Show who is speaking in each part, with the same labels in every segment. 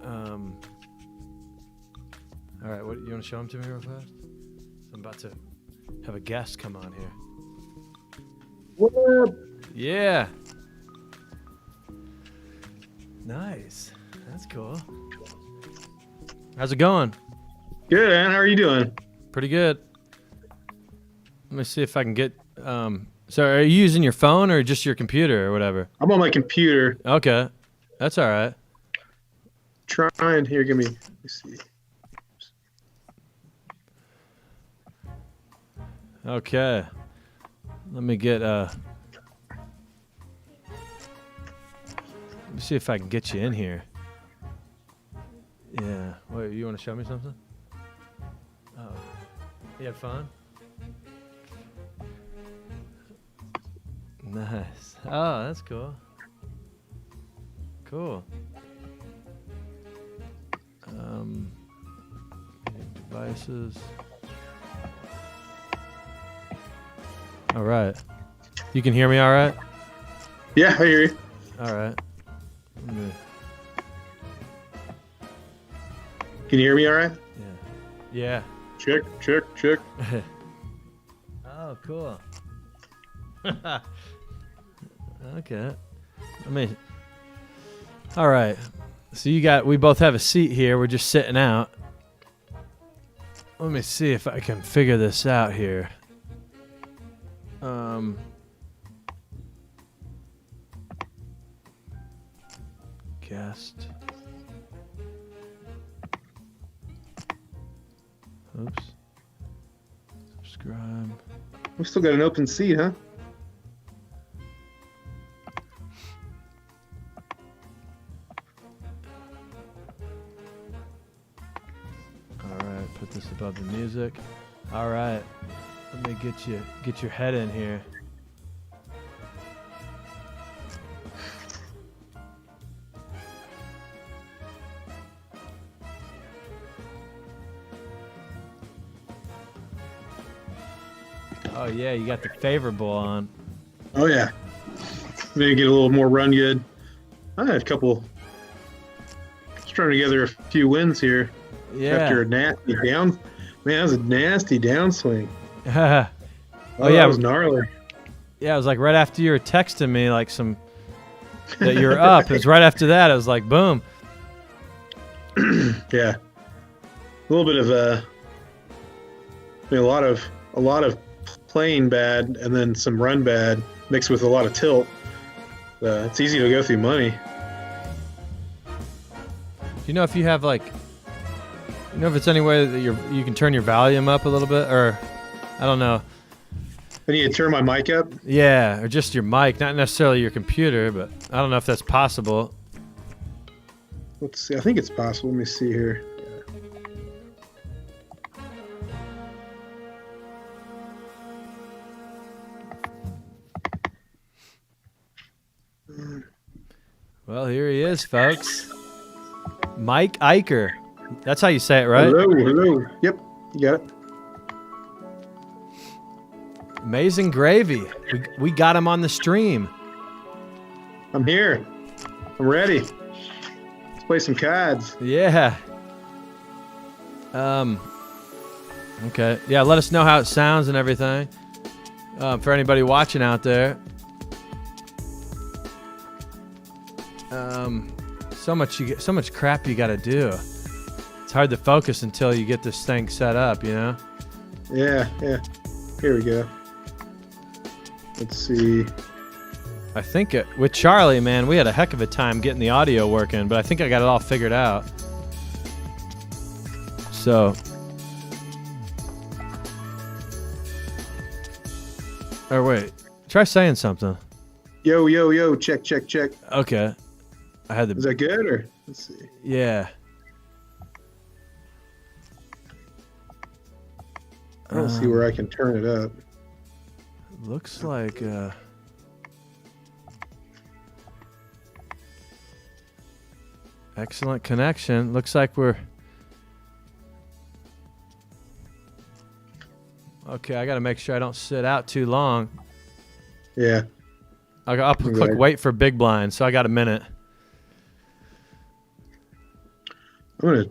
Speaker 1: All right, what you want to show them to me real fast? I'm about to have a guest come on here.
Speaker 2: What up?
Speaker 1: Yeah. Nice. That's cool. How's it going?
Speaker 2: Good, man. How are you doing?
Speaker 1: Pretty good. Let me see if I can get. So, are you using your phone or just your computer or whatever?
Speaker 2: I'm on my computer.
Speaker 1: Okay, that's all right.
Speaker 2: Trying here. Let me see.
Speaker 1: Okay. Let me get. Let me see if I can get you in here. Yeah. Wait, you want to show me something? Oh, you had fun? Nice. Oh, that's cool. Cool. Devices. All right. You can hear me all right?
Speaker 2: Yeah, I hear you.
Speaker 1: All right.
Speaker 2: Can you hear me all right?
Speaker 1: Yeah.
Speaker 2: Check, check, check.
Speaker 1: Oh, cool. Okay. All right. So we both have a seat here. We're just sitting out. Let me see if I can figure this out here. Guest. Oops. Subscribe.
Speaker 2: We still got an open seat, huh?
Speaker 1: All right, put this above the music. All right, let me get your head in here. Oh yeah, you got the favorable on.
Speaker 2: Oh yeah. Maybe get a little more run good. I had a couple. Strung together a few wins here.
Speaker 1: Yeah.
Speaker 2: After a nasty down. Man, that was a nasty downswing.
Speaker 1: Oh yeah,
Speaker 2: that was gnarly.
Speaker 1: Yeah, it was like right after you were texting me like that you're up. It was right after that. It was like boom.
Speaker 2: Yeah. A little bit of a lot of playing bad and then some run bad mixed with a lot of tilt. It's easy to go through money.
Speaker 1: You know if you have if it's any way that you can turn your volume up a little bit, or I don't know.
Speaker 2: I need to turn my mic up?
Speaker 1: Yeah, or just your mic, not necessarily your computer, but I don't know if that's possible.
Speaker 2: Let's see. I think it's possible. Let me see here.
Speaker 1: Well, here he is, folks. Mike Eicher. That's how you say it, right?
Speaker 2: Hello. Yep, you got it.
Speaker 1: Amazing Gravy. We got him on the stream.
Speaker 2: I'm here. I'm ready. Let's play some cards.
Speaker 1: Yeah. Okay. Yeah, let us know how it sounds and everything. For anybody watching out there. So much crap you got to do. It's hard to focus until you get this thing set up, you know?
Speaker 2: Yeah. Here we go. Let's see.
Speaker 1: I think with Charlie, man, we had a heck of a time getting the audio working, but I think I got it all figured out. So. Or wait, try saying something.
Speaker 2: Yo, check.
Speaker 1: Okay.
Speaker 2: Is that good or? Let's see.
Speaker 1: Yeah.
Speaker 2: I don't see where I can turn it up.
Speaker 1: Looks like excellent connection. Looks like we're okay. I got to make sure I don't sit out too long.
Speaker 2: Yeah.
Speaker 1: I'll click wait for big blind, so I got a minute.
Speaker 2: I'm gonna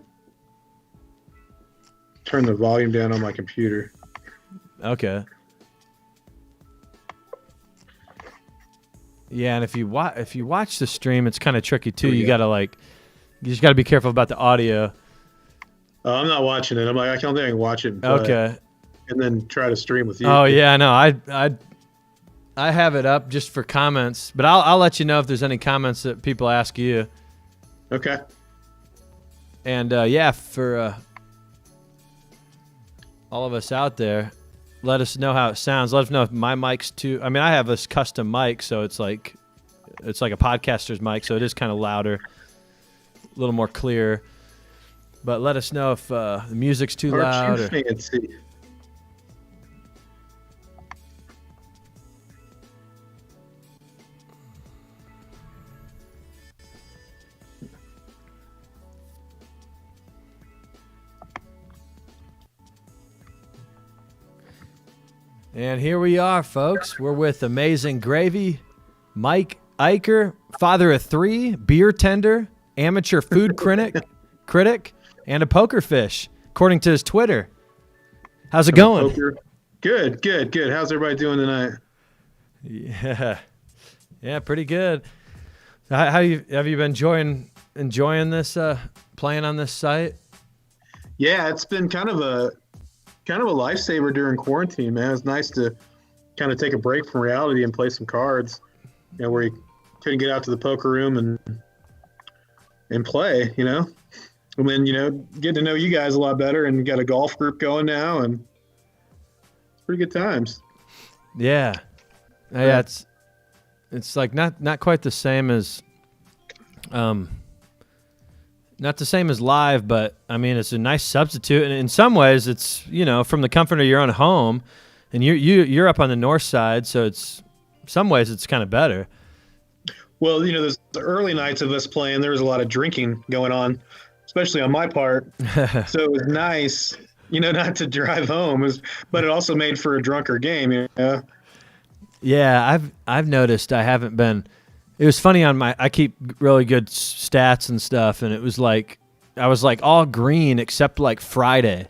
Speaker 2: turn the volume down on my computer.
Speaker 1: Okay. Yeah, and if you watch the stream, it's kind of tricky too. You just gotta be careful about the audio.
Speaker 2: I'm not watching it. I'm like, I don't think I can watch it.
Speaker 1: Okay.
Speaker 2: And then try to stream with you.
Speaker 1: Oh yeah, I know. I have it up just for comments, but I'll let you know if there's any comments that people ask you.
Speaker 2: Okay.
Speaker 1: And for all of us out there, let us know how it sounds. Let us know if my mic's too. I mean, I have this custom mic, so it's like a podcaster's mic, so it is kind of louder, a little more clear. But let us know if the music's too loud.
Speaker 2: Fancy.
Speaker 1: And here we are, folks. We're with Amazing Gravy, Mike Eicher, father of 3, beer tender, amateur food critic, and a poker fish, according to his Twitter. How's it going?
Speaker 2: Good. How's everybody doing tonight?
Speaker 1: Yeah, pretty good. Have you been enjoying this playing on this site?
Speaker 2: Yeah, it's been kind of a lifesaver during quarantine, man. It's nice to kind of take a break from reality and play some cards, where you couldn't get out to the poker room and play, And then, get to know you guys a lot better, and got a golf group going now, and it's pretty good times.
Speaker 1: Yeah. Yeah, it's like not quite the same as not the same as live, but I mean, it's a nice substitute, and in some ways, it's from the comfort of your own home, and you're up on the north side, so some ways it's kind of better.
Speaker 2: Well, those the early nights of us playing, there was a lot of drinking going on, especially on my part. So it was nice, not to drive home, but it also made for a drunker game.
Speaker 1: Yeah, I've noticed I haven't been. It was funny I keep really good stats and stuff, and it was like I was like all green except like Friday,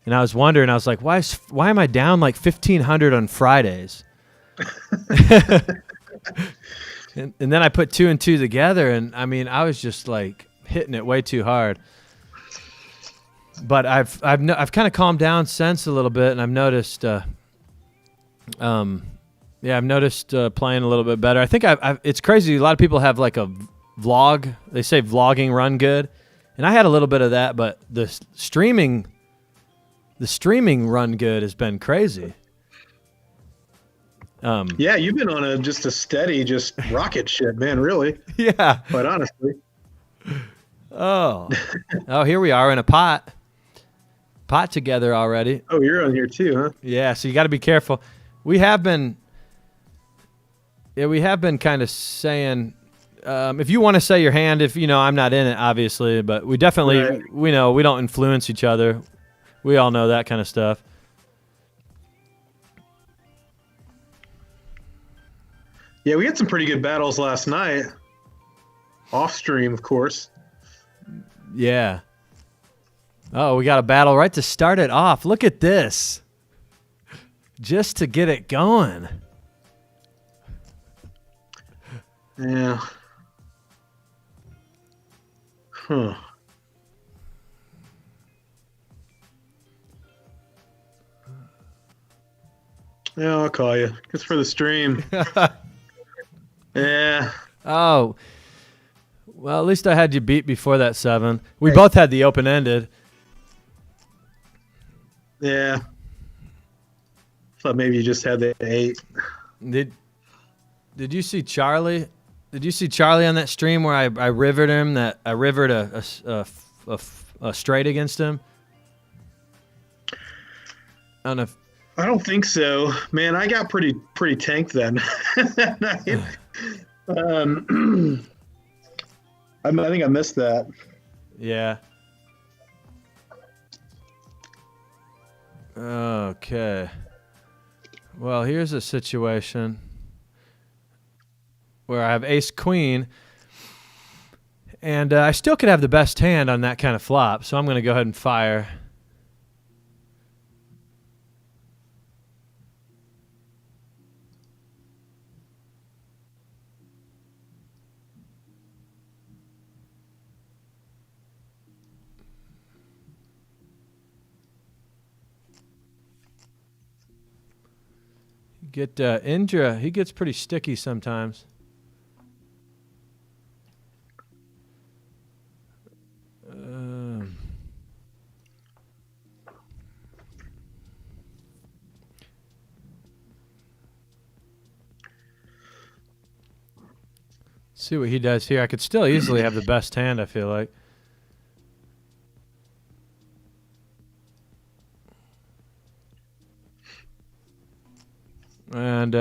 Speaker 1: and I was wondering, I was like, why am I down like 1,500 on Fridays? and then I put 2 and 2 together, and I mean, I was just like hitting it way too hard. But I've kind of calmed down since a little bit, and I've noticed. Yeah, I've noticed playing a little bit better. I think it's crazy. A lot of people have like a vlog. They say vlogging run good, and I had a little bit of that. But the streaming run good has been crazy.
Speaker 2: Yeah, you've been on just a steady, just rocket ship, man. Really?
Speaker 1: Yeah.
Speaker 2: Quite honestly.
Speaker 1: Oh, here we are in a pot together already.
Speaker 2: Oh, you're on here too, huh?
Speaker 1: Yeah. So you got to be careful. We have been kind of saying, if you want to say your hand, if I'm not in it, obviously, but we definitely,
Speaker 2: right.
Speaker 1: we know we don't influence each other. We all know that kind of stuff.
Speaker 2: Yeah, we had some pretty good battles last night. Off stream, of course.
Speaker 1: Yeah. Oh, we got a battle right to start it off. Look at this. Just to get it going.
Speaker 2: Yeah. Huh. Yeah, I'll call you. It's for the stream. Yeah.
Speaker 1: Oh. Well, at least I had you beat before that 7. We both had the open-ended.
Speaker 2: Yeah. Thought maybe you just had the 8.
Speaker 1: Did you see Charlie? Did you see Charlie on that stream where I rivered him? That I rivered a straight against him. I don't know.
Speaker 2: I don't think so, man. I got pretty tanked then. That night. I think I missed that.
Speaker 1: Yeah. Okay. Well, here's a situation where I have ace queen, And I still could have the best hand on that kind of flop, so I'm going to go ahead and fire. Get Indra, he gets pretty sticky sometimes. See what he does here. I could still easily have the best hand, I feel like. And,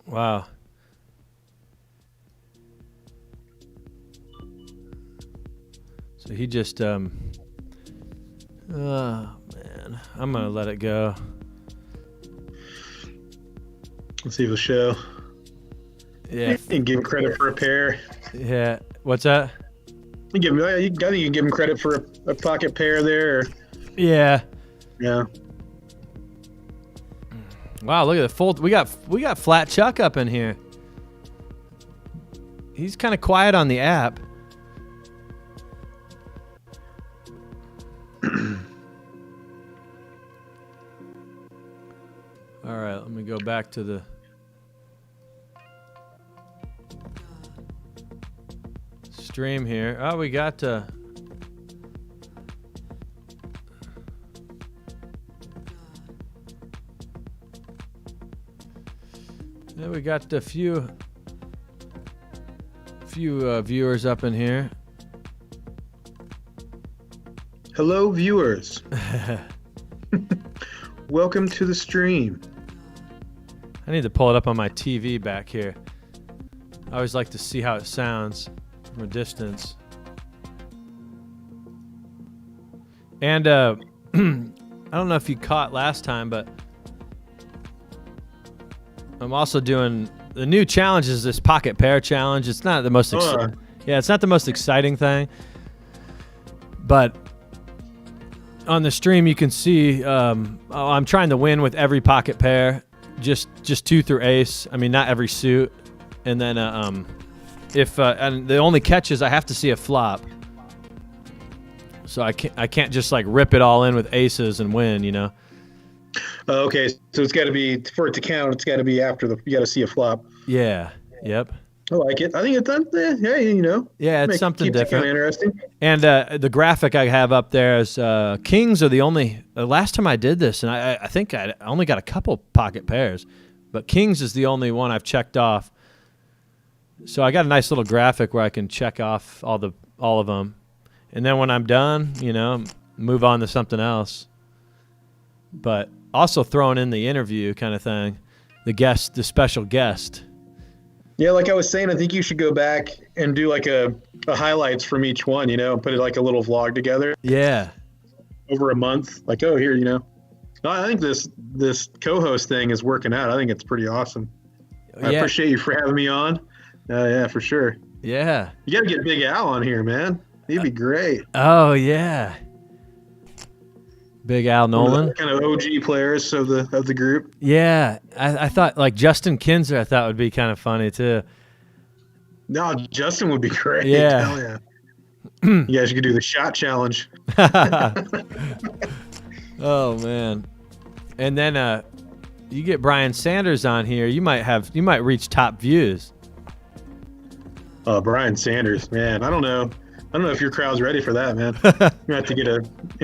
Speaker 1: wow. So he just, oh, man. I'm going to let it go.
Speaker 2: Let's see if it'll show.
Speaker 1: Yeah.
Speaker 2: You can give him credit for a pair.
Speaker 1: Yeah. What's that?
Speaker 2: I think you can give him credit for a pocket pair there.
Speaker 1: Yeah.
Speaker 2: Yeah.
Speaker 1: Wow, look at the full. We got Flat Chuck up in here. He's kind of quiet on the app. All right, let me go back to the stream here. Oh, we got yeah, we got a few viewers up in here.
Speaker 2: Hello, viewers. Welcome to the stream.
Speaker 1: I need to pull it up on my TV back here. I always like to see how it sounds from a distance. And I don't know if you caught last time, but I'm also doing the new challenge is this pocket pair challenge. It's not the most it's not the most exciting thing, but on the stream you can see I'm trying to win with every pocket pair, just 2 through ace. I mean, not every suit. And then if and the only catch is I have to see a flop, so I can't just like rip it all in with aces and win, you know.
Speaker 2: Okay, so it's got to be, for it to count, it's got to be after you got to see a flop.
Speaker 1: Yeah. Yep.
Speaker 2: I like it. I think it's yeah, you know.
Speaker 1: Yeah, it's something different.
Speaker 2: Kind of interesting.
Speaker 1: And the graphic I have up there is kings are the only. Last time I did this, and I think I only got a couple pocket pairs, but kings is the only one I've checked off. So I got a nice little graphic where I can check off all of them, and then when I'm done, you know, move on to something else. But also throwing in the interview kind of thing, the special guest.
Speaker 2: Yeah, like I was saying, I think you should go back and do like a highlights from each one, you know, and put it like a little vlog together.
Speaker 1: Yeah.
Speaker 2: Over a month. Like, oh, here, you know. No, I think this co-host thing is working out. I think it's pretty awesome. I appreciate you for having me on. Yeah, for sure.
Speaker 1: Yeah.
Speaker 2: You got to get Big Al on here, man. He'd be great.
Speaker 1: Oh, yeah. Big Al Nolan.
Speaker 2: Kind of OG players of the group.
Speaker 1: Yeah. I thought like Justin Kinzer I thought would be kind of funny too.
Speaker 2: No, Justin would be great.
Speaker 1: Yeah.
Speaker 2: Hell yeah. You guys could do the shot challenge.
Speaker 1: Oh man. And then you get Brian Sanders on here, you might reach top views.
Speaker 2: Brian Sanders, man. I don't know if your crowd's ready for that, man. You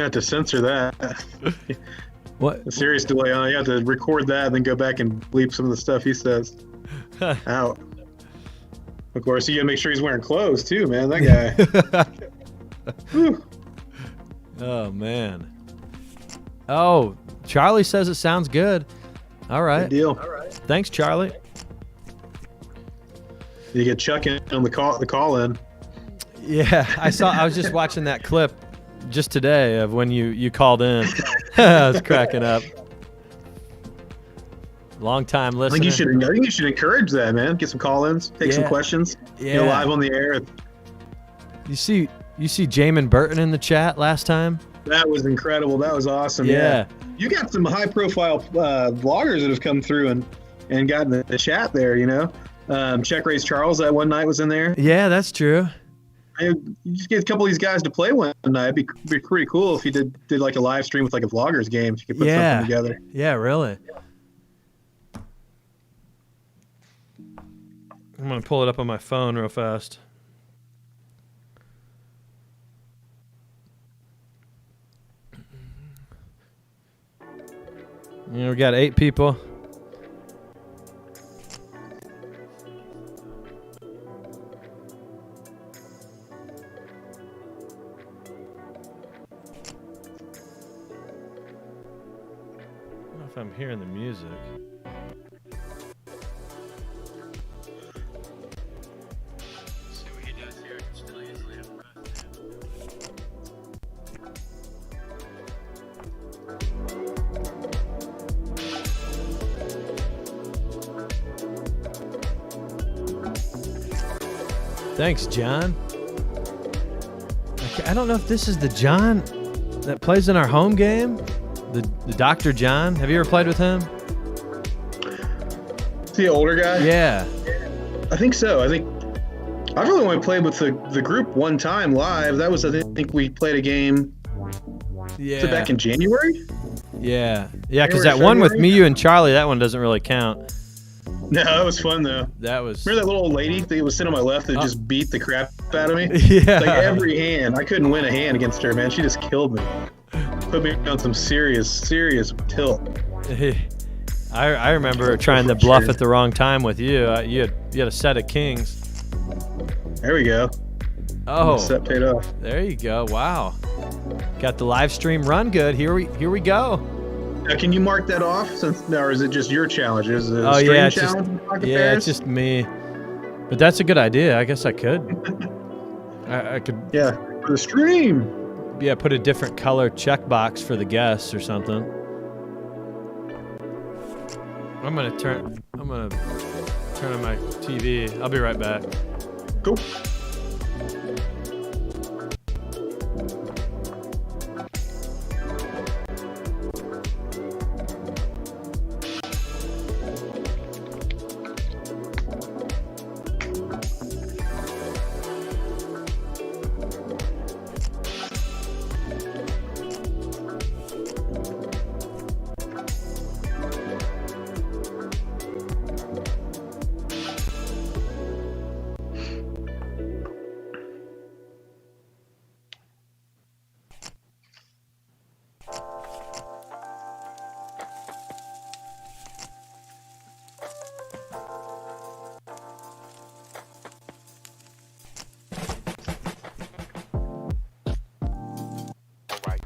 Speaker 2: have to censor that.
Speaker 1: What?
Speaker 2: A serious delay on it. You have to record that and then go back and bleep some of the stuff he says out. Of course, you gotta make sure he's wearing clothes too, man. That guy.
Speaker 1: Oh man. Oh, Charlie says it sounds good. All right.
Speaker 2: Good deal.
Speaker 1: All right. Thanks, Charlie.
Speaker 2: You get Chuck in on the call in.
Speaker 1: Yeah, I was just watching that clip just today of when you called in. I was cracking up. Long time listener.
Speaker 2: I think you should encourage that, man. Get some call-ins, take some questions.
Speaker 1: Yeah.
Speaker 2: You're live on the air.
Speaker 1: You see Jamin Burton in the chat last time?
Speaker 2: That was incredible. That was awesome.
Speaker 1: Yeah.
Speaker 2: You got some high-profile vloggers that have come through and gotten the chat there, you know. Check Race Charles that one night was in there.
Speaker 1: Yeah, that's true.
Speaker 2: You just get a couple of these guys to play one night. It'd be pretty cool if you did like a live stream with like a vloggers game. If you could put something together.
Speaker 1: Yeah, really. I'm going to pull it up on my phone real fast. You know, we got 8 people. I don't know if I'm hearing the music. See what he does here. Still easily impressed. Thanks, John. I don't know if this is the John that plays in our home game. The Dr. John. Have you ever played with him?
Speaker 2: The older guy?
Speaker 1: Yeah.
Speaker 2: I think so. I've only played with the group one time live. That was, I think we played a game.
Speaker 1: Yeah.
Speaker 2: Was it back in January?
Speaker 1: Yeah. Yeah, because
Speaker 2: January,
Speaker 1: that one with
Speaker 2: February?
Speaker 1: me, you, and Charlie, that one doesn't really count.
Speaker 2: No, that was fun though.
Speaker 1: That was.
Speaker 2: Remember that little old lady that was sitting on my left that just beat the crap out of me?
Speaker 1: Yeah.
Speaker 2: Like every hand. I couldn't win a hand against her, man. She just killed me. Put me on some serious tilt.
Speaker 1: I remember trying to bluff at the wrong time with you. You had a set of kings.
Speaker 2: There we go.
Speaker 1: Oh,
Speaker 2: Set paid off.
Speaker 1: there you go. Wow, got the live stream run good. Here we go.
Speaker 2: Now, can you mark that off? Or is it just your challenge? Is it a
Speaker 1: Oh
Speaker 2: stream
Speaker 1: yeah, it's just,
Speaker 2: challenge?
Speaker 1: yeah, it's just me. But that's a good idea. I guess I could. I could.
Speaker 2: Yeah, for the stream.
Speaker 1: Yeah, put a different color checkbox for the guests or something. I'm gonna turn on my TV. I'll be right back.
Speaker 2: Go.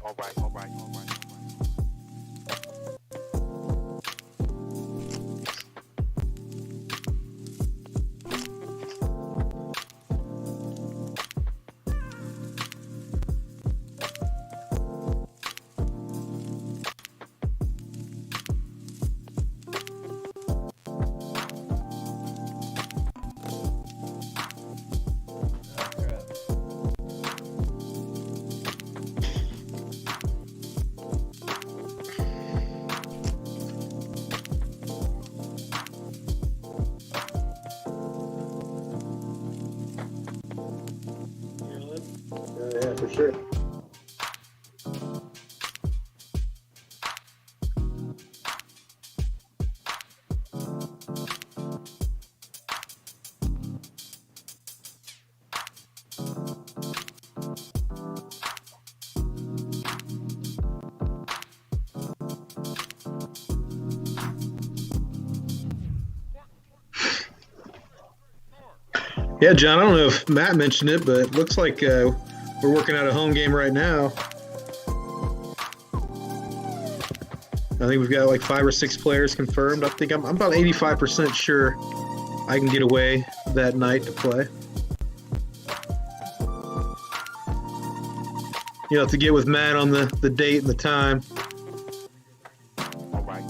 Speaker 3: All right.
Speaker 2: Yeah, for sure. Yeah, John, I don't know if Matt mentioned it, but it looks like we're working out a home game right now. I think we've got like 5 or 6 players confirmed. I think I'm about 85% sure I can get away that night to play. You'll have to get with Matt on the date and the time.
Speaker 3: All right.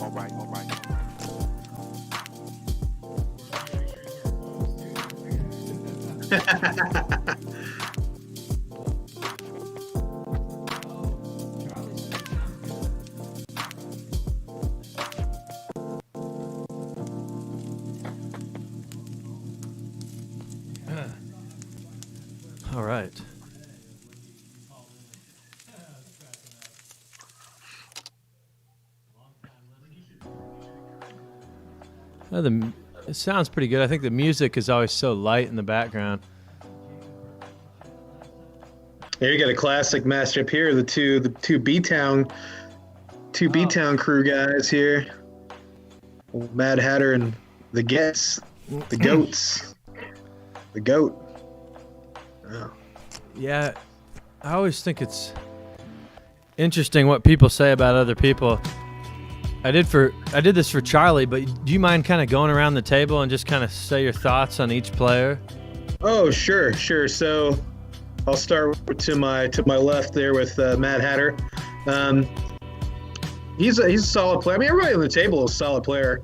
Speaker 1: All right. It sounds pretty good. I think the music is always so light in the background.
Speaker 2: Here you got a classic matchup here. The two B-Town crew guys here. Mad Hatter and the Goats. The Goat. Oh.
Speaker 1: Yeah, I always think it's interesting what people say about other people. I did this for Charlie, but do you mind kind of going around the table and just kind of say your thoughts on each player?
Speaker 2: Oh, sure. So I'll start to my left there with Mad Hatter. He's a solid player. I mean, everybody on the table is a solid player.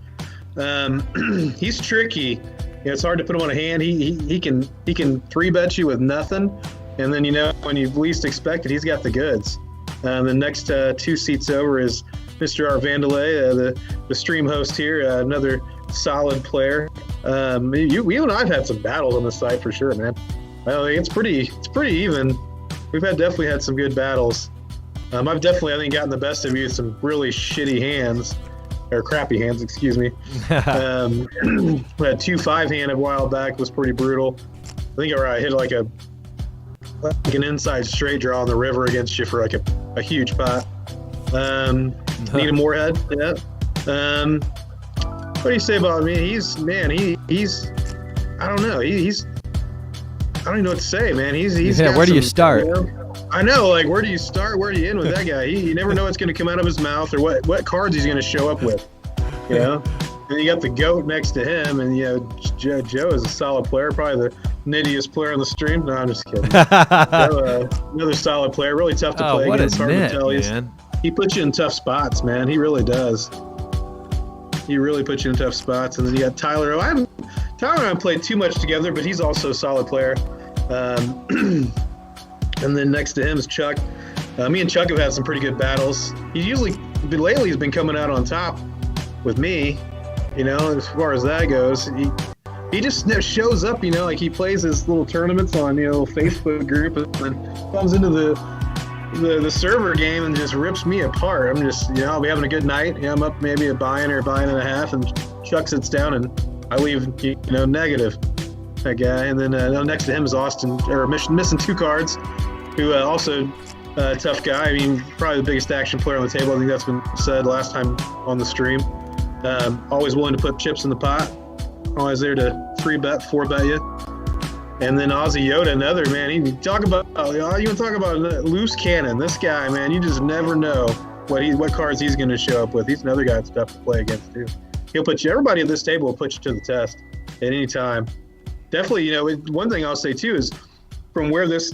Speaker 2: He's tricky. It's hard to put him on a hand. He can 3-bet you with nothing, and then when you least expect it, he's got the goods. The next 2 seats over is Mr. R. Vandelay, the stream host here, another solid player. You and I've had some battles on the site for sure, man. It's pretty even. We've definitely had some good battles. I've definitely, I think, gotten the best of you with some really shitty hands, or crappy hands, excuse me. We had 2 5-hand a while back, was pretty brutal. I think I hit like an inside straight draw on the river against you for like a huge pot. Need a Moorhead, yeah. What do you say about me? He's I don't know. I don't even know what to say, man. He's got
Speaker 1: where do you start?
Speaker 2: I know, like, where do you start? Where do you end with that guy? You never know what's going to come out of his mouth or what cards he's going to show up with, And you got the GOAT next to him, and Joe is a solid player, probably the nittiest player on the stream. No, I'm just kidding. Another solid player, really tough to play against. Hard to tell.
Speaker 1: Man.
Speaker 2: He puts you in tough spots, man. He really does. He really puts you in tough spots. And then you got Tyler. Tyler and I haven't played too much together, but he's also a solid player. And then next to him is Chuck. Me and Chuck have had some pretty good battles. Lately he's been coming out on top with me, as far as that goes. He just shows up, like he plays his little tournaments on, Facebook group, and then comes into the server game and just rips me apart. I'm just, I'll be having a good night. I'm up maybe a buy-in or a buy-in and a half, and Chuck sits down and I leave, negative. That guy. And then next to him is Austin, or missing 2 cards, who also a tough guy. I mean, probably the biggest action player on the table. I think that's been said last time on the stream. Always willing to put chips in the pot. Always there to 3-bet, 4-bet you. And then Ozzy Yoda, another man. You want to talk about loose cannon. This guy, man, you just never know what cards he's going to show up with. He's another guy that's tough to play against too. He'll put you. Everybody at this table will put you to the test at any time. Definitely, one thing I'll say too is from where this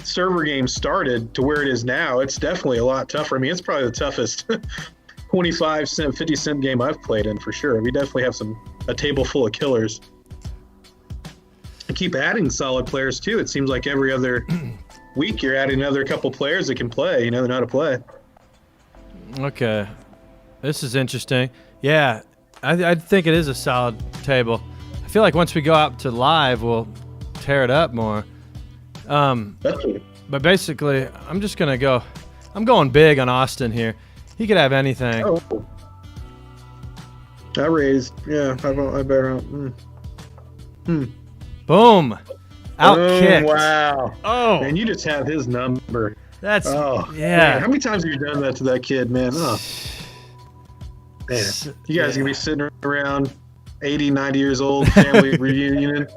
Speaker 2: server game started to where it is now, it's definitely a lot tougher. I mean, it's probably the toughest 25-cent, 50-cent game I've played in for sure. We definitely have a table full of killers. I keep adding solid players too. It seems like every other week you're adding another couple players that can play. They know how to play.
Speaker 1: Okay, this is interesting. Yeah, I think it is a solid table. I feel like once we go out to live, we'll tear it up more. But basically, I'm just gonna go. I'm going big on Austin here. He could have anything.
Speaker 2: Oh, I raised. Yeah, I better.
Speaker 1: Boom! Out kicked.
Speaker 2: Wow.
Speaker 1: Oh,
Speaker 2: and you just have his number.
Speaker 1: That's
Speaker 2: yeah. Man, how many times have you done that to that kid, man? Oh, man, you guys gonna be sitting around 80, 90 years old, family reunion.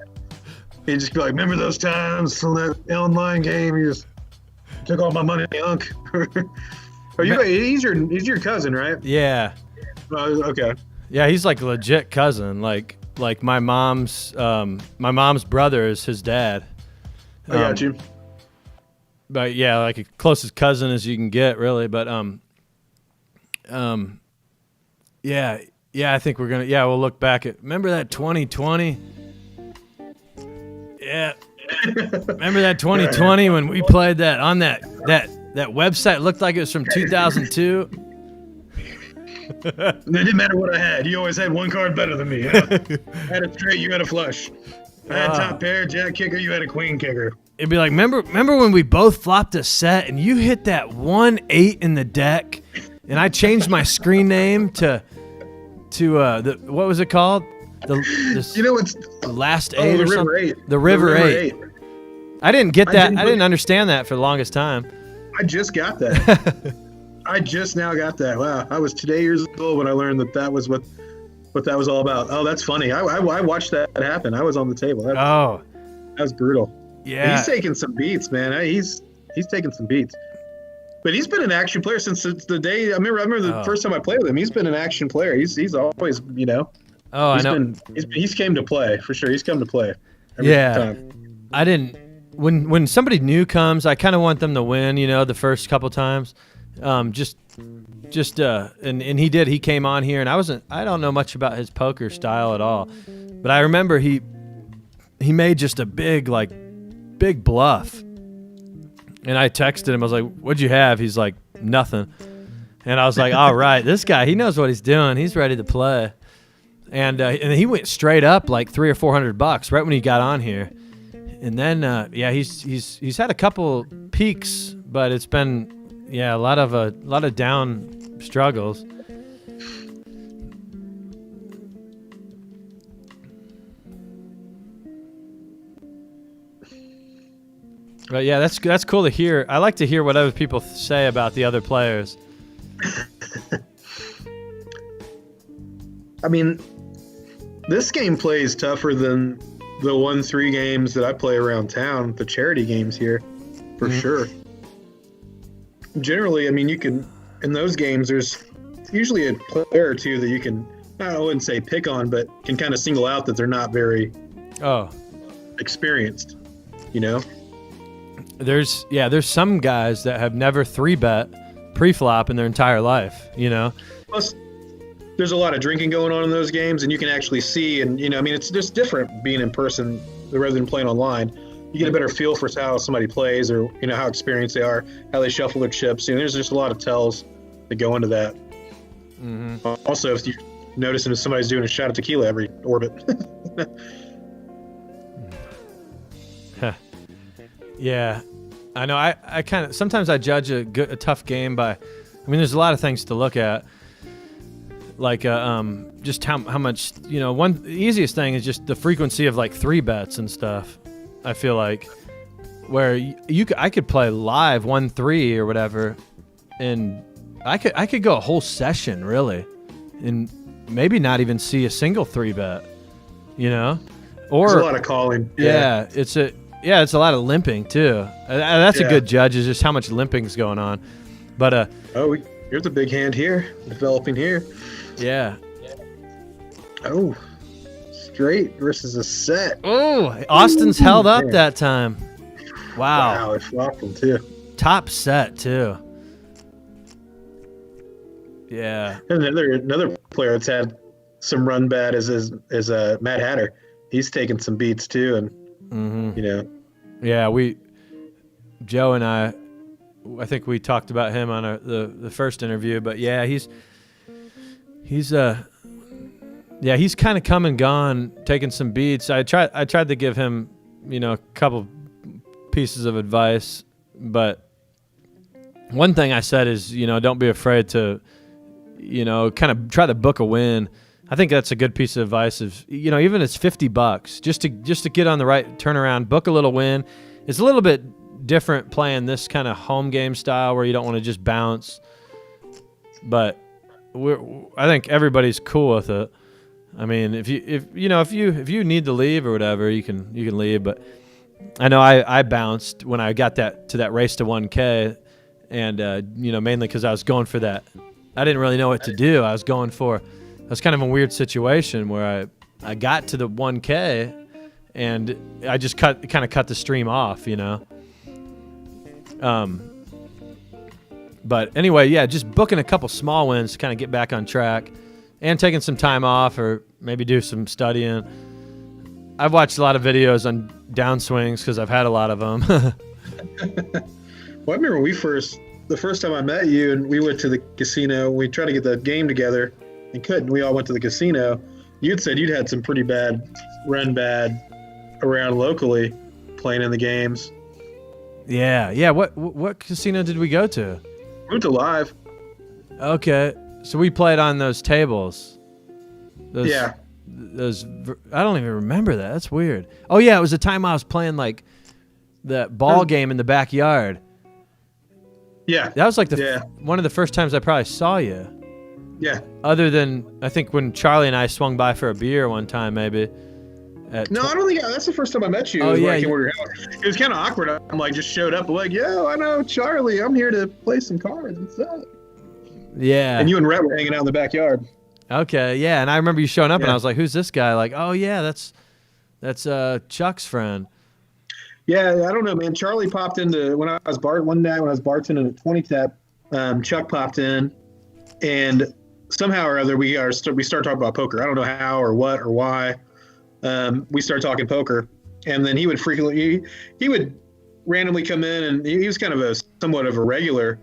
Speaker 2: You just be like, remember those times on that online game? You just took all my money, Unc. He's your cousin, right?
Speaker 1: Yeah.
Speaker 2: Okay.
Speaker 1: Yeah, he's like a legit cousin. Like my mom's brother is his dad.
Speaker 2: I got you.
Speaker 1: But yeah, like a closest cousin as you can get, really. But yeah, I think we'll look back at. Remember that 2020? Yeah, Remember that 2020 when we played that on that website looked like it was from 2002?
Speaker 2: It didn't matter what I had. You always had one card better than me. You know? I had a straight, you had a flush. I had top pair, jack kicker, you had a queen kicker.
Speaker 1: It'd be like, remember when we both flopped a set and you hit that 1-8 in the deck, and I changed my screen name to the what was it called? The last eight
Speaker 2: the
Speaker 1: or
Speaker 2: River
Speaker 1: something.
Speaker 2: 8.
Speaker 1: The River 8. I didn't get that. I didn't understand that for the longest time.
Speaker 2: I just got that. I just now got that. Wow, I was 2 years old when I learned that was what that was all about. Oh, that's funny. I watched that happen. I was on the table. That was brutal.
Speaker 1: Yeah,
Speaker 2: he's taking some beats, man. He's taking some beats. But he's been an action player since the day. I remember the first time I played with him. He's been an action player. He's always, you know.
Speaker 1: Oh, I know.
Speaker 2: He's came to play for sure. He's come to play. Every time.
Speaker 1: I didn't. When somebody new comes, I kind of want them to win. You know, the first couple times. And he did. He came on here, and I don't know much about his poker style at all, but I remember he made just a big bluff, and I texted him. I was like, "What'd you have?" He's like, "Nothing," and I was like, "All right, this guy, he knows what he's doing. He's ready to play," and he went straight up like $300 or $400 right when he got on here, and then he's had a couple peaks, but it's been. Yeah, a lot of down struggles. But yeah, that's cool to hear. I like to hear what other people say about the other players.
Speaker 2: I mean, this game plays tougher than the 1-3 games that I play around town, the charity games here, for sure. Generally, I mean, you can, in those games, there's usually a player or two that you can, I wouldn't say pick on, but can kind of single out that they're not very experienced, you know?
Speaker 1: There's some guys that have never 3-bet pre-flop in their entire life, you know?
Speaker 2: Plus, there's a lot of drinking going on in those games, and you can actually see, and, you know, I mean, it's just different being in person rather than playing online. You get a better feel for how somebody plays, or, you know, how experienced they are, how they shuffle their chips. You know, there's just a lot of tells that go into that. Mm-hmm. Also, if you notice if somebody's doing a shot of tequila every orbit.
Speaker 1: Yeah, I know. I kind of sometimes I judge a tough game by. I mean, there's a lot of things to look at, like just how much, you know. The easiest thing is just the frequency of like 3-bets and stuff. I feel like where I could play live 1-3 or whatever, and I could go a whole session really, and maybe not even see a single 3-bet, you know. Or
Speaker 2: there's a lot of calling.
Speaker 1: Yeah, it's a lot of limping too. That's a good judge, is just how much limping's going on. But
Speaker 2: here's a big hand here, developing here.
Speaker 1: Yeah.
Speaker 2: Oh, straight versus a set.
Speaker 1: Oh, Austin's held up that time. Wow.
Speaker 2: Wow, it flopped him too.
Speaker 1: Top set too. Yeah.
Speaker 2: And another player that's had some run bad is Matt Hatter. He's taken some beats too, and you know.
Speaker 1: Yeah, Joe and I think we talked about him on the first interview, but yeah, he's kind of come and gone, taking some beats. I tried to give him, you know, a couple pieces of advice, but one thing I said is, you know, don't be afraid to, you know, kind of try to book a win. I think that's a good piece of advice. Of, you know, even if it's $50, just to get on the right turnaround, book a little win. It's a little bit different playing this kind of home game style where you don't want to just bounce, but I think everybody's cool with it. I mean, if you need to leave or whatever, you can leave. But I know I bounced when I got to that race to 1K, and you know, mainly because I was going for that. I didn't really know what to do. I was kind of a weird situation where I got to the 1K, and I just cut the stream off, you know. But anyway, yeah, just booking a couple small wins to kind of get back on track, and taking some time off, or maybe do some studying. I've watched a lot of videos on downswings because I've had a lot of them.
Speaker 2: Well, I remember the first time I met you, and we went to the casino. We tried to get the game together and couldn't. We all went to the casino. You'd said you'd had some pretty bad around locally playing in the games.
Speaker 1: Yeah. What casino did we go to?
Speaker 2: We went to Live.
Speaker 1: Okay, so we played on those tables.
Speaker 2: Yeah.
Speaker 1: I don't even remember that. That's weird. Oh yeah, it was the time I was playing like the ball game in the backyard.
Speaker 2: Yeah.
Speaker 1: That was like one of the first times I probably saw you.
Speaker 2: Yeah.
Speaker 1: Other than I think when Charlie and I swung by for a beer one time, maybe.
Speaker 2: I don't think that's the first time I met you.
Speaker 1: Oh yeah.
Speaker 2: It was kind of awkward. I'm like just showed up like, yo, I know Charlie. I'm here to play some cards and stuff.
Speaker 1: Yeah.
Speaker 2: And you and Rhett were hanging out in the backyard.
Speaker 1: Okay, yeah, and I remember you showing up, and I was like, "Who's this guy?" Like, "Oh yeah, that's Chuck's friend."
Speaker 2: Yeah, I don't know, man. Charlie popped into one night when I was bartending at 20 Tap. Chuck popped in, and somehow or other we started talking about poker. I don't know how or what or why. We started talking poker, and then he would randomly come in, and he was kind of somewhat of a regular.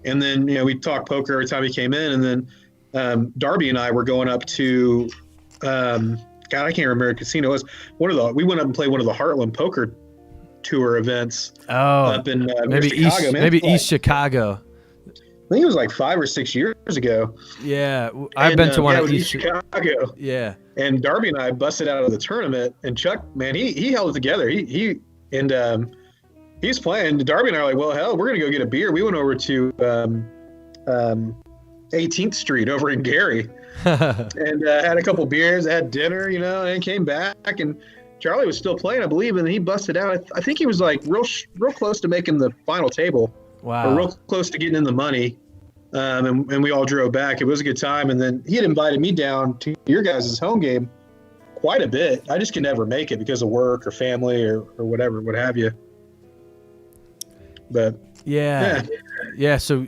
Speaker 2: And then we'd talk poker every time he came in, and then. Darby and I were going up to, God, I can't remember what casino it was. We went up and played one of the Heartland Poker Tour events. up in
Speaker 1: maybe
Speaker 2: Chicago.
Speaker 1: Maybe East Chicago.
Speaker 2: I think it was like 5 or 6 years ago.
Speaker 1: Yeah, I've been to one of
Speaker 2: East Chicago.
Speaker 1: Yeah,
Speaker 2: and Darby and I busted out of the tournament, and Chuck, man, he held it together. He was playing. Darby and I are like, well, hell, we're gonna go get a beer. We went over to 18th Street over in Gary, and had a couple beers, had dinner, and came back, and Charlie was still playing, I believe, and he busted out. I think he was like real close to making the final table.
Speaker 1: Wow.
Speaker 2: Or real close to getting in the money, and we all drove back. It was a good time, and then he had invited me down to your guys' home game quite a bit. I just could never make it because of work or family or whatever, what have you. But
Speaker 1: yeah. So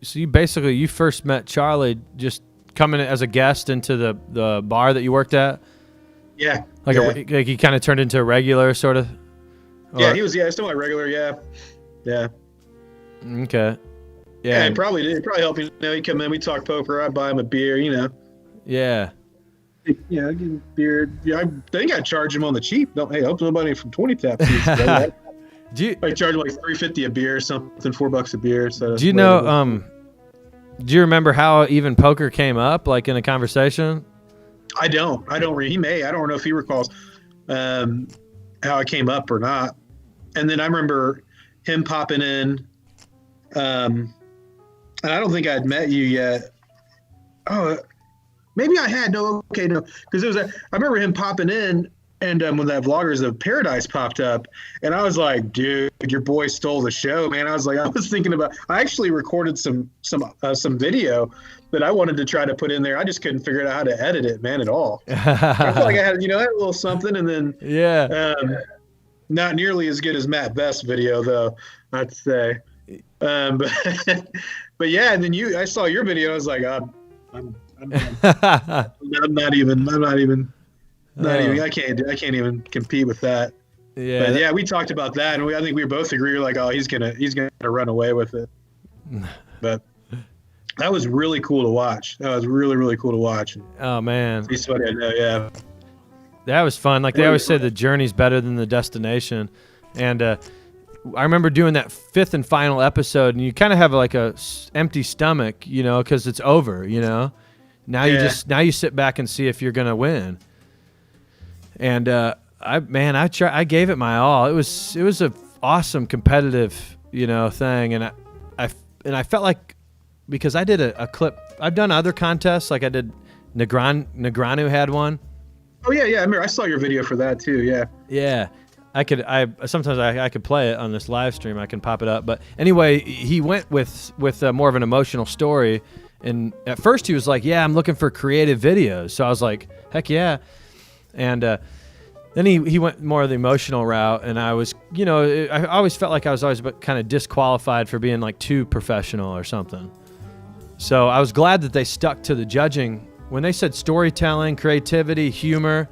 Speaker 1: you basically you first met Charlie just coming as a guest into the bar that you worked at.
Speaker 2: Yeah.
Speaker 1: Like he kind of turned into a regular sort of.
Speaker 2: Yeah, he was. Yeah, still my regular. Yeah.
Speaker 1: Okay. Yeah.
Speaker 2: And probably did. Probably helped me. He'd come in. We talk poker. I'd buy him a beer.
Speaker 1: Yeah.
Speaker 2: Yeah, I give him a beer. Yeah, I think I charge him on the cheap. I hope nobody from 20 Tap. I charge like $3.50 a beer or something, $4 a beer. So
Speaker 1: do you know? Do you remember how even poker came up, like in a conversation?
Speaker 2: I don't. He may. I don't know if he recalls how it came up or not. And then I remember him popping in, and I don't think I'd met you yet. Oh, maybe I had. No, okay, no, because I remember him popping in. And when that Vloggers of Paradise popped up, and I was like, dude, your boy stole the show, man. I was thinking about, I actually recorded some video that I wanted to try to put in there. I just couldn't figure out how to edit it, man, at all. I felt like I had, I had a little something, and then not nearly as good as Matt Best's video, though, I'd say. But yeah, and then I saw your video. I was like, I'm not even. I can't even compete with that.
Speaker 1: Yeah.
Speaker 2: But yeah, we talked about that, and I think we both agree. We're like, oh, he's gonna run away with it. But that was really cool to watch. That was really, really cool to watch.
Speaker 1: Oh man.
Speaker 2: He's funny, I know. Yeah.
Speaker 1: That was fun. Like they always say, the journey's better than the destination. And I remember doing that 5th and final episode, and you kind of have like a empty stomach, because it's over. Now you sit back and see if you're gonna win. And I gave it my all. It was a awesome competitive, thing, and I felt like, because I did a clip. I've done other contests, like I did. Negranu had one.
Speaker 2: Oh yeah. I remember I saw your video for that too. Yeah.
Speaker 1: Yeah, sometimes I could play it on this live stream. I can pop it up. But anyway, he went with more of an emotional story, and at first he was like, "Yeah, I'm looking for creative videos." So I was like, "Heck yeah." And then he went more of the emotional route, and I was, I always felt like I was always kind of disqualified for being like too professional or something. So I was glad that they stuck to the judging. When they said storytelling, creativity, humor,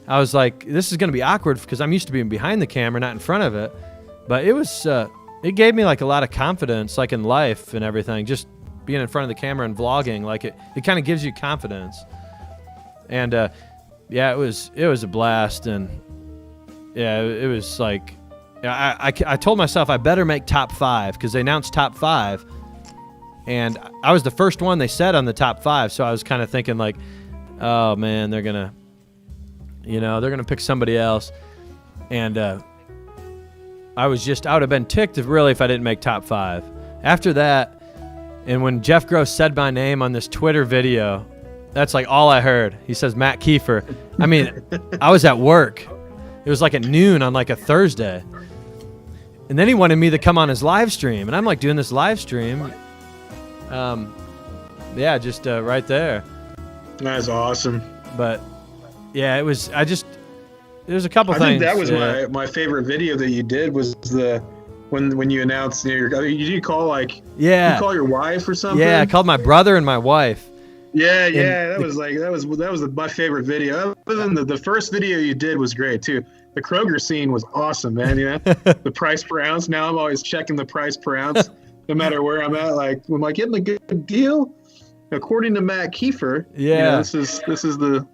Speaker 1: I was like, this is going to be awkward because I'm used to being behind the camera, not in front of it. But it was, it gave me like a lot of confidence, like in life and everything, just being in front of the camera and vlogging. Like it kind of gives you confidence. And yeah, it was a blast. And yeah, it was like, I told myself I better make top 5 because they announced top 5. And I was the first one they said on the top 5. So I was kind of thinking like, oh man, they're going to pick somebody else. And I would have been ticked if I didn't make top 5. After that, and when Jeff Gross said my name on this Twitter video, that's like all I heard. He says Matt Kiefer. I mean, I was at work. It was like at noon on like a Thursday. And then he wanted me to come on his live stream. And I'm like doing this live stream. Yeah, just right there.
Speaker 2: That's awesome.
Speaker 1: But yeah, there's a couple things.
Speaker 2: I think that was my favorite video that you did was when you announced you call your wife or something?
Speaker 1: Yeah, I called my brother and my wife.
Speaker 2: Yeah, that was my favorite video. Other than the first video you did was great too. The Kroger scene was awesome, man. You know, the price per ounce. Now I'm always checking the price per ounce, no matter where I'm at. Like, am I getting a good deal? According to Matt Kiefer, this is the.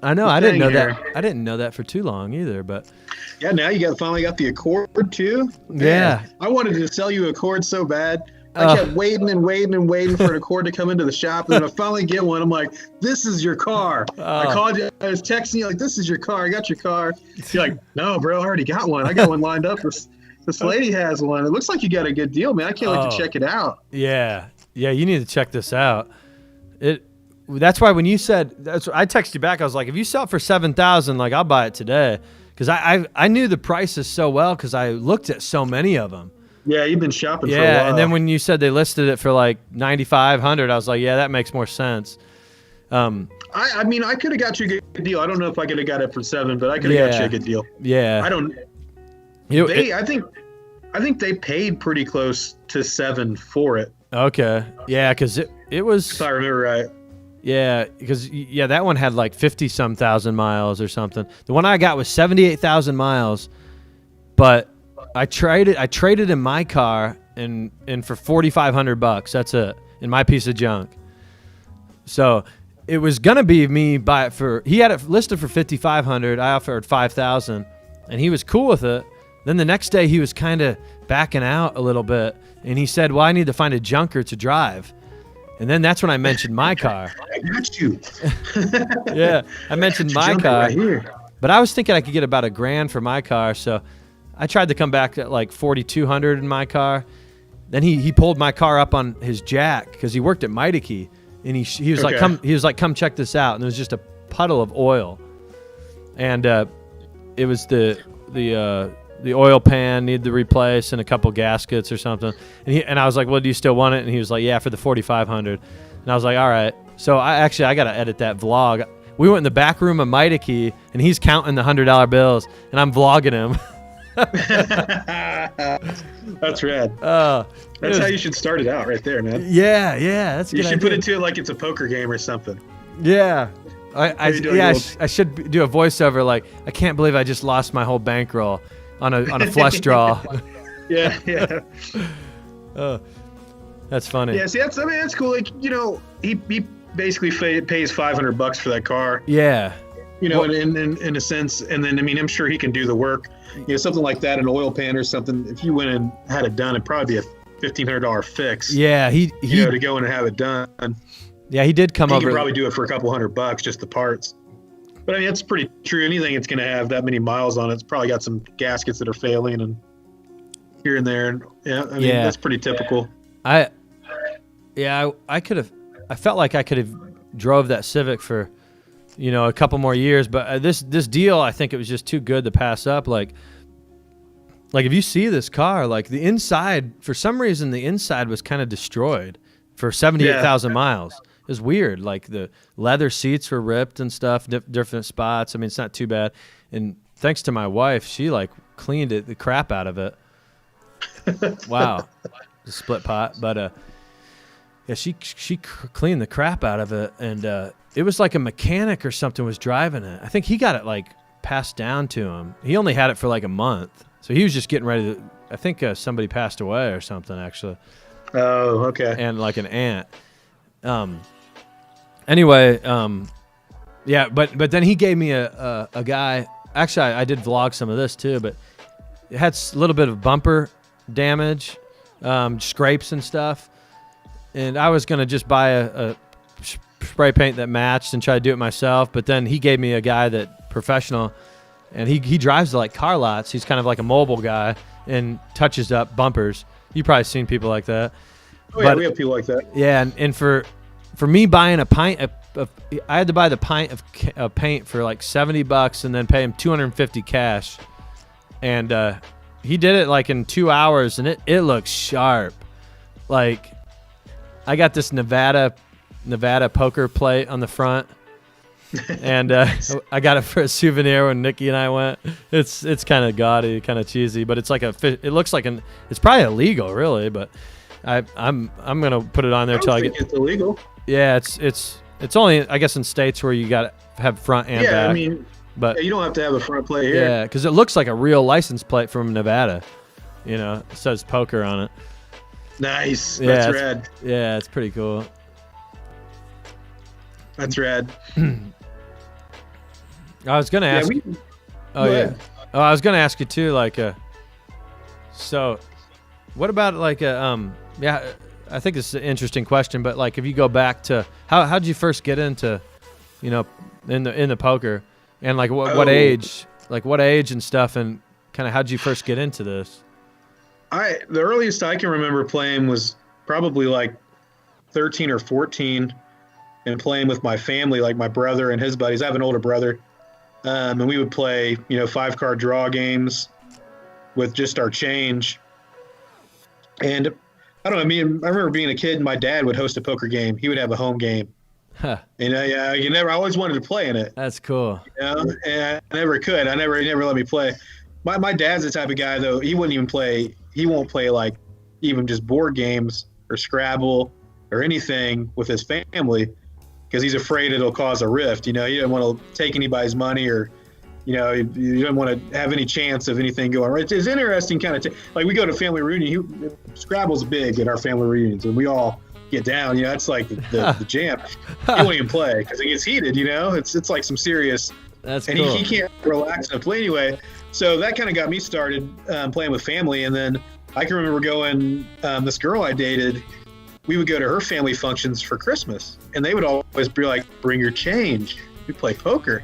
Speaker 1: I know. I didn't know that. I didn't know that for too long either. But
Speaker 2: yeah, now you finally got the Accord too. Man,
Speaker 1: yeah,
Speaker 2: I wanted to sell you Accord so bad. I kept waiting for an Accord to come into the shop, and then I finally get one. I'm like, "This is your car." I called you. I was texting you like, "This is your car. I got your car." You're like, "No, bro, I already got one. I got one lined up. This lady has one. It looks like you got a good deal, man. I can't wait to check it out."
Speaker 1: Yeah, you need to check this out. That's why when you said I texted you back. I was like, if you sell it for $7,000, like I'll buy it today, because I knew the prices so well because I looked at so many of them.
Speaker 2: Yeah, you've been shopping for a while.
Speaker 1: Yeah, and then when you said they listed it for like $9,500, I was like, yeah, that makes more sense.
Speaker 2: I mean, I could have got you a good deal. I don't know if I could have got it for $7,000, but I could have got you a good deal.
Speaker 1: Yeah,
Speaker 2: I don't. I think they paid pretty close to $7,000 for it.
Speaker 1: Okay, yeah, because it was.
Speaker 2: If I remember right.
Speaker 1: Yeah, because that one had like 50-some thousand miles or something. The one I got was 78,000 miles, but I traded in my car and for $4,500. That's it, in my piece of junk. So it was gonna be me buy it for. He had it listed for $5,500. I offered $5,000, and he was cool with it. Then the next day he was kind of backing out a little bit, and he said, "Well, I need to find a junker to drive." And then that's when I mentioned my car.
Speaker 2: I got you.
Speaker 1: Yeah, I mentioned my car.
Speaker 2: Right here.
Speaker 1: But I was thinking I could get about $1,000 for my car, so I tried to come back at like $4,200 in my car. Then he pulled my car up on his jack because he worked at Miteke, and he was like, come check this out. And there was just a puddle of oil, and it was the oil pan needed to replace and a couple gaskets or something. And I was like, well, do you still want it? And he was like, yeah, for the $4,500. And I was like, all right. So I got to edit that vlog. We went in the back room of Miteke, and he's counting the $100 bills, and I'm vlogging him.
Speaker 2: That's rad. That's how you should start it out right there, man.
Speaker 1: Yeah. That's a good
Speaker 2: You should
Speaker 1: idea.
Speaker 2: put it to it like it's a poker game or something.
Speaker 1: Yeah. I should do a voiceover like, I can't believe I just lost my whole bankroll on a flush draw.
Speaker 2: Yeah.
Speaker 1: That's funny.
Speaker 2: Yeah, see, that's cool. Like, he basically pays $500 for that car.
Speaker 1: Yeah.
Speaker 2: In a sense, and then I'm sure he can do the work. Something like that, an oil pan or something. If you went and had it done, it'd probably be a $1,500 fix.
Speaker 1: Yeah, he
Speaker 2: to go in and have it done.
Speaker 1: Yeah, he did come over.
Speaker 2: He could probably do it for a couple $100, just the parts. But that's pretty true. Anything that's going to have that many miles on it's probably got some gaskets that are failing and here and there. And that's pretty typical. I felt like I could have drove that Civic for, a couple more years. But this deal, I think it was just too good to pass up. Like if you see this car, like the inside, for some reason, the inside was kind of destroyed for 78,000 miles. It was weird. Like the leather seats were ripped and stuff, different spots. It's not too bad. And thanks to my wife, she cleaned the crap out of it. Wow. The split pot. But
Speaker 1: Yeah, she cleaned the crap out of it, and it was like a mechanic or something was driving it. I think he got it like passed down to him. He only had it for like a month, so he was just getting ready to. I think somebody passed away or something actually.
Speaker 2: Oh, okay.
Speaker 1: And like an aunt. Anyway, yeah, but then he gave me a guy. Actually, I did vlog some of this too, but it had a little bit of bumper damage, scrapes and stuff. And I was gonna just buy a spray paint that matched and try to do it myself. But then he gave me a guy that professional, and he drives to like car lots. He's kind of like a mobile guy and touches up bumpers. You've probably seen people like that.
Speaker 2: Oh yeah, we have people like that.
Speaker 1: Yeah, and for me buying a pint of I had to buy the pint of paint for like $70 and then pay him $250 cash. And he did it like in 2 hours, and it looks sharp. Like I got this Nevada poker plate on the front. And I got it for a souvenir when Nikki and I went. It's kind of gaudy, kind of cheesy, but it's like it looks like it's probably illegal, really. But I'm gonna put it on there till I get.
Speaker 2: It's illegal.
Speaker 1: Yeah, it's only I guess in states where you got to have front and back.
Speaker 2: Yeah, I mean,
Speaker 1: but
Speaker 2: you don't have to have a front plate here.
Speaker 1: yeah, because it looks like a real license plate from Nevada. You know, it says poker on it.
Speaker 2: Nice.
Speaker 1: Yeah,
Speaker 2: That's rad.
Speaker 1: Yeah, it's pretty cool.
Speaker 2: That's rad.
Speaker 1: I was gonna ask.
Speaker 2: Go
Speaker 1: Oh
Speaker 2: ahead.
Speaker 1: yeah. Oh, I was gonna ask you too. Like, so, what about like yeah? I think this is an interesting question, but like, if you go back to how'd you first get into, you know, in the poker, and like what age, and stuff, and kind of how'd you first get into this?
Speaker 2: The earliest I can remember playing was probably like 13 or 14, and playing with my family, like my brother and his buddies. I have an older brother. And we would play, 5-card draw games with just our change. And I don't know, I remember being a kid and my dad would host a poker game. He would have a home game.
Speaker 1: Huh.
Speaker 2: And I always wanted to play in it.
Speaker 1: That's cool.
Speaker 2: And I never could. He never let me play. My dad's the type of guy, though, he won't play like even just board games or Scrabble or anything with his family, because he's afraid it'll cause a rift. He doesn't want to take anybody's money, or, you don't want to have any chance of anything going right. It's interesting kind of, like we go to family reunion. Scrabble's big at our family reunions, and we all get down. It's like the jam. He won't even play because it gets heated. It's like some serious.
Speaker 1: That's
Speaker 2: and
Speaker 1: cool.
Speaker 2: he can't relax and play anyway. So that kind of got me started playing with family. And then I can remember going, this girl I dated, we would go to her family functions for Christmas, and they would always be like, bring your change. We play poker.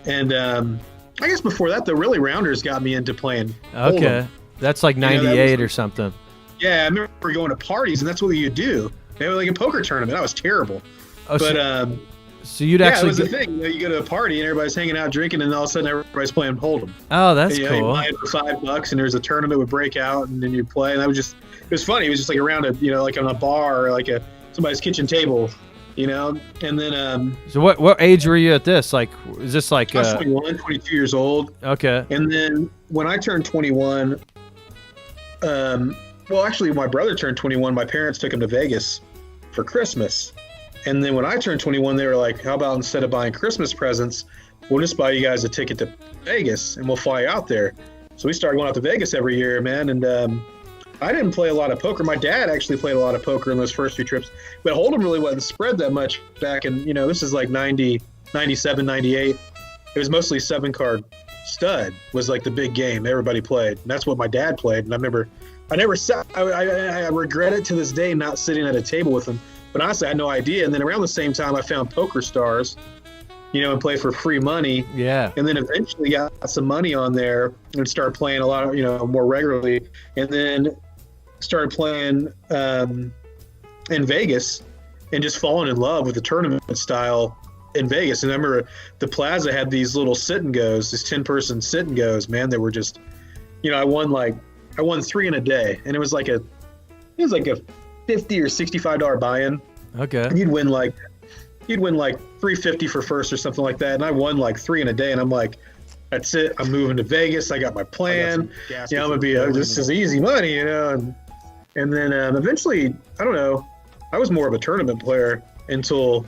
Speaker 2: And I guess before that, the really rounders got me into playing
Speaker 1: Okay.
Speaker 2: Hold'em.
Speaker 1: That's like 98 or something.
Speaker 2: Yeah, I remember going to parties, and that's what you do. They were like a poker tournament. I was terrible.
Speaker 1: Oh,
Speaker 2: But
Speaker 1: so you'd
Speaker 2: yeah, it
Speaker 1: actually
Speaker 2: was the thing. You go to a party, and everybody's hanging out drinking, and all of a sudden everybody's playing Hold'em.
Speaker 1: Oh, that's
Speaker 2: You
Speaker 1: cool.
Speaker 2: buy it for $5, and there's a tournament would break out, and then you play. And that was it was funny. It was just like around like on a bar or like somebody's kitchen table, And then
Speaker 1: So what age were you at this? Like, is this like?
Speaker 2: I was 21, 22 years old.
Speaker 1: Okay.
Speaker 2: And then when I turned 21, well, actually, my brother turned 21. My parents took him to Vegas for Christmas. And then when I turned 21, they were like, how about instead of buying Christmas presents, we'll just buy you guys a ticket to Vegas and we'll fly out there. So we started going out to Vegas every year, man. And I didn't play a lot of poker. My dad actually played a lot of poker in those first few trips. But Hold'em really wasn't spread that much back in, this is like 90, 97, 98. It was mostly 7-card stud was like the big game everybody played. And that's what my dad played. And I regret it to this day not sitting at a table with him. But honestly, I had no idea. And then around the same time, I found Poker Stars, and played for free money.
Speaker 1: Yeah.
Speaker 2: And then eventually got some money on there and started playing a lot of, more regularly. And then started playing in Vegas and just falling in love with the tournament style in Vegas. And I remember the Plaza had these little sit and goes, this 10-person sit and goes, man, that were just, I won 3 in a day. And it was like a $50 or $65 buy-in.
Speaker 1: Okay.
Speaker 2: And you'd win like $350 for first or something like that. And I won like 3 in a day. And I'm like, that's it. I'm moving to Vegas. I got my plan. I'm going to be, this is easy money, And then eventually, I don't know, I was more of a tournament player until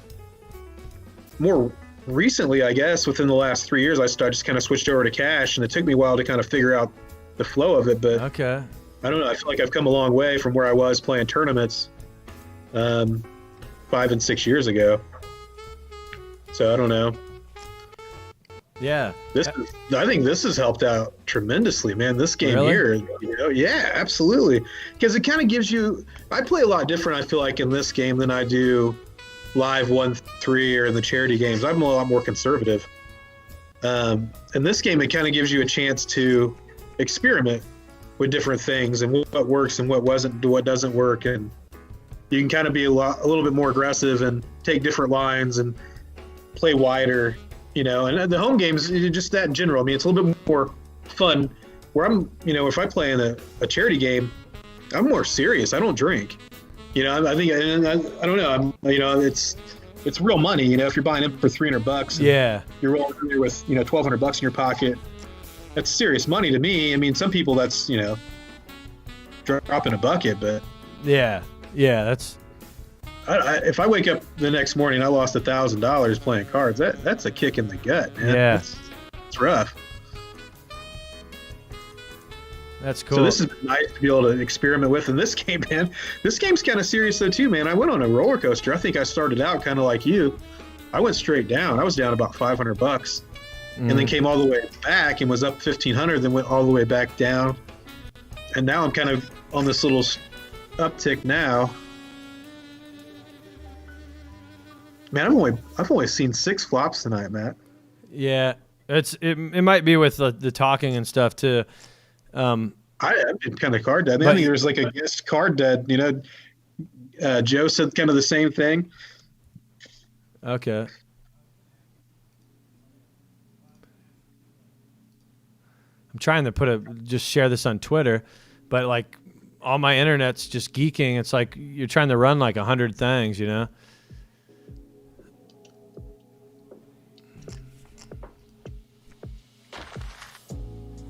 Speaker 2: more recently, I guess. Within the last 3 years, I just kind of switched over to cash, and it took me a while to kind of figure out the flow of it. But
Speaker 1: Okay.
Speaker 2: I don't know. I feel like I've come a long way from where I was playing tournaments 5 and 6 years ago. So I don't know.
Speaker 1: Yeah.
Speaker 2: I think this has helped out tremendously, man. This game
Speaker 1: Really?
Speaker 2: here, yeah, absolutely. Because it kind of gives you. I play a lot different. I feel like in this game than I do live 1-3 or in the charity games. I'm a lot more conservative. In this game, it kind of gives you a chance to experiment with different things and what works and what doesn't work, and you can kind of be a little bit more aggressive and take different lines and play wider. And the home games, just that in general. I mean, it's a little bit more fun. Where I'm, if I play in a charity game, I'm more serious. I don't drink. I think, and I don't know. It's real money. If you're buying it for $300,
Speaker 1: Yeah.
Speaker 2: you're rolling in there with $1,200 in your pocket. That's serious money to me. I mean, some people that's drop in a bucket, but
Speaker 1: Yeah. That's
Speaker 2: if I wake up the next morning and I lost $1,000 playing cards, that's a kick in the gut, man.
Speaker 1: Yeah.
Speaker 2: It's rough.
Speaker 1: that's cool.
Speaker 2: So this is nice to be able to experiment with in this game, man. This game's kind of serious though too, man. I went on a roller coaster. I think I started out kind of like you. I went straight down. I was down about $500, and then came all the way back and was up 1,500, then went all the way back down, and now I'm kind of on this little uptick now. Man, I've only seen 6 flops tonight, Matt.
Speaker 1: Yeah. It might be with the talking and stuff too.
Speaker 2: I've been kind of card dead. I think there's like a guest card dead. Joe said kind of the same thing.
Speaker 1: Okay. I'm trying to just share this on Twitter, but like all my internet's just geeking. It's like you're trying to run like 100 things,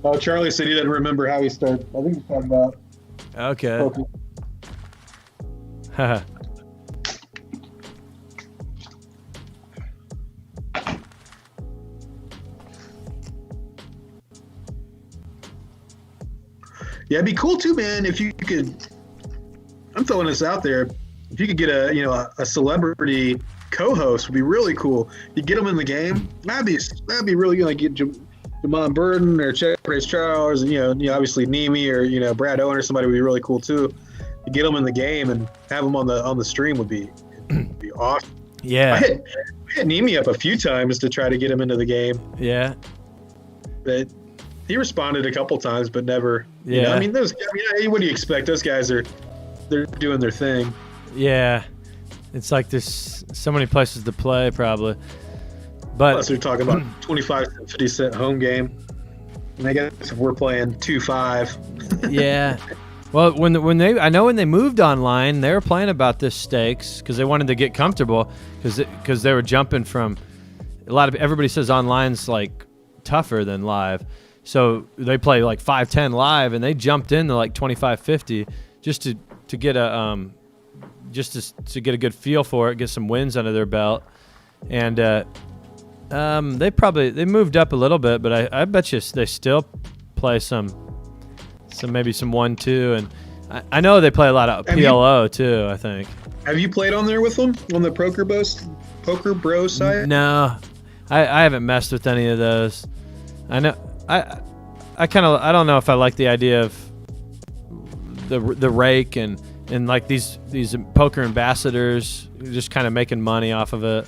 Speaker 2: Oh, Charlie said he didn't remember how he started. I think he's talking about
Speaker 1: Okay.
Speaker 2: poker.
Speaker 1: Haha.
Speaker 2: Yeah, it'd be cool too, man. If you could, I'm throwing this out there. If you could get a celebrity co-host, would be really cool. You get them in the game. That'd be really good. Like get Jamon Burton or Chase Charles, and obviously Nemi or Brad Owen or somebody would be really cool too. To get them in the game and have them on the stream would be awesome.
Speaker 1: Yeah.
Speaker 2: I hit Nemi up a few times to try to get him into the game,
Speaker 1: Yeah.
Speaker 2: but he responded a couple times, but never.
Speaker 1: Yeah.
Speaker 2: What do you expect? Those guys they're doing their thing.
Speaker 1: Yeah. It's like there's so many places to play probably. But
Speaker 2: Plus, they're talking about 25 cent, 50 cent home game. And I guess if we're playing 2-5.
Speaker 1: yeah. Well, when they moved online, they were playing about this stakes because they wanted to get comfortable because they were jumping from everybody says online's like tougher than live. So they play like 5-10 live, and they jumped into like 25-50 just to get a to get a good feel for it, get some wins under their belt, and they moved up a little bit, but I bet you they still play some maybe some 1-2, and I know they play a lot of PLO too. I think.
Speaker 2: Have you played on there with them on the Poker Bros site?
Speaker 1: No, I haven't messed with any of those. I know. I don't know if I like the idea of the rake and like these poker ambassadors just kind of making money off of it.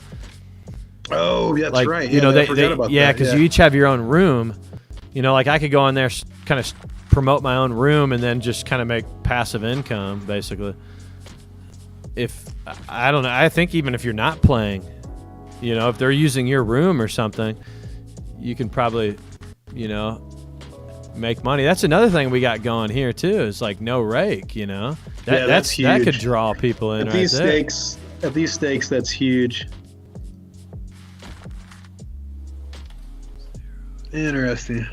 Speaker 2: Oh, that's
Speaker 1: like,
Speaker 2: right. Yeah, I forgot about that.
Speaker 1: because you each have your own room. Like I could go in there, kind of promote my own room, and then just kind of make passive income, basically. If I don't know, I think even if you're not playing, if they're using your room or something, you can probably, make money. That's another thing we got going here too. Is like no rake.
Speaker 2: That's huge.
Speaker 1: That could draw people in
Speaker 2: at
Speaker 1: right
Speaker 2: these
Speaker 1: there.
Speaker 2: stakes. At these stakes, that's huge. Interesting.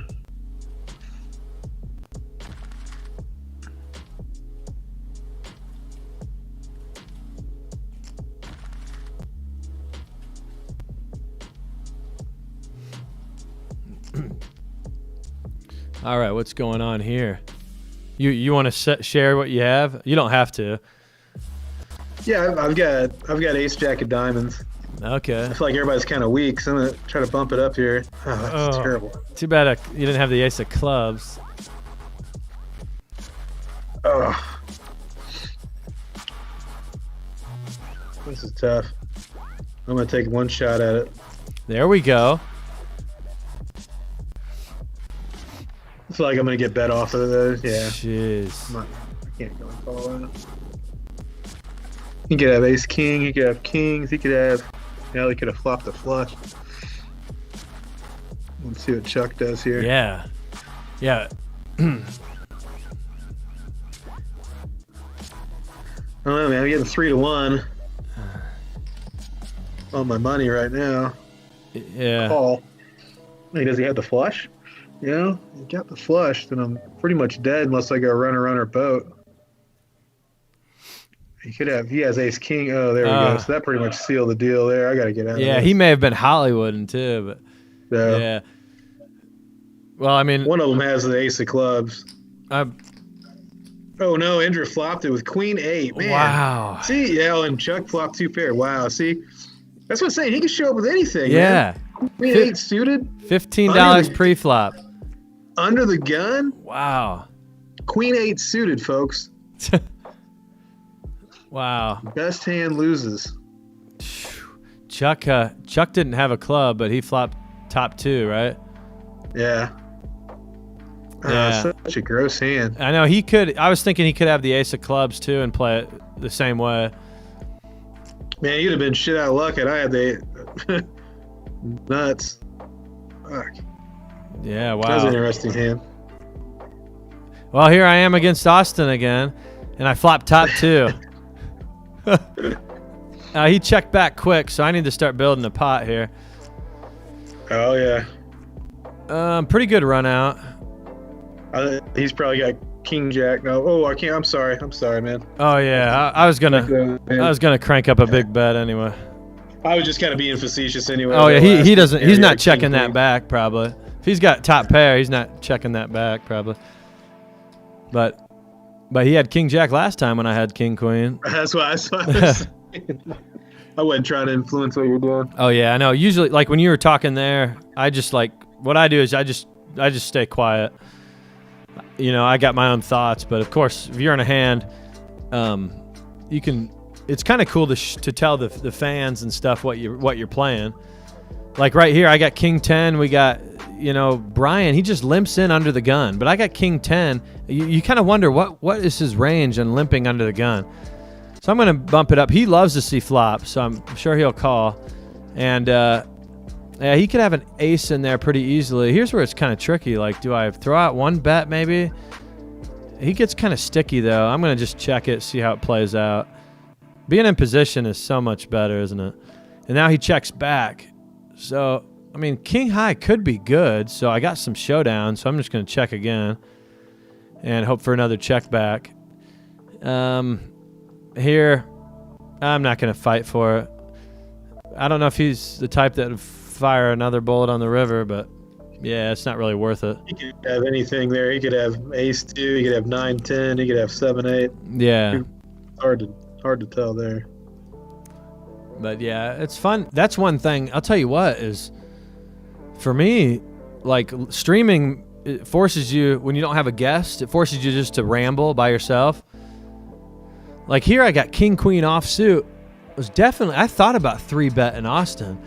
Speaker 1: All right, what's going on here? You want to share what you have? You don't have to.
Speaker 2: Yeah, I've got ace jack of diamonds.
Speaker 1: Okay.
Speaker 2: I feel like everybody's kind of weak, so I'm gonna try to bump it up here. Oh, that's terrible.
Speaker 1: Too bad you didn't have the ace of clubs.
Speaker 2: Oh, this is tough. I'm gonna take one shot at it.
Speaker 1: There we go.
Speaker 2: I feel like I'm gonna get bet off of those. Yeah.
Speaker 1: Jeez.
Speaker 2: I can't go and follow that. He could have ace king. He could have kings. He could have. Now he could have flopped a flush. Let's see what Chuck does here.
Speaker 1: Yeah. Yeah.
Speaker 2: I don't know, man. I'm getting 3-1 on my money right now.
Speaker 1: Yeah.
Speaker 2: Call. Hey, does he have the flush? You know, he got the flush, then I'm pretty much dead unless I go runner boat. He has ace king. Oh, there we go. So that pretty much sealed the deal there. I got to get out of
Speaker 1: Yeah,
Speaker 2: this.
Speaker 1: he may have been Hollywooding too, but yeah. Well, I mean,
Speaker 2: one of them has the ace of clubs. Oh no, Indra flopped it with queen 8. Man.
Speaker 1: Wow.
Speaker 2: See, yeah, and Chuck flopped 2 pair. Wow. See, that's what I'm saying. He can show up with anything.
Speaker 1: Yeah.
Speaker 2: Man. Queen 8 suited.
Speaker 1: $15 pre-flop.
Speaker 2: Under the gun.
Speaker 1: Wow.
Speaker 2: Queen 8 suited, folks.
Speaker 1: Wow.
Speaker 2: Best hand loses.
Speaker 1: Chuck didn't have a club, but he flopped top 2, right?
Speaker 2: Yeah.
Speaker 1: Yeah.
Speaker 2: Such a gross hand.
Speaker 1: I know he could. I was thinking he could have the ace of clubs too and play it the same way.
Speaker 2: Man, you'd have been shit out of luck had I had the nuts. Fuck.
Speaker 1: Yeah, wow.
Speaker 2: That was an interesting hand.
Speaker 1: Well, here I am against Austin again, and I flopped top 2. He checked back quick, so I need to start building a pot here.
Speaker 2: Oh yeah.
Speaker 1: Pretty good run out.
Speaker 2: He's probably got king jack. No, oh I can't. I'm sorry, man.
Speaker 1: Oh yeah, I was gonna crank up a big bet anyway.
Speaker 2: I was just kind of being facetious anyway.
Speaker 1: Oh yeah, he doesn't. He's not checking that back probably. If he's got top pair, he's not checking that back probably. But he had king jack last time when I had king queen.
Speaker 2: That's why I was saying. I wasn't trying to influence what you're doing.
Speaker 1: Oh yeah, I know. Usually, like when you were talking there, I just like what I do is I just stay quiet. You know, I got my own thoughts, but of course, if you're in a hand, you can. It's kind of cool to tell the fans and stuff what you're playing. Like right here, I got king 10. We got, Brian. He just limps in under the gun, but I got king 10. You kind of wonder what is his range on limping under the gun. So I'm gonna bump it up. He loves to see flop, so I'm sure he'll call. And yeah, he could have an ace in there pretty easily. Here's where it's kind of tricky. Like, do I throw out one bet maybe? He gets kind of sticky though. I'm gonna just check it, see how it plays out. Being in position is so much better, isn't it? And now he checks back. So, I mean, king high could be good. So I got some showdown. So I'm just going to check again and hope for another check back. Here, I'm not going to fight for it. I don't know if he's the type that would fire another bullet on the river, but yeah, it's not really worth it.
Speaker 2: He could have anything there. He could have ace 2. He could have 9-10. He could have 7-8.
Speaker 1: Yeah.
Speaker 2: Hard to tell there.
Speaker 1: But yeah, it's fun. That's one thing. I'll tell you what is, for me, like streaming, it forces you, when you don't have a guest, it forces you just to ramble by yourself. Like here I got king queen offsuit. I thought about 3-bet in Austin.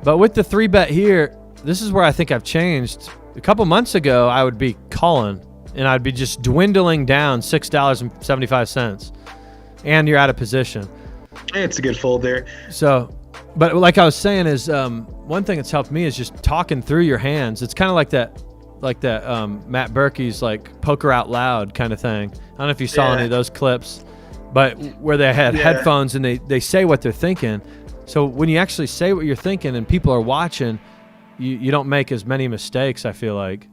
Speaker 1: But with the 3-bet here, this is where I think I've changed. A couple months ago, I would be calling, and I'd be just dwindling down $6.75. And you're out of position.
Speaker 2: It's a good fold there.
Speaker 1: So, but like I was saying is, one thing that's helped me is just talking through your hands. It's kind of like that Matt Berkey's like poker out loud kind of thing. I don't know if you saw any of those clips, but where they had headphones and they say what they're thinking. So when you actually say what you're thinking and people are watching, you don't make as many mistakes, I feel like.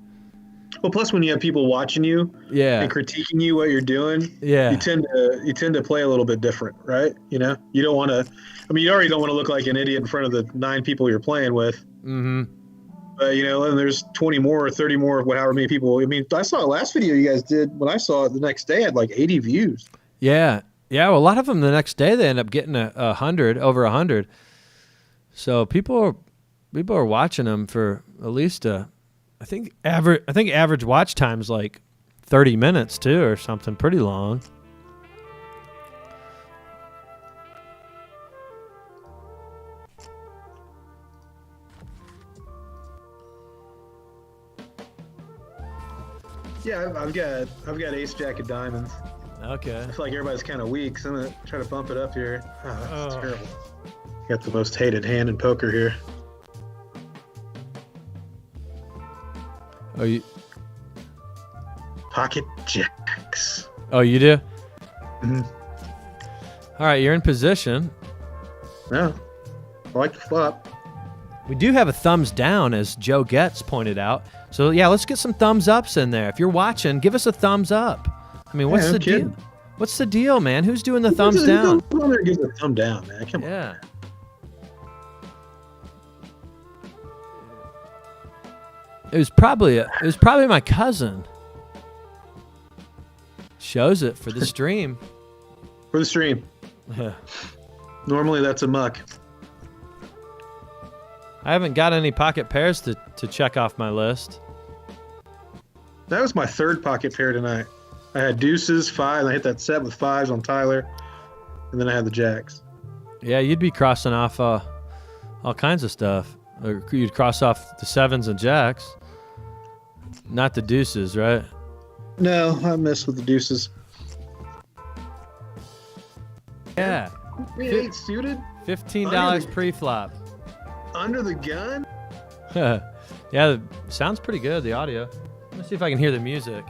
Speaker 2: Well, plus when you have people watching you and critiquing you what you're doing, you tend to play a little bit different, right? You don't want to. I mean, you already don't want to look like an idiot in front of the 9 people you're playing with.
Speaker 1: Mm-hmm.
Speaker 2: And there's 20 more or 30 more of however many people. I mean, I saw the last video you guys did. When I saw it the next day, I had like 80 views.
Speaker 1: Yeah. Yeah. Well, a lot of them the next day, they end up getting over 100. So people are watching them for at least I think average watch time is like 30 minutes too, or something pretty long.
Speaker 2: Yeah, I've got ace jack of diamonds.
Speaker 1: Okay.
Speaker 2: I feel like everybody's kind of weak, so I'm gonna try to bump it up here. Oh, that's terrible. Got the most hated hand in poker here.
Speaker 1: Oh, you
Speaker 2: pocket jacks.
Speaker 1: Oh, you do?
Speaker 2: Mm-hmm.
Speaker 1: All right, you're in position.
Speaker 2: Yeah, I like the flop.
Speaker 1: We do have a thumbs down, as Joe Getz pointed out. So, yeah, let's get some thumbs ups in there. If you're watching, give us a thumbs up. I mean, what's the deal? What's the deal, man? Who's doing the thumbs down?
Speaker 2: Who gives a thumb down, man? Come on.
Speaker 1: Yeah. It was probably my cousin. Shows it for the stream.
Speaker 2: For the stream. Normally that's a muck.
Speaker 1: I haven't got any pocket pairs to check off my list.
Speaker 2: That was my third pocket pair tonight. I had deuces, five, and I hit that set with fives on Tyler, and then I had the jacks.
Speaker 1: Yeah, you'd be crossing off all kinds of stuff. Or you'd cross off the sevens and jacks. Not the deuces, right?
Speaker 2: No, I missed with the deuces.
Speaker 1: Yeah.
Speaker 2: 8 suited?
Speaker 1: $15 pre-flop.
Speaker 2: Under the gun?
Speaker 1: Yeah, sounds pretty good, the audio. Let's see if I can hear the music.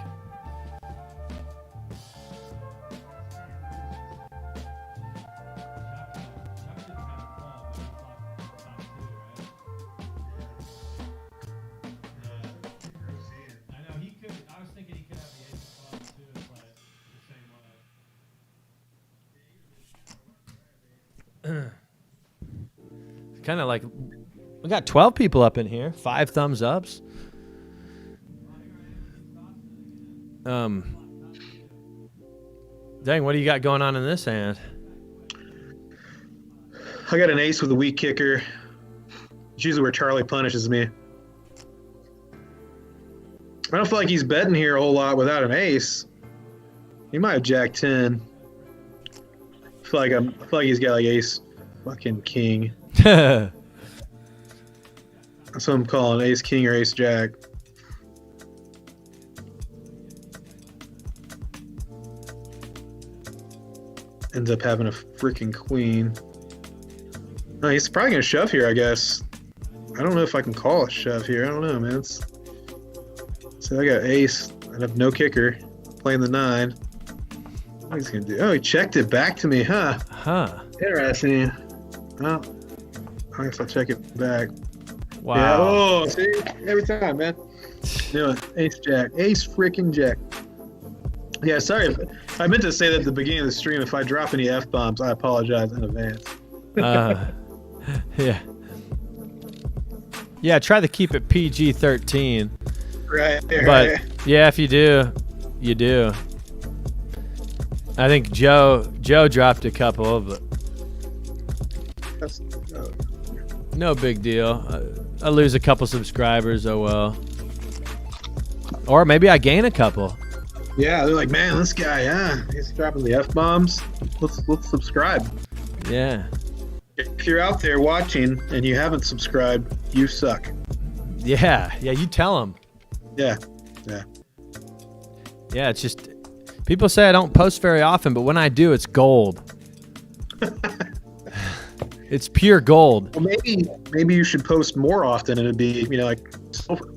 Speaker 1: Kind of like, we got 12 people up in here, 5 thumbs ups. Dang, what do you got going on in this hand?
Speaker 2: I got an ace with a weak kicker. It's usually where Charlie punishes me. I don't feel like he's betting here a whole lot without an ace. He might have jack 10. I feel like he's got like ace fucking king. That's what I'm calling ace king or ace jack. Ends up having a freaking queen. No, he's probably gonna shove here, I guess. I don't know if I can call a shove here. I don't know, man. So I got ace. I have no kicker. Playing the 9. What he's gonna do? Oh, he checked it back to me, huh? Interesting. Well, I guess I'll check it back.
Speaker 1: Wow.
Speaker 2: Yeah. Oh, see? Every time, man. Do it. Ace jack. Ace freaking jack. Yeah, sorry. I meant to say that at the beginning of the stream. If I drop any F-bombs, I apologize in advance.
Speaker 1: Yeah. Yeah, try to keep it PG-13.
Speaker 2: Right.
Speaker 1: But, yeah, if you do, you do. I think Joe dropped a couple, but no big deal. I lose a couple subscribers, oh well. Or maybe I gain a couple.
Speaker 2: Yeah, they're like, man, this guy, he's dropping the F-bombs. Let's subscribe.
Speaker 1: Yeah.
Speaker 2: If you're out there watching and you haven't subscribed, you suck.
Speaker 1: Yeah, you tell them.
Speaker 2: Yeah.
Speaker 1: Yeah, it's just, people say I don't post very often, but when I do, it's gold. It's pure gold.
Speaker 2: Well, maybe you should post more often, and it'd be, like silver.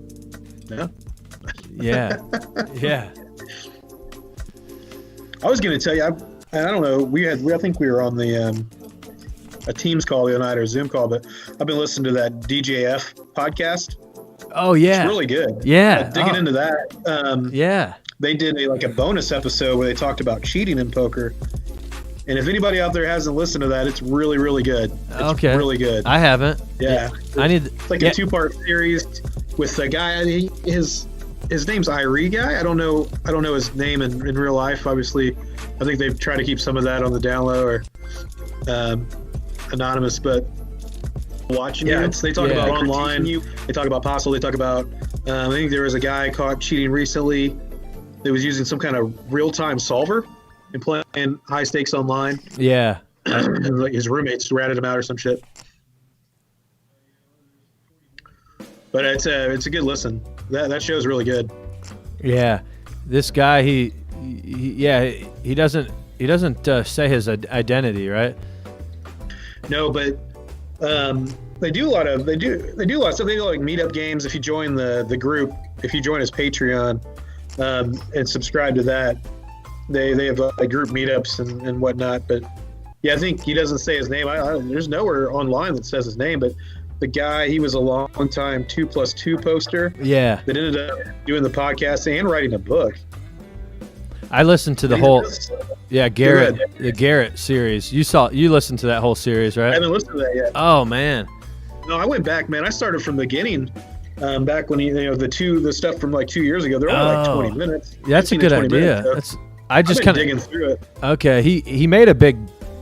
Speaker 2: Yeah.
Speaker 1: Yeah.
Speaker 2: I was going to tell you, I don't know. I think we were on the a Teams call the other night or a Zoom call, but I've been listening to that DJF podcast.
Speaker 1: Oh yeah,
Speaker 2: it's really good.
Speaker 1: Yeah,
Speaker 2: digging into that.
Speaker 1: Yeah,
Speaker 2: they did a bonus episode where they talked about cheating in poker, And if anybody out there hasn't listened to that, it's really, really good. It's
Speaker 1: Okay.
Speaker 2: really good.
Speaker 1: I haven't.
Speaker 2: Yeah.
Speaker 1: I need.
Speaker 2: It's like a 2-part series with a guy. His name's Irie guy. I don't know his name in real life. Obviously, I think they've tried to keep some of that on the down low or anonymous. But watching units, they talk about online. They talk about Postle. They talk about. I think there was a guy caught cheating recently. That was using some kind of real-time solver and playing high stakes online.
Speaker 1: Yeah.
Speaker 2: Like his roommates ratted him out or some shit. But it's a good listen. That show is really good.
Speaker 1: Yeah. This guy, he doesn't say his identity, right?
Speaker 2: No, but they do a lot of stuff. They do like meetup games. If you join the group, if you join his Patreon and subscribe to that, they have like group meetups and whatnot. But yeah, I think he doesn't say his name. There's nowhere online that says his name, but the guy, he was a long time 2+2 poster.
Speaker 1: Yeah.
Speaker 2: That ended up doing the podcast and writing a book.
Speaker 1: I listened to the whole the Garrett series. You listened to that whole series, right?
Speaker 2: I haven't listened to that yet.
Speaker 1: Oh man.
Speaker 2: No, I went back, man. I started from the beginning. Back when the stuff from like 2 years ago, they're only like 20 minutes.
Speaker 1: That's a good idea.
Speaker 2: Minutes, so
Speaker 1: I just kind of
Speaker 2: digging through it.
Speaker 1: Okay, he made a big.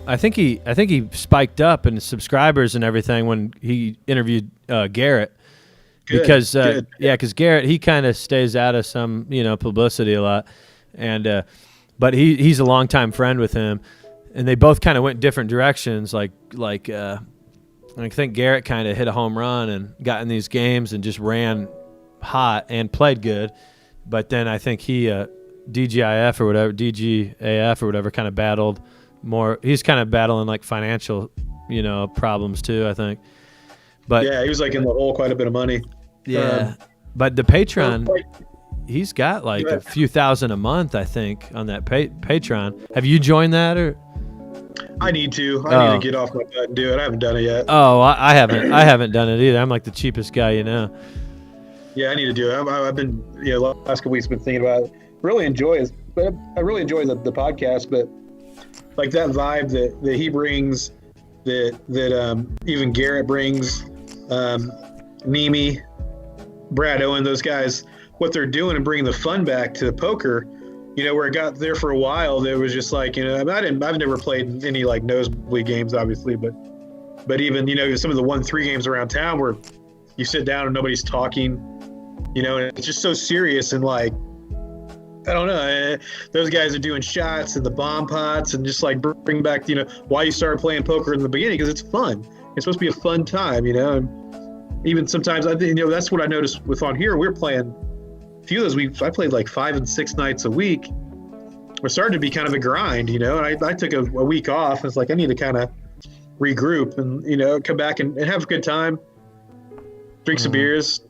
Speaker 1: I think he spiked up in subscribers and everything when he interviewed Garrett.
Speaker 2: Good,
Speaker 1: because
Speaker 2: good.
Speaker 1: because Garrett, he kind of stays out of some publicity a lot, and but he's a longtime friend with him, and they both kind of went different directions. Like I think Garrett kind of hit a home run and got in these games and just ran hot and played good, but then I think he DGAF or whatever kind of battled more. He's kind of battling like financial problems too, I think. But
Speaker 2: yeah, he was like in the hole quite a bit of money.
Speaker 1: Yeah, but the Patreon, he's got like a few thousand a month, I think, on that Patreon. Have you joined that or?
Speaker 2: I need to. I need to get off my butt and do it. I haven't done it yet.
Speaker 1: Oh, I haven't. I haven't done it either. I'm like the cheapest guy,
Speaker 2: Yeah, I need to do it. I've been, last couple weeks been thinking about it. Really enjoy it. But I really enjoy the podcast. But like that vibe that he brings, that even Garrett brings, Nemi, Brad Owen, those guys, what they're doing and bringing the fun back to poker. Where it got there for a while, there was just like, I've never played any like nosebleed games, obviously, but even, some of the 1-3 games around town where you sit down and nobody's talking, and it's just so serious and like, I don't know, those guys are doing shots and the bomb pots and just like bring back, why you started playing poker in the beginning, because it's fun. It's supposed to be a fun time, and even sometimes I think, that's what I noticed with on here, we're playing. Few of those weeks I played like 5 and 6 nights a week. We're starting to be kind of a grind, and I took a week off. It's like I need to kind of regroup and come back and have a good time, drink some beers,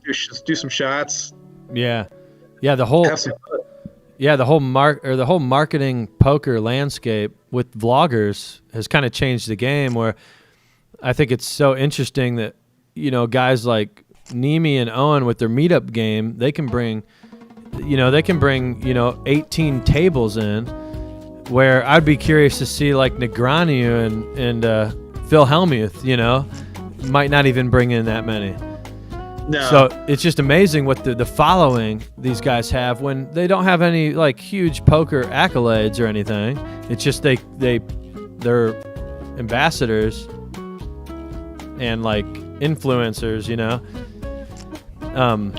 Speaker 2: do some shots.
Speaker 1: Yeah, the whole
Speaker 2: have some fun.
Speaker 1: the whole marketing poker landscape with vloggers has kind of changed the game. Where I think it's so interesting that guys like Nemi and Owen with their meetup game, they can bring 18 tables in, where I'd be curious to see like Negreanu and Phil Hellmuth, might not even bring in that many.
Speaker 2: No.
Speaker 1: So it's just amazing what the following these guys have when they don't have any like huge poker accolades or anything. It's just they're ambassadors and like influencers, and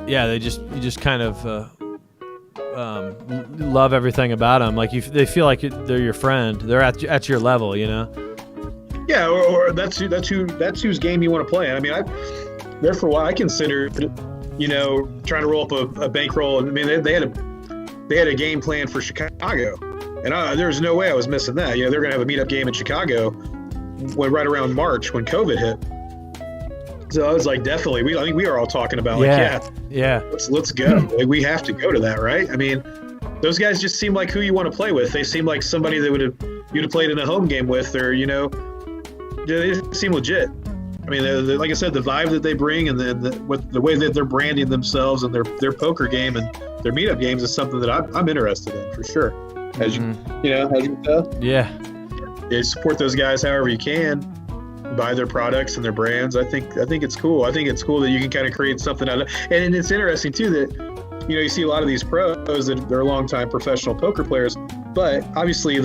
Speaker 1: they just kind of love everything about them. Like they feel like they're your friend. They're at your level,
Speaker 2: Yeah, or that's whose game you want to play. I mean, there for a while I considered, trying to roll up a bankroll. I mean, they had a game plan for Chicago, and there was no way I was missing that. They're gonna have a meetup game in Chicago right around March when COVID hit. So I was like, definitely. I think we were all talking about let's go. Like, we have to go to that, right? I mean, those guys just seem like who you want to play with. They seem like somebody that you'd have played in a home game with, or they seem legit. I mean, like I said, the vibe that they bring and the way that they're branding themselves and their poker game and their meetup games is something that I'm interested in for sure. as you can tell.
Speaker 1: Yeah.
Speaker 2: Yeah, support those guys however you can. Buy their products and their brands. I think it's cool. I think it's cool that you can kind of create something out of it. And it's interesting too that you see a lot of these pros that they're longtime professional poker players, but obviously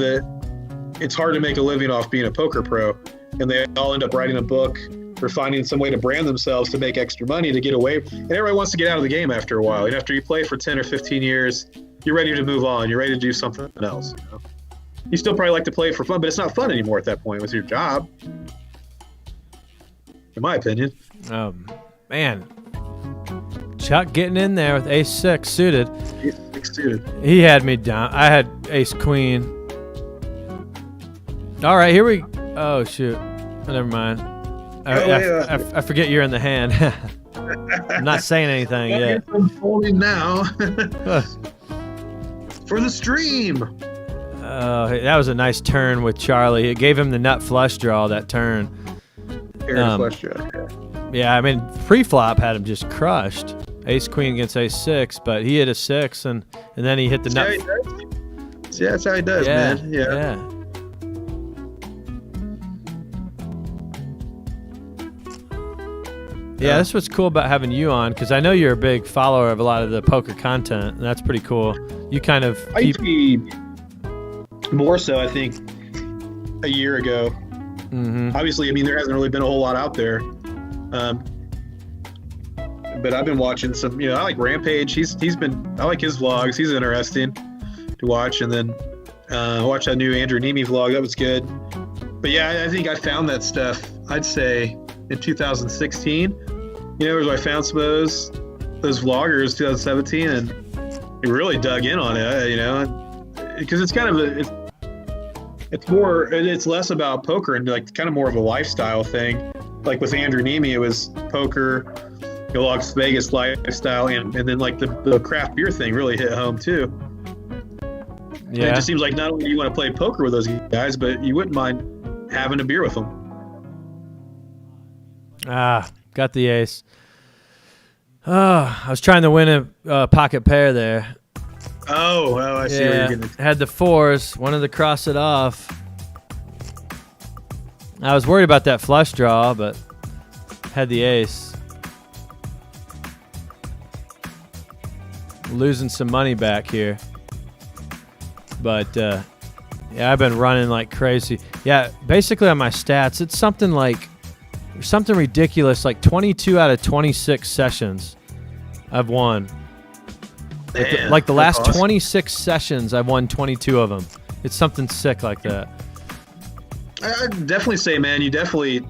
Speaker 2: it's hard to make a living off being a poker pro, and they all end up writing a book or finding some way to brand themselves to make extra money to get away. And everybody wants to get out of the game after a while. And after you play for 10 or 15 years, you're ready to move on. You're ready to do something else. You still probably like to play for fun, but it's not fun anymore at that point with your job. In my opinion.
Speaker 1: Man. Chuck getting in there with ace-6 suited.
Speaker 2: Ace-6 suited.
Speaker 1: He had me down. I had ace-queen. All right, here we... Oh, shoot. Never mind. I forget you're in the hand. I'm not saying anything yet.
Speaker 2: I'm folding now. For the stream.
Speaker 1: That was a nice turn with Charlie. It gave him the nut flush draw that turn.
Speaker 2: Flush draw.
Speaker 1: Yeah, I mean, pre-flop had him just crushed. Ace-queen against ace-6, but he hit a 6, and then he hit the nut.
Speaker 2: Yeah, that's how he does, man.
Speaker 1: Yeah. Yeah, that's what's cool about having you on, because I know you're a big follower of a lot of the poker content, and that's pretty cool. You kind of
Speaker 2: I used to be more so, I think, a year ago.
Speaker 1: Mm-hmm.
Speaker 2: Obviously, I mean, there hasn't really been a whole lot out there. But I've been watching some, I like Rampage. I like his vlogs. He's interesting to watch. And then watch that new Andrew Nemi vlog. That was good. But yeah, I think I found that stuff, I'd say, in 2016. I found some of those vloggers, 2017, and I really dug in on it, because it's kind of it's less about poker and like kind of more of a lifestyle thing. Like with Andrew Nemi, it was poker, Las Vegas lifestyle, and then like the craft beer thing really hit home too. Yeah. And it just seems like not only do you want to play poker with those guys, but you wouldn't mind having a beer with them.
Speaker 1: Got the ace. I was trying to win a pocket pair there.
Speaker 2: Oh, I see where you're getting.
Speaker 1: Had the 4s, wanted to cross it off. I was worried about that flush draw, but had the ace. Losing some money back here. But, I've been running like crazy. Yeah, basically on my stats, it's something ridiculous, like 22 out of 26 sessions I've won.
Speaker 2: Man,
Speaker 1: like the last
Speaker 2: awesome.
Speaker 1: 26 sessions, I've won 22 of them. It's something sick like that.
Speaker 2: I'd definitely say, man, you definitely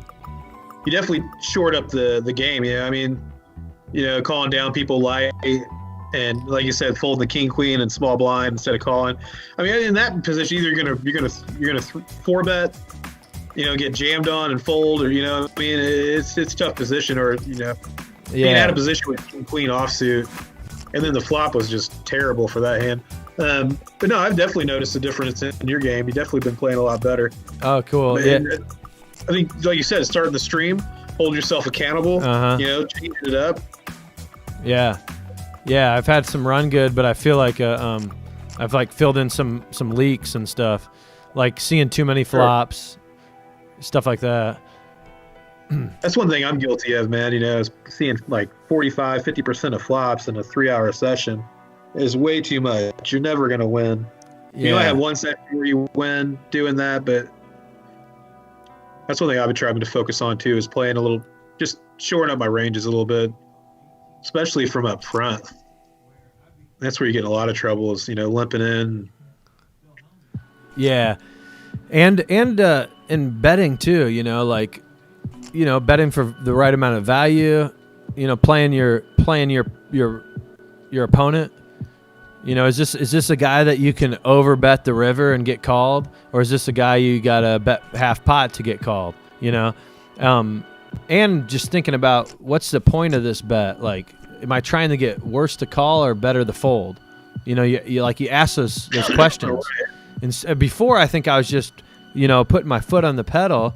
Speaker 2: short up the game. I mean, calling down people light, and like you said, folding the king queen and small blind instead of calling. I mean, in that position, either you're gonna 4-bet, get jammed on and fold, or I mean, it's a tough position, or being out of position with king queen offsuit, and then the flop was just terrible for that hand. But no, I've definitely noticed a difference in your game. You've definitely been playing a lot better.
Speaker 1: Oh, cool.
Speaker 2: And I think, like you said, starting the stream, hold yourself accountable. Changing it up.
Speaker 1: Yeah. I've had some run good, but I feel like I've like filled in some leaks and stuff, like seeing too many flops, stuff like that.
Speaker 2: That's one thing I'm guilty of, man. Is seeing like 45, 50% of flops in a 3-hour session is way too much. You're never going to win.
Speaker 1: Yeah.
Speaker 2: I have one session where you win doing that, but that's one thing I've been trying to focus on too, is playing a little, just shoring up my ranges a little bit, especially from up front. That's where you get in a lot of trouble, is, limping in.
Speaker 1: Yeah. And in betting too, betting for the right amount of value, playing your opponent. Is this a guy that you can overbet the river and get called, or is this a guy you gotta bet half pot to get called? And just thinking about what's the point of this bet? Like, am I trying to get worse to call or better to fold? You ask those questions. And before, I think I was just putting my foot on the pedal,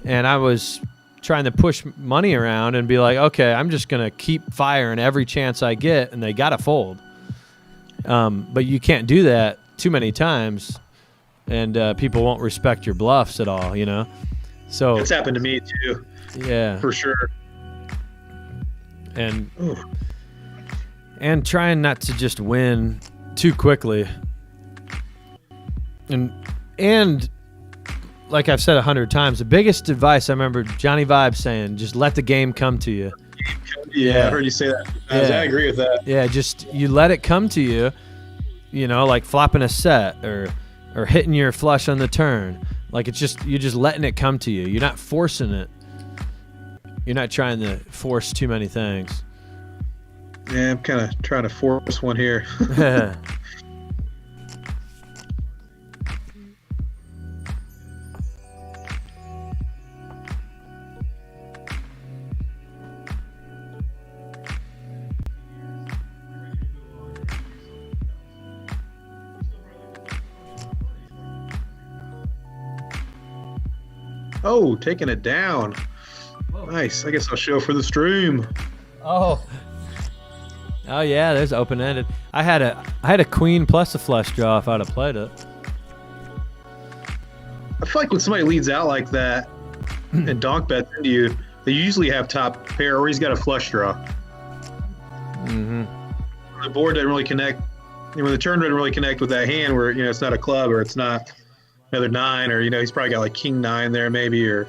Speaker 1: and I was trying to push money around and be like, okay, I'm just gonna keep firing every chance I get, and they gotta fold. But you can't do that too many times, and people won't respect your bluffs at all. So
Speaker 2: It's happened to me too,
Speaker 1: yeah,
Speaker 2: for sure.
Speaker 1: and
Speaker 2: Ooh.
Speaker 1: and trying not to just win too quickly. And like I've said 100 times, the biggest advice I remember Johnny Vibe saying, just let the game come to you.
Speaker 2: Yeah, I heard you say that. I agree with that.
Speaker 1: Yeah, just you let it come to you, like flopping a set or hitting your flush on the turn. Like you're just letting it come to you. You're not forcing it. You're not trying to force too many things.
Speaker 2: Yeah, I'm kind of trying to force one here. Oh, taking it down. Whoa. Nice. I guess I'll show for the stream.
Speaker 1: Oh yeah, there's open-ended. I had a queen plus a flush draw if I'd have played it.
Speaker 2: I feel like when somebody leads out like that and donk bets into you, they usually have top pair or he's got a flush draw.
Speaker 1: Mm-hmm.
Speaker 2: The board doesn't really connect. When the turn doesn't really connect with that hand where, it's not a club or it's not another 9 or, he's probably got like king 9 there maybe or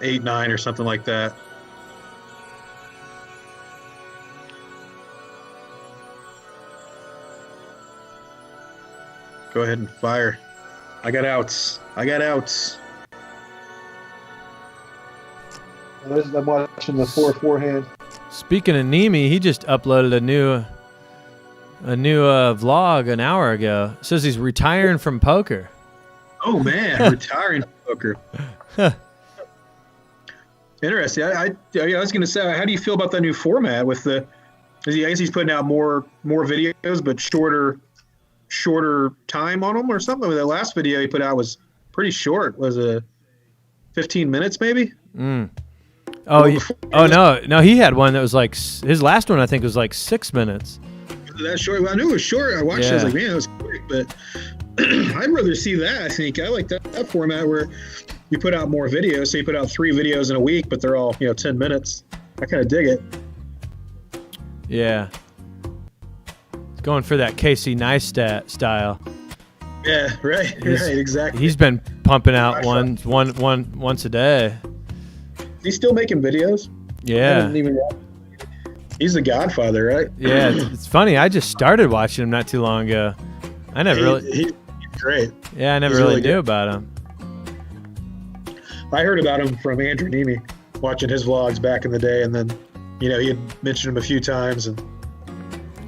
Speaker 2: 8-9 or something like that. Go ahead and fire. I got outs. I'm watching the 4-4 hand.
Speaker 1: Speaking of Nemi, he just uploaded a new vlog an hour ago. It says he's retiring from poker.
Speaker 2: Oh man, retiring from poker. Interesting. I was going to say, how do you feel about that new format with I guess he's putting out more videos, but shorter time on them or something? The last video he put out was pretty short. Was it 15 minutes maybe?
Speaker 1: No, he had one that was like his last one. I think was like 6 minutes.
Speaker 2: That short? Well, I knew it was short. I watched it. I was like, man, that was quick. But I'd rather see that. I think I like that format where you put out more videos. So you put out 3 videos in a week, but they're all 10 minutes. I kind of dig it.
Speaker 1: Yeah. Going for that Casey Neistat style.
Speaker 2: Yeah, right, exactly.
Speaker 1: He's been pumping out once a day.
Speaker 2: He's still making videos.
Speaker 1: Yeah.
Speaker 2: He's the Godfather, right?
Speaker 1: Yeah, it's funny. I just started watching him not too long ago.
Speaker 2: He's great.
Speaker 1: Yeah, I never really knew about him.
Speaker 2: I heard about him from Andrew Nemi, watching his vlogs back in the day, and then, he had mentioned him a few times. And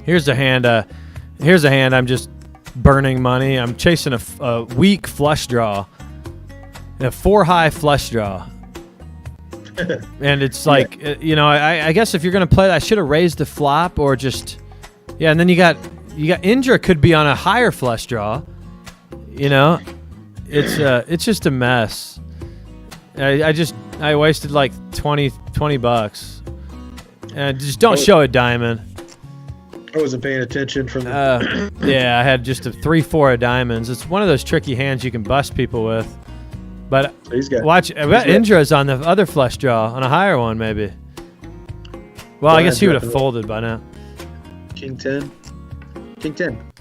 Speaker 1: here's a hand. I'm just burning money. I'm chasing a weak flush draw, a 4-high flush draw. And it's like, I guess if you're going to play that, I should have raised the flop or just, and then you got Indra could be on a higher flush draw. It's just a mess. I wasted like $20. And just don't show a diamond.
Speaker 2: I wasn't paying attention from
Speaker 1: yeah, I had just a 3-4 of diamonds. It's one of those tricky hands you can bust people with. But I bet Indra's on the other flush draw, on a higher one maybe. Well, I guess he would have folded by now.
Speaker 2: King 10. King 10.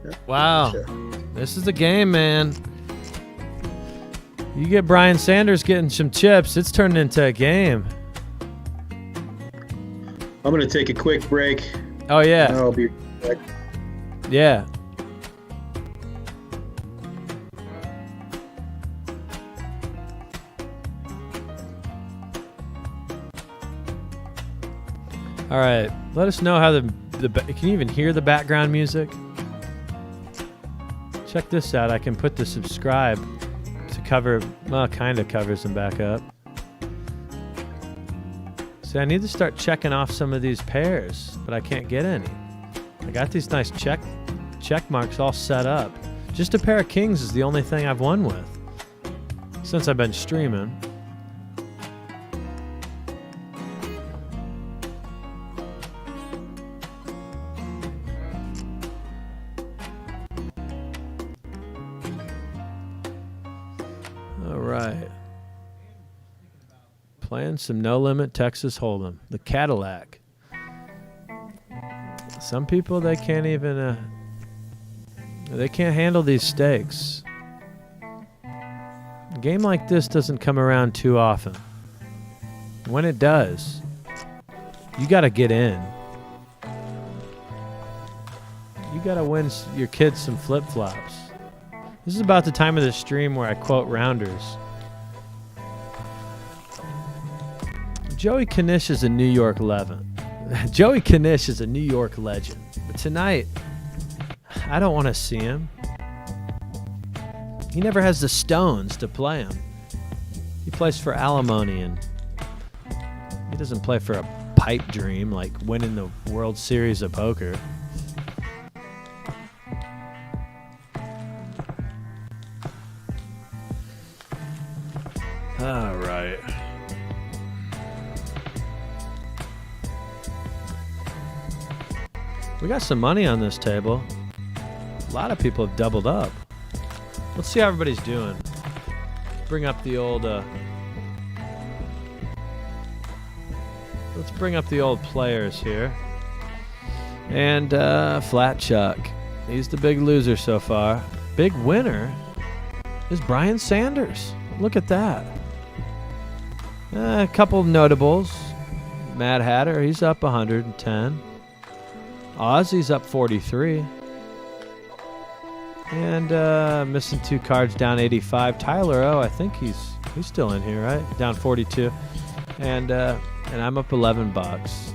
Speaker 2: Yeah,
Speaker 1: wow.
Speaker 2: sure.
Speaker 1: This is the game, man. You get Brian Sanders getting some chips, it's turning into a game.
Speaker 2: I'm going to take a quick break.
Speaker 1: Oh, yeah.
Speaker 2: I'll be back.
Speaker 1: Yeah. All right, let us know how can you even hear the background music? Check this out. I can put the subscribe to cover, kind of covers them back up. See, I need to start checking off some of these pairs, but I can't get any. I got these nice check marks all set up. Just a pair of kings is the only thing I've won with since I've been streaming. Playing some No Limit Texas Hold'em, the Cadillac. Some people, they can't even, they can't handle these stakes. A game like this doesn't come around too often. When it does, you got to get in. You got to win your kids some flip-flops. This is about the time of the stream where I quote rounders. Joey Knish is a New York legend. Joey Knish is a New York legend. But tonight, I don't want to see him. He never has the stones to play him. He plays for alimony, and he doesn't play for a pipe dream like winning the World Series of Poker. All right. We got some money on this table. A lot of people have doubled up. Let's see how everybody's doing. Bring up the old let's bring up the old players here. And Flat Chuck. He's the big loser so far. Big winner is Brian Sanders. Look at that. A couple of notables. Mad Hatter, he's up 110. Ozzy's up 43. And missing 2 cards, down 85. Tyler O, I think he's still in here, right? Down 42. And I'm up 11 bucks.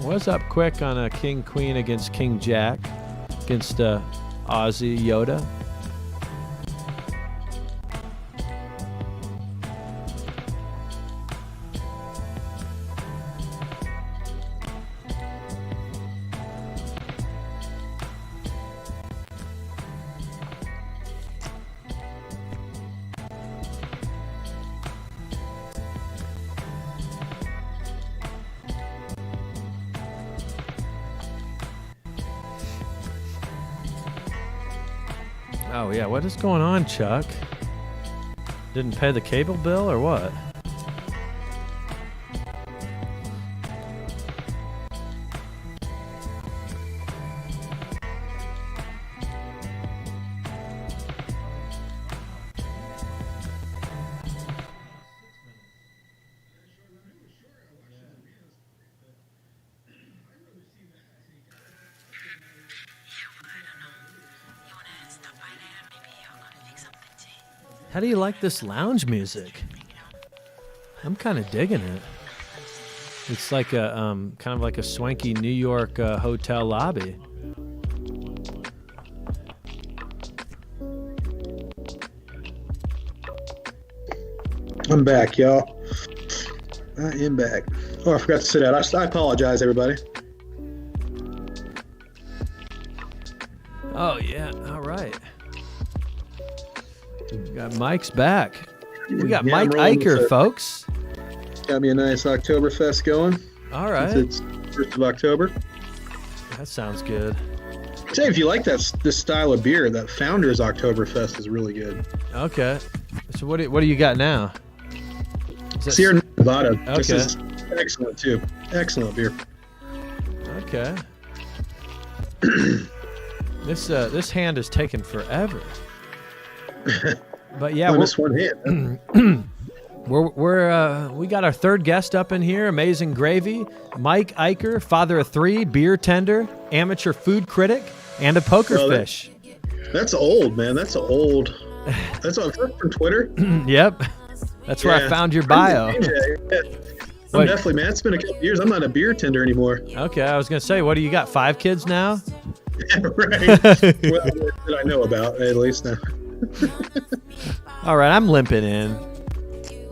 Speaker 1: Was up quick on a King Queen against King Jack against Ozzy Yoda. Oh yeah, what is going on, Chuck? Didn't pay the cable bill or what? How do you like this lounge music? I'm kind of digging it. It's like a kind of like a swanky New York hotel lobby.
Speaker 2: I'm back, y'all. I am back. Oh, I forgot to sit out. I apologize, everybody.
Speaker 1: Oh yeah, all right. We got Mike's back. We got Mike Eicher, folks.
Speaker 2: Got me a nice Oktoberfest going.
Speaker 1: All right.
Speaker 2: It's 1st of October.
Speaker 1: That sounds good.
Speaker 2: Say, if you like this style of beer, that Founders Oktoberfest is really good.
Speaker 1: Okay. So what do you got now?
Speaker 2: Sierra Nevada.
Speaker 1: Okay.
Speaker 2: This is excellent too. Excellent beer.
Speaker 1: Okay. This hand is taking forever. But yeah,
Speaker 2: this one hand.
Speaker 1: we got our third guest up in here. Amazing Gravy, Mike Eicher, father of 3, beer tender, amateur food critic, and a poker fish.
Speaker 2: That's old, man. That's old. That's from Twitter.
Speaker 1: Yep, that's where I found your bio.
Speaker 2: I'm definitely, man. It's been a couple years. I'm not a beer tender anymore.
Speaker 1: Okay, I was gonna say, what do you got? 5 kids now?
Speaker 2: Right. Well, that I know about, at least now.
Speaker 1: All right, I'm limping in.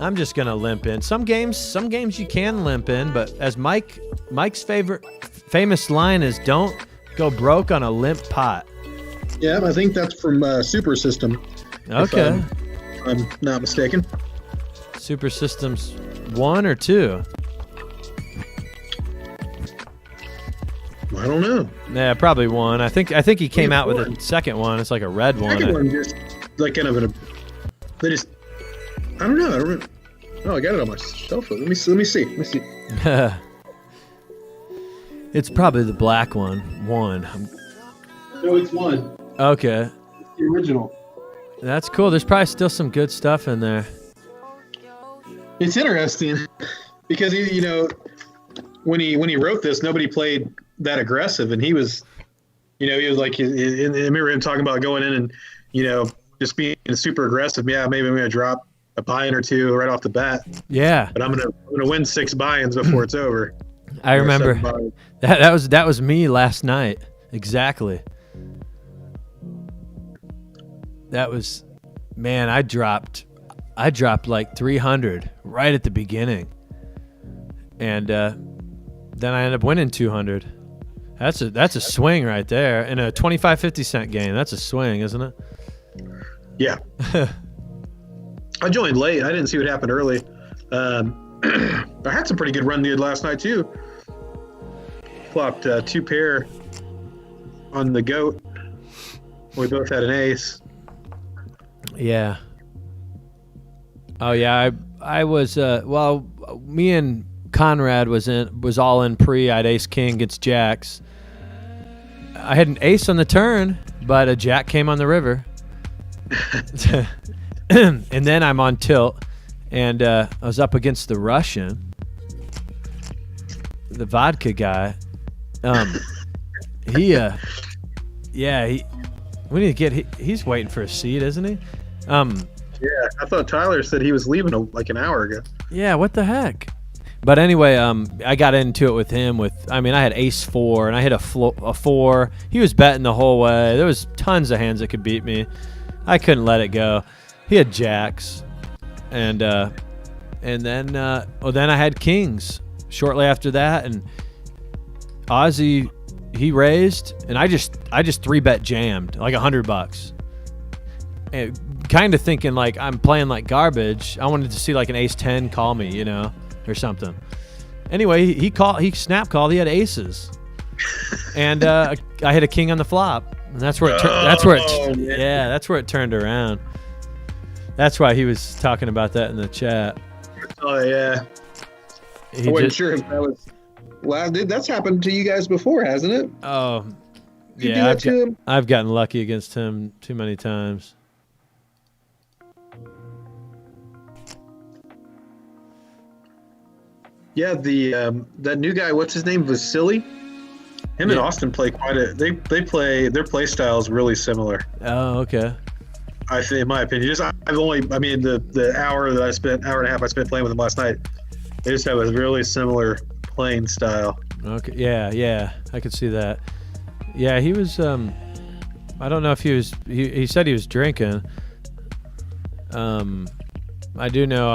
Speaker 1: I'm just gonna limp in. Some games you can limp in, but as Mike's famous line is, "Don't go broke on a limp pot."
Speaker 2: Yeah, I think that's from Super System.
Speaker 1: Okay,
Speaker 2: if I'm not mistaken.
Speaker 1: Super Systems 1 or 2?
Speaker 2: I don't know.
Speaker 1: Yeah, probably 1. I think he came out with a second one. It's like a red one.
Speaker 2: Second one just like kind of They just, I don't know. I don't remember. Oh, I got it on my shelf. Let me see.
Speaker 1: It's probably the black one.
Speaker 2: No, it's one.
Speaker 1: Okay.
Speaker 2: It's the original.
Speaker 1: That's cool. There's probably still some good stuff in there.
Speaker 2: It's interesting because when he wrote this, nobody played that aggressive, and he was like, I remember him talking about going in and just being super aggressive. Yeah, maybe I'm gonna drop a buy-in or two right off the bat.
Speaker 1: Yeah.
Speaker 2: But I'm gonna win 6 buy-ins before it's over.
Speaker 1: I remember that was me last night. Exactly. That was, man, I dropped like 300 right at the beginning. And then I ended up winning 200. That's a swing right there. In a 25-50 cent game, that's a swing, isn't it?
Speaker 2: Yeah. I joined late. I didn't see what happened early. I had some pretty good run the last night too. Flopped 2 pair on the goat. We both had an ace.
Speaker 1: Yeah. Oh yeah, I was me and Conrad was all in pre. I had ace king against jacks. I had an ace on the turn, but a jack came on the river. And then I'm on tilt, and I was up against the Russian, the vodka guy. We need to get. He's waiting for a seat, isn't he?
Speaker 2: Yeah, I thought Tyler said he was leaving like an hour ago.
Speaker 1: Yeah, what the heck? But anyway, I got into it with him. I had ace 4, and I hit a 4. He was betting the whole way. There was tons of hands that could beat me. I couldn't let it go. He had jacks, and then I had kings shortly after that, and Ozzy, he raised, and I just 3-bet jammed like $100, and kind of thinking like I'm playing like garbage. I wanted to see like an ace 10 call me, or something. Anyway, he snap called. He had aces, and I hit a king on the flop, and that's where it turned around. That's why he was talking about that in the chat.
Speaker 2: Oh yeah, I wasn't sure if that was. Well, dude, that's happened to you guys before, hasn't it?
Speaker 1: Oh,
Speaker 2: you
Speaker 1: yeah.
Speaker 2: him?
Speaker 1: I've gotten lucky against him too many times.
Speaker 2: Yeah, that new guy, what's his name, Vasily? Him and Austin play quite a. They play, their play style is really similar.
Speaker 1: Oh, okay.
Speaker 2: I think, in my opinion, the hour and a half I spent playing with him last night, they just have a really similar playing style.
Speaker 1: Okay. Yeah, I could see that. Yeah, he was. I don't know if he was. He said he was drinking. I do know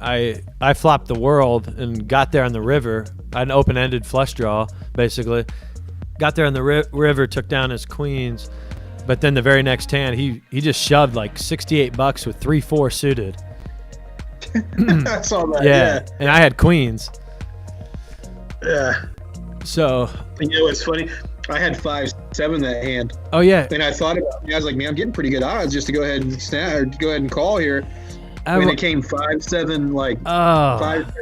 Speaker 1: I flopped the world and got there on the river. I had an open-ended flush draw, basically. Got there on the river, took down his queens, but then the very next hand, he just shoved like $68 with 3-4 suited.
Speaker 2: I saw that.
Speaker 1: Yeah, and I had queens.
Speaker 2: Yeah.
Speaker 1: So.
Speaker 2: It's funny. I had 5-7 that hand.
Speaker 1: Oh yeah.
Speaker 2: And I thought about it. I was like, man, I'm getting pretty good odds just to go ahead and call here. It came 5-7, like 5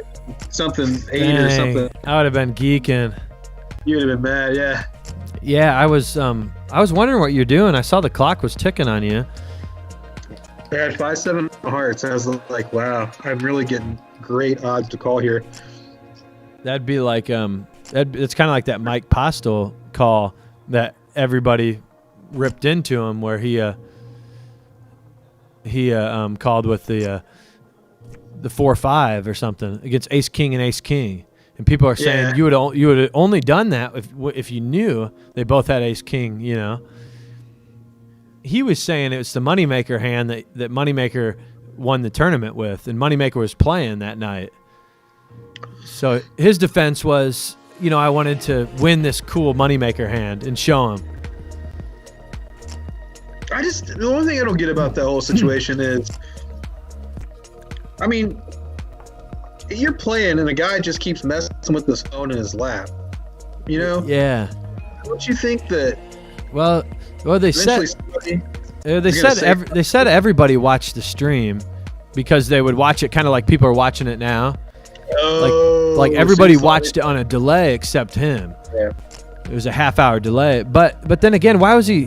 Speaker 2: something 8
Speaker 1: dang,
Speaker 2: or something.
Speaker 1: I would have been geeking.
Speaker 2: You would have been mad, yeah.
Speaker 1: Yeah, I was wondering what you're doing. I saw the clock was ticking on you.
Speaker 2: I had 5-7 hearts. I was like, wow, I'm really getting great odds to call here.
Speaker 1: That'd be like it's kind of like that Mike Postel call that everybody ripped into him, where he called with the 4-5 or something against ace king and ace king, and people are saying you would have only done that if you knew they both had ace king. He was saying it was the moneymaker hand that Moneymaker won the tournament with, and Moneymaker was playing that night. So his defense was, I wanted to win this cool Moneymaker hand and show him.
Speaker 2: The only thing I don't get about that whole situation is, you're playing and the guy just keeps messing with his phone in his lap.
Speaker 1: Yeah.
Speaker 2: Don't you think that?
Speaker 1: Well, they said. They said everybody watched the stream because they would watch it kind of like people are watching it now.
Speaker 2: Oh,
Speaker 1: like everybody watched it on a delay except him.
Speaker 2: Yeah.
Speaker 1: It was a half-hour delay, but then again, why was he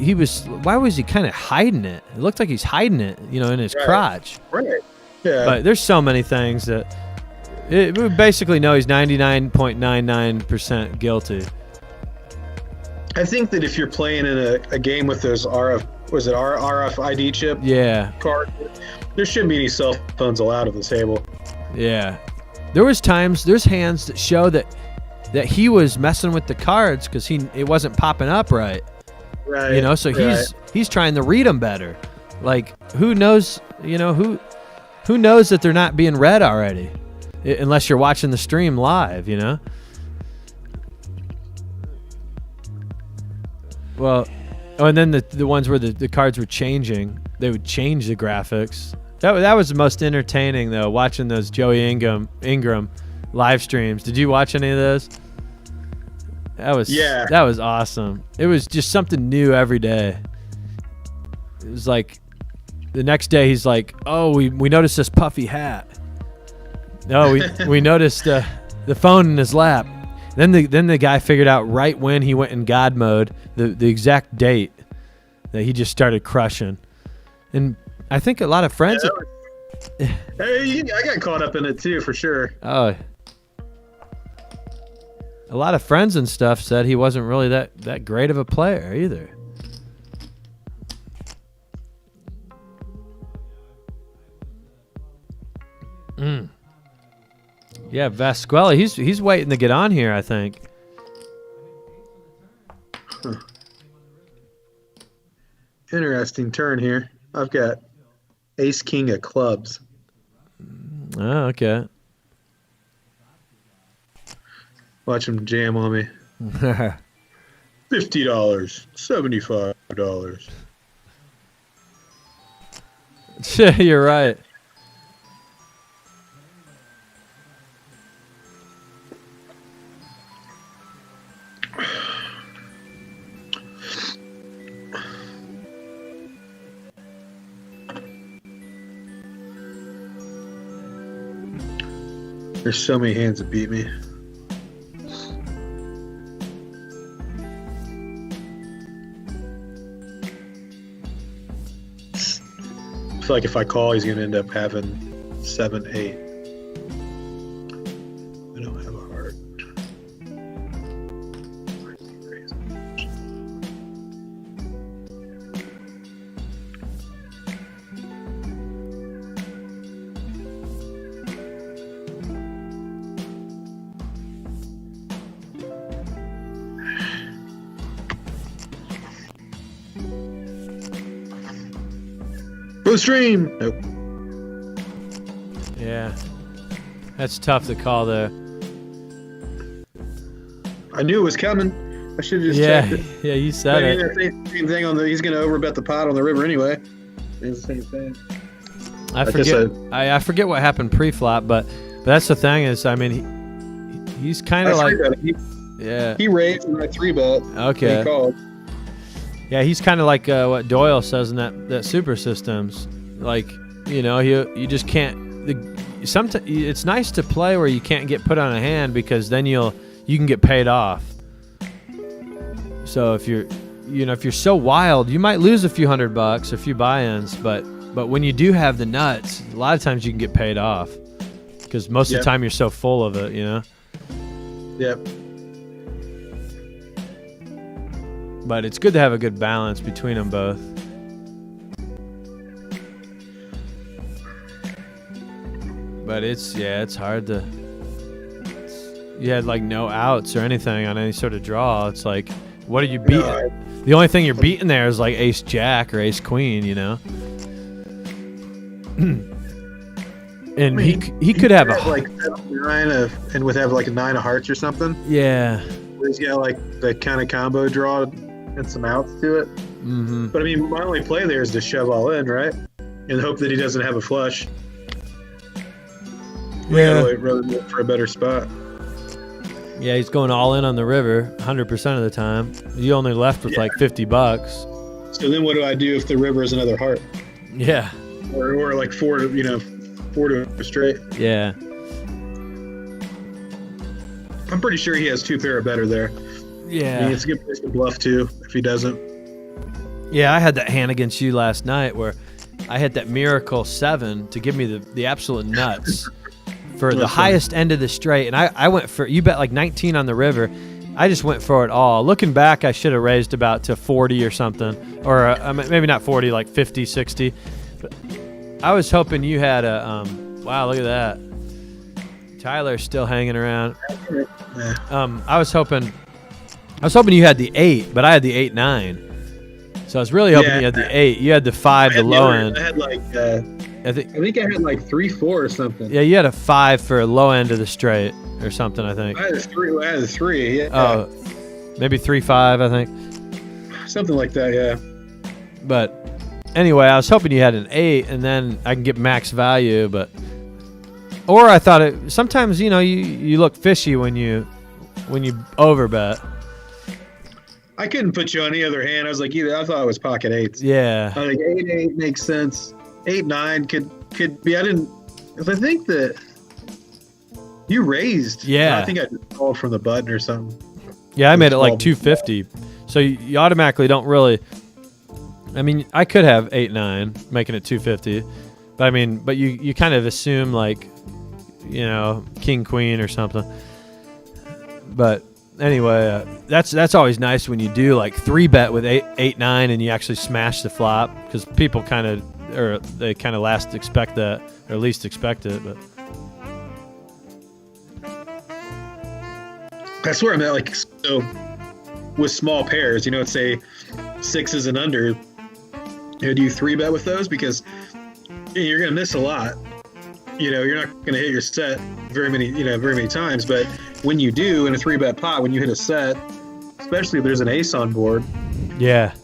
Speaker 1: kind of hiding it? It looked like he's hiding it, in his crotch.
Speaker 2: Right. Yeah.
Speaker 1: But there's so many things that we basically know he's 99.99% guilty.
Speaker 2: I think that if you're playing in a game with those RFID chip card, there shouldn't be any cell phones allowed at the table.
Speaker 1: Yeah. There's hands that show that he was messing with the cards because it wasn't popping up right.
Speaker 2: Right.
Speaker 1: So he's trying to read them better. Like, who knows, who knows that they're not being read already? Unless you're watching the stream live, Well, and then the ones where the cards were changing, they would change the graphics. That was the most entertaining, though, watching those Joey Ingram live streams. Did you watch any of those? That was awesome. It was just something new every day. It was like the next day he's like, "Oh, we noticed this puffy hat. No, we noticed the phone in his lap." Then the guy figured out right when he went in God mode the exact date that he just started crushing. And I think a lot of friends.
Speaker 2: Hey, I got caught up in it too, for sure.
Speaker 1: Oh. A lot of friends and stuff said he wasn't really that great of a player either. Yeah, Vasquella, he's waiting to get on here, I think.
Speaker 2: Huh. Interesting turn here. I've got Ace King of clubs.
Speaker 1: Oh, okay.
Speaker 2: Watch him jam on me. $50, $75.
Speaker 1: You're right.
Speaker 2: There's so many hands that beat me. I feel like if I call, he's going to end up having 7-8. I don't have a heart. Go stream. Nope.
Speaker 1: Yeah. That's tough to call there.
Speaker 2: I knew it was coming. I should have just checked it.
Speaker 1: Yeah, you said it.
Speaker 2: Same thing on he's going to overbet the pot on the river anyway. It's the same thing.
Speaker 1: I forget what happened pre-flop, but that's the thing is, I mean, he's kind of like,
Speaker 2: he raised and I 3-bet.
Speaker 1: Okay.
Speaker 2: He called.
Speaker 1: Yeah, he's kind of like what Doyle says in that Super Systems. Like, you just can't. Sometimes it's nice to play where you can't get put on a hand because then you can get paid off. So if you're so wild, you might lose a few $100, a few buy-ins, but when you do have the nuts, a lot of times you can get paid off because most of the time you're so full of it,
Speaker 2: Yep.
Speaker 1: But it's good to have a good balance between them both. But it's hard to. You had like no outs or anything on any sort of draw. It's like, what are you beating? No, the only thing you're beating there is like Ace Jack or Ace Queen, And he could have
Speaker 2: like 9 and would have like a 9 of hearts or something.
Speaker 1: Yeah.
Speaker 2: Where he's got like the kind of combo draw and some outs to it.
Speaker 1: Mm-hmm.
Speaker 2: But I mean, my only play there is to shove all in, right? And hope that he doesn't have a flush. Really look for a better spot.
Speaker 1: Yeah, he's going all in on the river 100% of the time. You only left with like $50.
Speaker 2: So then what do I do if the river is another heart?
Speaker 1: Yeah.
Speaker 2: Or like 4 to, 4 to a straight?
Speaker 1: Yeah.
Speaker 2: I'm pretty sure he has 2 pair of better there.
Speaker 1: Yeah.
Speaker 2: It's a good place to bluff too if he doesn't.
Speaker 1: Yeah, I had that hand against you last night where I hit that miracle 7 to give me the absolute nuts for the highest end of the straight. And I went for, you bet like 19 on the river. I just went for it all. Looking back, I should have raised about to 40 or something. Or maybe not 40, like 50, 60. But I was hoping you had a, wow, look at that. Tyler's still hanging around.
Speaker 2: Yeah.
Speaker 1: I was hoping you had the 8, but I had the 8-9. So I was really hoping you had the 8. You had the 5, the low end.
Speaker 2: I had like, I think I had like 3-4 or something.
Speaker 1: Yeah, you had a 5 for a low end of the straight or something, I think.
Speaker 2: I had a 3. Yeah.
Speaker 1: Oh, maybe 3-5, I think.
Speaker 2: Something like that, yeah.
Speaker 1: But anyway, I was hoping you had an 8, and then I can get max value. But or I thought it. Sometimes you look fishy when you overbet.
Speaker 2: I couldn't put you on any other hand. I was like, I thought it was pocket 8s.
Speaker 1: Yeah.
Speaker 2: I think 8-8 makes sense. 8-9 could be. I think that you raised.
Speaker 1: Yeah.
Speaker 2: I think I just called from the button or something.
Speaker 1: Yeah, I made it like 250. So you automatically don't really. I mean, I could have 8-9, making it 250, but you kind of assume like, king queen or something. But anyway, that's always nice when you do like 3-bet with 8-9 and you actually smash the flop, because people kind of least expect that, or least expect it. But
Speaker 2: that's where I'm at. Like, so with small pairs, let's say 6s and under, do you 3-bet with those? Because you're going to miss a lot. You're not going to hit your set very many times. But when you do in a 3-bet pot, when you hit a set, especially if there's an ace on board,
Speaker 1: yeah,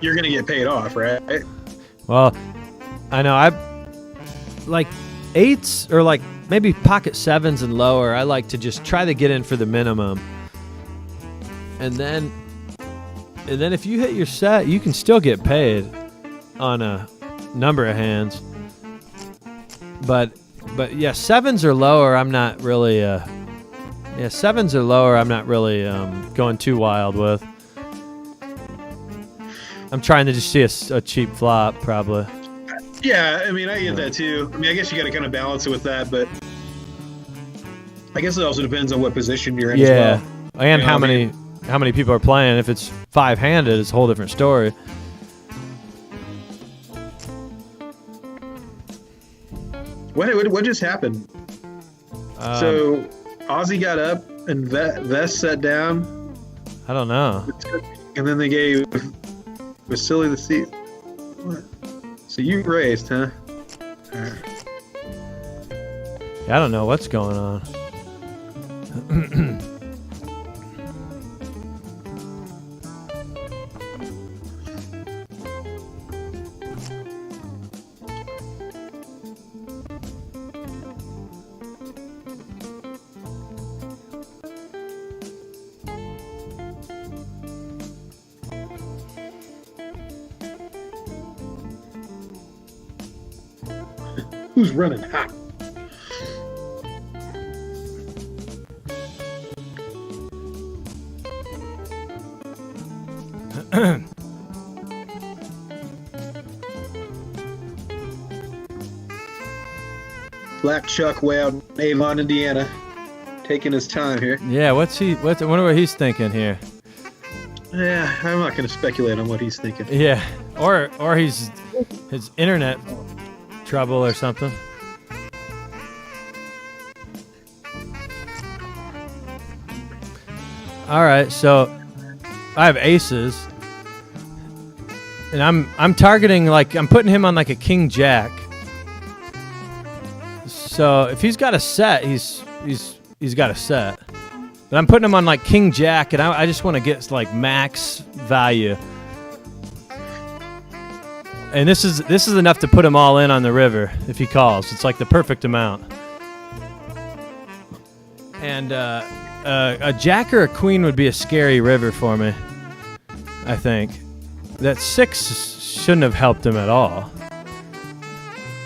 Speaker 2: you're going to get paid off, right?
Speaker 1: Well, I know I like 8s or like maybe pocket 7s and lower. I like to just try to get in for the minimum, and then if you hit your set, you can still get paid on a number of hands. But yeah, 7s or lower, I'm not really 7s or lower, I'm not really going too wild with. I'm trying to just see a cheap flop, probably.
Speaker 2: Yeah, I get that too. I guess you got to kind of balance it with that, but I guess it also depends on what position you're in as well.
Speaker 1: And how many people are playing. If it's 5-handed, it's a whole different story.
Speaker 2: What just happened? So Ozzy got up and Vest sat down.
Speaker 1: I don't know.
Speaker 2: And then they gave Vasily the seat. What? So you raised, huh? All right.
Speaker 1: I don't know what's going on.
Speaker 2: Who's running hot? Black Chuck way out in Avon, Indiana, taking his time here.
Speaker 1: Yeah, I wonder what he's thinking here.
Speaker 2: Yeah, I'm not going to speculate on what he's thinking.
Speaker 1: Yeah, or his internet trouble or something. All right, so I have aces, and I'm targeting, like, I'm putting him on like a king jack. So if he's got a set, he's got a set. But I'm putting him on like king jack, and I just want to get like max value. And this is enough to put him all in on the river if he calls. It's like the perfect amount. And a jack or a queen would be a scary river for me, I think. That 6 shouldn't have helped him at all.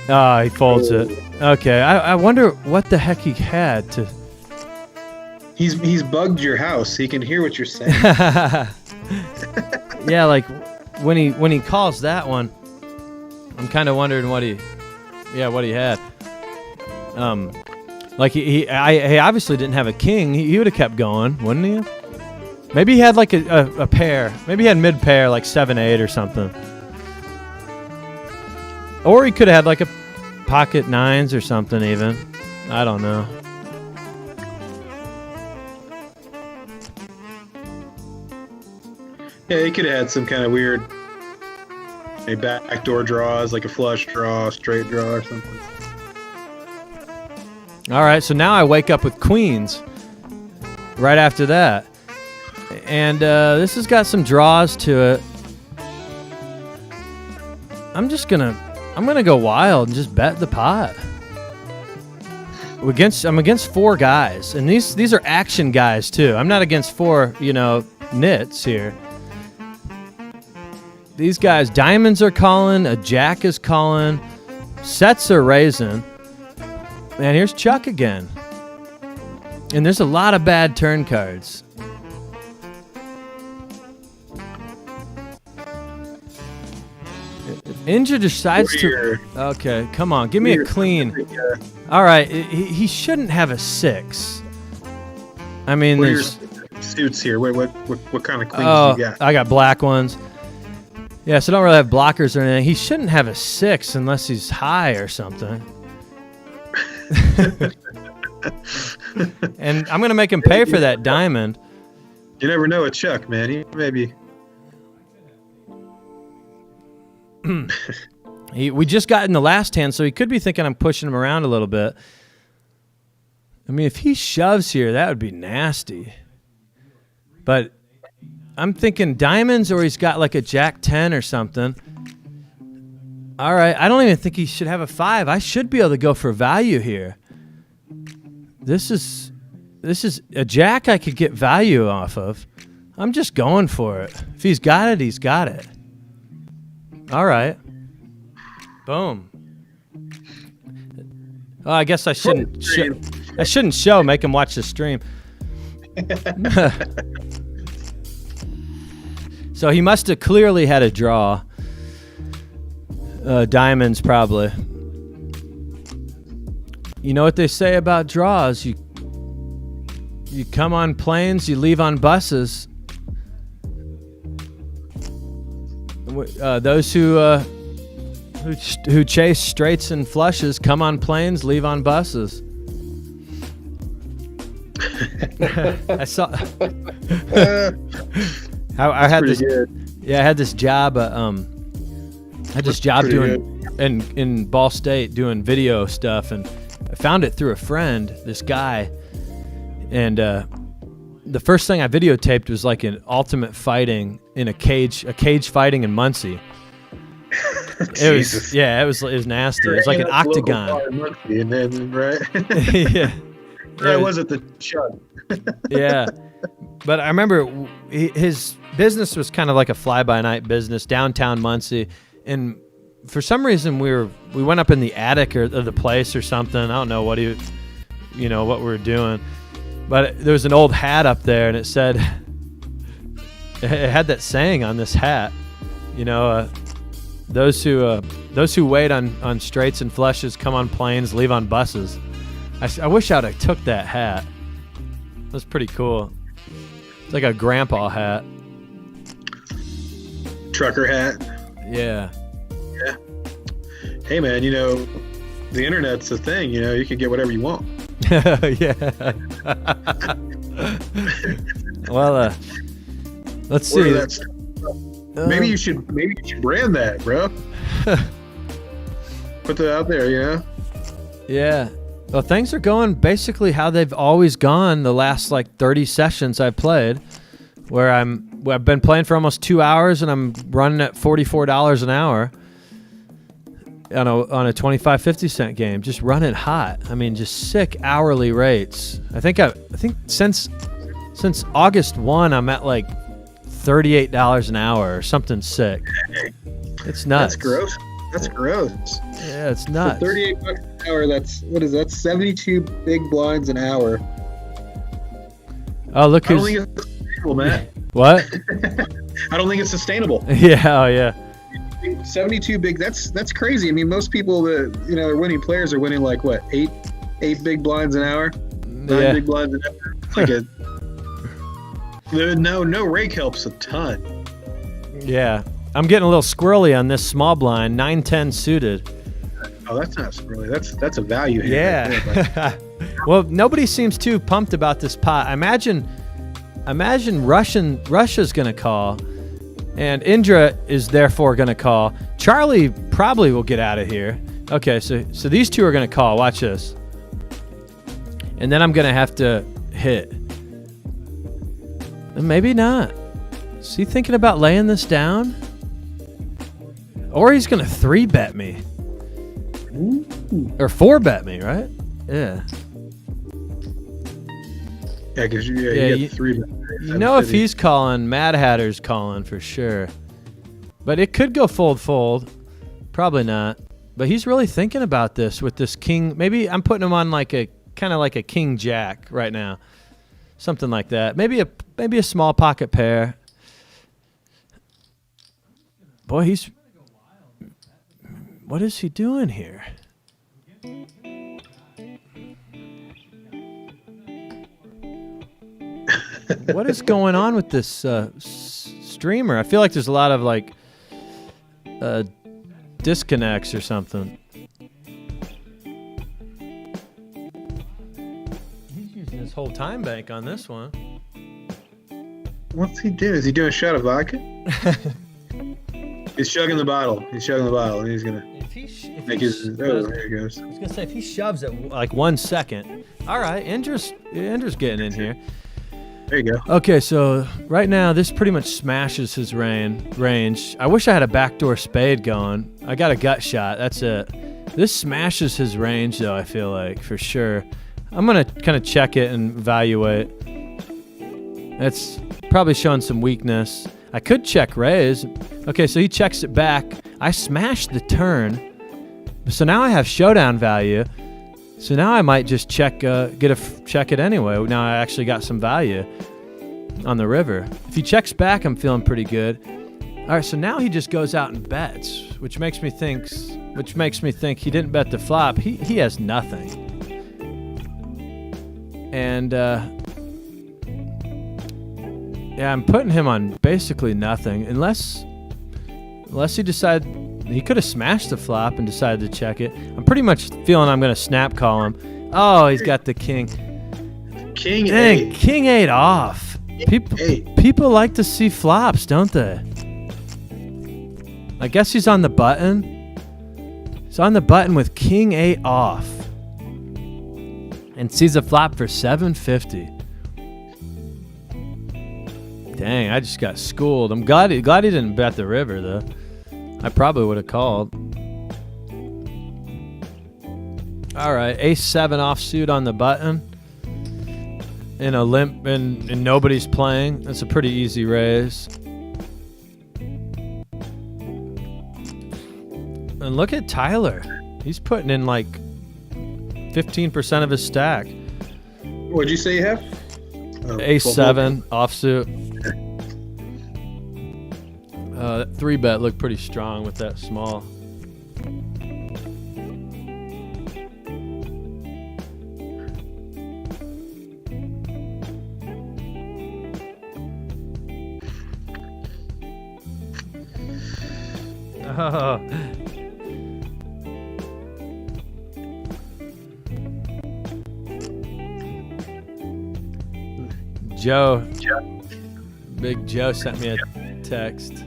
Speaker 1: Ah, he folds it. Okay, I wonder what the heck he had to.
Speaker 2: He's bugged your house. He can hear what you're saying.
Speaker 1: Yeah, like when he calls that one, I'm kind of wondering what he had. Like he obviously didn't have a king. He would have kept going, wouldn't he? Maybe he had like a pair. Maybe he had mid pair, like 7-8 or something. Or he could have had like a pocket 9s or something even. I don't know.
Speaker 2: Yeah, he could have had some kind of weird backdoor draws, like a flush draw, straight draw, or something.
Speaker 1: All right, so now I wake up with queens right after that. And this has got some draws to it. I'm gonna go wild and just bet the pot. I'm against 4 guys, and these are action guys too. I'm not against 4, nits here. These guys, diamonds are calling, a jack is calling, sets are raising. And here's Chuck again. And there's a lot of bad turn cards. Inja decides to... Okay, come on. Give me a clean. All right, he shouldn't have a 6. I mean,
Speaker 2: what
Speaker 1: there's...
Speaker 2: suits here? What kind of queens
Speaker 1: Oh,
Speaker 2: do you got?
Speaker 1: I got black ones. Yeah, so I don't really have blockers or anything. He shouldn't have a 6 unless he's high or something. And I'm going to make him pay for that diamond.
Speaker 2: You never know with Chuck, man. He maybe...
Speaker 1: We just got in the last hand, so he could be thinking I'm pushing him around a little bit. I mean, if he shoves here, that would be nasty. But I'm thinking diamonds, or he's got like a jack 10 or something. All right, I don't even think he should have a 5. I should be able to go for value here. This is a jack I could get value off of. I'm just going for it. If he's got it, he's got it. All right. Boom. Oh, I guess I shouldn't show. Make him watch the stream. So he must have clearly had a draw. Diamonds, probably. You know what they say about draws? You come on planes, you leave on buses. Those who chase straights and flushes come on planes, leave on buses. I saw. I had this.
Speaker 2: Good.
Speaker 1: Yeah, I had this job. I had this job doing in Ball State doing video stuff, and I found it through a friend. This guy, and the first thing I videotaped was like an ultimate fighting in a cage fighting in Muncie. It was nasty. It was like an octagon.
Speaker 2: And then, right?
Speaker 1: Yeah.
Speaker 2: That was at the Chug.
Speaker 1: Yeah. But I remember his business was kind of like a fly-by-night business, downtown Muncie, and for some reason we went up in the attic of the place or something. I don't know what what we were doing, but there was an old hat up there, and it said, it had that saying on this hat, those who wait on straights and flushes come on planes, leave on buses. I wish I'd have took that hat. It was pretty cool. It's like a grandpa hat.
Speaker 2: Trucker hat.
Speaker 1: Yeah.
Speaker 2: Yeah. Hey man, the internet's a thing. You can get whatever you want.
Speaker 1: Yeah. Well, let's see.
Speaker 2: Maybe you should brand that, bro. Put that out there,
Speaker 1: Yeah. Well, things are going basically how they've always gone the last 30 sessions I've played, where I've been playing for almost 2 hours and I'm running at $44 an hour on a 25-50 cent game, just running hot. I mean, just sick hourly rates. I think since August 1, I'm at $38 an hour or something sick. It's nuts.
Speaker 2: That's gross. That's gross.
Speaker 1: Yeah, it's nuts.
Speaker 2: For $38 an hour, that's 72 big blinds an hour.
Speaker 1: Oh, look
Speaker 2: I don't
Speaker 1: who's...
Speaker 2: think it's sustainable, Matt.
Speaker 1: What?
Speaker 2: I don't think it's sustainable.
Speaker 1: Yeah, oh yeah.
Speaker 2: 72 big, that's crazy. I mean, most people that, are winning players are winning like what, eight big blinds an hour? 9 big blinds an hour? It's like no rake helps a ton.
Speaker 1: Yeah. I'm getting a little squirrely on this small blind, 9-10 suited.
Speaker 2: Oh, that's not really. That's a value here.
Speaker 1: Yeah.
Speaker 2: Right there,
Speaker 1: Well, nobody seems too pumped about this pot. Imagine Russia's going to call, and Indra is therefore going to call. Charlie probably will get out of here. Okay, so these two are going to call. Watch this. And then I'm going to have to hit. And maybe not. Is he thinking about laying this down? Or he's going to 3-bet me.
Speaker 2: Ooh.
Speaker 1: Or 4-bet me, right? Yeah.
Speaker 2: Yeah, because you get 3.
Speaker 1: You know, if he's calling, Mad Hatter's calling for sure. But it could go fold. Probably not. But he's really thinking about this with this king. Maybe I'm putting him on kind of like a king jack right now. Something like that. Maybe a small pocket pair. Boy, what is he doing here? What is going on with this streamer? I feel like there's a lot of disconnects or something. He's using his whole time bank on this one.
Speaker 2: What's he doing? Is he doing a shot of vodka? He's chugging the bottle. And he's gonna make his. Oh, there he goes.
Speaker 1: I was gonna say if he shoves it like 1 second. All right, Indra's getting in here.
Speaker 2: There you go.
Speaker 1: Okay, so right now this pretty much smashes his range. I wish I had a backdoor spade going. I got a gut shot. That's it. This smashes his range though. I feel like for sure. I'm gonna kind of check it and evaluate. It's probably showing some weakness. I could check raise. Okay, so he checks it back. I smashed the turn. So now I have showdown value. So now I might just check it anyway. Now I actually got some value on the river. If he checks back, I'm feeling pretty good. All right, so now he just goes out and bets, which makes me think he didn't bet the flop. He has nothing. And yeah, I'm putting him on basically nothing unless he decided he could have smashed the flop and decided to check it. I'm pretty much feeling I'm going to snap call him. Oh, he's got the king.
Speaker 2: King
Speaker 1: Dang,
Speaker 2: 8.
Speaker 1: King 8 off. People like to see flops, don't they? I guess he's on the button. He's on the button with King 8 off. And sees a flop for 750. Dang, I just got schooled. I'm glad he didn't bet the river, though. I probably would have called. All right, ace-7 offsuit on the button. In a limp, and nobody's playing. That's a pretty easy raise. And look at Tyler. He's putting in like 15% of his stack.
Speaker 2: What'd you say you have?
Speaker 1: Ace-7 offsuit. That 3-bet looked pretty strong with that small. Oh. Joe. Big Joe sent me a text.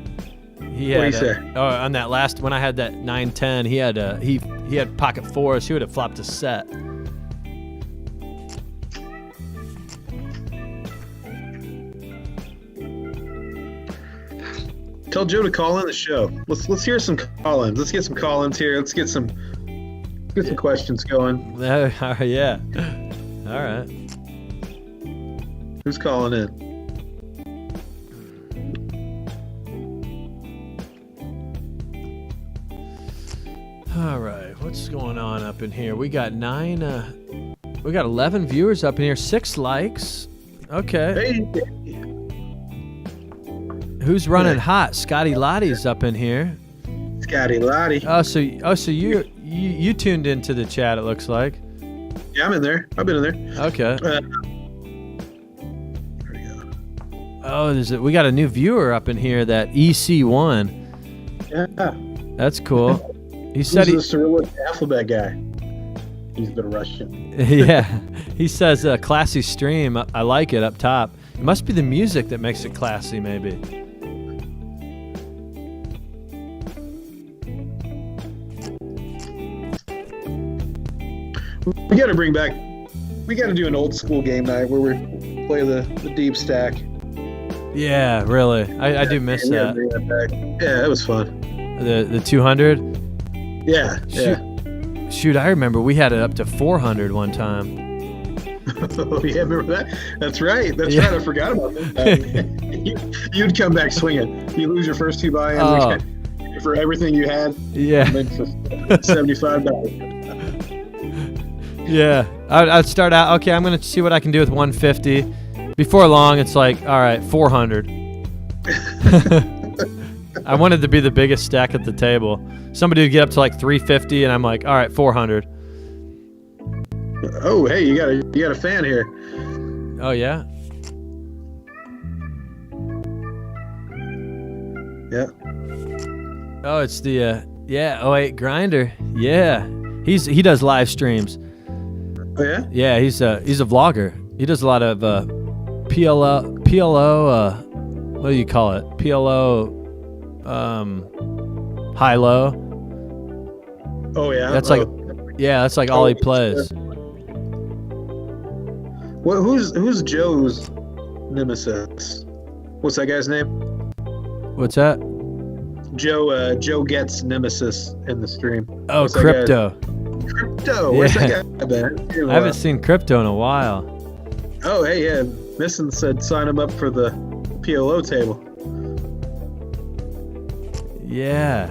Speaker 1: He had
Speaker 2: What'd he say?
Speaker 1: on that last when I had that 9-10, he had pocket fours. He would have flopped a set.
Speaker 2: Tell Joe to call in the show. Let's hear some call-ins. Let's get some call-ins here. Let's get some questions going.
Speaker 1: Yeah. All right.
Speaker 2: Who's calling in?
Speaker 1: All right, what's going on up in here? We got 11 viewers up in here, 6 likes. Okay.
Speaker 2: Hey.
Speaker 1: Who's running hot? Scotty Lottie's up in here.
Speaker 2: Scotty Lottie.
Speaker 1: So you tuned into the chat, it looks like.
Speaker 2: Yeah, I'm in there. I've been in there.
Speaker 1: Okay.
Speaker 2: There we go.
Speaker 1: Oh, we got a new viewer up in here, that EC1.
Speaker 2: Yeah.
Speaker 1: That's cool. He
Speaker 2: Who's
Speaker 1: said
Speaker 2: the Cyrillic alphabet guy? He's been Russian.
Speaker 1: yeah. He says classy stream. I like it up top. It must be the music that makes it classy, maybe.
Speaker 2: We got to bring back. We got to do an old school game night where we play the deep stack.
Speaker 1: Yeah, really. I do miss that.
Speaker 2: Bring that back. Yeah, that was fun.
Speaker 1: The 200.
Speaker 2: Yeah. Yeah.
Speaker 1: Shoot, I remember we had it up to 400 one time.
Speaker 2: Oh yeah, remember that? That's right. That's
Speaker 1: Yeah.
Speaker 2: right. I forgot about that. You'd come back swinging. You lose your first 2 buy-ins
Speaker 1: Oh.
Speaker 2: for everything you had.
Speaker 1: Yeah.
Speaker 2: And then for $75.
Speaker 1: Yeah. I'd start out, okay, I'm going to see what I can do with 150. Before long, it's like, all right, 400. I wanted to be the biggest stack at the table. Somebody would get up to like 350, and I'm like, all right, 400.
Speaker 2: Oh, hey, you got a fan here.
Speaker 1: Oh, yeah?
Speaker 2: Yeah.
Speaker 1: Oh, it's the, 08 Grinder. Yeah. He does live streams.
Speaker 2: Oh yeah.
Speaker 1: Yeah, he's a vlogger. He does a lot of PLO, what do you call it? PLO, high-low.
Speaker 2: Oh yeah.
Speaker 1: That's like all he plays.
Speaker 2: Well, who's Joe's nemesis? What's that guy's name?
Speaker 1: What's that?
Speaker 2: Joe gets nemesis in the stream.
Speaker 1: Oh,
Speaker 2: What's that
Speaker 1: Crypto.
Speaker 2: guy's- Crypto. Where's
Speaker 1: Yeah.
Speaker 2: that guy been?
Speaker 1: I haven't seen Crypto in a while.
Speaker 2: Oh, hey, yeah. Missin said sign him up for the PLO table.
Speaker 1: Yeah.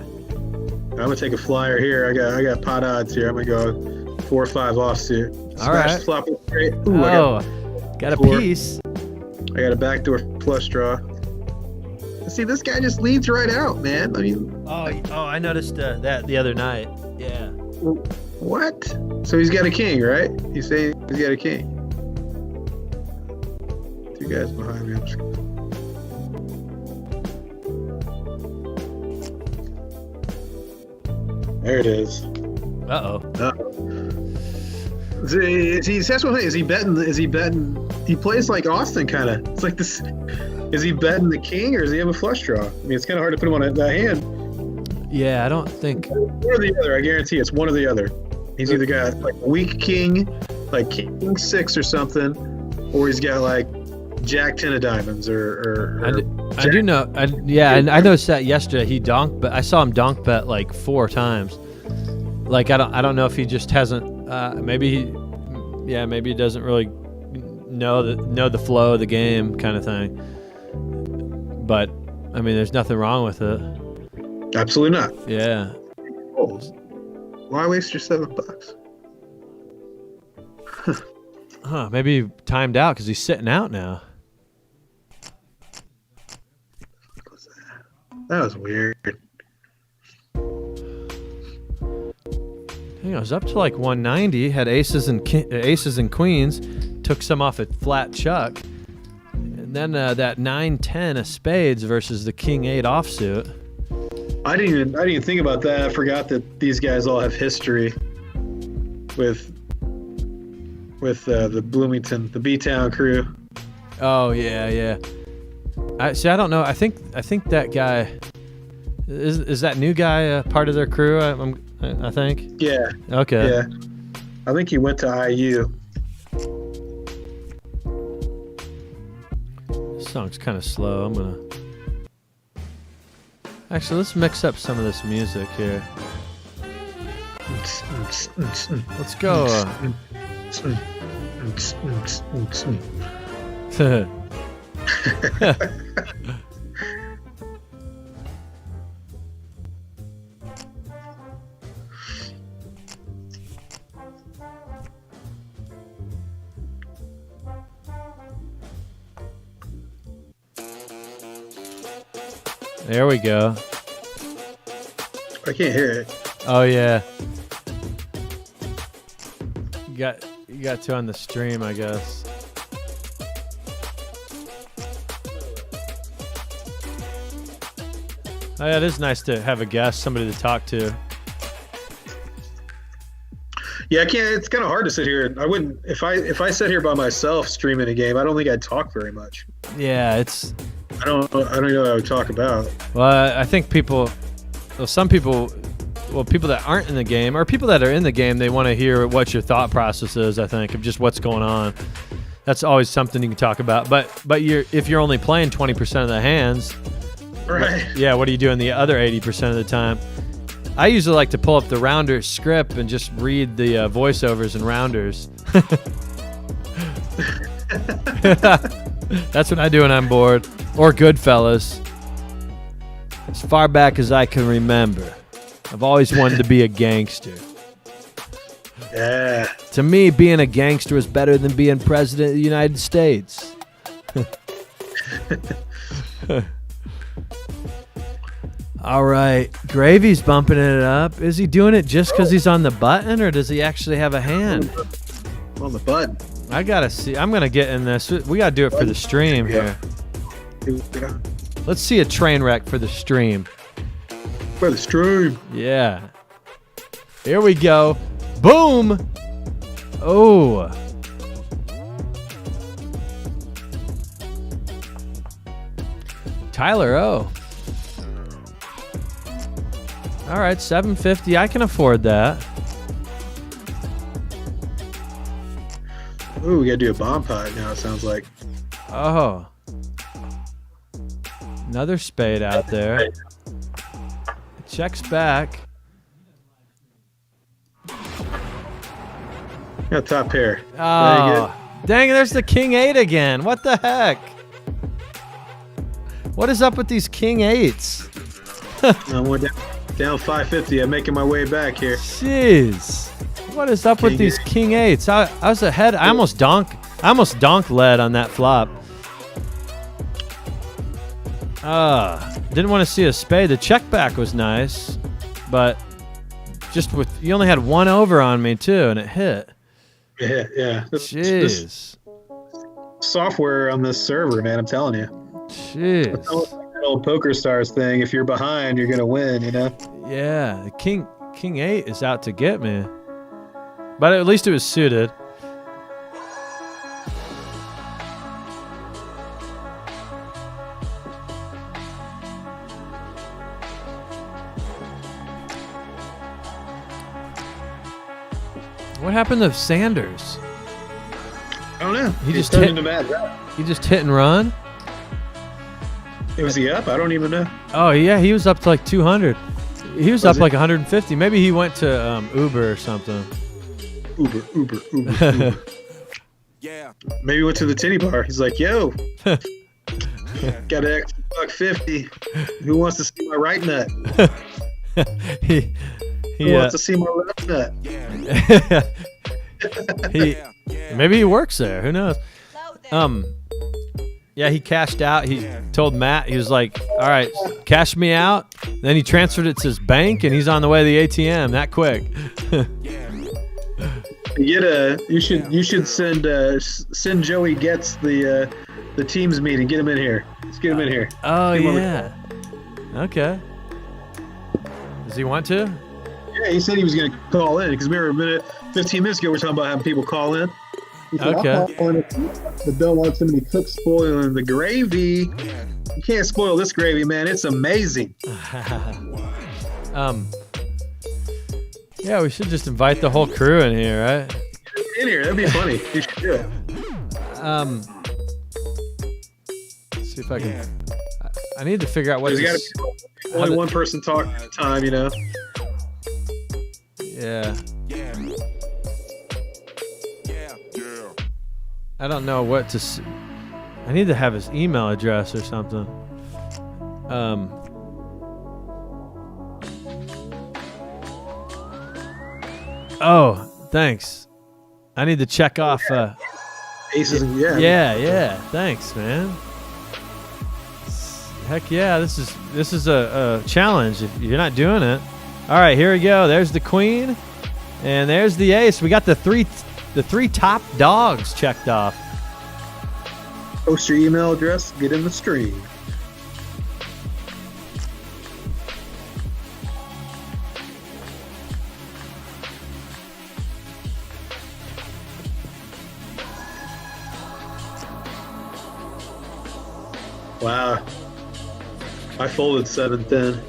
Speaker 2: I'm gonna take a flyer here. I got pot odds here. I'm gonna go 4 or 5 offsuit.
Speaker 1: All right.
Speaker 2: Flop it straight. Ooh,
Speaker 1: Got a
Speaker 2: 4.
Speaker 1: piece.
Speaker 2: I got a backdoor flush draw. See, this guy just leads right out, man. I mean,
Speaker 1: Oh, I noticed that the other night. Yeah.
Speaker 2: what? So he's got a king, right? He's saying he's got a king. 2 guys behind me. I'm just... There it is.
Speaker 1: Uh-oh.
Speaker 2: See, that's one thing. Is he betting? He plays like Austin, kind of. It's like this. Is he betting the king, or does he have a flush draw? I mean, it's kind of hard to put him on that hand.
Speaker 1: Yeah, I don't think...
Speaker 2: One or the other. I guarantee it's one or the other. He's either got like weak king, like king 6 or something, or he's got like Jack 10 of diamonds,
Speaker 1: I do know. I noticed that yesterday. He donked, but I saw him donk bet like 4 times. Like I don't know if he just hasn't. Maybe he doesn't really know the flow of the game, kind of thing. But I mean, there's nothing wrong with it.
Speaker 2: Absolutely not.
Speaker 1: Yeah.
Speaker 2: Oh, why waste your $7?
Speaker 1: Huh? Maybe he timed out because he's sitting out now.
Speaker 2: That was weird.
Speaker 1: I was up to like 190. Had aces and queens. Took some off a flat chuck. And then that 9-10 of spades versus the king 8 offsuit.
Speaker 2: I didn't even think about that. I forgot that these guys all have history with the Bloomington, the B-Town crew.
Speaker 1: Oh yeah. I don't know. I think that guy is that new guy part of their crew. I think.
Speaker 2: Yeah.
Speaker 1: Okay.
Speaker 2: Yeah. I think he went to IU.
Speaker 1: This song's kind of slow. Actually, let's mix up some of this music here. Let's go. There we go.
Speaker 2: I can't hear it.
Speaker 1: Oh yeah. You got to on the stream, I guess. Oh yeah, it is nice to have a guest, somebody to talk to.
Speaker 2: Yeah, I can't. It's kind of hard to sit here. I wouldn't if I sat here by myself streaming a game. I don't think I'd talk very much.
Speaker 1: Yeah, it's.
Speaker 2: I don't know what I would talk about.
Speaker 1: Well, I think people, some people, people that aren't in the game or people that are in the game, they want to hear what your thought process is. I think of just what's going on. That's always something you can talk about. But if you're only playing 20% of the hands,
Speaker 2: right?
Speaker 1: Yeah, what are you doing the other 80% of the time? I usually like to pull up the Rounders script and just read the voiceovers and Rounders. That's what I do when I'm bored. Or Goodfellas. As far back as I can remember, I've always wanted to be a gangster.
Speaker 2: Yeah.
Speaker 1: To me, being a gangster is better than being president of the United States. All right, Gravy's bumping it up. Is he doing it just because he's on the button, or does he actually have a hand?
Speaker 2: On the button.
Speaker 1: I gotta see. I'm gonna get in this. We gotta do it for the stream here. Let's see a train wreck for the stream.
Speaker 2: For the stream.
Speaker 1: Yeah. Here we go. Boom. Oh. Tyler O. All right, $750. I can afford that.
Speaker 2: Ooh, we gotta do a bomb pot now. It sounds like.
Speaker 1: Oh. Another spade out there. Checks back.
Speaker 2: Got top pair.
Speaker 1: Oh, dang, there's the King 8 again. What the heck? What is up with these King 8s?
Speaker 2: I'm down 550. I'm making my way back here.
Speaker 1: Jeez. What is up with these King 8s? I was ahead. I almost donk led on that flop. Didn't want to see a spade. The check back was nice, but just with you only had one over on me too, and it hit.
Speaker 2: Yeah.
Speaker 1: Jeez.
Speaker 2: Software on this server, man. I'm telling you.
Speaker 1: Jeez.
Speaker 2: It's almost like that old Poker Stars thing. If you're behind, you're gonna win. You know.
Speaker 1: Yeah, the King 8 is out to get me, but at least it was suited. What happened to Sanders?
Speaker 2: I don't know.
Speaker 1: He just
Speaker 2: turned
Speaker 1: hit
Speaker 2: into mad.
Speaker 1: He just hit and run.
Speaker 2: Was he up? I don't even know.
Speaker 1: Oh yeah, he was up to like 200. He was up like 150. Maybe he went to Uber or something.
Speaker 2: Uber.
Speaker 3: Yeah.
Speaker 2: Maybe he went to the titty bar. He's like, yo, got an extra $1.50. Who wants to see my right nut? Who wants to see my left nut?
Speaker 1: Maybe he works there. Who knows? Yeah, he cashed out. He told Matt, he was like, all right, cash me out. Then he transferred it to his bank, and he's on the way to the ATM that quick.
Speaker 2: You should send Joey Getz the teams meeting. Get him in here. Let's get him in here.
Speaker 1: Oh, yeah. Okay. Does he want to?
Speaker 2: Yeah, he said he was going to call in because we were 15 minutes ago. We were talking about having people call in. He said,
Speaker 1: Okay.
Speaker 2: I'll call in the Bill wants somebody to cook spoiling the gravy. You can't spoil this gravy, man. It's amazing.
Speaker 1: Yeah, we should just invite the whole crew in here, right?
Speaker 2: In here, that'd be funny. You should do it.
Speaker 1: Let's see if I can. I need to figure out what.
Speaker 2: There's got to be only one person talking at a time, you know.
Speaker 1: Yeah. I don't know what to. I need to have his email address or something. Oh, thanks. I need to check off.
Speaker 2: Aces and
Speaker 1: Yeah. Thanks, man. Heck yeah, this is a challenge if you're not doing it. All right, here we go. There's the queen, and there's the ace. We got the three top dogs checked off.
Speaker 2: Post your email address. Get in the stream. Wow. I folded 7-10.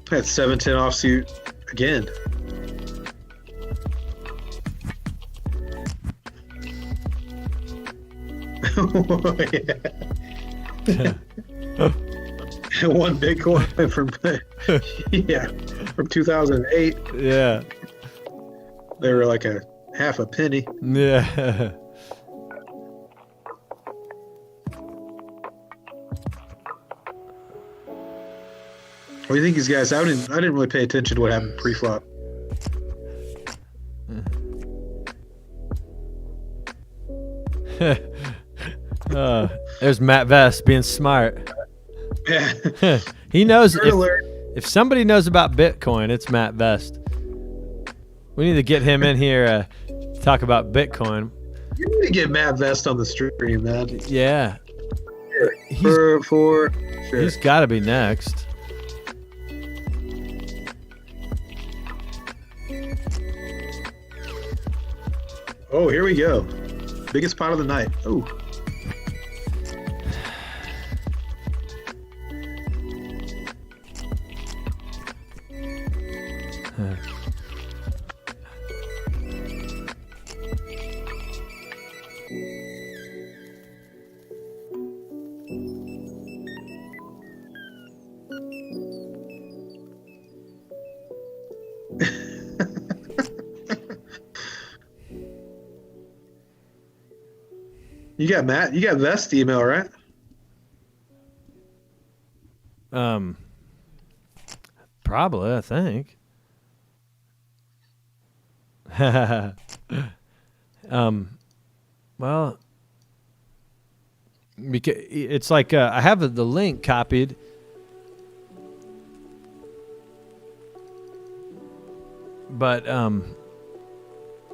Speaker 2: That's 7-10 offsuit again. One Bitcoin from from 2008.
Speaker 1: Yeah.
Speaker 2: They were like a half a penny.
Speaker 1: Yeah.
Speaker 2: What do you think, these guys? I didn't really pay attention to what happened pre-flop.
Speaker 1: There's Matt Vest being smart.
Speaker 2: Yeah.
Speaker 1: He knows
Speaker 2: Alert.
Speaker 1: if somebody knows about Bitcoin, it's Matt Vest. We need to get him in here talk about Bitcoin.
Speaker 2: You need to get Matt Vest on the stream, man.
Speaker 1: Yeah.
Speaker 2: Sure.
Speaker 1: He's got to be next.
Speaker 2: Oh, here we go. Biggest pot of the night. Oh. You got Vest email, right?
Speaker 1: Probably, I think. Well, because it's like I have the link copied. But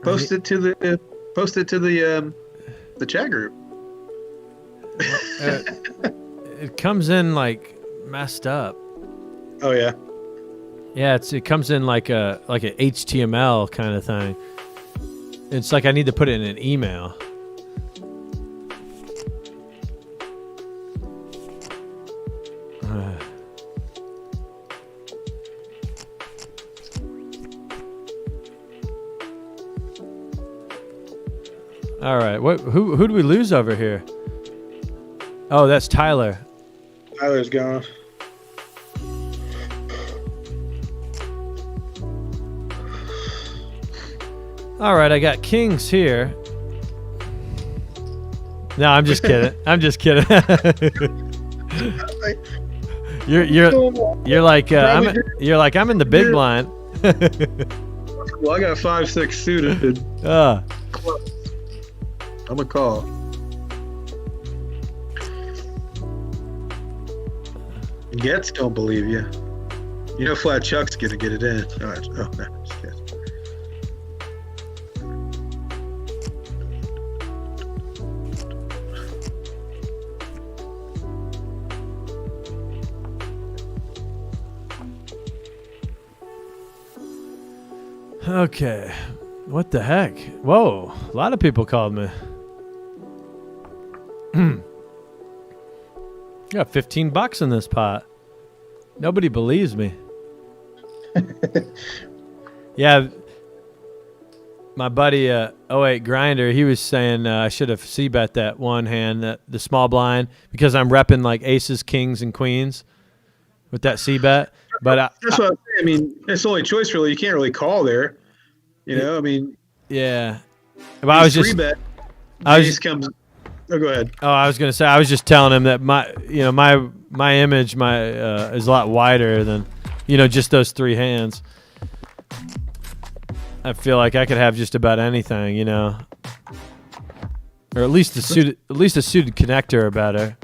Speaker 2: post it to the chat group.
Speaker 1: It comes in like messed up.
Speaker 2: Oh yeah.
Speaker 1: Yeah, it comes in like a HTML kind of thing. It's like I need to put it in an email. All right, who do we lose over here? Oh, that's Tyler.
Speaker 2: Tyler's gone.
Speaker 1: All right, I got kings here. No, I'm just kidding. I'm just kidding. You're like I'm in the big blind.
Speaker 2: Well, I got 5-6 suited. I'm gonna call. Gets don't believe you. You know Flat Chuck's gonna get it in. All right. Oh, no, just kidding.
Speaker 1: Okay. What the heck? Whoa. A lot of people called me. Got $15 in this pot. Nobody believes me. Yeah. My buddy, 08 Grinder, he was saying I should have c-bet that one hand, the small blind, because I'm repping like aces, kings, and queens with that c-bet. But
Speaker 2: that's what I'm saying. I mean, it's the only choice really. You can't really call there. You know, I mean.
Speaker 1: Yeah. But I was just.
Speaker 2: Bet. Comes. Oh, go ahead.
Speaker 1: Oh, I was gonna say I was just telling him that my image is a lot wider than, just those three hands. I feel like I could have just about anything, or at least a suited connector or better.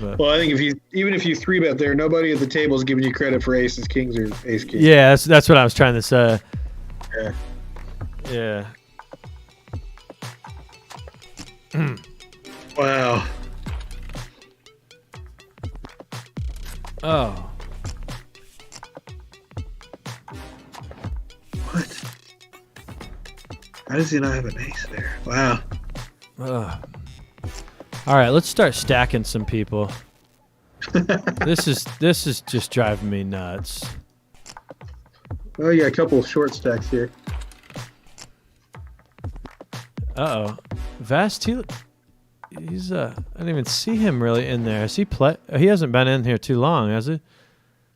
Speaker 1: But.
Speaker 2: Well, I think even if you 3-bet there, nobody at the table is giving you credit for aces, kings, or ace king.
Speaker 1: Yeah, that's what I was trying to say.
Speaker 2: Yeah.
Speaker 1: Yeah.
Speaker 2: Wow.
Speaker 1: Oh.
Speaker 2: What? How does he not have an ace there? Wow.
Speaker 1: All right, let's start stacking some people. This is just driving me nuts.
Speaker 2: Oh, you got a couple of short stacks here.
Speaker 1: Uh-oh. Vast, he's I didn't even see him really in there. Has he he hasn't been in here too long, has he?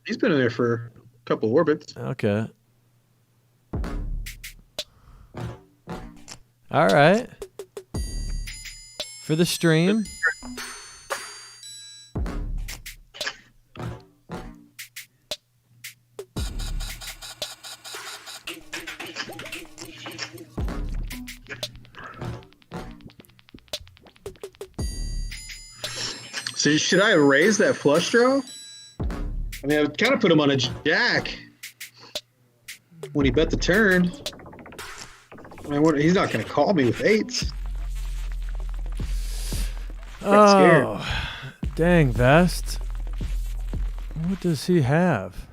Speaker 2: He's been in there for a couple of orbits.
Speaker 1: Okay. All right. For the stream.
Speaker 2: So should I have raised that flush draw? I mean, I kind of put him on a jack when he bet the turn. I mean, he's not going to call me with eights.
Speaker 1: Oh, dang, Vest. What does he have?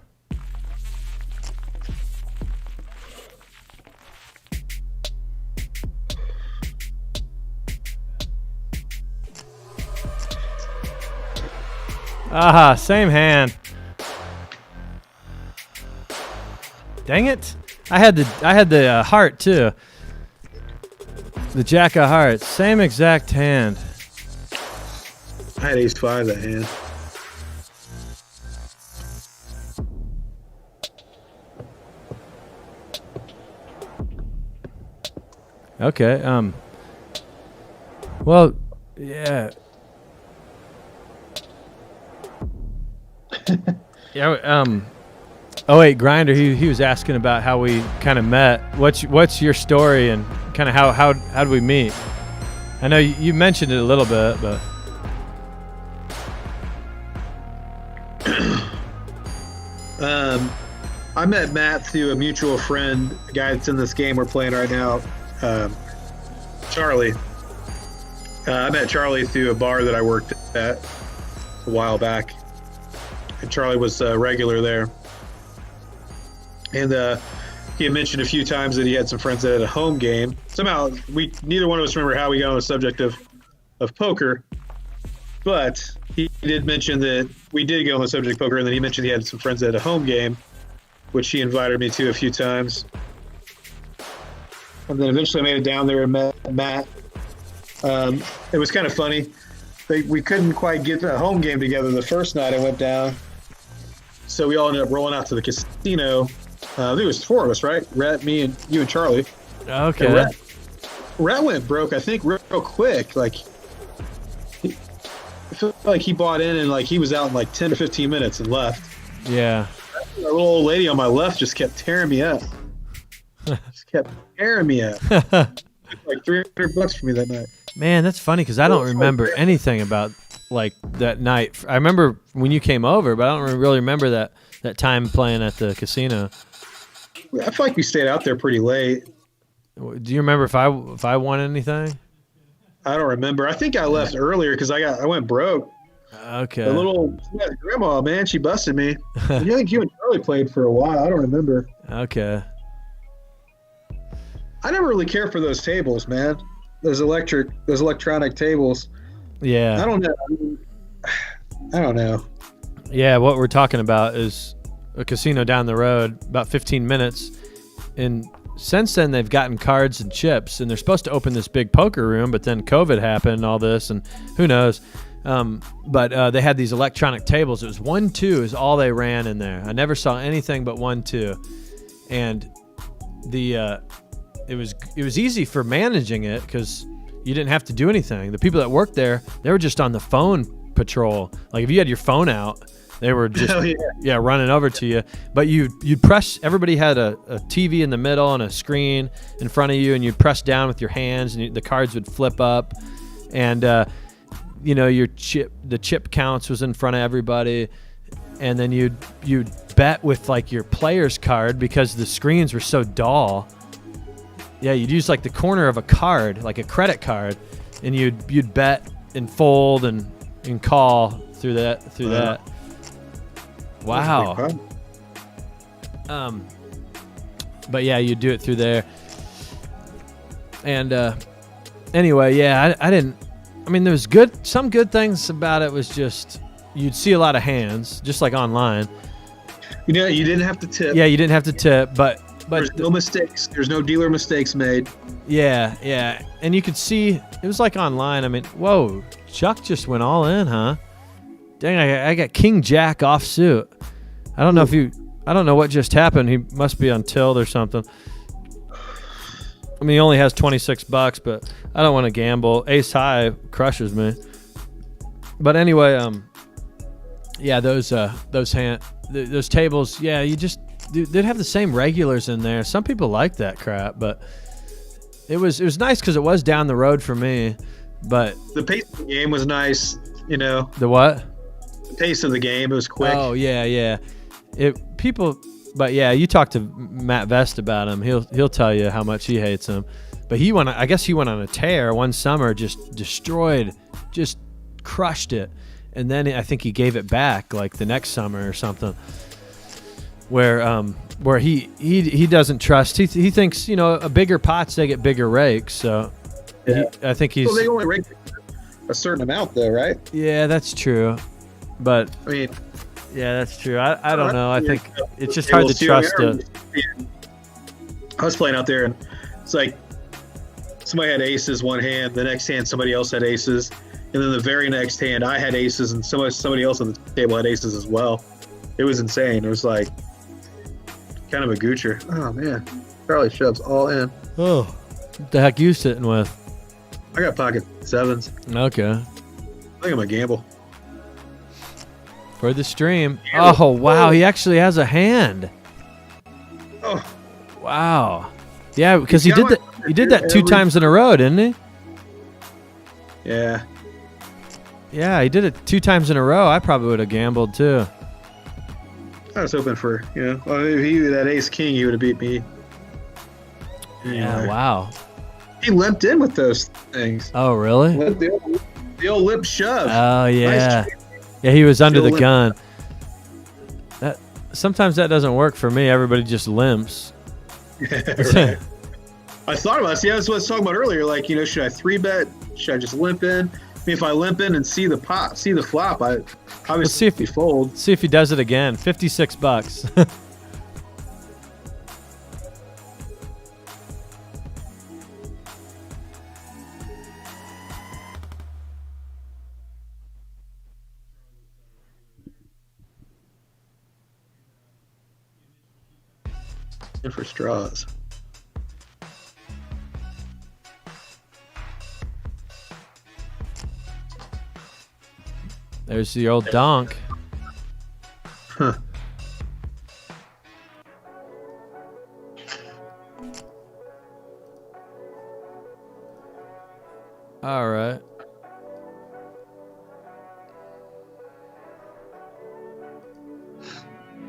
Speaker 1: Aha, same hand. Dang it. I had the heart too. The jack of hearts. Same exact hand.
Speaker 2: I had ace five that hand.
Speaker 1: Okay. Well, yeah. Yeah. 08 Grinder. He was asking about how we kind of met. What's your story and kind of how did we meet? I know you mentioned it a little bit, but.
Speaker 2: I met Matt through a mutual friend, a guy that's in this game we're playing right now, Charlie. I met Charlie through a bar that I worked at a while back, and Charlie was a regular there. And he had mentioned a few times that he had some friends that had a home game. Somehow, neither one of us remember how we got on the subject of poker, but he did mention that we did go on the subject of poker, and then he mentioned he had some friends that had a home game, which he invited me to a few times. And then eventually I made it down there and met Matt. It was kind of funny. We couldn't quite get the home game together the first night I went down. So we all ended up rolling out to the casino. I think it was four of us, right? Rhett, me, and you and Charlie.
Speaker 1: Okay.
Speaker 2: And Rhett went broke, I think, real quick. Like, I feel like he bought in and like he was out in like 10 to 15 minutes and left.
Speaker 1: Yeah.
Speaker 2: A little old lady on my left just kept tearing me up. Just kept tearing me up. Like $300 for me that night.
Speaker 1: Man, that's funny because I don't remember anything about like that night. I remember when you came over, but I don't really remember that time playing at the casino.
Speaker 2: I feel like we stayed out there pretty late.
Speaker 1: Do you remember if I won anything?
Speaker 2: I don't remember. I think I left earlier because I went broke.
Speaker 1: Okay.
Speaker 2: The little grandma, man, she busted me. I think you and Charlie played for a while. I don't remember.
Speaker 1: Okay.
Speaker 2: I never really care for those tables, man. Those electronic tables.
Speaker 1: Yeah.
Speaker 2: I don't know. I don't know.
Speaker 1: Yeah, what we're talking about is a casino down the road, about 15 minutes. And since then, they've gotten cards and chips, and they're supposed to open this big poker room, but then COVID happened and all this, and who knows. But they had these electronic tables. It was 1-2 is all they ran in there. I never saw anything but 1-2. And it was easy for managing it because you didn't have to do anything. The people that worked there, they were just on the phone patrol. Like if you had your phone out, they were just running over to you. But you'd press. Everybody had a TV in the middle and a screen in front of you, and you'd press down with your hands, and the cards would flip up, and the chip counts was in front of everybody, and then you'd bet with like your player's card because the screens were so dull. Yeah, you'd use like the corner of a card, like a credit card, and you'd bet and fold and call through that. Wow. But yeah, you'd do it through there. And anyway, yeah, I didn't. I mean, there was some good things about it. Was just you'd see a lot of hands, just like online.
Speaker 2: You didn't have to tip.
Speaker 1: Yeah, you didn't have to tip, but
Speaker 2: there's no mistakes. There's no dealer mistakes made.
Speaker 1: Yeah, and you could see it was like online. I mean, whoa, Chuck just went all in, huh? Dang, I got King Jack offsuit. I don't know what just happened. He must be on tilt or something. I mean, he only has $26, but I don't want to gamble. Ace high crushes me. But anyway, yeah, those tables, yeah, they'd have the same regulars in there. Some people like that crap, but it was nice because it was down the road for me. But
Speaker 2: the pace of the game was nice, you know.
Speaker 1: The what?
Speaker 2: The pace of the game, it was quick.
Speaker 1: Oh yeah. But yeah, you talk to Matt Vest about him. He'll tell you how much he hates him. But I guess he went on a tear one summer, just destroyed, just crushed it, and then I think he gave it back like the next summer or something. Where he doesn't trust. He thinks a bigger pots they get bigger rakes. So
Speaker 2: yeah.
Speaker 1: I think he's.
Speaker 2: Well, they only rake a certain amount though, right?
Speaker 1: Yeah, that's true. But
Speaker 2: I mean.
Speaker 1: Yeah, that's true. I don't know. I think it's just hard to trust it.
Speaker 2: I was playing out there, and it's like somebody had aces one hand, the next hand somebody else had aces, and then the very next hand I had aces, and somebody else on the table had aces as well. It was insane. It was like kind of a goocher. Oh man, Charlie shoves all in.
Speaker 1: Oh, what the heck you sitting with?
Speaker 2: I got pocket sevens.
Speaker 1: Okay.
Speaker 2: I think I'm gonna gamble.
Speaker 1: For the stream. Oh, wow. He actually has a hand.
Speaker 2: Oh.
Speaker 1: Wow. Yeah, because he did that 2 times in a row, didn't he?
Speaker 2: Yeah.
Speaker 1: Yeah, he did it 2 times in a row. I probably would have gambled too.
Speaker 2: I was hoping for, if he had that ace king, he would have beat me.
Speaker 1: Yeah, wow.
Speaker 2: He limped in with those things.
Speaker 1: Oh, really?
Speaker 2: The old lip shove.
Speaker 1: Oh, yeah.
Speaker 2: Nice.
Speaker 1: Yeah, he was under the gun. Sometimes that doesn't work for me. Everybody just limps.
Speaker 2: Yeah, right. I thought about it. See, that's what I was talking about earlier. Like, should I 3-bet? Should I just limp in? I mean, if I limp in and see the flop, I obviously fold.
Speaker 1: Let's see if he does it again. $56.
Speaker 2: For straws.
Speaker 1: There's the old donk.
Speaker 2: Huh.
Speaker 1: All right.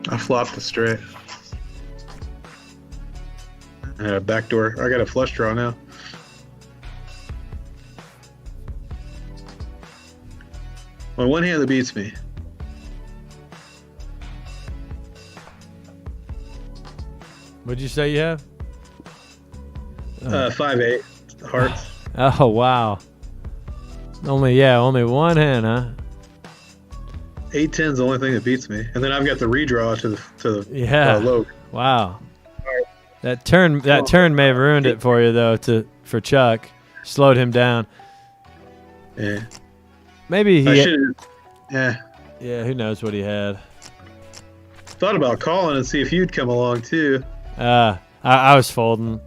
Speaker 2: I flopped the straight. I had a backdoor. I got a flush draw now. Well, one hand that beats me.
Speaker 1: What'd you say you have?
Speaker 2: 5'8", hearts.
Speaker 1: Oh wow. Only one hand, huh?
Speaker 2: 8-10's the only thing that beats me, and then I've got the redraw to the
Speaker 1: Yeah.
Speaker 2: low.
Speaker 1: Wow. That turn may have ruined it for you though. For Chuck, slowed him down.
Speaker 2: Yeah.
Speaker 1: Maybe
Speaker 2: I
Speaker 1: he.
Speaker 2: should. Yeah.
Speaker 1: Yeah. Who knows what he had?
Speaker 2: Thought about calling and see if you'd come along too.
Speaker 1: I was folding.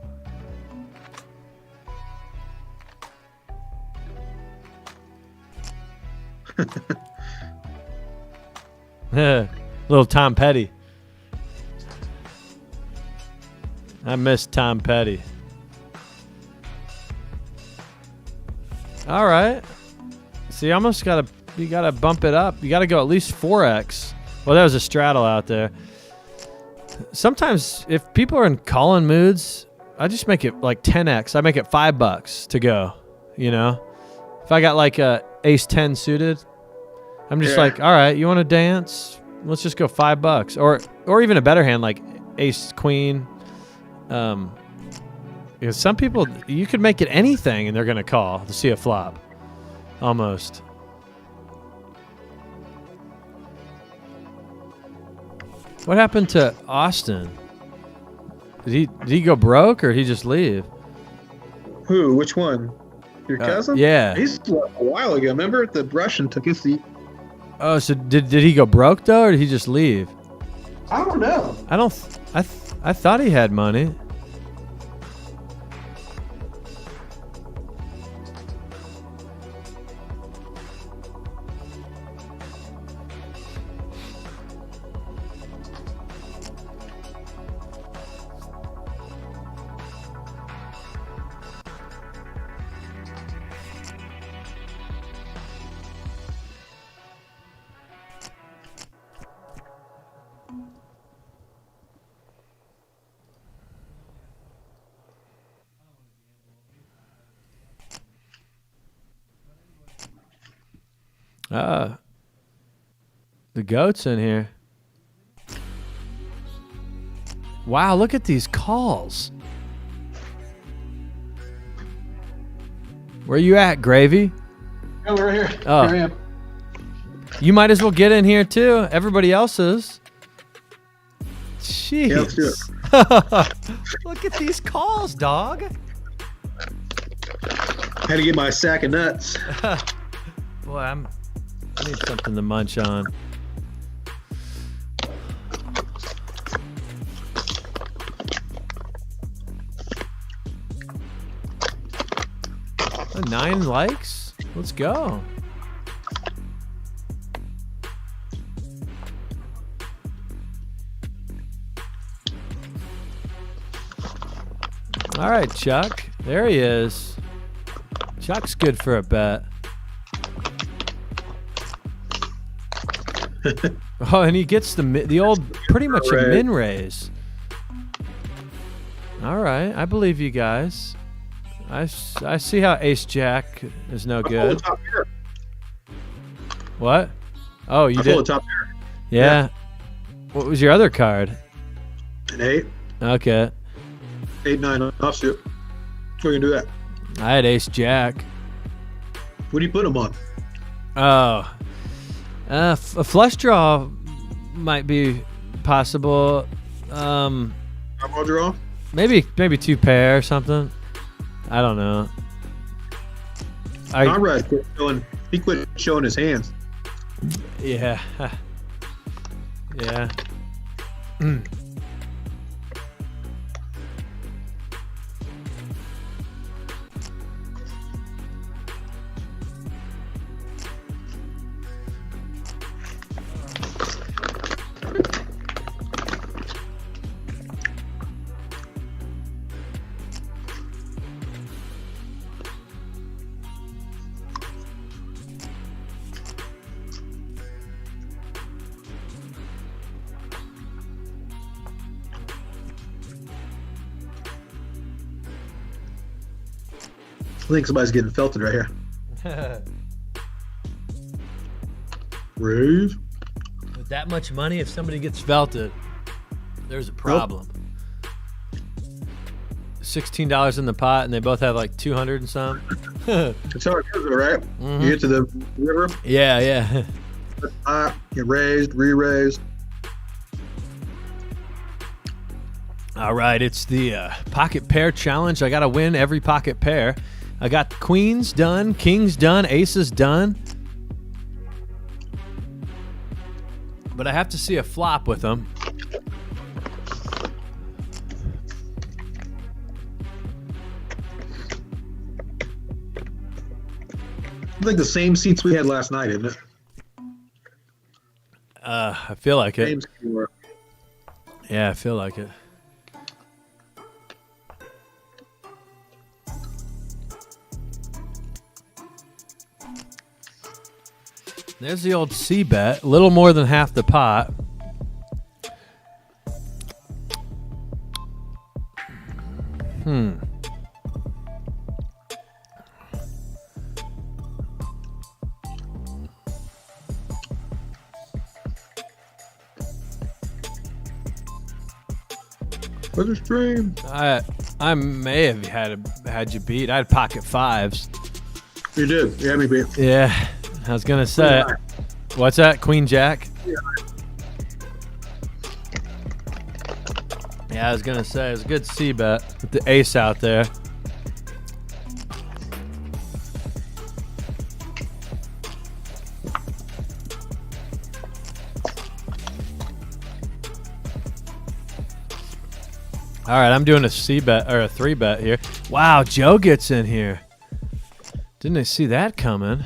Speaker 1: Little Tom Petty. I miss Tom Petty. All right. See, you gotta bump it up. You gotta go at least 4x. Well, there was a straddle out there. Sometimes if people are in calling moods, I just make it like 10x. I make it $5 to go. You know, if I got like a ace 10 suited, I'm just like, all right, you want to dance? Let's just go $5, or even a better hand like ace queen. Because some people, you could make it anything and they're gonna call to see a flop, almost. What happened to Austin? Did he go broke or did he just leave?
Speaker 2: Who? Which one? Your cousin?
Speaker 1: Yeah.
Speaker 2: He's left a while ago. Remember, the Russian took his seat.
Speaker 1: Oh, so did he go broke though, or did he just leave?
Speaker 2: I don't know.
Speaker 1: I thought he had money. The goat's in here. Wow, look at these calls. Where you at, Gravy?
Speaker 2: Yeah, we're here.
Speaker 1: Oh.
Speaker 2: Here I am.
Speaker 1: You might as well get in here too. Everybody else is. Jeez.
Speaker 2: Yeah, let's do it.
Speaker 1: Look at these calls, dog.
Speaker 2: I had to get my sack of nuts.
Speaker 1: Boy, I need something to munch on. Oh, 9 likes? Let's go. All right, Chuck. There he is. Chuck's good for a bet. Oh, and he gets the old, pretty much a min raise. All right, I believe you guys. I see how Ace Jack is no good.
Speaker 2: Top pair.
Speaker 1: What? Oh, you
Speaker 2: I
Speaker 1: did?
Speaker 2: pulled a top pair.
Speaker 1: Yeah. What was your other card?
Speaker 2: An 8.
Speaker 1: Okay.
Speaker 2: 8-9 offsuit. We can do that.
Speaker 1: I had Ace Jack.
Speaker 2: What do you put them on?
Speaker 1: Oh. A flush draw might be possible.
Speaker 2: Eyeball draw?
Speaker 1: Maybe 2 pair or something. I don't know.
Speaker 2: Conrad he quit showing his hands.
Speaker 1: Yeah. Yeah.
Speaker 2: I think somebody's getting felted right here. Rave?
Speaker 1: With that much money, if somebody gets felted, there's a problem. $16 in the pot, and they both have like 200 and some.
Speaker 2: That's how it goes, though, right? You get to the river,
Speaker 1: Yeah.
Speaker 2: get raised, re-raised.
Speaker 1: All right, it's the pocket pair challenge. I got to win every pocket pair. I got queens done, kings done, aces done. But I have to see a flop with them.
Speaker 2: It's like the same seats we had last night, isn't it?
Speaker 1: I feel like it.
Speaker 2: Same score.
Speaker 1: Yeah, I feel like it. There's the old C bet, a little more than half the pot.
Speaker 2: Where's the stream?
Speaker 1: I may have had you beat. I had pocket fives.
Speaker 2: You did. You had me beat.
Speaker 1: Yeah, I was gonna say. What's that? Queen Jack? Yeah, I was gonna say it's a good C bet with the ace out there. All right, I'm doing a C bet or a 3 bet here. Wow, Joe gets in here. Didn't I see that coming?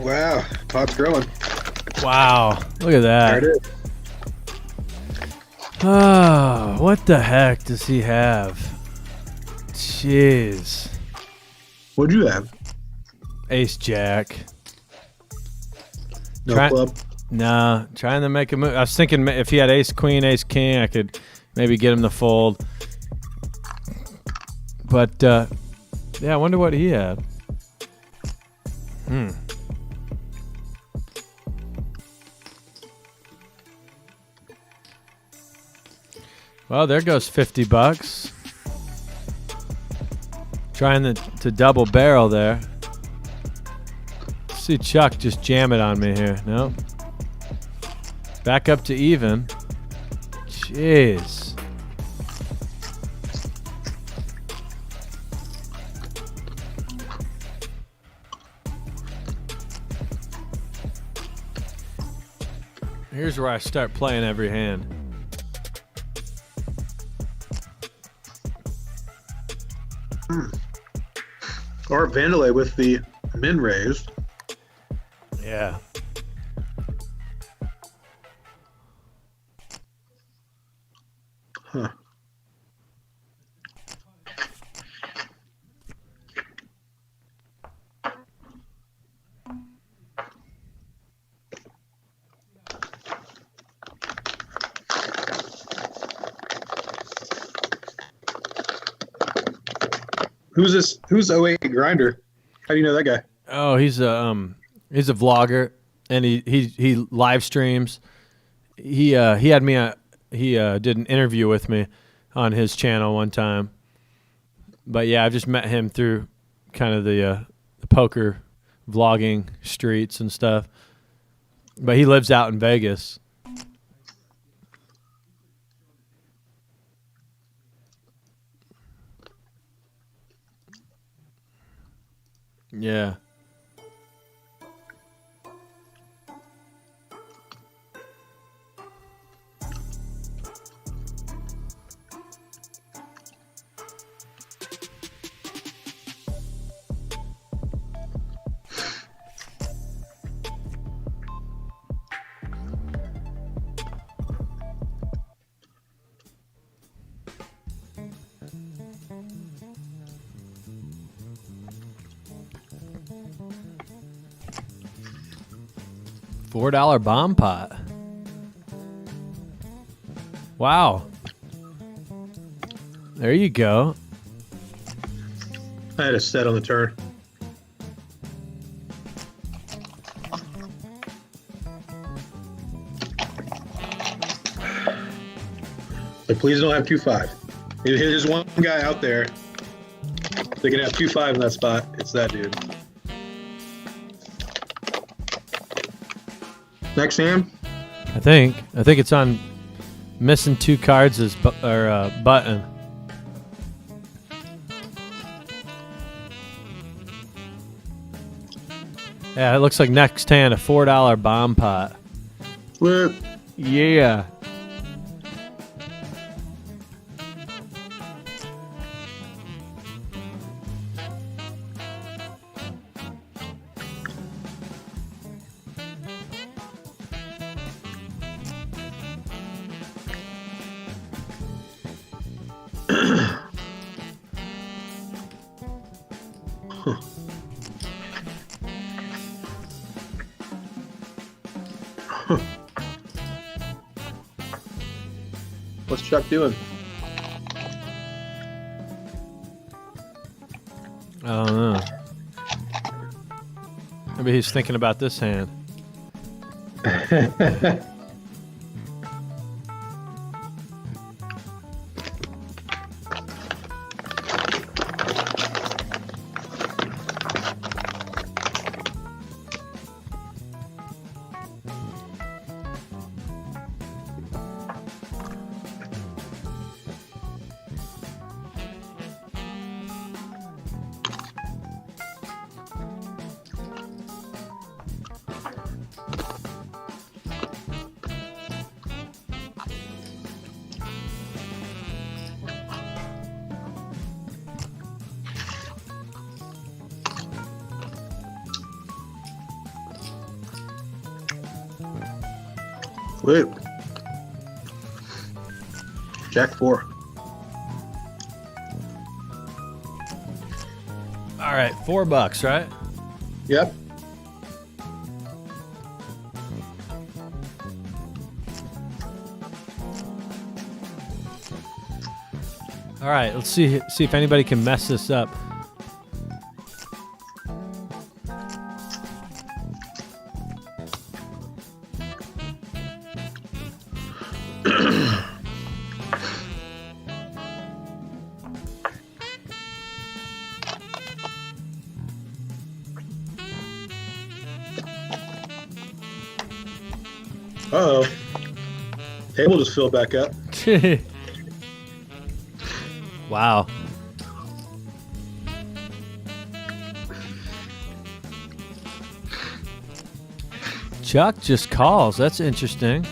Speaker 2: Wow, pot's growing.
Speaker 1: Wow, look at
Speaker 2: There it
Speaker 1: that.
Speaker 2: is.
Speaker 1: Oh, what the heck does he have? Jeez.
Speaker 2: What'd you have?
Speaker 1: Ace Jack.
Speaker 2: No
Speaker 1: Try-
Speaker 2: club.
Speaker 1: Nah, trying to make a move. I was thinking if he had ace queen, ace king, I could maybe get him to fold. But, yeah, I wonder what he had. Well, there goes $50. Trying to double barrel there. See Chuck just jam it on me here. Nope. Back up to even. Jeez. Here's where I start playing every hand.
Speaker 2: Or Vandalay with the min raised.
Speaker 1: Yeah.
Speaker 2: Huh. Who's this? Who's 08 Grinder? How do you know that guy?
Speaker 1: Oh, he's a vlogger, and he live streams. He had me did an interview with me on his channel one time. But yeah, I've just met him through kind of the poker vlogging streets and stuff. But he lives out in Vegas. Yeah. $4 bomb pot. Wow. There you go.
Speaker 2: I had a set on the turn. So please don't have 2-5. If there's one guy out there that can have 2-5 in that spot, it's that dude. Next hand.
Speaker 1: I think it's on missing 2 cards as button. Yeah, it looks like next hand a $4 bomb pot.
Speaker 2: Flip.
Speaker 1: Yeah.
Speaker 2: What's Chuck doing?
Speaker 1: I don't know. Maybe he's thinking about this hand.
Speaker 2: Flip. Jack 4.
Speaker 1: All right, $4, right?
Speaker 2: Yep.
Speaker 1: All right, let's see if anybody can mess this up.
Speaker 2: Uh-oh. Table just filled back up.
Speaker 1: Wow. Chuck just calls. That's interesting.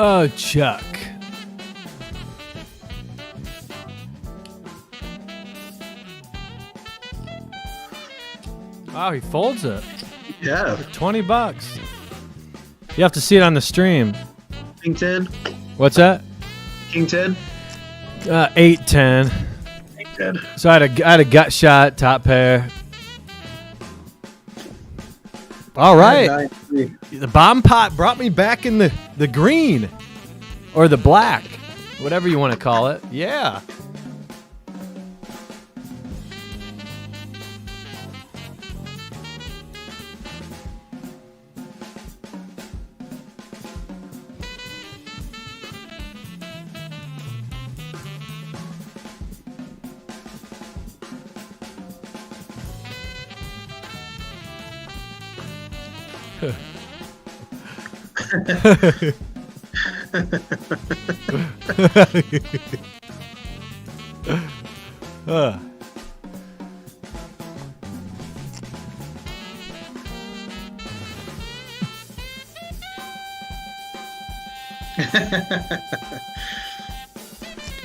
Speaker 1: Oh, Chuck. Wow, he folds it.
Speaker 2: Yeah.
Speaker 1: $20. You have to see it on the stream.
Speaker 2: King 10.
Speaker 1: What's that?
Speaker 2: King 10.
Speaker 1: 8-10.
Speaker 2: King 10.
Speaker 1: So I had a gut shot, top pair. All right.
Speaker 2: 9-3.
Speaker 1: The bomb pot brought me back in the green. Or the black. Whatever you want to call it. Yeah.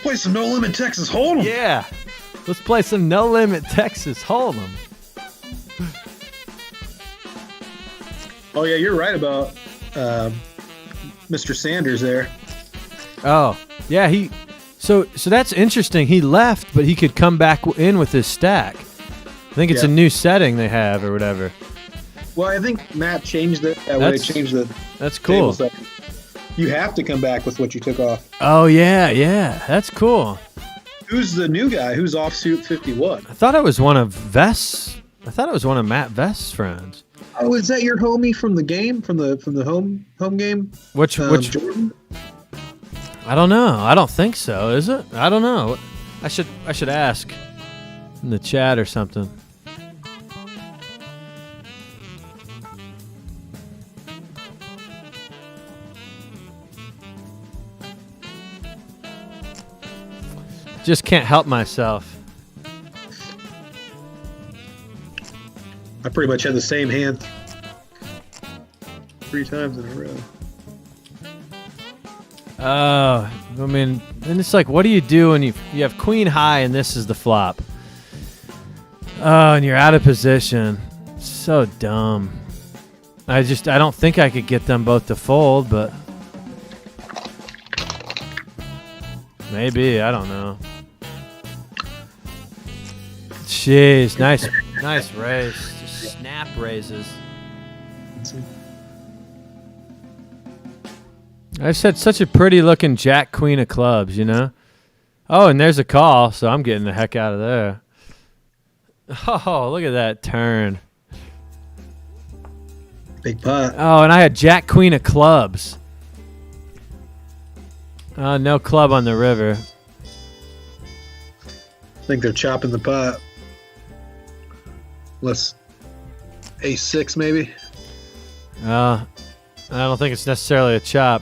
Speaker 2: Play some No Limit Texas Hold'em.
Speaker 1: Yeah. Let's play some No Limit Texas Hold'em.
Speaker 2: Oh yeah, you're right about Mr. Sanders there.
Speaker 1: Oh, yeah. So that's interesting. He left, but he could come back in with his stack. I think it's a new setting they have or whatever.
Speaker 2: Well, I think Matt changed it. That way they changed the.
Speaker 1: That's cool.
Speaker 2: You have to come back with what you took off.
Speaker 1: Oh yeah. That's cool.
Speaker 2: Who's the new guy? Who's offsuit 51?
Speaker 1: I thought it was one of Vest's. I thought it was one of Matt Vest's friends.
Speaker 2: Oh, is that your homie from the game? From the home game?
Speaker 1: Which
Speaker 2: Jordan?
Speaker 1: I don't know. I don't think so. Is it? I don't know. I should ask in the chat or something. Just can't help myself.
Speaker 2: I pretty much had the same hand 3 times in a row.
Speaker 1: Oh, I mean, and it's like, what do you do when you have queen high and this is the flop? Oh, and you're out of position. So dumb. I don't think I could get them both to fold, but maybe, I don't know. Jeez, nice raise. Just snap raises. I've said such a pretty looking jack queen of clubs, you know? Oh, and there's a call, so I'm getting the heck out of there. Oh, look at that turn.
Speaker 2: Big pot.
Speaker 1: Oh, and I had jack queen of clubs. No club on the river.
Speaker 2: I think they're chopping the pot. Let's ace-6 maybe.
Speaker 1: I don't think it's necessarily a chop.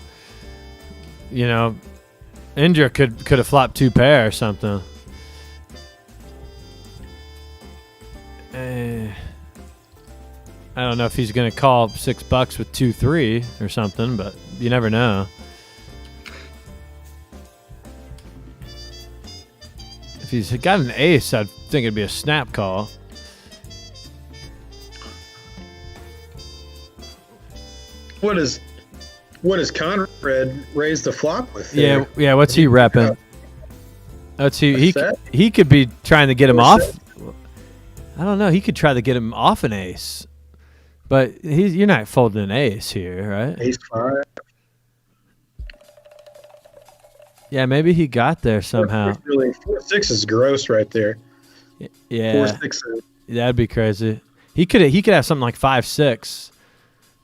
Speaker 1: You know, Indra could have flopped 2 pair or something. I don't know if he's going to call $6 with 2-3 or something, but you never know. If he's got an ace, I'd think it'd be a snap call.
Speaker 2: What does Conrad raise the flop with?
Speaker 1: Yeah, yeah. What's he repping? He could be trying to get him off. I don't know. He could try to get him off an ace, but you're not folding an ace here, right?
Speaker 2: Ace-5.
Speaker 1: Yeah, maybe he got there somehow.
Speaker 2: 4-6 is gross right there.
Speaker 1: Yeah,
Speaker 2: 4-6.
Speaker 1: That'd be crazy. He could have something like 5-6,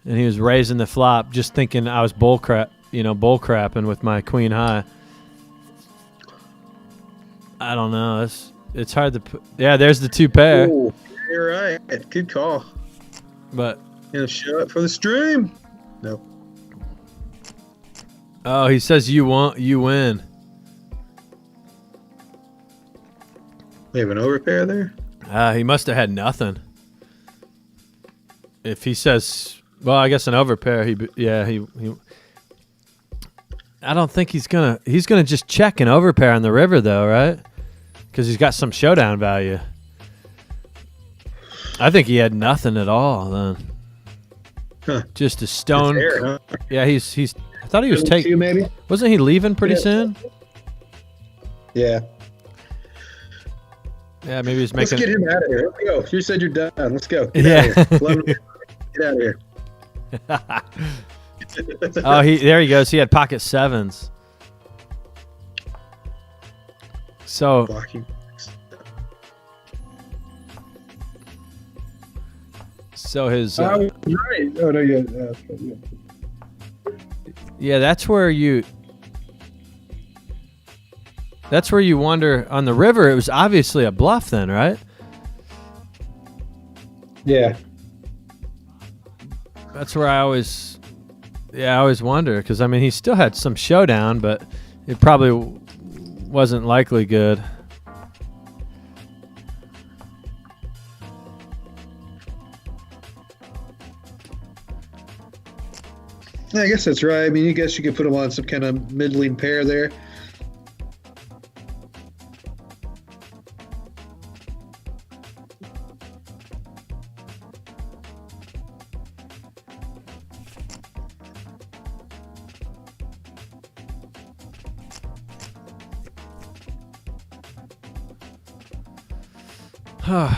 Speaker 1: and he was raising the flop, just thinking I was bull crapping with my queen high. I don't know. It's hard to put. Yeah, there's the 2 pair.
Speaker 2: Ooh, you're right. Good call.
Speaker 1: But
Speaker 2: Gonna show up for the stream. No.
Speaker 1: Oh, he says you win.
Speaker 2: We have an overpair there.
Speaker 1: He must have had nothing. If he says, well, I guess an overpair. He. I don't think he's gonna just check an overpair on the river though, right? Because he's got some showdown value. I think he had nothing at all then.
Speaker 2: Huh.
Speaker 1: Just a stone.
Speaker 2: There, huh?
Speaker 1: Yeah, he's. I thought he was taking.
Speaker 2: 2 maybe.
Speaker 1: Wasn't he leaving pretty soon?
Speaker 2: Yeah.
Speaker 1: Yeah, maybe he's
Speaker 2: Let's
Speaker 1: making.
Speaker 2: get him out of here. Let's go. You said you're done. Let's go. Get
Speaker 1: Yeah.
Speaker 2: out of here. Get out of here.
Speaker 1: Oh, there he goes. He had pocket 7s. So
Speaker 2: Blocking.
Speaker 1: his.
Speaker 2: Right. Oh no, yeah.
Speaker 1: Yeah, that's where you wonder on the river. It was obviously a bluff then, right?
Speaker 2: Yeah.
Speaker 1: That's where I always Yeah, I always wonder because I mean he still had some showdown, but it probably wasn't likely good.
Speaker 2: Yeah, I guess that's right. I mean, I guess you could put him on some kind of middling pair there.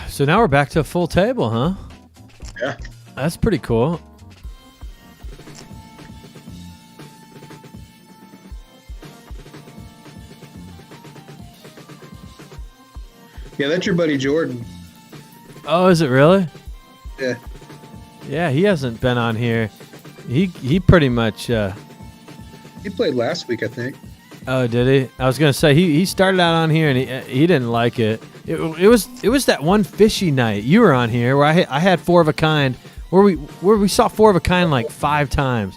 Speaker 1: So now we're back to a full table, huh?
Speaker 2: Yeah.
Speaker 1: That's pretty cool.
Speaker 2: Yeah, that's your buddy Jordan.
Speaker 1: Oh, is it really?
Speaker 2: Yeah.
Speaker 1: Yeah, he hasn't been on here. He pretty much.
Speaker 2: He played last week, I think.
Speaker 1: Oh, did he? I was gonna say he started out on here and he didn't like it. It was that one fishy night you were on here where I had 4 of a kind where we saw 4 of a kind like 5 times.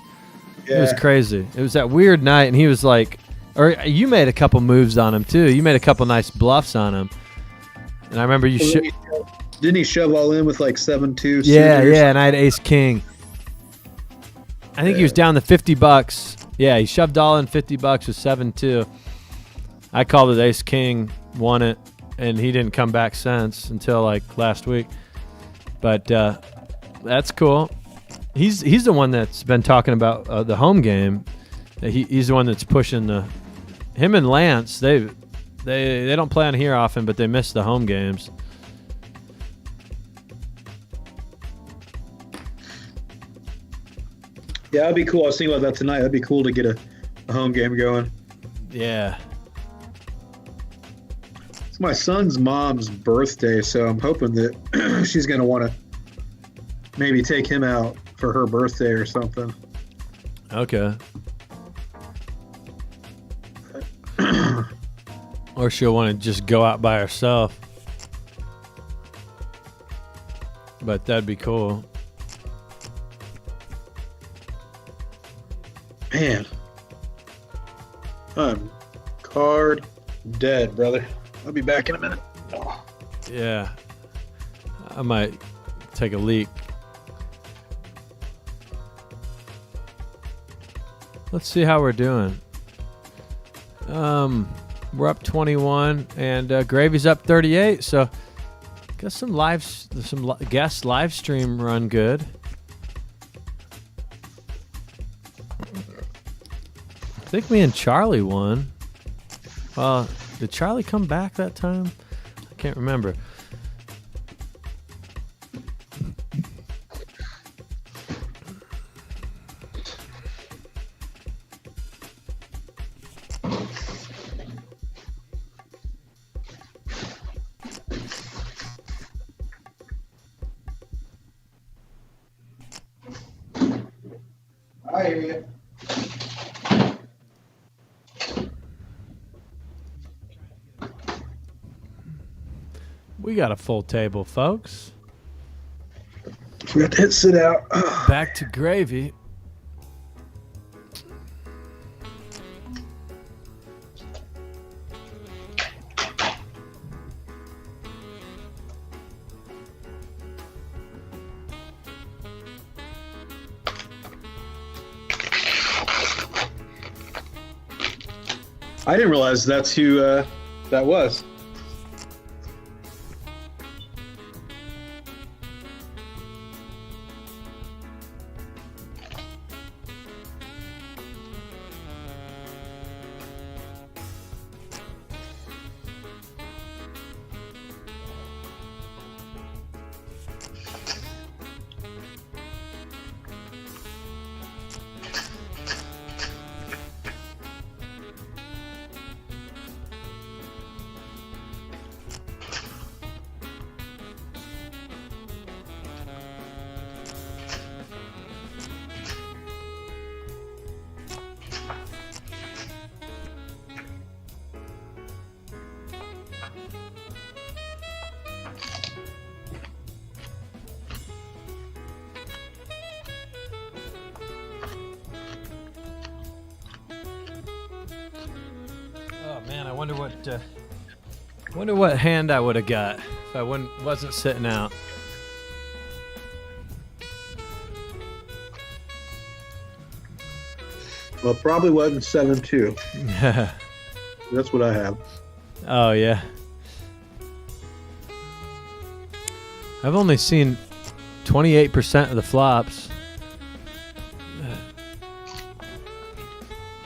Speaker 2: Yeah.
Speaker 1: It was crazy. It was that weird night and he was like, or you made a couple moves on him too. You made a couple nice bluffs on him. And I remember you
Speaker 2: didn't he shove all in with like 7-2?
Speaker 1: Yeah, and I had ace king. I think he was down to $50. Yeah, he shoved all in $50 with 7-2. I called it ace king, won it, and he didn't come back since until like last week. But that's cool. He's the one that's been talking about the home game. He's the one that's pushing him and Lance. They don't play on here often, but they miss the home games.
Speaker 2: Yeah, that'd be cool. I was thinking about that tonight. That'd be cool to get a home game going.
Speaker 1: Yeah.
Speaker 2: It's my son's mom's birthday, so I'm hoping that she's going to want to maybe take him out for her birthday or something.
Speaker 1: Okay. Or she'll want to just go out by herself. But that'd be cool.
Speaker 2: Man, I'm card dead, brother. I'll be back in a minute. Oh.
Speaker 1: Yeah. I might take a leak. Let's see how we're doing. We're up 21 and Gravy's up 38, so got some guest live stream run good. I think me and Charlie won. Did Charlie come back that time? I can't remember.
Speaker 2: I hear you.
Speaker 1: We got a full table, folks.
Speaker 2: We got to hit sit out.
Speaker 1: Back to Gravy.
Speaker 2: I didn't realize that's who that was.
Speaker 1: Wonder what hand I would have got if I wasn't sitting out.
Speaker 2: Well, probably wasn't 7-2. That's what I have.
Speaker 1: Oh yeah. I've only seen 28% of the flops.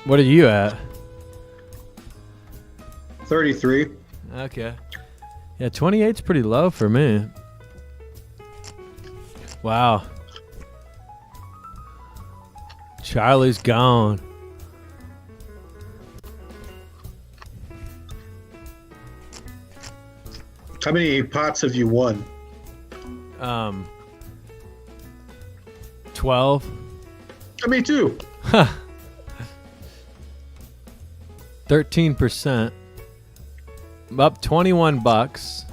Speaker 1: What are you at?
Speaker 2: 33.
Speaker 1: Okay. Yeah, 28's pretty low for me. Wow. Charlie's gone.
Speaker 2: How many pots have you won?
Speaker 1: 12.
Speaker 2: Me too.
Speaker 1: 13%. Up $21.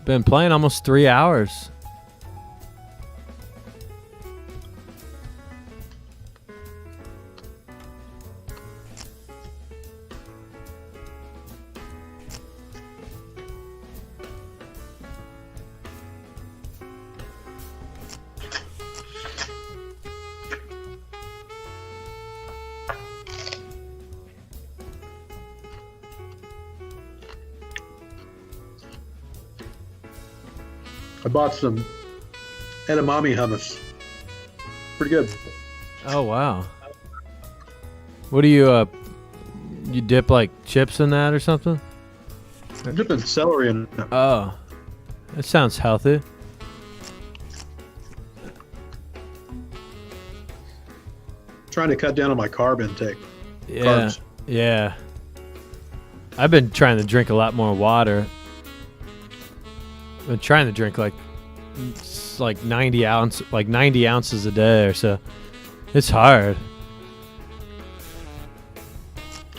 Speaker 1: Been playing almost 3 hours.
Speaker 2: I bought some edamame hummus. Pretty good.
Speaker 1: Oh wow. What do you you dip like chips in that or something?
Speaker 2: I'm dipping celery in it.
Speaker 1: Oh. That sounds healthy.
Speaker 2: Trying to cut down on my carb intake.
Speaker 1: Yeah.
Speaker 2: Carbs.
Speaker 1: Yeah. I've been trying to drink a lot more water. I've been trying to drink like 90 ounces a day or so. It's hard.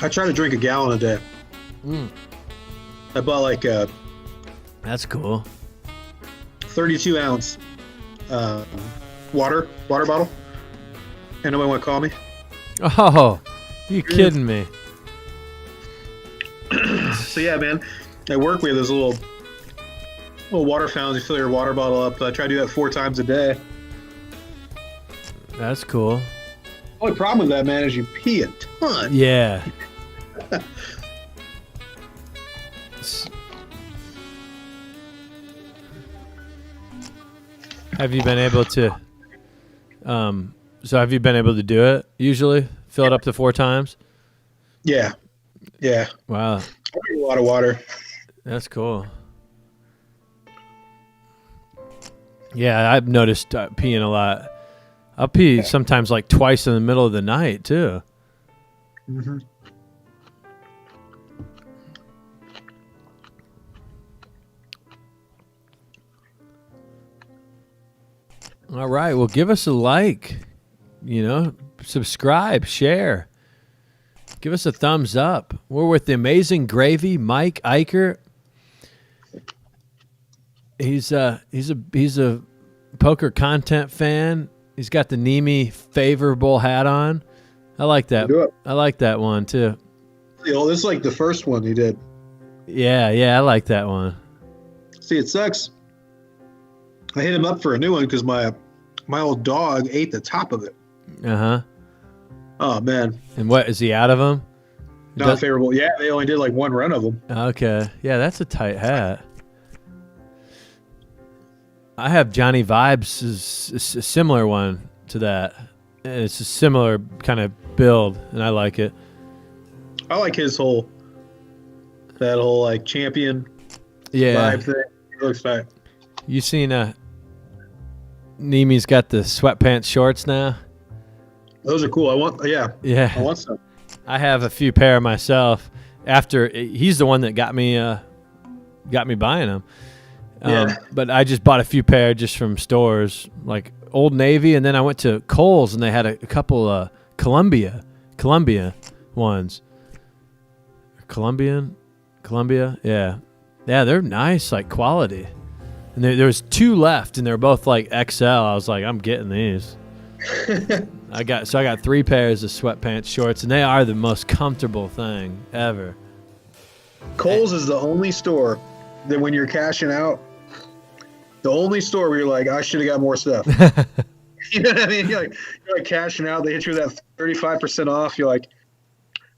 Speaker 2: I try to drink a gallon a day. I bought like a
Speaker 1: That's cool.
Speaker 2: 32 ounce water bottle. And nobody want to call me?
Speaker 1: Oh, you kidding me?
Speaker 2: So yeah, man, at work we have those little water fountains. You fill your water bottle up. I try to do that 4 times a day.
Speaker 1: That's cool.
Speaker 2: Only problem with that, man, is you pee a ton.
Speaker 1: Yeah. Have you been able to so have you been able to do it usually? Fill it up to 4 times?
Speaker 2: Yeah.
Speaker 1: Wow.
Speaker 2: I drink a lot of water.
Speaker 1: That's cool. Yeah, I've noticed peeing a lot. I'll pee sometimes like twice in the middle of the night too.
Speaker 2: Mm-hmm.
Speaker 1: All right, well, give us a like, subscribe, share. Give us a thumbs up. We're with the Amazing Gravy, Mike Eicher. He's a poker content fan. He's got the Nemi favorable hat on. I like that. I like that one too.
Speaker 2: This is like the first one he did.
Speaker 1: Yeah, I like that one.
Speaker 2: See, it sucks. I hit him up for a new one because my old dog ate the top of it.
Speaker 1: Uh-huh.
Speaker 2: Oh, man.
Speaker 1: And what, is he out of them?
Speaker 2: Not favorable. Yeah, they only did like 1 run of them.
Speaker 1: Okay. Yeah, that's a tight hat. I have Johnny Vibes, is a similar one to that. And it's a similar kind of build, and I like it.
Speaker 2: I like that whole like champion vibe thing. It looks fine.
Speaker 1: You seen Nemi's got the sweatpants shorts now?
Speaker 2: Those are cool. I want some.
Speaker 1: I have a few pair myself. After he's the one that got me buying them. But I just bought a few pair just from stores like Old Navy, and then I went to Kohl's and they had a couple Columbia ones. Columbia, yeah, they're nice, like quality. And there was 2 left, and they're both like XL. I was like, I'm getting these. I got 3 pairs of sweatpants shorts, and they are the most comfortable thing ever.
Speaker 2: Kohl's is the only store that when you're cashing out, the only store where you're like, I should have got more stuff. You know what I mean? You're like cashing out. They hit you with that 35% off. You're like,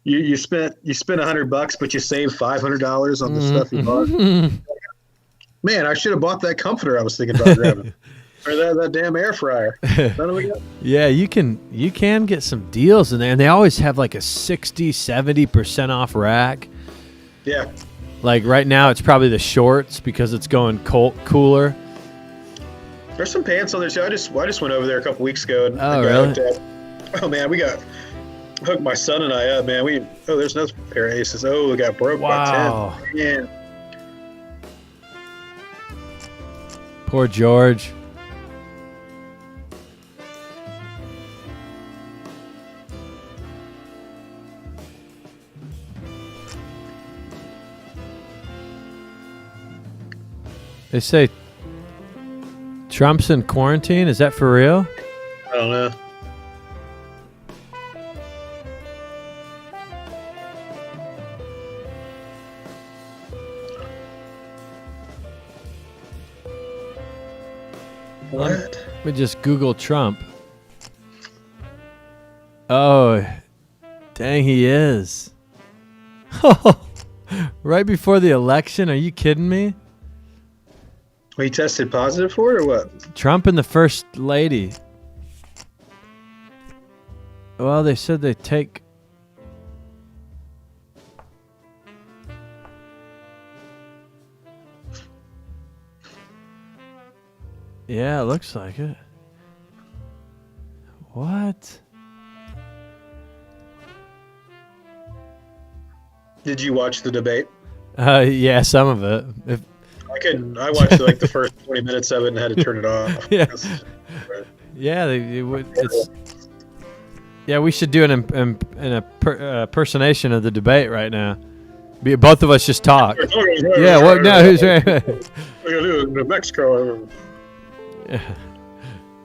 Speaker 2: you spent $100, but you saved $500 on the stuff you bought. Man, I should have bought that comforter I was thinking about grabbing, or that damn air fryer.
Speaker 1: Yeah, you can get some deals in there, and they always have like a 60-70% off rack.
Speaker 2: Yeah.
Speaker 1: Like right now, it's probably the shorts because it's going cooler.
Speaker 2: There's some pants on there too. I just went over there a couple weeks ago. And
Speaker 1: really?
Speaker 2: Oh man, we hooked my son and I up, man. There's another pair of Aces. Oh, we got broke by 10. Man.
Speaker 1: Poor George. They say Trump's in quarantine. Is that for real?
Speaker 2: I don't know. What?
Speaker 1: Let me just Google Trump. Oh, dang, he is. Right before the election? Are you kidding me?
Speaker 2: He tested positive for it or what?
Speaker 1: Trump and the First Lady. Well, they said they take... Yeah, it looks like it. What?
Speaker 2: Did you watch the debate?
Speaker 1: Yeah, some of it.
Speaker 2: I watched like the first 20 minutes of it and had to turn it off.
Speaker 1: Yeah. Yeah, we should do an impersonation of the debate right now. Both of us just talk. Yeah, what now? Who's right?
Speaker 2: We're gonna do it in Mexico.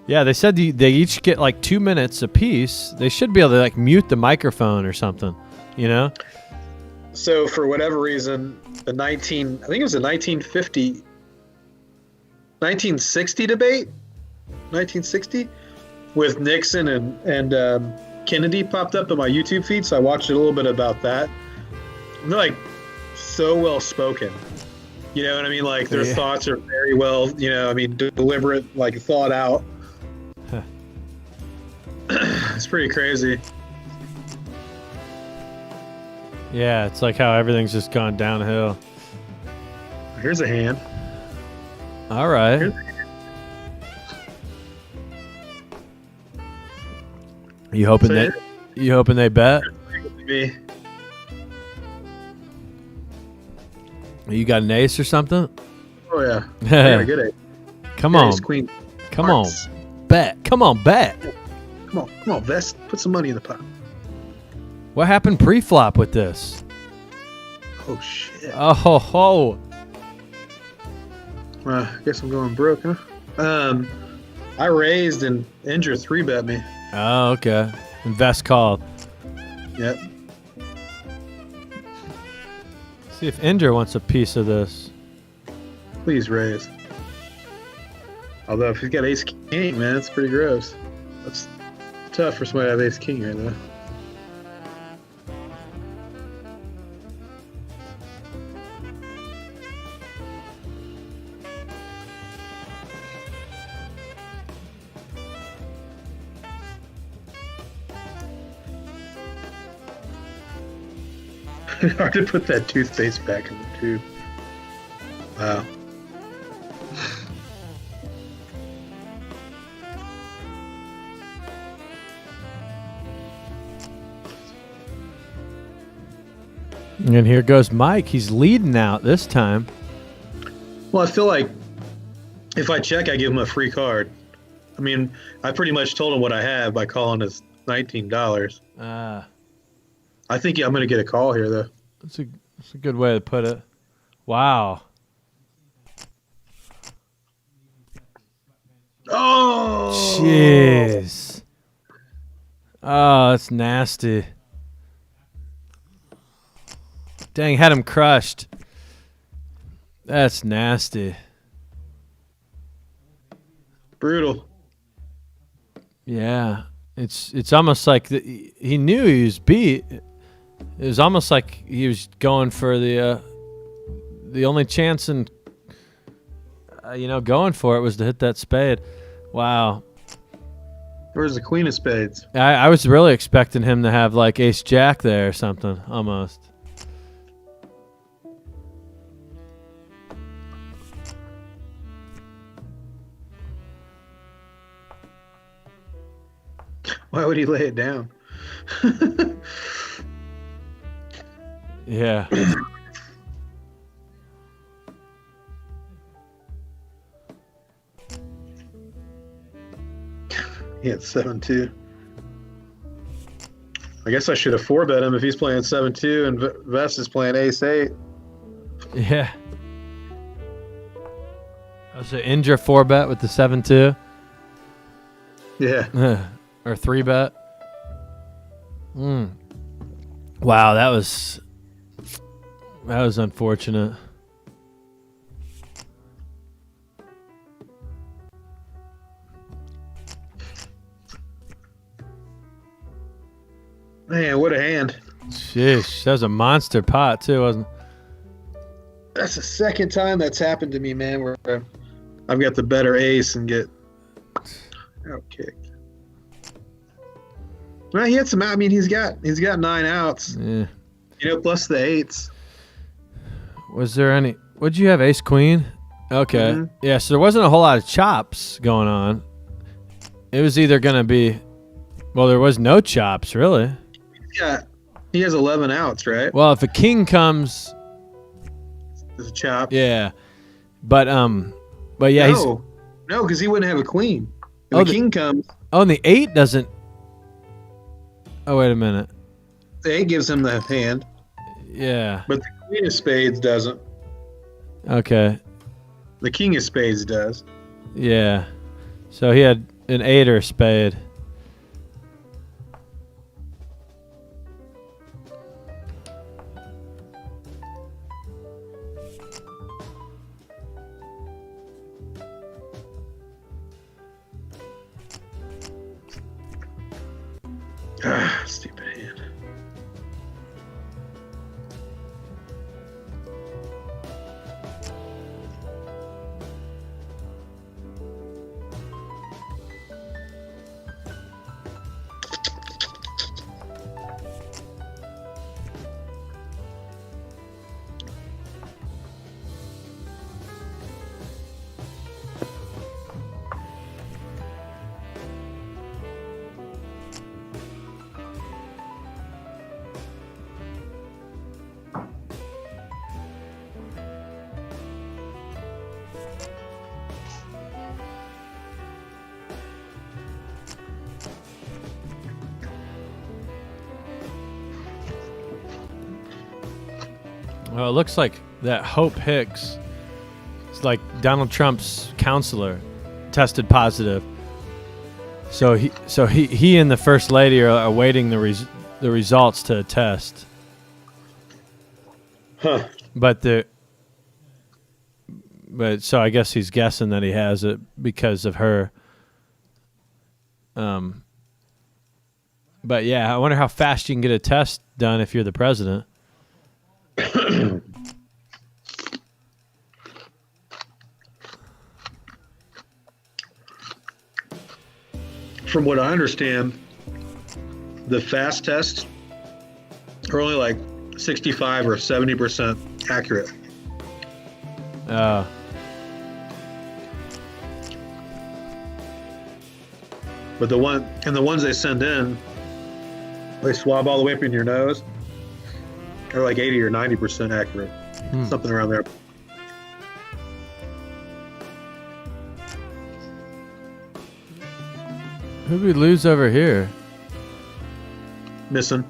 Speaker 1: Yeah, they said they each get like 2 minutes apiece. They should be able to like mute the microphone or something, you know?
Speaker 2: So for whatever reason, I think it was the 1960 debate, 1960, with Nixon and Kennedy popped up on my YouTube feed. So I watched a little bit about that. And they're like so well spoken. You know what I mean? Like their thoughts are very well, deliberate, like thought out. It's pretty crazy.
Speaker 1: Yeah, it's like how everything's just gone downhill.
Speaker 2: Here's a hand.
Speaker 1: All right. You hoping they bet?
Speaker 2: Me.
Speaker 1: You got an ace or something?
Speaker 2: Oh yeah. I got a good ace.
Speaker 1: Come on.
Speaker 2: Ace, queen.
Speaker 1: Come
Speaker 2: Hearts.
Speaker 1: on. Bet. Come on, bet.
Speaker 2: Come on, Vest. Put some money in the pot.
Speaker 1: What happened pre-flop with this?
Speaker 2: Oh shit.
Speaker 1: Oh ho ho.
Speaker 2: I guess I'm going broke, huh? I raised and Indra 3-bet me.
Speaker 1: Oh, okay. Invest called.
Speaker 2: Yep.
Speaker 1: See if Indra wants a piece of this.
Speaker 2: Please raise. Although if he's got ace king, man, it's pretty gross. That's tough for somebody to have ace king right now. Hard to put that toothpaste back in the tube. Wow.
Speaker 1: And here goes Mike. He's leading out this time.
Speaker 2: Well, I feel like if I check, I give him a free card. I mean, I pretty much told him what I have by calling his $19. I think I'm going to get a call here, though.
Speaker 1: That's a good way to put it. Wow.
Speaker 2: Oh!
Speaker 1: Jeez. Oh, that's nasty. Dang, had him crushed. That's nasty.
Speaker 2: Brutal.
Speaker 1: Yeah, it's almost like he knew he was beat. It was almost like he was going for the only chance and going for it was to hit that spade. Wow.
Speaker 2: Where's the queen of spades?
Speaker 1: I was really expecting him to have like ace jack there or something almost.
Speaker 2: Why would he lay it down?
Speaker 1: Yeah.
Speaker 2: He had 7-2. I guess I should have 4-bet him if he's playing 7-2 and Vest is playing ace-8.
Speaker 1: Yeah. That was an Indra 4-bet with the 7-2.
Speaker 2: Yeah.
Speaker 1: Or 3-bet. Wow, that was unfortunate.
Speaker 2: Man, what a hand.
Speaker 1: Sheesh, that was a monster pot too, wasn't it?
Speaker 2: That's the second time that's happened to me, man, where I've got the better ace and get outkicked. Well, he had some. I mean, he's got 9 outs.
Speaker 1: Yeah.
Speaker 2: Plus the 8s.
Speaker 1: Was there any? Would you have ace queen? Okay.
Speaker 2: Mm-hmm.
Speaker 1: Yeah. So there wasn't a whole lot of chops going on. It was either gonna be. Well, there was no chops really.
Speaker 2: Yeah. He has 11 outs, right?
Speaker 1: Well, if a king comes.
Speaker 2: There's a chop.
Speaker 1: Yeah. But yeah.
Speaker 2: No, because he wouldn't have a queen. If the king comes.
Speaker 1: Oh, and the 8 doesn't. Oh, wait a minute.
Speaker 2: The 8 gives him the hand.
Speaker 1: Yeah.
Speaker 2: But the queen of spades doesn't.
Speaker 1: Okay.
Speaker 2: The king of spades does.
Speaker 1: Yeah. So he had an 8 or a spade.
Speaker 2: Stupid hand.
Speaker 1: Well, it looks like that Hope Hicks, it's like Donald Trump's counselor, tested positive. So he and the first lady are awaiting the results to test.
Speaker 2: Huh.
Speaker 1: But so I guess he's guessing that he has it because of her. But yeah, I wonder how fast you can get a test done if you're the president.
Speaker 2: From what I understand, the fast tests are only like 65 or 70% accurate. But the ones they send in, they swab all the way up in your nose. They're like 80 or 90% accurate, something around there.
Speaker 1: Who'd we lose over here?
Speaker 2: Missing.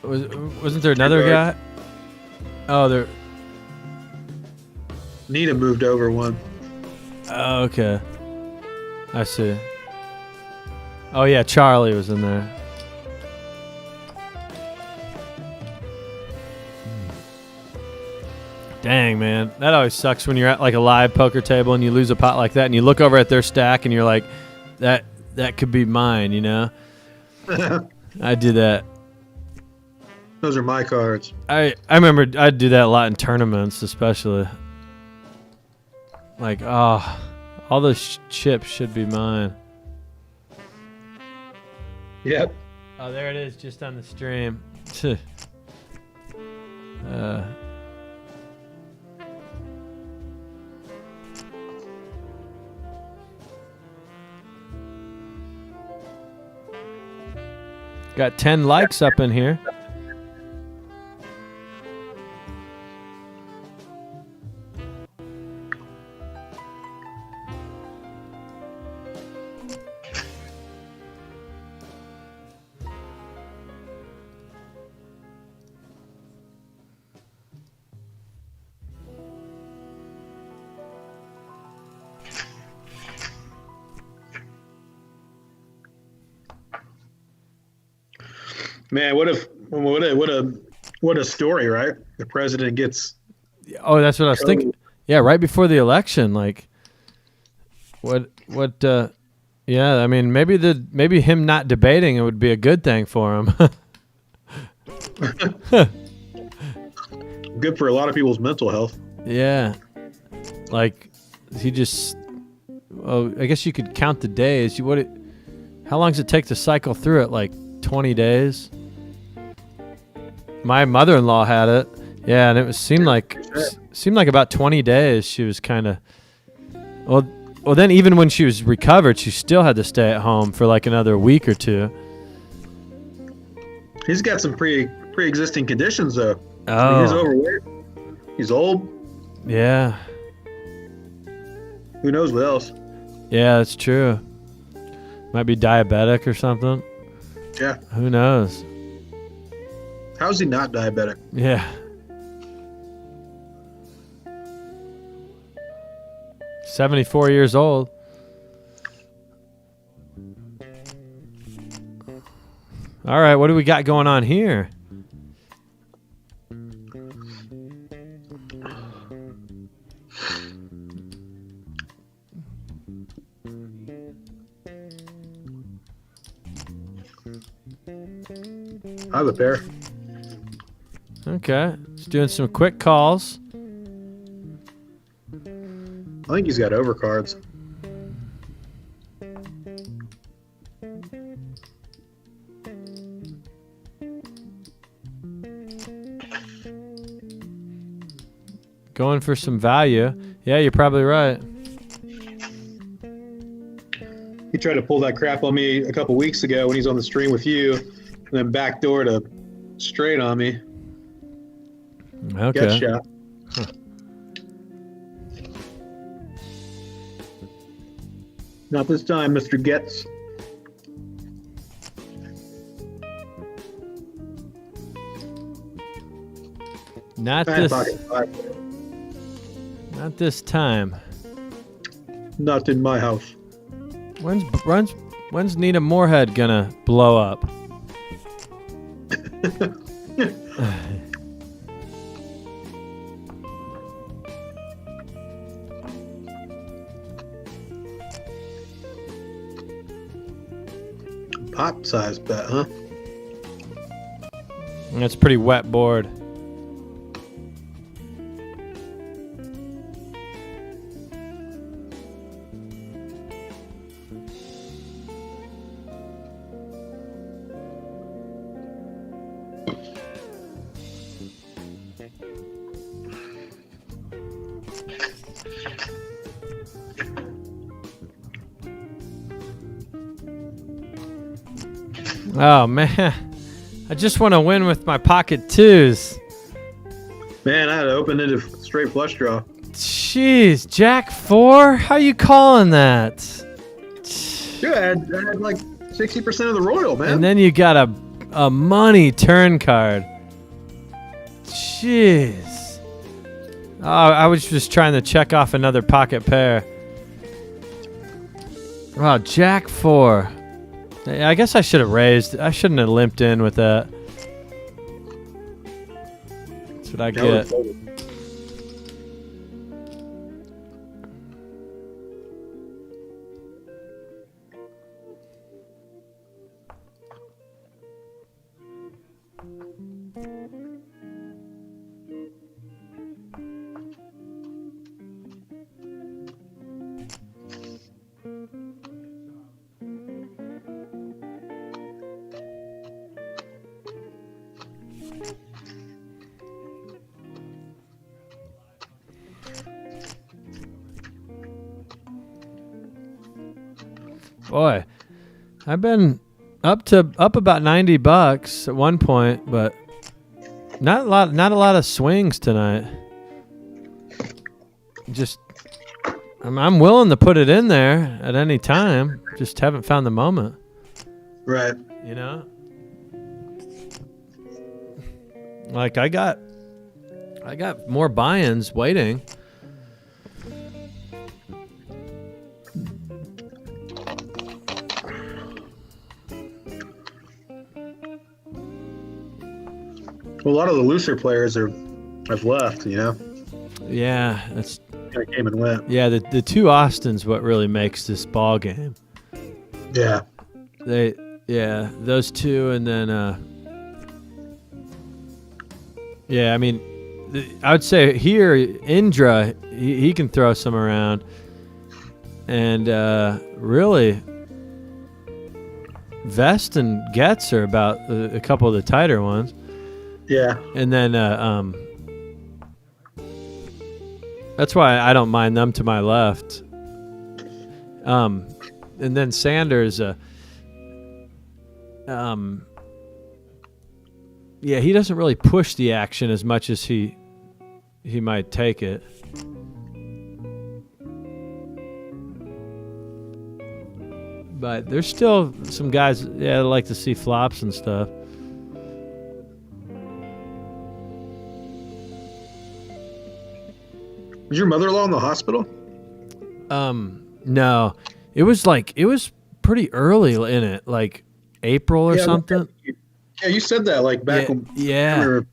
Speaker 1: Wasn't there another guy? Oh, there.
Speaker 2: Nita moved over one.
Speaker 1: Oh, okay. I see. Oh yeah, Charlie was in there. Dang, man. That always sucks when you're at like a live poker table and you lose a pot like that and you look over at their stack and you're like, that could be mine, you know? I do that.
Speaker 2: Those are my cards.
Speaker 1: I remember I'd do that a lot in tournaments, especially. Like, oh, all those chips should be mine.
Speaker 2: Yep.
Speaker 1: Oh, there it is, just on the stream. Got 10 likes up in here.
Speaker 2: Man, what a story, right? The president gets.
Speaker 1: Oh, that's what I was thinking. Yeah, right before the election, like, what? Yeah, I mean, maybe him not debating it would be a good thing for him.
Speaker 2: Good for a lot of people's mental health.
Speaker 1: Yeah, like he just. Oh, I guess you could count the days. How long does it take to cycle through it? Like 20 days. My mother-in-law had it. Yeah, and it seemed like about 20 days. She was kind of. Well, then even when she was recovered, she still had to stay at home for like another week or two.
Speaker 2: He's got some pre-existing conditions though.
Speaker 1: Oh.
Speaker 2: I mean, he's overweight. He's old.
Speaker 1: Yeah.
Speaker 2: Who knows what else?
Speaker 1: Yeah, that's true. Might be diabetic or something.
Speaker 2: Yeah.
Speaker 1: Who knows?
Speaker 2: How is he not diabetic?
Speaker 1: Yeah. 74 years old. All right, what do we got going on here?
Speaker 2: I have a pair.
Speaker 1: Okay, just doing some quick calls.
Speaker 2: I think he's got overcards.
Speaker 1: Going for some value. Yeah, you're probably right.
Speaker 2: He tried to pull that crap on me a couple weeks ago when he's on the stream with you, and then backdoor to straight on me.
Speaker 1: Okay.
Speaker 2: Gut shot.
Speaker 1: Huh.
Speaker 2: Not this time, Mr. Getz.
Speaker 1: Not
Speaker 2: I had
Speaker 1: this.
Speaker 2: pocket five.
Speaker 1: Not this time.
Speaker 2: Not in my house.
Speaker 1: When's Nita Moorhead gonna blow up?
Speaker 2: Pot size bet, huh?
Speaker 1: That's a pretty wet board. Oh man, I just want to win with my pocket twos.
Speaker 2: Man, I had an open-ended straight flush draw.
Speaker 1: Jeez, Jack 4? How you calling that?
Speaker 2: Dude, I had like 60% of the royal, man.
Speaker 1: And then you got a money turn card. Jeez. Oh, I was just trying to check off another pocket pair. Wow, Jack 4. I guess I should have raised. I shouldn't have limped in with that. That's what I get. Boy, I've been up about $90 at one point, but not a lot of swings tonight. Just I'm willing to put it in there at any time. Just haven't found the moment.
Speaker 2: Right.
Speaker 1: You know? Like I got more buy-ins waiting.
Speaker 2: Well, a lot of the looser players have left, you know?
Speaker 1: Yeah, that's
Speaker 2: Kind of came and went.
Speaker 1: yeah, the two Austins what really makes this ball game.
Speaker 2: Yeah.
Speaker 1: Those two, and then I mean I would say here Indra he can throw some around, and really Vest and Getz are about a couple of the tighter ones.
Speaker 2: Yeah.
Speaker 1: And then that's why I don't mind them to my left. And then Sanders, he doesn't really push the action as much as he might take it. But there's still some guys, that like to see flops and stuff.
Speaker 2: Was your mother-in-law in the hospital?
Speaker 1: No. It was pretty early in it, like April or something.
Speaker 2: Yeah, you said that like back when I remember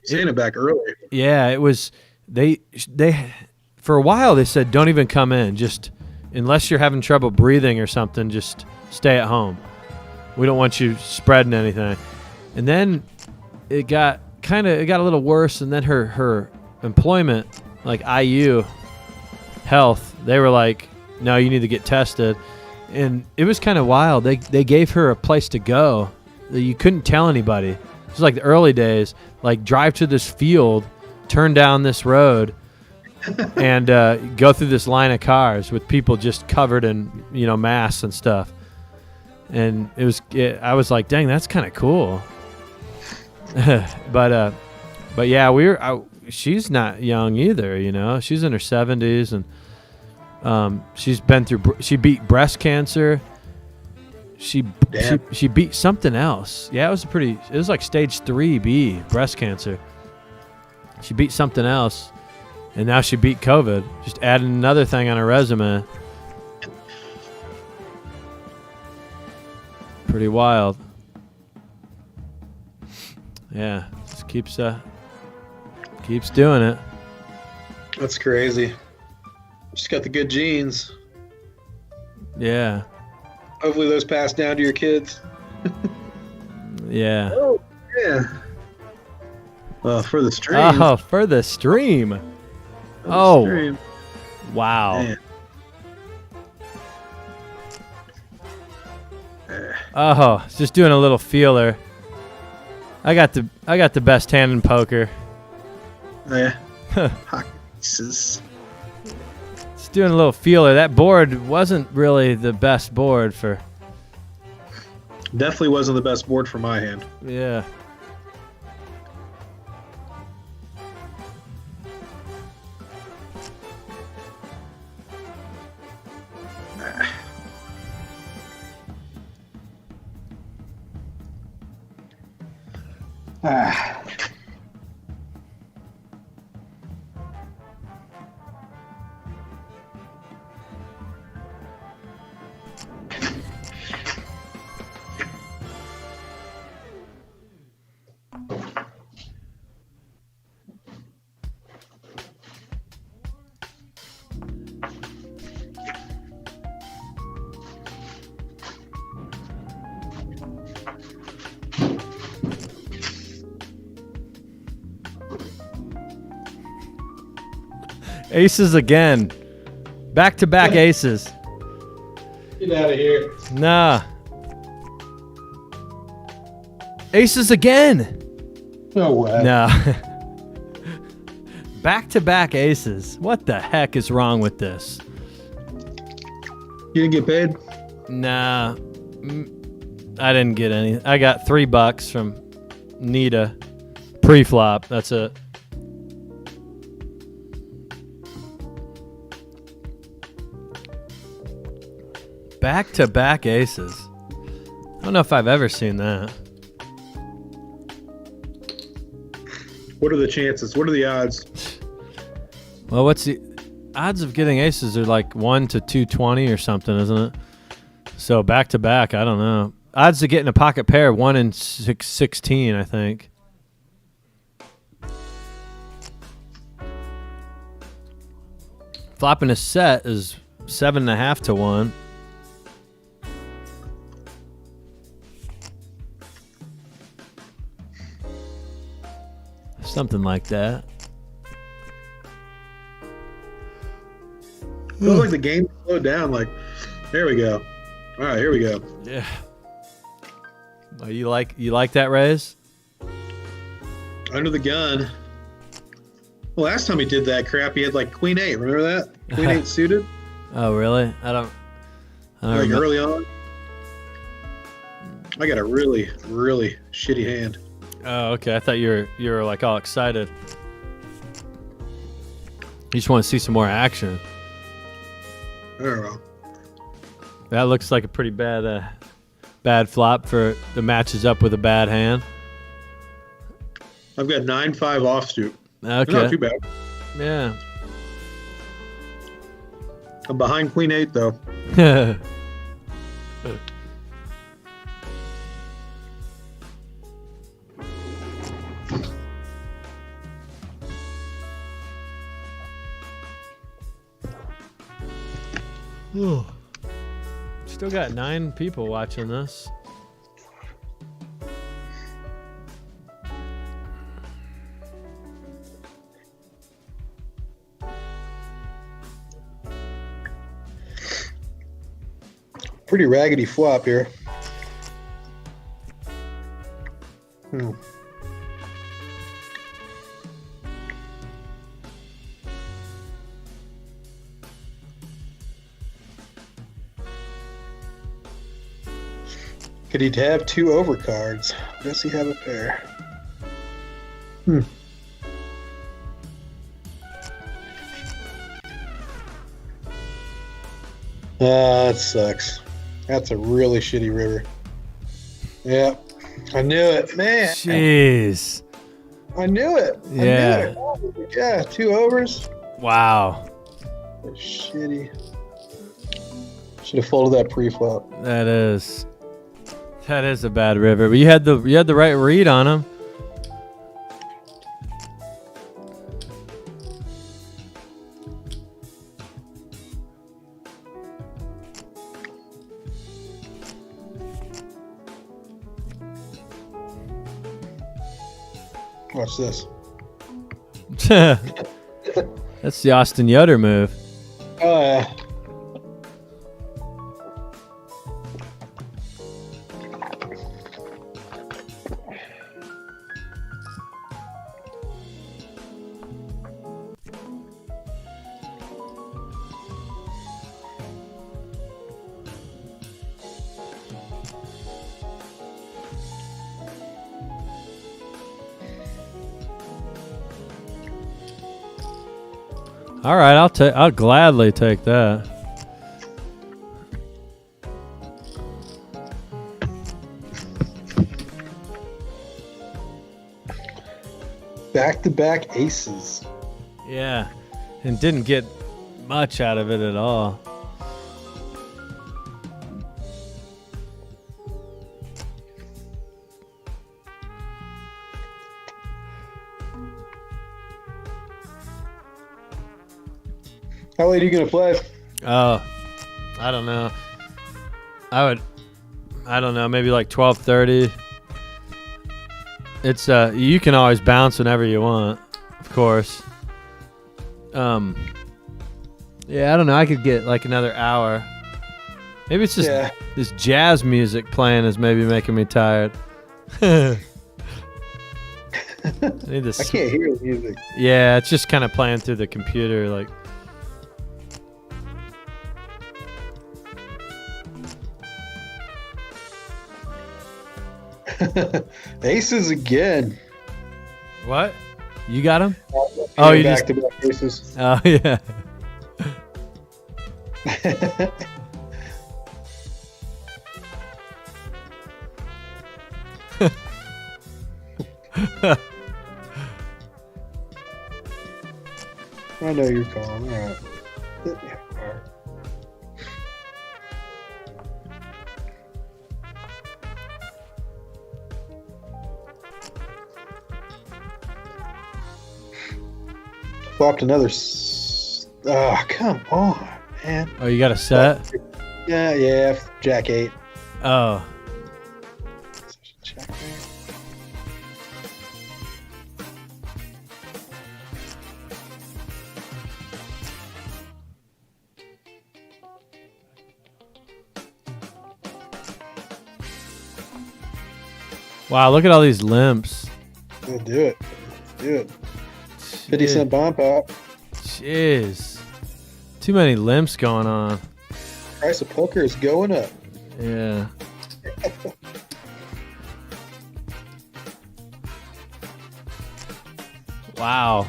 Speaker 2: saying it back earlier.
Speaker 1: Yeah, it was they for a while they said don't even come in, just unless you're having trouble breathing or something, just stay at home. We don't want you spreading anything. And then it got a little worse, and then her employment, like IU Health, they were like, no, you need to get tested. And it was kind of wild. They gave her a place to go that you couldn't tell anybody. It was like the early days, like drive to this field, turn down this road, and go through this line of cars with people just covered in, masks and stuff. And I was like, dang, that's kind of cool. But yeah, she's not young either, she's in her 70s, and she beat breast cancer. She beat something else. Yeah, it was like stage 3B breast cancer. She beat something else, and now she beat COVID. Just adding another thing on her resume. Pretty wild. Yeah, just keeps doing it.
Speaker 2: That's crazy. Just got the good genes.
Speaker 1: Yeah.
Speaker 2: Hopefully those pass down to your kids.
Speaker 1: Yeah.
Speaker 2: Oh, yeah. For the stream.
Speaker 1: Oh, for the stream. Stream. Wow.
Speaker 2: Man.
Speaker 1: Oh, just doing a little feeler. I got the best hand in poker.
Speaker 2: Yeah. Just
Speaker 1: doing a little feeler. That board wasn't really the best board for.
Speaker 2: Definitely wasn't the best board for my hand.
Speaker 1: Yeah. Aces again. Back-to-back aces.
Speaker 2: Get out of here.
Speaker 1: Nah. Aces again.
Speaker 2: No way.
Speaker 1: No. Back-to-back aces. What the heck is wrong with this?
Speaker 2: You didn't get paid?
Speaker 1: Nah. I didn't get any. I got $3 from Nita pre-flop. That's it. Back-to-back aces. I don't know if I've ever seen that.
Speaker 2: What are the chances? What are the odds?
Speaker 1: Well, what's the odds of getting aces are like 1 to 220 or something, isn't it? So back-to-back, I don't know. Odds of getting a pocket pair, 1 in 16, I think. Flopping a set is 7.5 to 1. Something like that.
Speaker 2: Feels like the game slowed down. Like, there we go. All right, here we go.
Speaker 1: Yeah. Oh, you like that raise?
Speaker 2: Under the gun. Well, last time he did that crap, he had like Queen 8. Remember that? Queen 8 suited?
Speaker 1: Oh, really? I don't
Speaker 2: Like
Speaker 1: remember.
Speaker 2: early on. I got a really, really shitty hand.
Speaker 1: Oh, okay. I thought you were like all excited. You just want to see some more action.
Speaker 2: I don't know.
Speaker 1: That looks like a pretty bad flop for the matches up with a bad hand.
Speaker 2: I've got 9-5 offsuit.
Speaker 1: Okay.
Speaker 2: Not too bad.
Speaker 1: Yeah.
Speaker 2: I'm behind Queen 8 though.
Speaker 1: Still got 9 people watching this.
Speaker 2: Pretty raggedy flop here. Could he have 2 overcards? Does he have a pair? That sucks. That's a really shitty river. Yeah, I knew it, man.
Speaker 1: Jeez.
Speaker 2: I knew it.
Speaker 1: Yeah.
Speaker 2: I knew it. Yeah, 2 overs.
Speaker 1: Wow.
Speaker 2: Shitty. Should have folded that pre-flop.
Speaker 1: That is a bad river. But you had the right read on him.
Speaker 2: Watch this.
Speaker 1: That's the Austin Yoder move.
Speaker 2: Oh, yeah.
Speaker 1: All right, I'll gladly take that.
Speaker 2: Back-to-back aces.
Speaker 1: Yeah, and didn't get much out of it at all.
Speaker 2: How late are you gonna play?
Speaker 1: Oh, I don't know. I don't know, maybe like 12:30. It's you can always bounce whenever you want, of course. Yeah, I don't know. I could get like another hour. Maybe it's just this jazz music playing is maybe making me tired. I need this.
Speaker 2: I can't hear the music.
Speaker 1: Yeah, it's just kind of playing through the computer, like.
Speaker 2: Aces again.
Speaker 1: What? You got him?
Speaker 2: Oh,
Speaker 1: you
Speaker 2: back to back aces.
Speaker 1: Oh yeah.
Speaker 2: I know you're calling. All right. Yeah, all right. Flopped another. Oh, come on, man.
Speaker 1: Oh, you got a set?
Speaker 2: Yeah, Jack 8.
Speaker 1: Oh.
Speaker 2: Check.
Speaker 1: Wow, look at all these limps.
Speaker 2: We'll do it. Let's do it. 50-cent bomb pop.
Speaker 1: Jeez. Too many limps going on.
Speaker 2: Price of poker is going up.
Speaker 1: Yeah. Wow.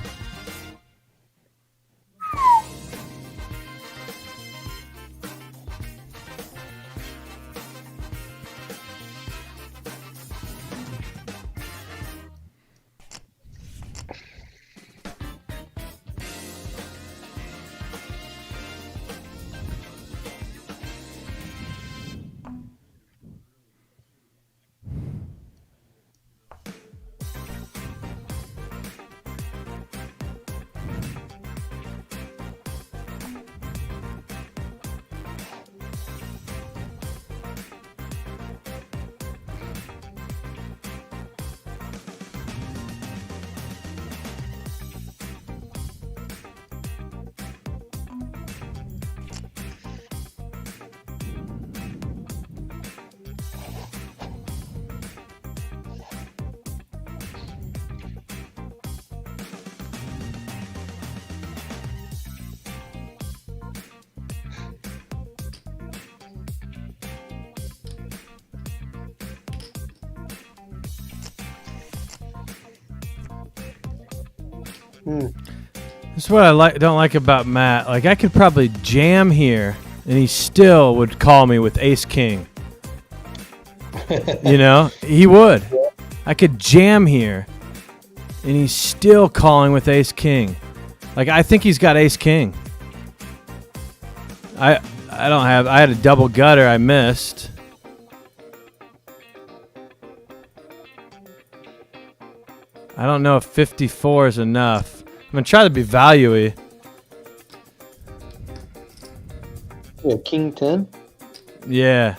Speaker 1: That's what I don't like about Matt. Like, I could probably jam here, and he still would call me with Ace King. You know, he would. I could jam here, and he's still calling with Ace King. Like, I think he's got Ace King. I don't have. I had a double gutter I missed. I don't know if 54 is enough. I'm gonna try to be value-y.
Speaker 2: Yeah, King 10.
Speaker 1: Yeah.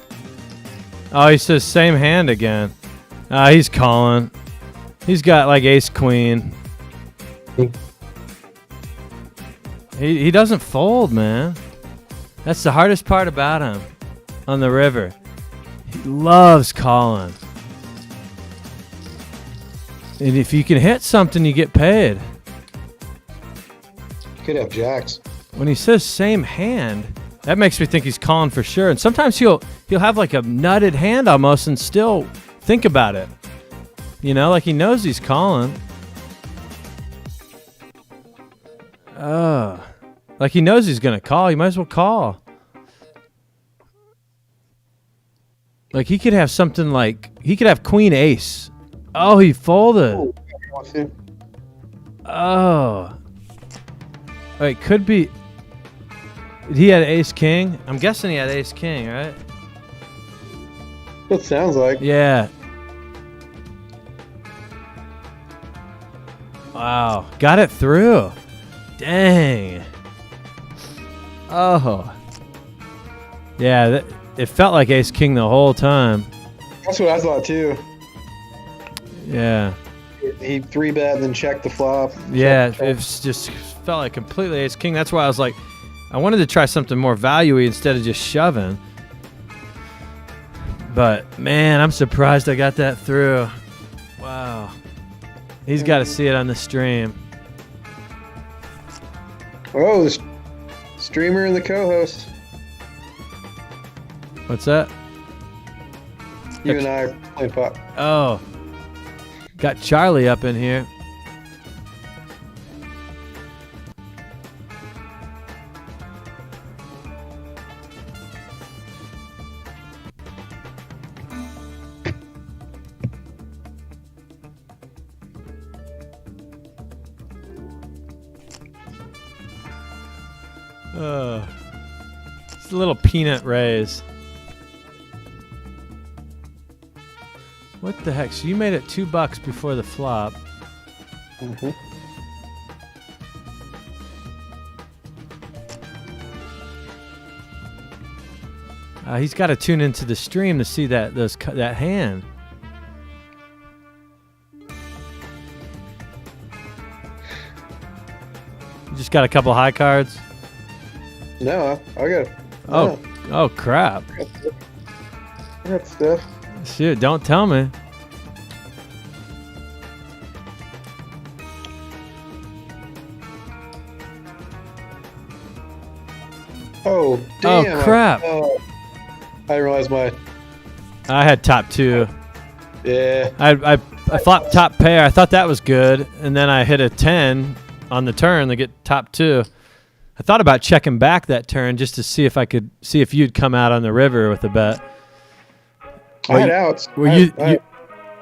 Speaker 1: Oh, he says same hand again. He's calling. He's got like ace queen. He doesn't fold, man. That's the hardest part about him on the river. He loves calling. And if you can hit something, you get paid.
Speaker 2: Could have jacks.
Speaker 1: When he says same hand, that makes me think he's calling for sure. And sometimes he'll have like a nutted hand almost and still think about it. You know, like he knows he's calling. Like he knows he's going to call. He might as well call. Like he could have something like, he could have queen ace. Oh, he folded. Oh. Wait, could be. He had ace king? I'm guessing he had ace king, right?
Speaker 2: What sounds like.
Speaker 1: Yeah. Wow. Got it through. Dang. Oh. Yeah, it felt like ace king the whole time.
Speaker 2: That's what I thought too.
Speaker 1: Yeah.
Speaker 2: He 3-bet and then checked the flop.
Speaker 1: Yeah, it just felt like completely ace king. That's why I was like, I wanted to try something more value-y instead of just shoving. But man, I'm surprised I got that through. Wow. He's got to see it on the stream.
Speaker 2: Oh, the streamer and the co-host.
Speaker 1: What's that?
Speaker 2: You and I are playing pop.
Speaker 1: Oh. Got Charlie up in here. It's a little peanut raise. What the heck? So you made it $2 before the flop.
Speaker 2: Mm-hmm.
Speaker 1: He's got to tune into the stream to see that that hand. You just got a couple high cards.
Speaker 2: No, I got.
Speaker 1: Oh crap!
Speaker 2: I got stuff.
Speaker 1: Shoot! Don't tell me.
Speaker 2: Oh damn!
Speaker 1: Oh crap!
Speaker 2: I realized
Speaker 1: I had top 2.
Speaker 2: Yeah.
Speaker 1: I flopped top pair. I thought that was good, and then I hit a 10 on the turn to get top 2. I thought about checking back that turn just to see if I could see if you'd come out on the river with a bet.
Speaker 2: I had outs.
Speaker 1: Were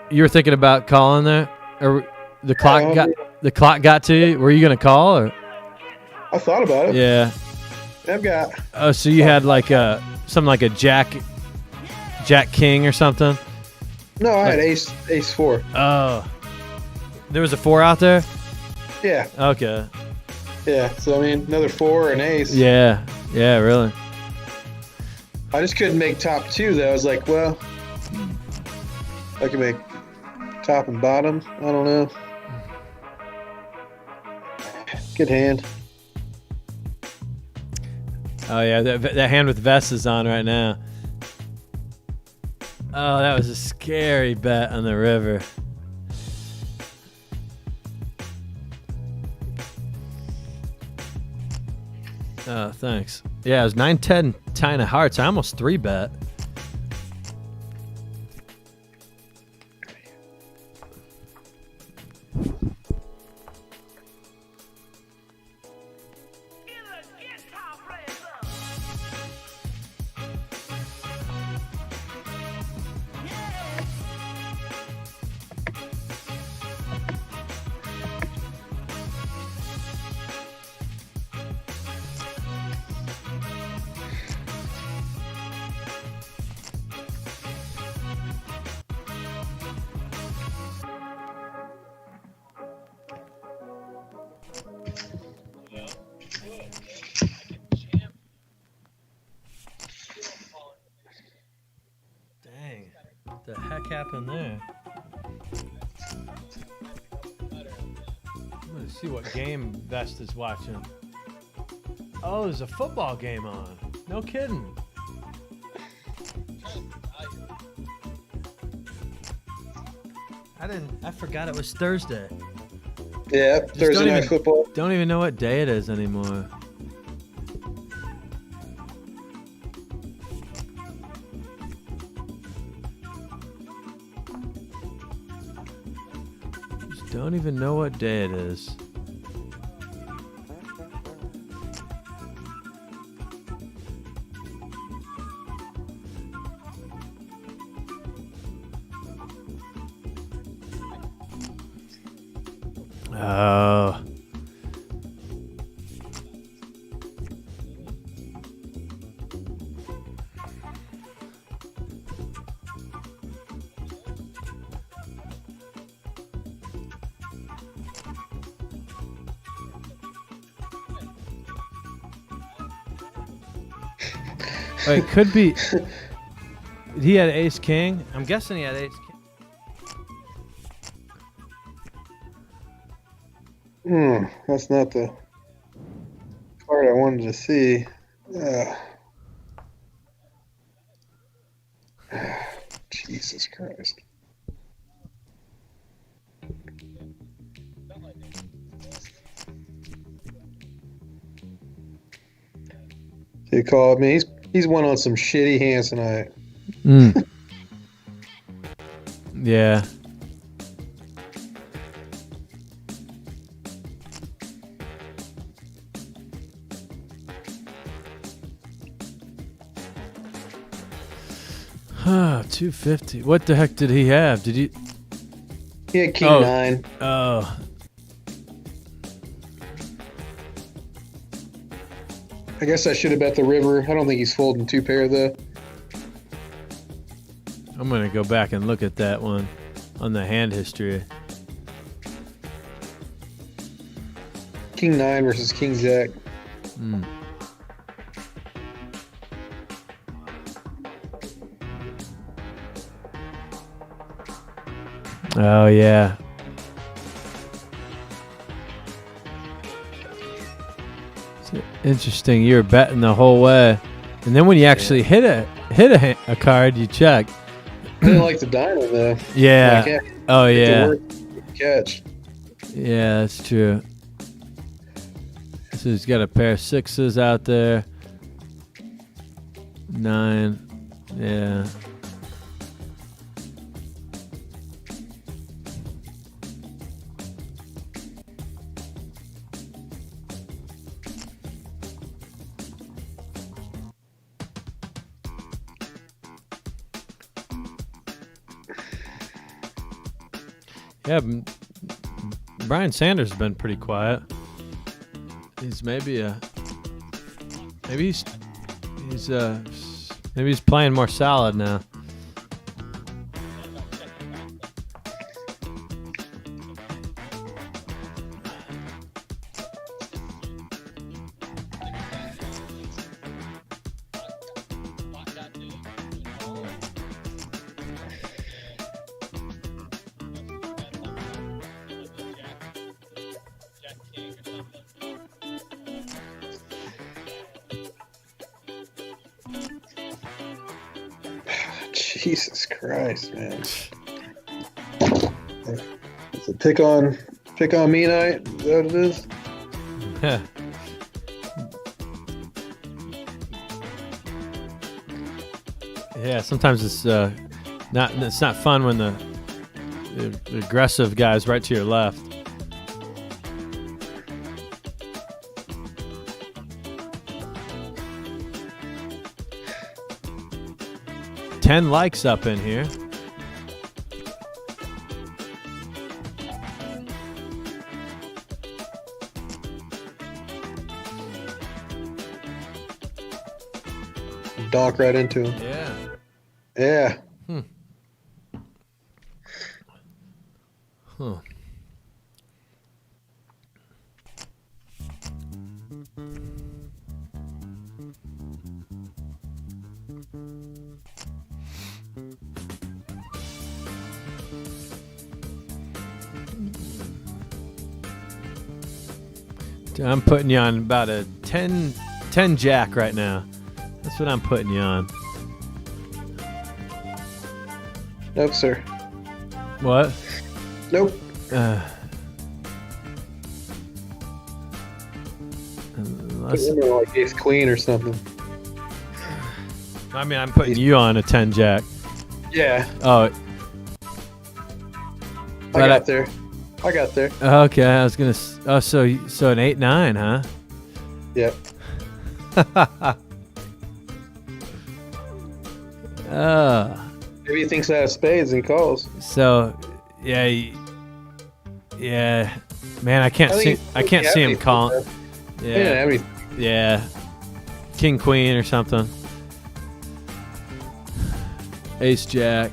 Speaker 1: you were thinking about calling there, or the clock got to you? Were you gonna call or?
Speaker 2: I thought about it.
Speaker 1: Yeah.
Speaker 2: I've got.
Speaker 1: Oh, so you had like something like a Jack King or something?
Speaker 2: No, I had ace 4.
Speaker 1: Oh, there was a 4 out there.
Speaker 2: Yeah.
Speaker 1: Okay.
Speaker 2: Yeah. So I mean, another 4 and ace.
Speaker 1: Yeah. Yeah. Really.
Speaker 2: I just couldn't make top 2 though. I was like, well, I can make top and bottom. I don't know. Good hand.
Speaker 1: Oh yeah, that hand with vest is on right now. Oh, that was a scary bet on the river. Oh, thanks. Yeah, it was 9-10 9 of hearts. I almost 3-bet. Dang, what the heck happened there? I'm gonna see what game Vest is watching. Oh, there's a football game on. No kidding. I forgot it was Thursday.
Speaker 2: Yeah,
Speaker 1: Just
Speaker 2: Thursday night football.
Speaker 1: Don't even know what day it is anymore. Just don't even know what day it is. Oh. Wait, could be. He had ace king. I'm guessing he had ace king.
Speaker 2: That's not the card I wanted to see. Jesus Christ. He called me. He's won on some shitty hands tonight.
Speaker 1: Mm. Yeah. Huh, 250. What the heck did he have? Did he?
Speaker 2: He had king 9.
Speaker 1: Oh.
Speaker 2: I guess I should have bet the river. I don't think he's folding 2 pair though.
Speaker 1: I'm going to go back and look at that one on the hand history.
Speaker 2: King 9 versus king jack.
Speaker 1: Mm. Oh, yeah. It's interesting. You were betting the whole way. And then when you actually hit a card, you check.
Speaker 2: I didn't like the diamond though.
Speaker 1: Yeah.
Speaker 2: Like,
Speaker 1: Oh,
Speaker 2: it's a
Speaker 1: yeah.
Speaker 2: worth catch.
Speaker 1: Yeah, that's true. So he's got a pair of 6s out there. 9. Yeah. Yeah, Brian Sanders has been pretty quiet. He's maybe he's playing more solid now.
Speaker 2: Jesus Christ, man. It's a pick on me night. Is that what it is?
Speaker 1: Yeah, sometimes it's not fun when the aggressive guy's right to your left. Ten likes up in here.
Speaker 2: Donk right into him.
Speaker 1: Yeah.
Speaker 2: Yeah.
Speaker 1: Huh. I'm putting you on about a 10 jack right now. That's what I'm putting you on.
Speaker 2: Nope, sir.
Speaker 1: What?
Speaker 2: Nope.
Speaker 1: Unless,
Speaker 2: Like ace queen or something.
Speaker 1: I mean, I'm putting you on a 10 jack.
Speaker 2: Yeah.
Speaker 1: Oh,
Speaker 2: I got there.
Speaker 1: okay. I was gonna. Oh, so an 8-9, huh?
Speaker 2: Yep. Maybe he thinks I have spades and he calls.
Speaker 1: So, yeah, man, I can't see him calling. Yeah, yeah, king queen or something. Ace jack.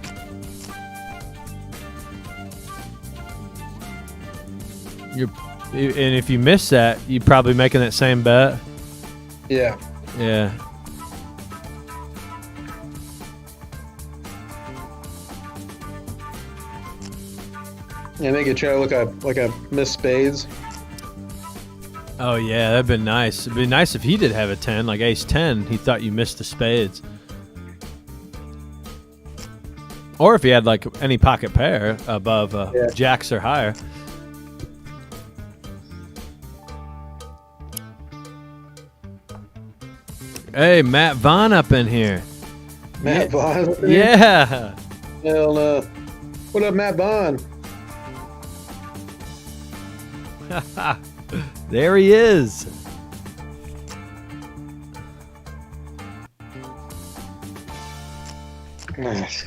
Speaker 1: And if you miss that, you're probably making that same bet.
Speaker 2: Yeah.
Speaker 1: Yeah.
Speaker 2: Yeah, make it try to look like a miss spades.
Speaker 1: Oh yeah, that'd been nice. It'd be nice if he did have a 10, like ace 10. He thought you missed the spades. Or if he had like any pocket pair above jacks or higher. Hey, Matt Vaughn up in here.
Speaker 2: Matt Vaughn.
Speaker 1: Yeah.
Speaker 2: Hell no. What up, Matt Vaughn?
Speaker 1: There he is.
Speaker 2: Nice.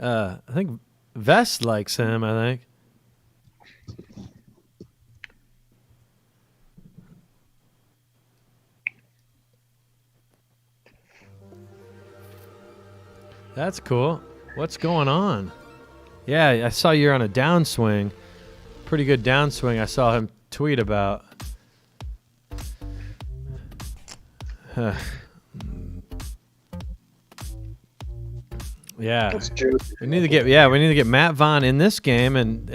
Speaker 1: I think Vest likes him, I think. That's cool. What's going on? Yeah, I saw you're on a downswing. Pretty good downswing I saw him tweet about. Yeah.
Speaker 2: That's true.
Speaker 1: We need to get Matt Vaughn in this game and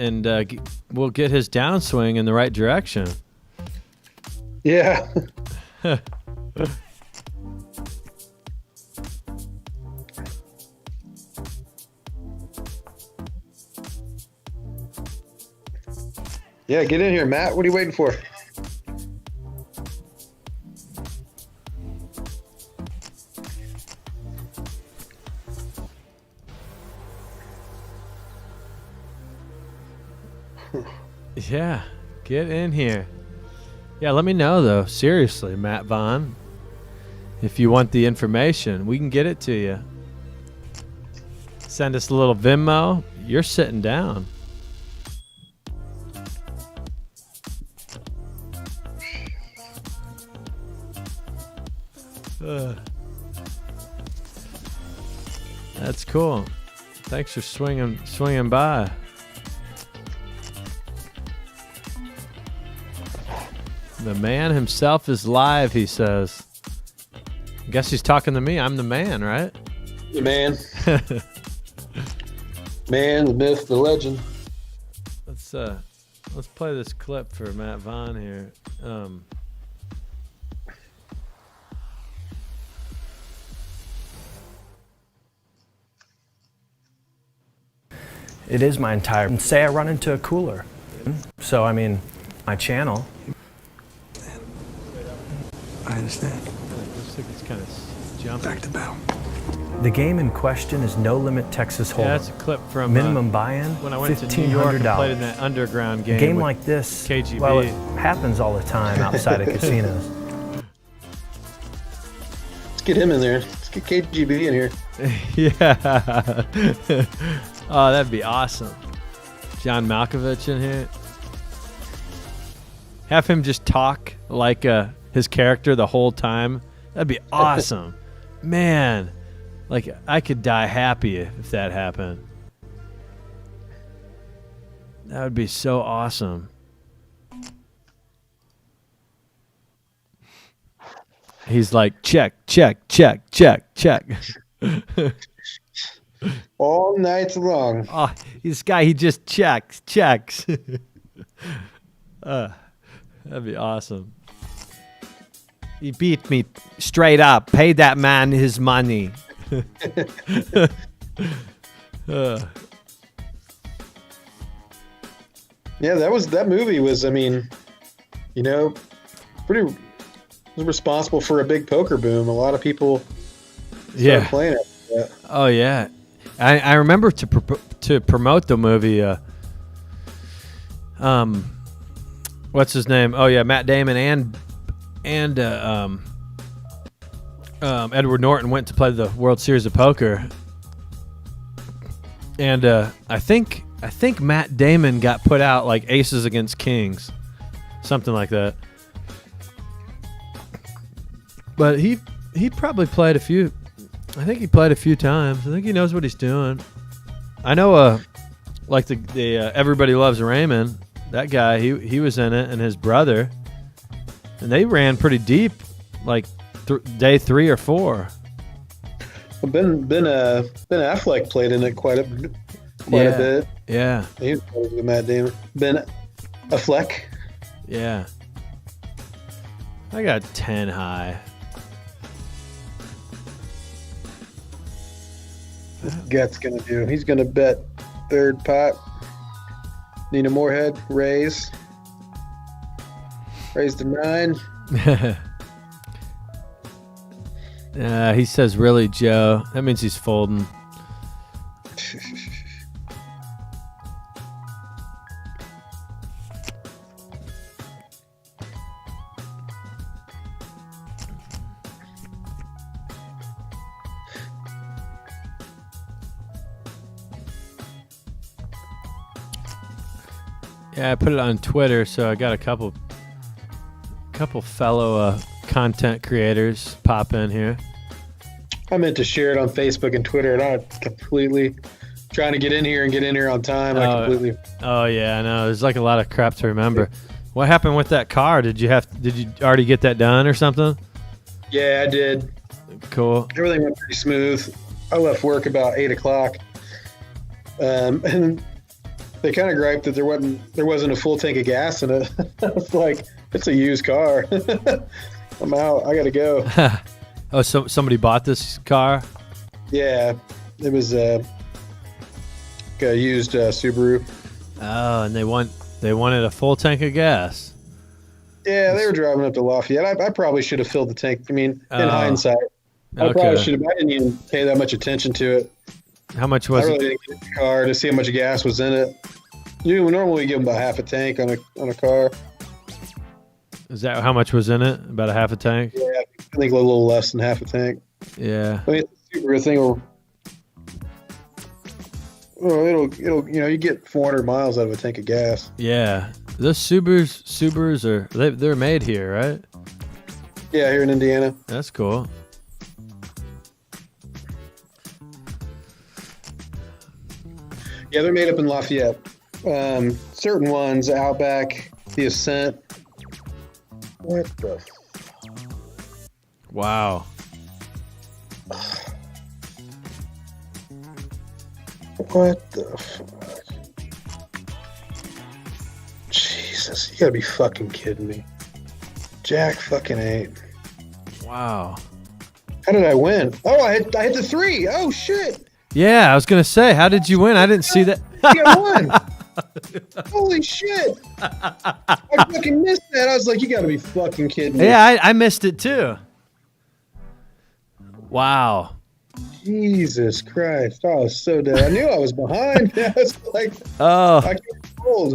Speaker 1: we'll get his downswing in the right direction.
Speaker 2: Yeah. Yeah, get in here, Matt. What are you waiting for?
Speaker 1: Yeah, get in here. Yeah, let me know though. Seriously, Matt Vaughn. If you want the information, we can get it to you. Send us a little Venmo. You're sitting down. That's cool. Thanks for swinging by. The man himself is live, he says. Guess he's talking to me. I'm the man, right?
Speaker 2: The man. Man, the myth, the legend.
Speaker 1: Let's play this clip for Matt Vaughn here.
Speaker 4: It is my entire. Say I run into a cooler. So, I mean, my channel.
Speaker 5: I understand.
Speaker 1: Looks like it's kind of jumping.
Speaker 5: Back to battle.
Speaker 4: The game in question is No Limit Texas Hold'em.
Speaker 1: Yeah, that's a clip from
Speaker 4: Minimum buy-in,
Speaker 1: when I went to New York and played in
Speaker 4: $1,500.
Speaker 1: that underground game.
Speaker 4: A game
Speaker 1: with
Speaker 4: like this,
Speaker 1: KGB.
Speaker 4: well, it happens all the time outside of casinos.
Speaker 2: Let's get him in there. Let's get KGB in here.
Speaker 1: Yeah. Oh, that'd be awesome. John Malkovich in here. Have him just talk like his character the whole time. That'd be awesome. Man, like I could die happy if that happened. That would be so awesome. He's like, check, check, check, check, check.
Speaker 2: All night long.
Speaker 1: Oh, this guy, he just checks. That'd be awesome. He beat me straight up. Paid that man his money.
Speaker 2: Yeah, that movie was, I mean, you know, pretty was responsible for a big poker boom. A lot of people started playing it. Yeah.
Speaker 1: Oh yeah, I remember to promote the movie. What's his name? Oh yeah, Matt Damon and Edward Norton went to play the World Series of Poker, and I think Matt Damon got put out like aces against kings, something like that. But he probably played a few. I think he played a few times. I think he knows what he's doing. I know, like the Everybody Loves Raymond. That guy, he was in it, and his brother, and they ran pretty deep, like day 3 or 4.
Speaker 2: Well, Ben Affleck played in it quite a bit.
Speaker 1: Yeah.
Speaker 2: He was playing with Matt Damon. Ben Affleck.
Speaker 1: Yeah. I got 10 high.
Speaker 2: What's Get's gonna do? He's gonna bet third pot. Nina Moorhead, raise to 9.
Speaker 1: He says, really, Joe? That means he's folding. Yeah, I put it on Twitter, so I got a couple fellow content creators pop in here.
Speaker 2: I meant to share it on Facebook and Twitter, and I completely trying to get in here on time. I completely.
Speaker 1: Oh yeah, I know. There's like a lot of crap to remember. What happened with that car? Did you already get that done or something?
Speaker 2: Yeah, I did.
Speaker 1: Cool.
Speaker 2: Everything went pretty smooth. I left work about 8:00, and they kind of griped that there wasn't a full tank of gas in it. I was like, it's a used car. I'm out. I gotta go.
Speaker 1: Oh, so somebody bought this car?
Speaker 2: Yeah, it was a used Subaru.
Speaker 1: Oh, and they wanted a full tank of gas.
Speaker 2: Yeah, they were driving up to Lafayette. I probably should have filled the tank. I mean, in hindsight, I probably should have. I didn't even pay that much attention to it.
Speaker 1: How much was
Speaker 2: I really
Speaker 1: it?
Speaker 2: didn't get the car to see how much gas was in it. You normally give them about half a tank on a car.
Speaker 1: Is that how much was in it? About a half a tank?
Speaker 2: Yeah, I think a little less than half a tank.
Speaker 1: Yeah.
Speaker 2: I mean, the Subaru thing it'll you get 400 miles out of a tank of gas.
Speaker 1: Yeah. Those Subarus they're made here, right?
Speaker 2: Yeah, here in Indiana.
Speaker 1: That's cool.
Speaker 2: Yeah, they're made up in Lafayette. Certain ones, Outback, the Ascent. What the?
Speaker 1: Wow.
Speaker 2: What the fuck? Jesus, you gotta be fucking kidding me. Jack fucking 8.
Speaker 1: Wow.
Speaker 2: How did I win? Oh, I hit the 3. Oh shit.
Speaker 1: Yeah, I was gonna say, how did you win? I didn't see that.
Speaker 2: I won. Holy shit. I fucking missed that. I was like, you gotta be fucking kidding me.
Speaker 1: Yeah, I missed it too. Wow.
Speaker 2: Jesus Christ. I was so dead. I knew I was behind. I was like,
Speaker 1: Oh.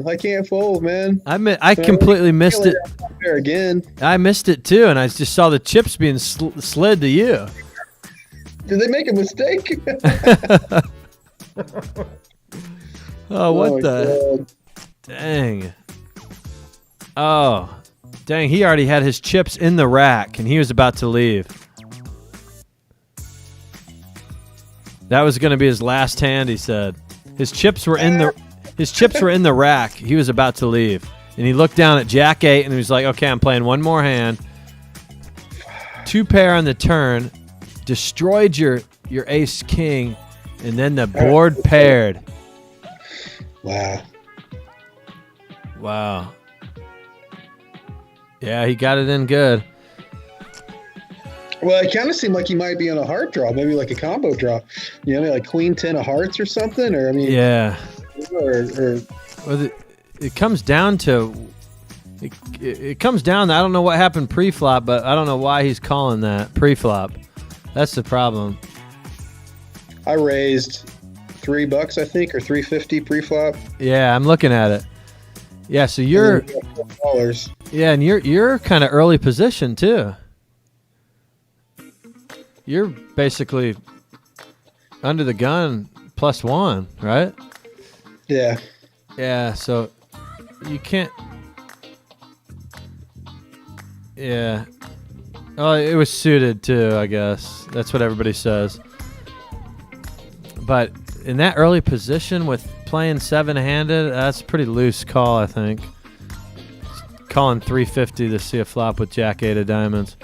Speaker 2: I can't fold, man.
Speaker 1: I completely missed it.
Speaker 2: There again.
Speaker 1: I missed it too, and I just saw the chips being slid to you.
Speaker 2: Did they make a mistake?
Speaker 1: Oh, what
Speaker 2: my
Speaker 1: the?
Speaker 2: God.
Speaker 1: Dang. Oh, dang. He already had his chips in the rack, and he was about to leave. That was going to be his last hand, he said. His chips were in the rack. He was about to leave. And he looked down at Jack 8, and he was like, okay, I'm playing one more hand. 2 pair on the turn. Destroyed your ace king, and then the board paired. Wow. Yeah, he got it in good.
Speaker 2: Well, it kind of seemed like he might be on a heart draw, maybe like a combo draw. You know, like queen 10 of hearts or something, or I mean,
Speaker 1: yeah.
Speaker 2: Or
Speaker 1: well, it comes down to it comes down to, I don't know what happened pre-flop, but I don't know why he's calling that pre-flop. That's the problem.
Speaker 2: I raised $3, I think, or $3.50 pre-flop.
Speaker 1: Yeah, I'm looking at it. Yeah, so you're
Speaker 2: $4.
Speaker 1: Yeah, and you're kind of early position too. You're basically under the gun +1, right?
Speaker 2: Yeah.
Speaker 1: Yeah, so you can't. Yeah. Oh, it was suited too, I guess. That's what everybody says. But in that early position with playing 7-handed, that's a pretty loose call, I think. Calling 350 to see a flop with Jack 8 of diamonds.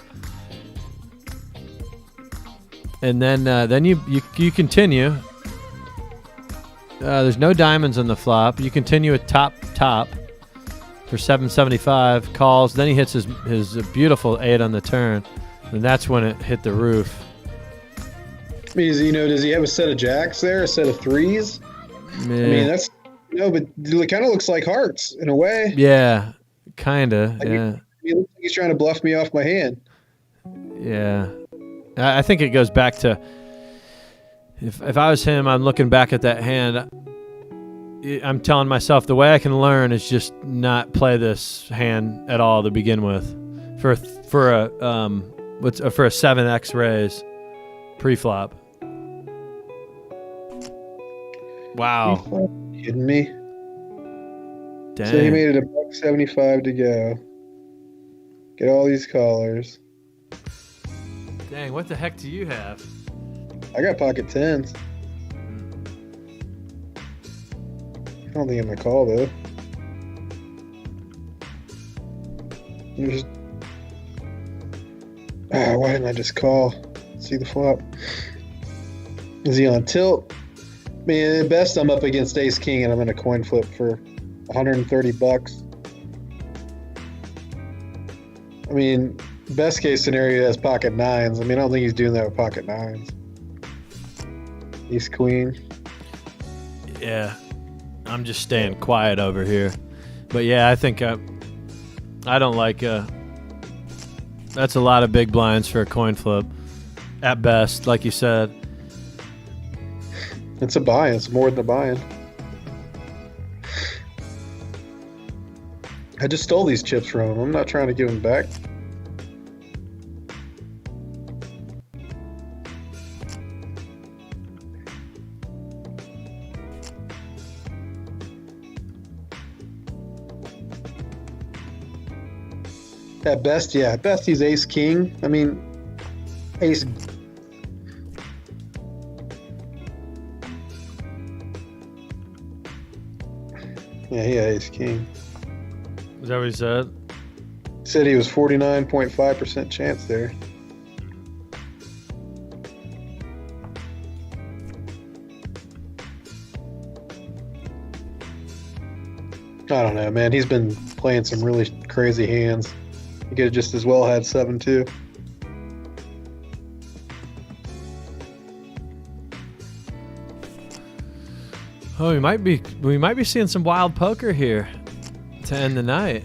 Speaker 1: And then you continue. There's no diamonds on the flop. You continue with top for 775, calls. Then he hits his beautiful 8 on the turn, and that's when it hit the roof.
Speaker 2: Does he have a set of jacks there, a set of 3s?
Speaker 1: Yeah.
Speaker 2: I mean, that's but it kind of looks like hearts in a way.
Speaker 1: Yeah, kind of. Yeah.
Speaker 2: He looks like he's trying to bluff me off my hand.
Speaker 1: Yeah. I think it goes back to if I was him, I'm looking back at that hand. I'm telling myself the way I can learn is just not play this hand at all to begin with. For a 7x raise pre-flop. Wow.
Speaker 2: You kidding me?
Speaker 1: Dang.
Speaker 2: So he made it $1.75 to go. Get all these callers.
Speaker 1: Dang, what the heck do you have?
Speaker 2: I got pocket tens. I don't think I'm gonna call though. Why didn't I just call? See the flop. Is he on tilt? I mean, at best I'm up against ace king and I'm in a coin flip for $130. I mean, best case scenario has pocket nines. I mean, I don't think he's doing that with pocket nines. Ace queen.
Speaker 1: Yeah, I'm just staying quiet over here. But yeah, I think I don't like. That's a lot of big blinds for a coin flip. At best, like you said.
Speaker 2: It's a buy-in. It's more than a buy-in. I just stole these chips from him. I'm not trying to give them back. At best, yeah. At best, he's ace king. I mean, ace. Yeah, he had ace king.
Speaker 1: Is that what he said?
Speaker 2: He said he was 49.5% chance there. I don't know, man. He's been playing some really crazy hands. He could have just as well had 7-2.
Speaker 1: Oh, we might be seeing some wild poker here to end the night.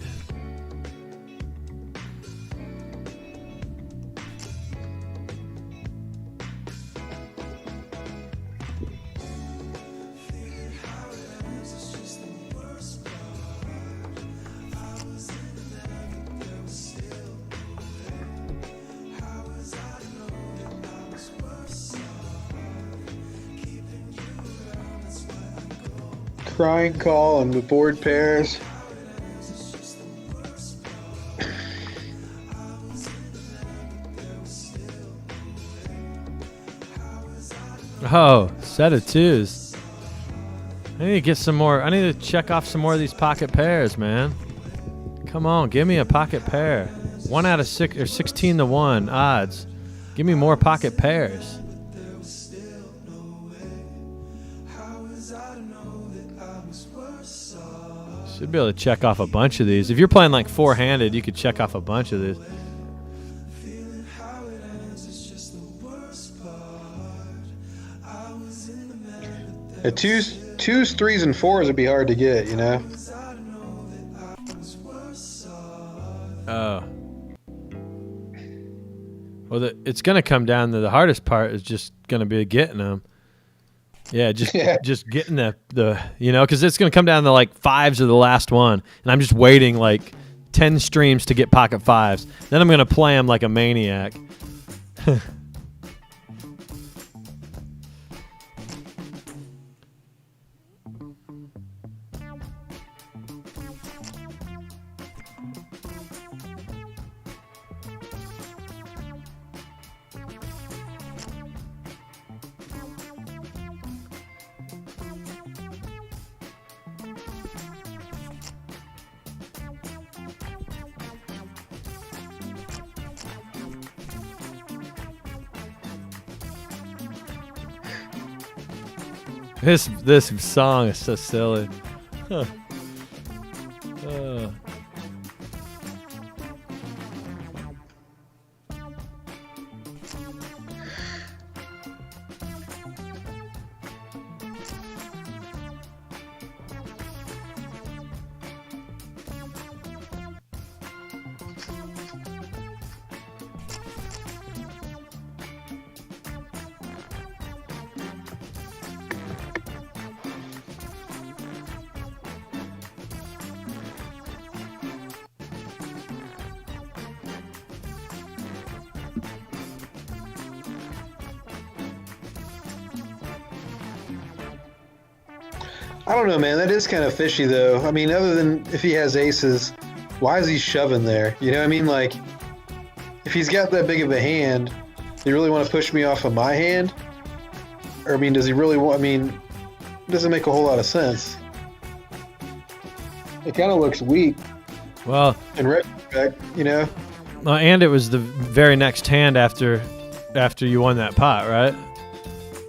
Speaker 2: Crying call on the board pairs.
Speaker 1: Oh, set of twos. I need to get some more. I need to check off some more of these pocket pairs, man. Come on, give me a pocket pair. 1 out of 6 or 16 to 1 odds. Give me more pocket pairs. Should be able to check off a bunch of these. If you're playing like four-handed, you could check off a bunch of these.
Speaker 2: Twos, threes, and fours would be hard to get, you know?
Speaker 1: Oh. Well, it's going to come down to the hardest part is just going to be getting them. Yeah, just getting the because it's going to come down to like fives are the last one. And I'm just waiting like 10 streams to get pocket fives. Then I'm going to play them like a maniac. This song is so silly. Huh.
Speaker 2: I don't know, man. That is kind of fishy, though. I mean, other than if he has aces, why is he shoving there? You know what I mean? Like, if he's got that big of a hand, do you really want to push me off of my hand? Or, I mean, does he really want... I mean, it doesn't make a whole lot of sense. It kind of looks weak
Speaker 1: Well,
Speaker 2: in retrospect, you know?
Speaker 1: and it was the very next hand after you won that pot, right?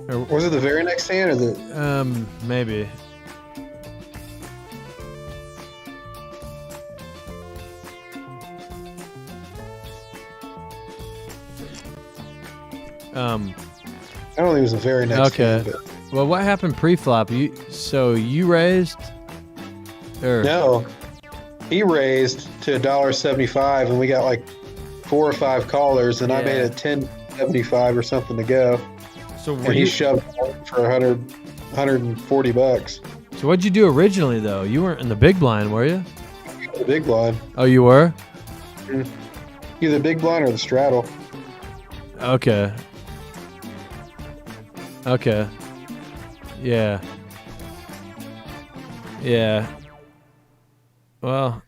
Speaker 1: Or
Speaker 2: Was it the very next hand or the...
Speaker 1: maybe.
Speaker 2: I don't think it was the very next
Speaker 1: Okay.
Speaker 2: hand. But...
Speaker 1: Well, what happened pre-flop? So you raised? Or
Speaker 2: No. He raised to $1.75, and we got like 4 or 5 callers, and I
Speaker 1: Yeah.
Speaker 2: made it $10.75 or something to go.
Speaker 1: So
Speaker 2: And he shoved for $140.
Speaker 1: So what'd you do originally though? You weren't in the big blind, were you?
Speaker 2: The big blind.
Speaker 1: Oh, you were?
Speaker 2: Either the big blind or the straddle.
Speaker 1: Okay. Okay. Yeah. Yeah. Well.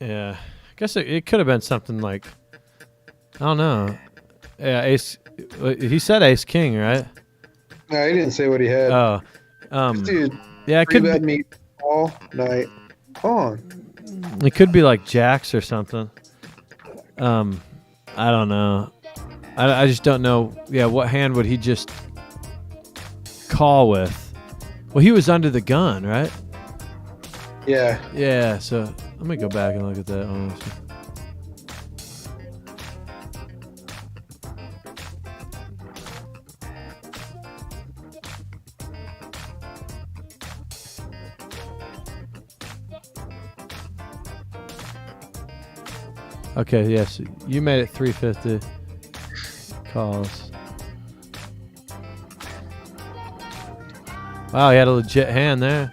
Speaker 1: Yeah. I guess it could have been something like, I don't know. Yeah, ace. He said ace king, right?
Speaker 2: No, he didn't say what he had.
Speaker 1: Oh.
Speaker 2: Dude,
Speaker 1: Yeah, it
Speaker 2: three
Speaker 1: could
Speaker 2: bet
Speaker 1: be,
Speaker 2: me all night long.
Speaker 1: it could be like jacks or something. I don't know. I just don't know. Yeah, what hand would he just call with? Well, he was under the gun, right?
Speaker 2: Yeah.
Speaker 1: Yeah, so let me go back and look at that. Honestly. Okay, yes, you made it 350 calls. Wow, he had a legit hand there.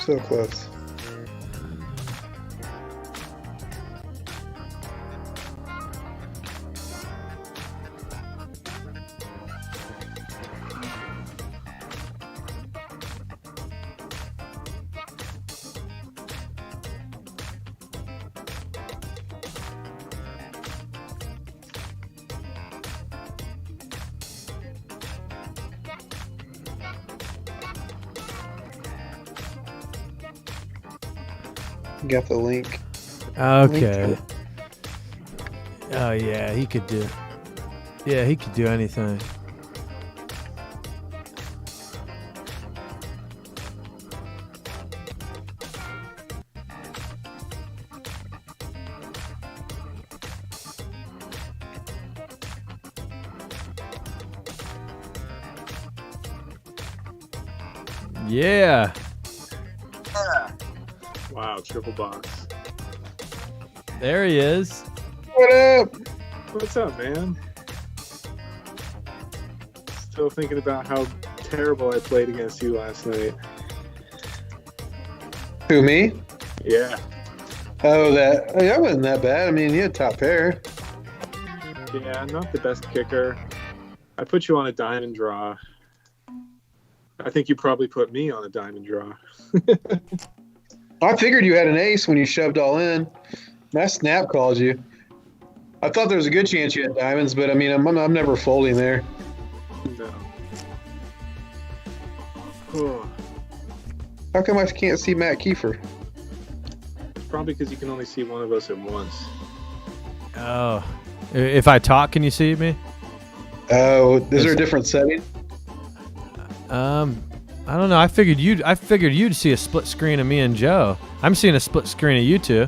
Speaker 2: So close. Got the link.
Speaker 1: Okay. Oh yeah, he could do. Yeah, he could do anything. Yeah.
Speaker 3: Wow, triple box.
Speaker 1: There he is.
Speaker 2: What up?
Speaker 3: What's up, man? Still thinking about how terrible I played against you last night.
Speaker 2: Who, me?
Speaker 3: Yeah.
Speaker 2: Oh, that wasn't that bad. I mean, you had top pair.
Speaker 3: Yeah, not the best kicker. I put you on a diamond draw. I think you probably put me on a diamond draw.
Speaker 2: I figured you had an ace when you shoved all in. My snap called you. I thought there was a good chance you had diamonds, but I mean, I'm never folding there.
Speaker 3: No. Oh,
Speaker 2: How come I can't see Matt Kiefer?
Speaker 3: probably because you can only see one of us at once.
Speaker 1: Oh. If I talk, can you see me?
Speaker 2: Oh, is there a different setting?
Speaker 1: I don't know. I figured you'd see a split screen of me and Joe. I'm seeing a split screen of you two.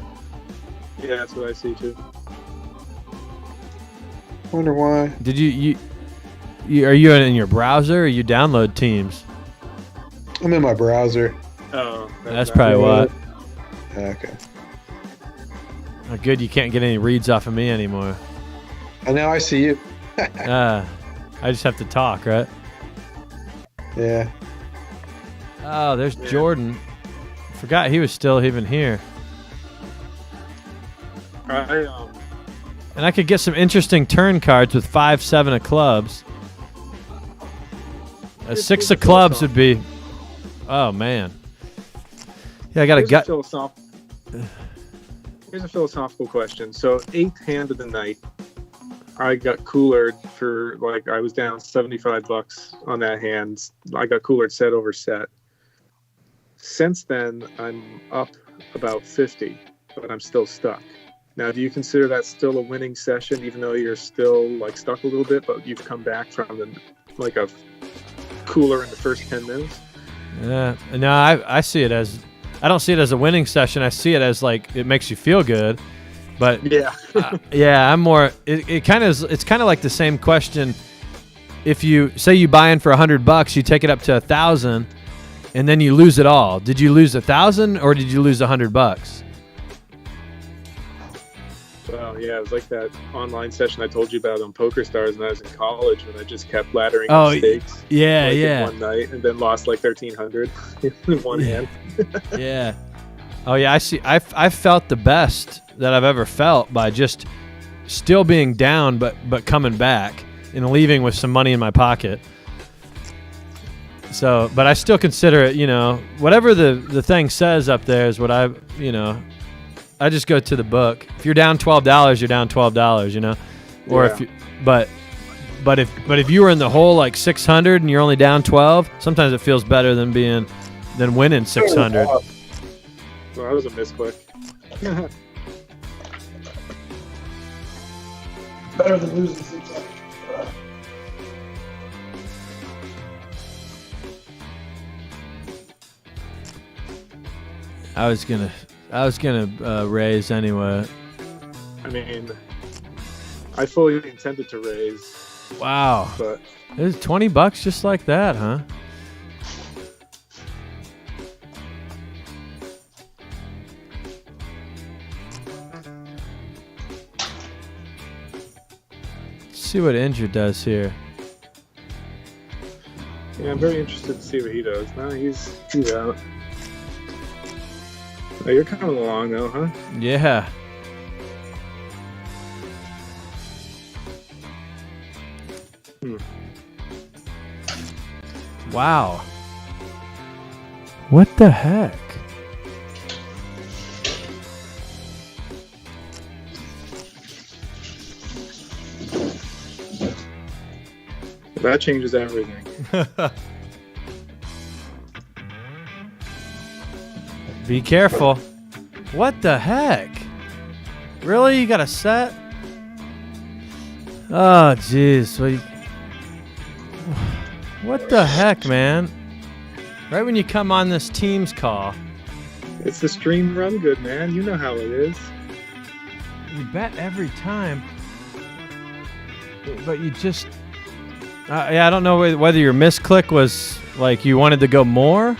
Speaker 3: Yeah, that's what I see too.
Speaker 2: Wonder why.
Speaker 1: Did you are you in your browser or you download Teams?
Speaker 2: I'm in my browser.
Speaker 3: Oh,
Speaker 1: That's probably why.
Speaker 2: Okay.
Speaker 1: Oh, good, you can't get any reads off of me anymore.
Speaker 2: And now I see you.
Speaker 1: I just have to talk, right?
Speaker 2: Yeah.
Speaker 1: Oh, there's Jordan. Forgot he was still even here.
Speaker 3: I
Speaker 1: And I could get some interesting turn cards with 5, 7 of clubs. A 6 of clubs would be. Oh man. Yeah, I got a gut.
Speaker 3: Here's a philosophical question. So 8th hand of the night, I got coolered for like I was down $75 on that hand. I got coolered set over set. Since then, I'm up about 50, but I'm still stuck. Now, do you consider that still a winning session, even though you're still like stuck a little bit, but you've come back from like a cooler in the first 10 minutes?
Speaker 1: Yeah, no, I see it as, I don't see it as a winning session. I see it as like it makes you feel good, but
Speaker 3: Yeah.
Speaker 1: yeah, I'm more. It's kind of like the same question. If you say you buy in for $100, you take it up to 1,000, and then you lose it all. Did you lose 1,000 or did you lose $100?
Speaker 3: Well, yeah, it was like that online session I told you about on PokerStars when I was in college, when I just kept laddering stakes.
Speaker 1: Yeah,
Speaker 3: like
Speaker 1: yeah.
Speaker 3: in one night, and then lost like 1,300 in one hand.
Speaker 1: Yeah. Oh yeah, I see. I felt the best that I've ever felt by just still being down, but coming back and leaving with some money in my pocket. So, but I still consider it, whatever the thing says up there is what I just go to the book. If you're down $12, you're down $12, or if you, but if you were in the hole like 600 and you're only down 12, sometimes it feels better than winning 600.
Speaker 3: Well, that was a misclick.
Speaker 2: Better than losing 600.
Speaker 1: I was gonna raise anyway.
Speaker 3: I mean, I fully intended to raise.
Speaker 1: Wow.
Speaker 3: But
Speaker 1: It was $20 just like that, huh? Let's see what Injured does here.
Speaker 3: yeah, I'm very interested to see what he does. No, he's out. Oh, you're coming along though, huh?
Speaker 1: Yeah. Wow. What the heck?
Speaker 3: That changes everything.
Speaker 1: Be careful. What the heck? Really? You got a set? Oh, jeez. What the heck, man? Right when you come on this Teams call.
Speaker 3: It's the stream run good, man. You know how it is.
Speaker 1: You bet every time. But you just... yeah, I don't know whether your misclick was like you wanted to go more,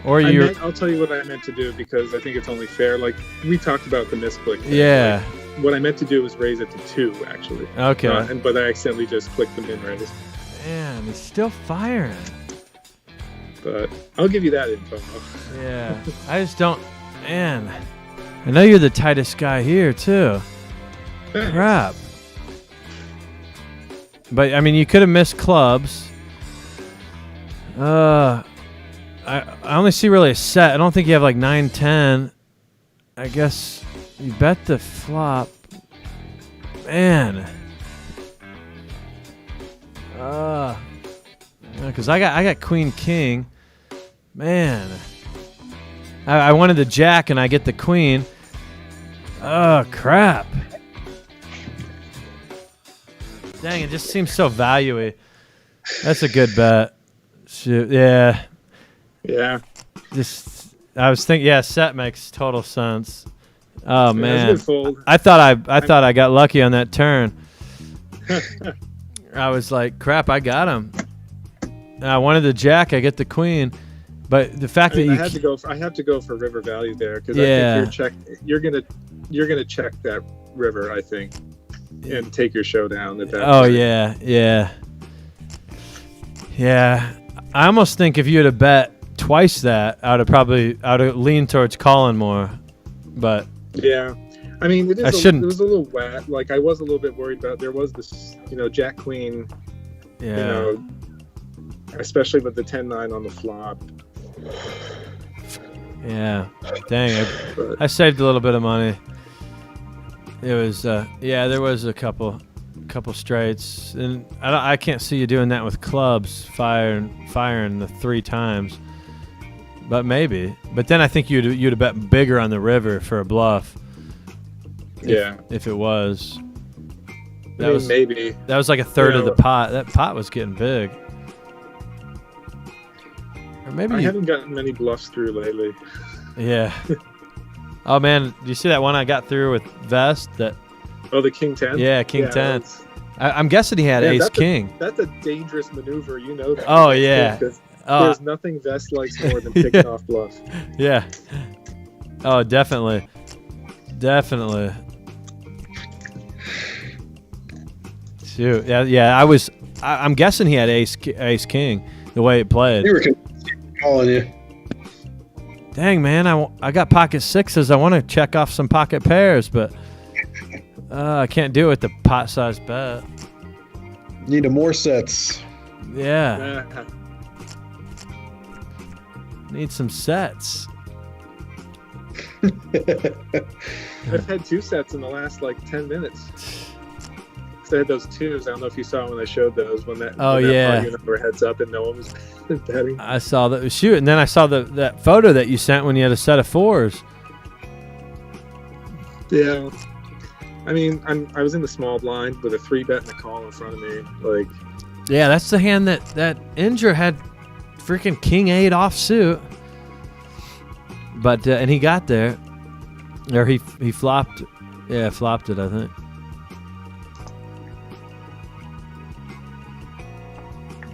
Speaker 1: or
Speaker 3: I'll tell you what I meant to do, because I think it's only fair. Like, we talked about the misclick thing.
Speaker 1: Yeah.
Speaker 3: Like, what I meant to do was raise it to 2, actually.
Speaker 1: Okay.
Speaker 3: But I accidentally just clicked the min raise.
Speaker 1: Man, he's still firing.
Speaker 3: But I'll give you that info.
Speaker 1: Yeah. I just don't... Man. I know you're the tightest guy here, too. Crap. But, I mean, you could have missed clubs. I only see really a set. I don't think you have like 9, 10. I guess you bet the flop. Man. Because I got Queen King. Man. I wanted the Jack and I get the Queen. Oh, crap. Dang, it just seems so value-y. That's a good bet. Shoot, yeah.
Speaker 3: Yeah.
Speaker 1: I was thinking, yeah, set makes total sense. Oh man,
Speaker 3: that's a good fold.
Speaker 1: I thought I got lucky on that turn. I was like, crap, I got him. And I wanted the Jack, I get the Queen, but the fact that
Speaker 3: I have to go for river value there, because
Speaker 1: Yeah.
Speaker 3: I think you're gonna check that river, I think, and take your showdown at that.
Speaker 1: Oh
Speaker 3: point.
Speaker 1: yeah. I almost think if you had bet twice that, I'd have leaned towards calling more. But
Speaker 3: Yeah, I mean,
Speaker 1: I shouldn't.
Speaker 3: It was a little wet. Like I was a little bit worried about. There was this, Jack Queen.
Speaker 1: Yeah.
Speaker 3: Especially with the 10-9 on the flop.
Speaker 1: Yeah. Dang. I saved a little bit of money. It was there was a couple straights, and I can't see you doing that with clubs, firing the 3 times. But maybe. But then I think you'd have bet bigger on the river for a bluff. If it was.
Speaker 3: Maybe.
Speaker 1: That was like a third of the pot. That pot was getting big. Or maybe
Speaker 3: I haven't gotten many bluffs through lately.
Speaker 1: Yeah. Oh man, do you see that one I got through with Vest? The King 10. Yeah, King 10. I'm guessing he had Ace King.
Speaker 3: That's a dangerous maneuver, you know that.
Speaker 1: Oh yeah.
Speaker 3: There's nothing Vest likes more than picking off bluffs.
Speaker 1: Yeah. Oh, definitely. Shoot. Yeah. I'm guessing he had Ace King. The way it played.
Speaker 2: You were calling you.
Speaker 1: Dang, man, I got pocket 6s. I want to check off some pocket pairs, but I can't do it with the pot size bet.
Speaker 2: Need more sets.
Speaker 1: Yeah. Need some sets.
Speaker 3: I've had 2 sets in the last 10 minutes. I had those 2s. I don't know if you saw when I showed those. When that were heads up and no one was betting.
Speaker 1: I saw that. Shoot, and then I saw that photo that you sent when you had a set of 4s.
Speaker 3: Yeah. I mean, I was in the small blind with a 3-bet and a call in front of me.
Speaker 1: Yeah, that's the hand that Indra had freaking King 8 offsuit. But and he got there. Or he flopped. Yeah, flopped it, I think.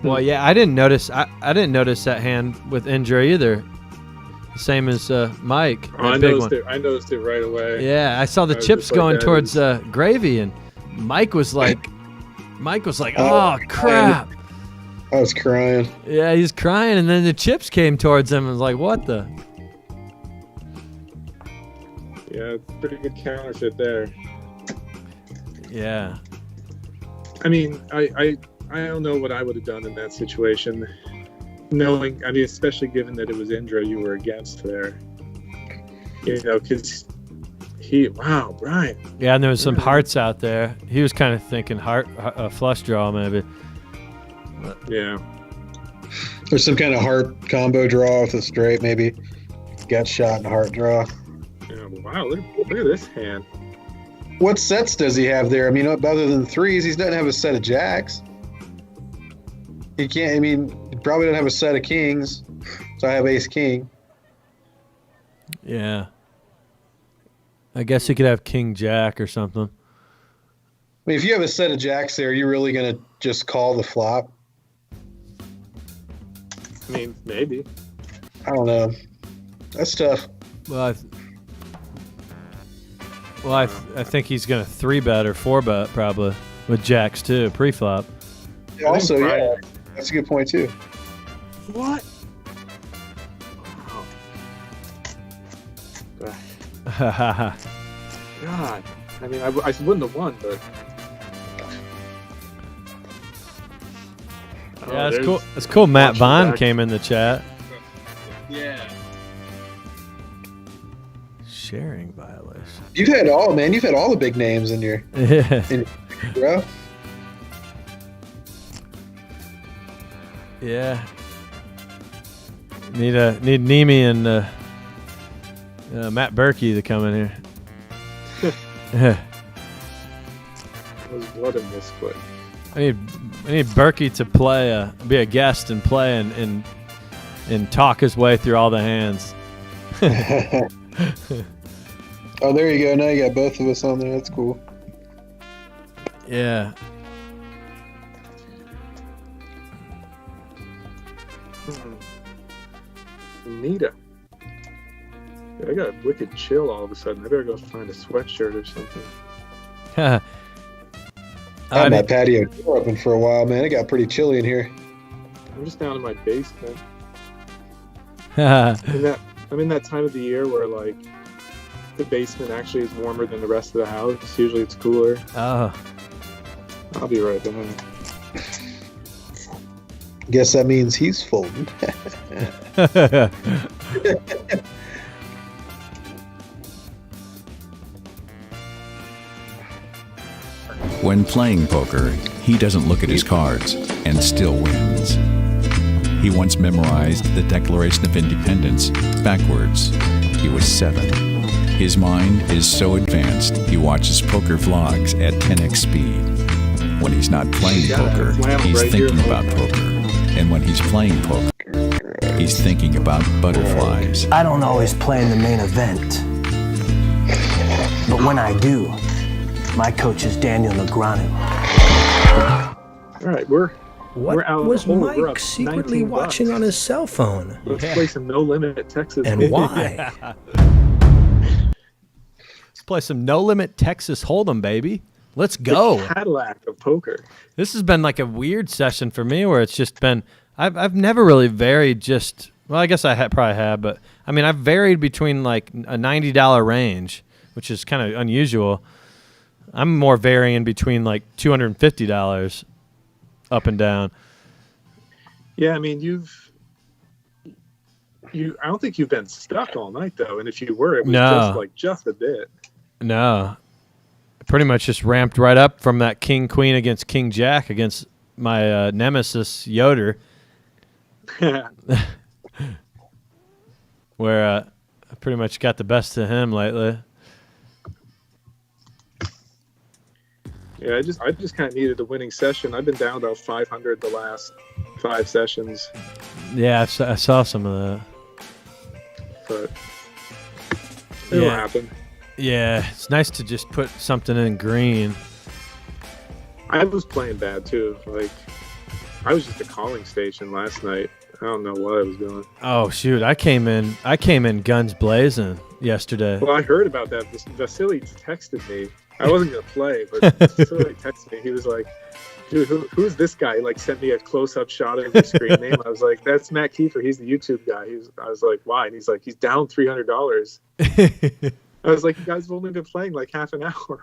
Speaker 1: Well, yeah, I didn't notice. I didn't notice that hand with Indra either. Same as Mike.
Speaker 3: I noticed it right away.
Speaker 1: Yeah, I saw the chips going towards Gravy, and Mike was like, "Oh crap!"
Speaker 2: I was crying.
Speaker 1: Yeah, he's crying, and then the chips came towards him, and was like, "What the?"
Speaker 3: Yeah, pretty good counterfeit there.
Speaker 1: Yeah.
Speaker 3: I mean, I don't know what I would have done in that situation. Knowing, I mean, especially given that it was Indra you were against there. Because wow, Brian.
Speaker 1: Yeah, and there was some hearts out there. He was kind of thinking flush draw maybe.
Speaker 3: Yeah.
Speaker 2: Or some kind of heart combo draw with a straight, maybe. Gut shot and heart draw.
Speaker 3: Yeah, wow, look at this hand.
Speaker 2: What sets does he have there? I mean, other than 3s, he doesn't have a set of jacks. He can't, I mean, he probably doesn't have a set of kings, so I have Ace King.
Speaker 1: Yeah. I guess he could have King Jack or something.
Speaker 2: I mean, if you have a set of jacks there, you're really going to just call the flop?
Speaker 3: I mean, maybe.
Speaker 2: I don't know. That's tough.
Speaker 1: Well, I think he's going to 3-bet or 4-bet probably with jacks too, pre-flop.
Speaker 2: Also, yeah. That's a good point, too.
Speaker 3: What? Wow. God. I mean, I wouldn't have won, but...
Speaker 1: Yeah, that's cool. That's cool. Matt Vaughn came in the chat.
Speaker 3: Yeah.
Speaker 1: Sharing violation.
Speaker 2: You've had all the big names in your...
Speaker 1: Yeah.
Speaker 2: Bro.
Speaker 1: Yeah. Need Nemi and Matt Berkey to come in here.
Speaker 3: Was blood in this foot.
Speaker 1: I need Berkey to play, be a guest and play and talk his way through all the hands.
Speaker 2: Oh, there you go. Now you got both of us on there. That's cool.
Speaker 1: Yeah.
Speaker 3: Nita. I got a wicked chill all of a sudden. I better go find a sweatshirt or something.
Speaker 2: I had my patio door open for a while, man. It got pretty chilly in here.
Speaker 3: I'm just down in my basement. I'm in that time of the year where the basement actually is warmer than the rest of the house. Usually it's cooler.
Speaker 1: Oh.
Speaker 3: I'll be right back.
Speaker 2: Guess that means he's folding.
Speaker 5: When playing poker, he doesn't look at his cards and still wins. He once memorized the Declaration of Independence backwards. He was 7. His mind is so advanced, he watches poker vlogs at 10x speed. When he's not playing poker, he's thinking about poker. And when he's playing poker, he's thinking about butterflies.
Speaker 4: I don't always play in the main event. But when I do, my coach is Daniel Negreanu.
Speaker 3: All right, we're out.
Speaker 4: Was
Speaker 3: of the hole. We're
Speaker 4: Mike
Speaker 3: up
Speaker 4: secretly
Speaker 3: 19
Speaker 4: watching
Speaker 3: bucks.
Speaker 4: on his cell phone?
Speaker 3: Let's play some No Limit Texas.
Speaker 4: And why?
Speaker 1: Let's play some No Limit Texas Hold'em, baby. Let's go.
Speaker 3: The Cadillac of poker.
Speaker 1: This has been like a weird session for me where it's just been, I've never really varied just, well, I guess I probably have, but I mean, I've varied between like a $90 range, which is kind of unusual. I'm more varying between like $250 up and down.
Speaker 3: Yeah, I mean, I don't think you've been stuck all night though, and if you were, it was just a bit.
Speaker 1: No, pretty much just ramped right up from that King Queen against King Jack against my nemesis Yoder, where I pretty much got the best of him lately.
Speaker 3: Yeah, I just kind of needed a winning session. I've been down about 500 the last 5 sessions.
Speaker 1: Yeah, I saw some of that.
Speaker 3: But it'll happen.
Speaker 1: Yeah, it's nice to just put something in green.
Speaker 3: I was playing bad too. Like, I was just a calling station last night. I don't know what I was doing.
Speaker 1: Oh shoot, I came in guns blazing yesterday.
Speaker 3: Well, I heard about that. Vasily texted me. I wasn't gonna play, but Vasily texted me. He was like, "Dude, who's this guy?" He like sent me a close-up shot of his screen name. I was like, "That's Matt Kiefer. He's the YouTube guy." I was like, "Why?" And he's like, "He's down $300." I was like, "You guys have only been playing like half an hour."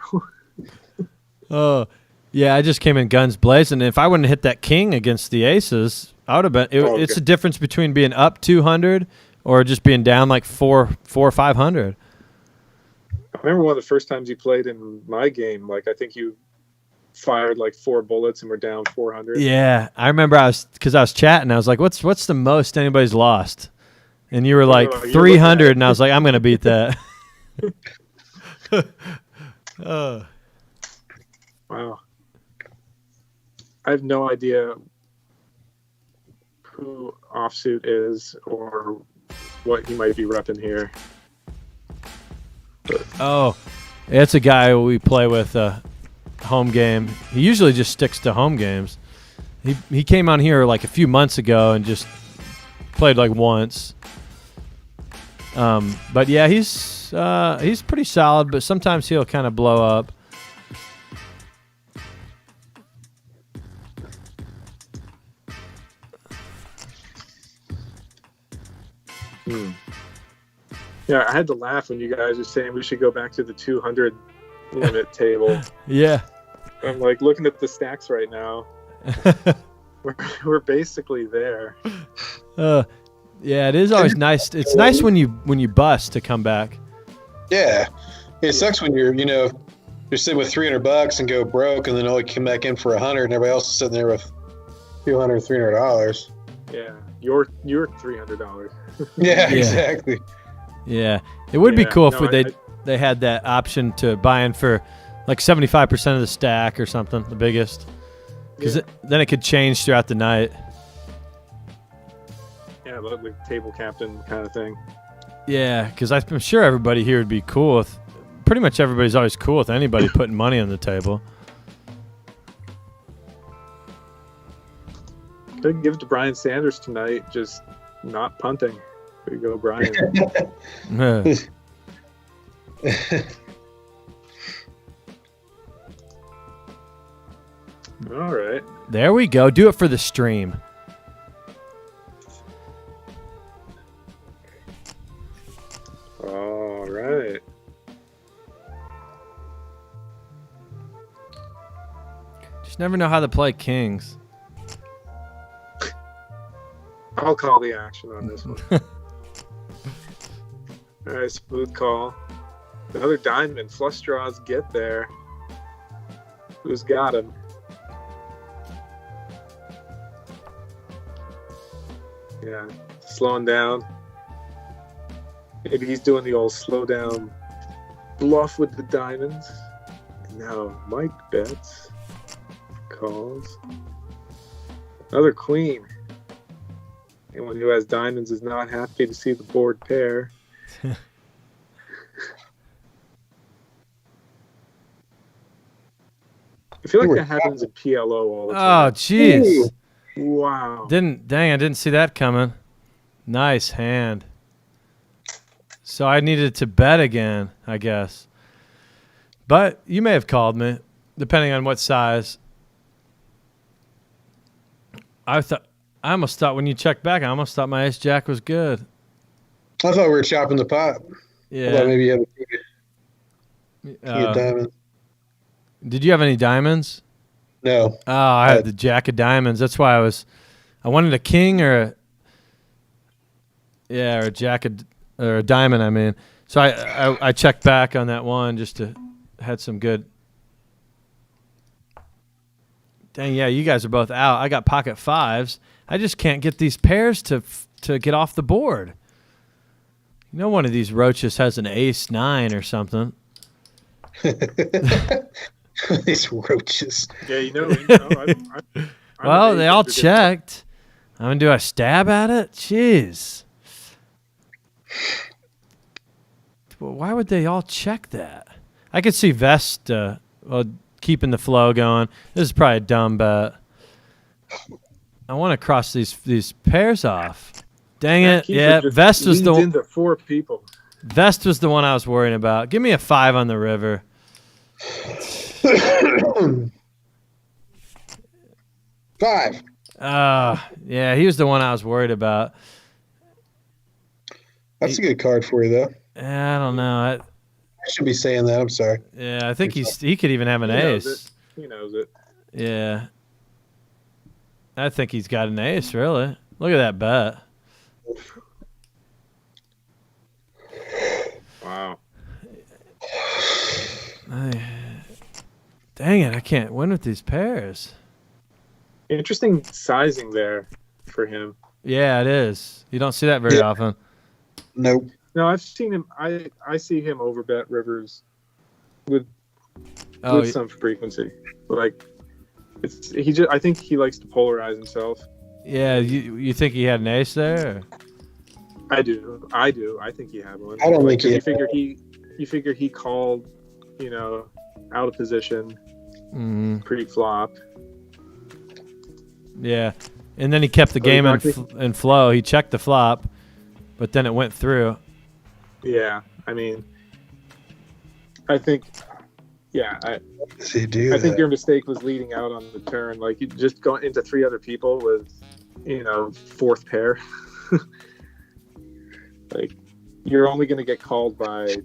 Speaker 1: Oh, yeah, I just came in guns blazing. If I wouldn't hit that king against the aces, I would have been. It's a difference between being up 200 or just being down like 400 or 500.
Speaker 3: I remember one of the first times you played in my game. Like, I think you fired like 4 bullets and were down 400.
Speaker 1: Yeah, I remember because I was chatting. I was like, "What's the most anybody's lost?" And you were like 300, and I was like, "I'm gonna beat that."
Speaker 3: Wow. I have no idea who Offsuit is or what he might be repping here. But
Speaker 1: Oh, it's a guy we play with home game. He usually just sticks to home games. He came on here like a few months ago and just played like once. But yeah, he's pretty solid, but sometimes he'll kind of blow up.
Speaker 3: Yeah, I had to laugh when you guys were saying we should go back to the 200 limit table.
Speaker 1: Yeah.
Speaker 3: I'm like looking at the stacks right now. We're basically there.
Speaker 1: Yeah, it is always nice. It's nice when you bust to come back.
Speaker 2: Yeah, it sucks when you're sitting with $300 and go broke, and then only come back in for 100, and everybody else is sitting there with $300.
Speaker 3: Yeah, you're $300.
Speaker 2: Yeah, exactly.
Speaker 1: Yeah, it would be cool if they had that option to buy in for like 75% of the stack or something, the biggest, because then it could change throughout the night.
Speaker 3: Yeah, like table captain kind of thing.
Speaker 1: Yeah, because I'm sure everybody here would be cool with. Pretty much everybody's always cool with anybody putting money on the table.
Speaker 3: Could give it to Brian Sanders tonight, just not punting. There you go, Brian. All right.
Speaker 1: There we go. Do it for the stream.
Speaker 3: All right.
Speaker 1: Just never know how to play kings.
Speaker 3: I'll call the action on this one. All right, smooth call. Another diamond. Flush draws get there. Who's got him? Yeah, slowing down. Maybe he's doing the old slow down bluff with the diamonds. And now Mike bets, calls. Another queen. Anyone who has diamonds is not happy to see the board pair. I feel like that happens in PLO all the time.
Speaker 1: Oh, jeez.
Speaker 3: Wow.
Speaker 1: I didn't see that coming. Nice hand. So I needed to bet again, I guess. But you may have called me, depending on what size. I almost thought when you checked back, I almost thought my ace jack was good.
Speaker 2: I thought we were chopping the pot. I thought
Speaker 1: Yeah.
Speaker 2: maybe you had a diamond.
Speaker 1: Did you have any diamonds?
Speaker 2: No.
Speaker 1: Oh, I had the jack of diamonds. That's why I wanted a king or a jack or a diamond. I mean, so I checked back on that one just to had some good. Dang, yeah, you guys are both out. I got pocket fives. I just can't get these pairs to get off the board. You know, one of these roaches has an ace 9 or something.
Speaker 2: These roaches.
Speaker 3: Yeah,
Speaker 1: Well, they all checked. I'm gonna do a stab at it. Jeez. Well, why would they all check that? I could see Vest keeping the flow going. This is probably a dumb bet. I want to cross these pairs off. Dang it! Yeah, Vest was the
Speaker 3: into 4 people.
Speaker 1: Vest was the one I was worrying about. Give me a 5 on the river.
Speaker 2: 5.
Speaker 1: Yeah, he was the one I was worried about.
Speaker 2: That's a good card for you, though.
Speaker 1: I don't know.
Speaker 2: I should be saying that. I'm sorry.
Speaker 1: I think he could even have an ace.
Speaker 3: He knows it.
Speaker 1: Yeah. I think he's got an ace, really. Look at that bet.
Speaker 3: Wow.
Speaker 1: Dang it, I can't win with these pairs.
Speaker 3: Interesting sizing there for him.
Speaker 1: Yeah, it is. You don't see that very often.
Speaker 2: Nope.
Speaker 3: No, I've seen him. I see him overbet rivers with some frequency. Like I think he likes to polarize himself.
Speaker 1: Yeah, you think he had an ace there?
Speaker 3: I do. I think he had one.
Speaker 2: I don't think
Speaker 3: you figure he called, out of position, pre-flop.
Speaker 1: Yeah, and then he kept the game in flow. He checked the flop, but then it went through.
Speaker 3: Yeah, I mean, I think, I think your mistake was leading out on the turn. Like, you just going into 3 other people with, 4th pair. Like, you're only going to get called by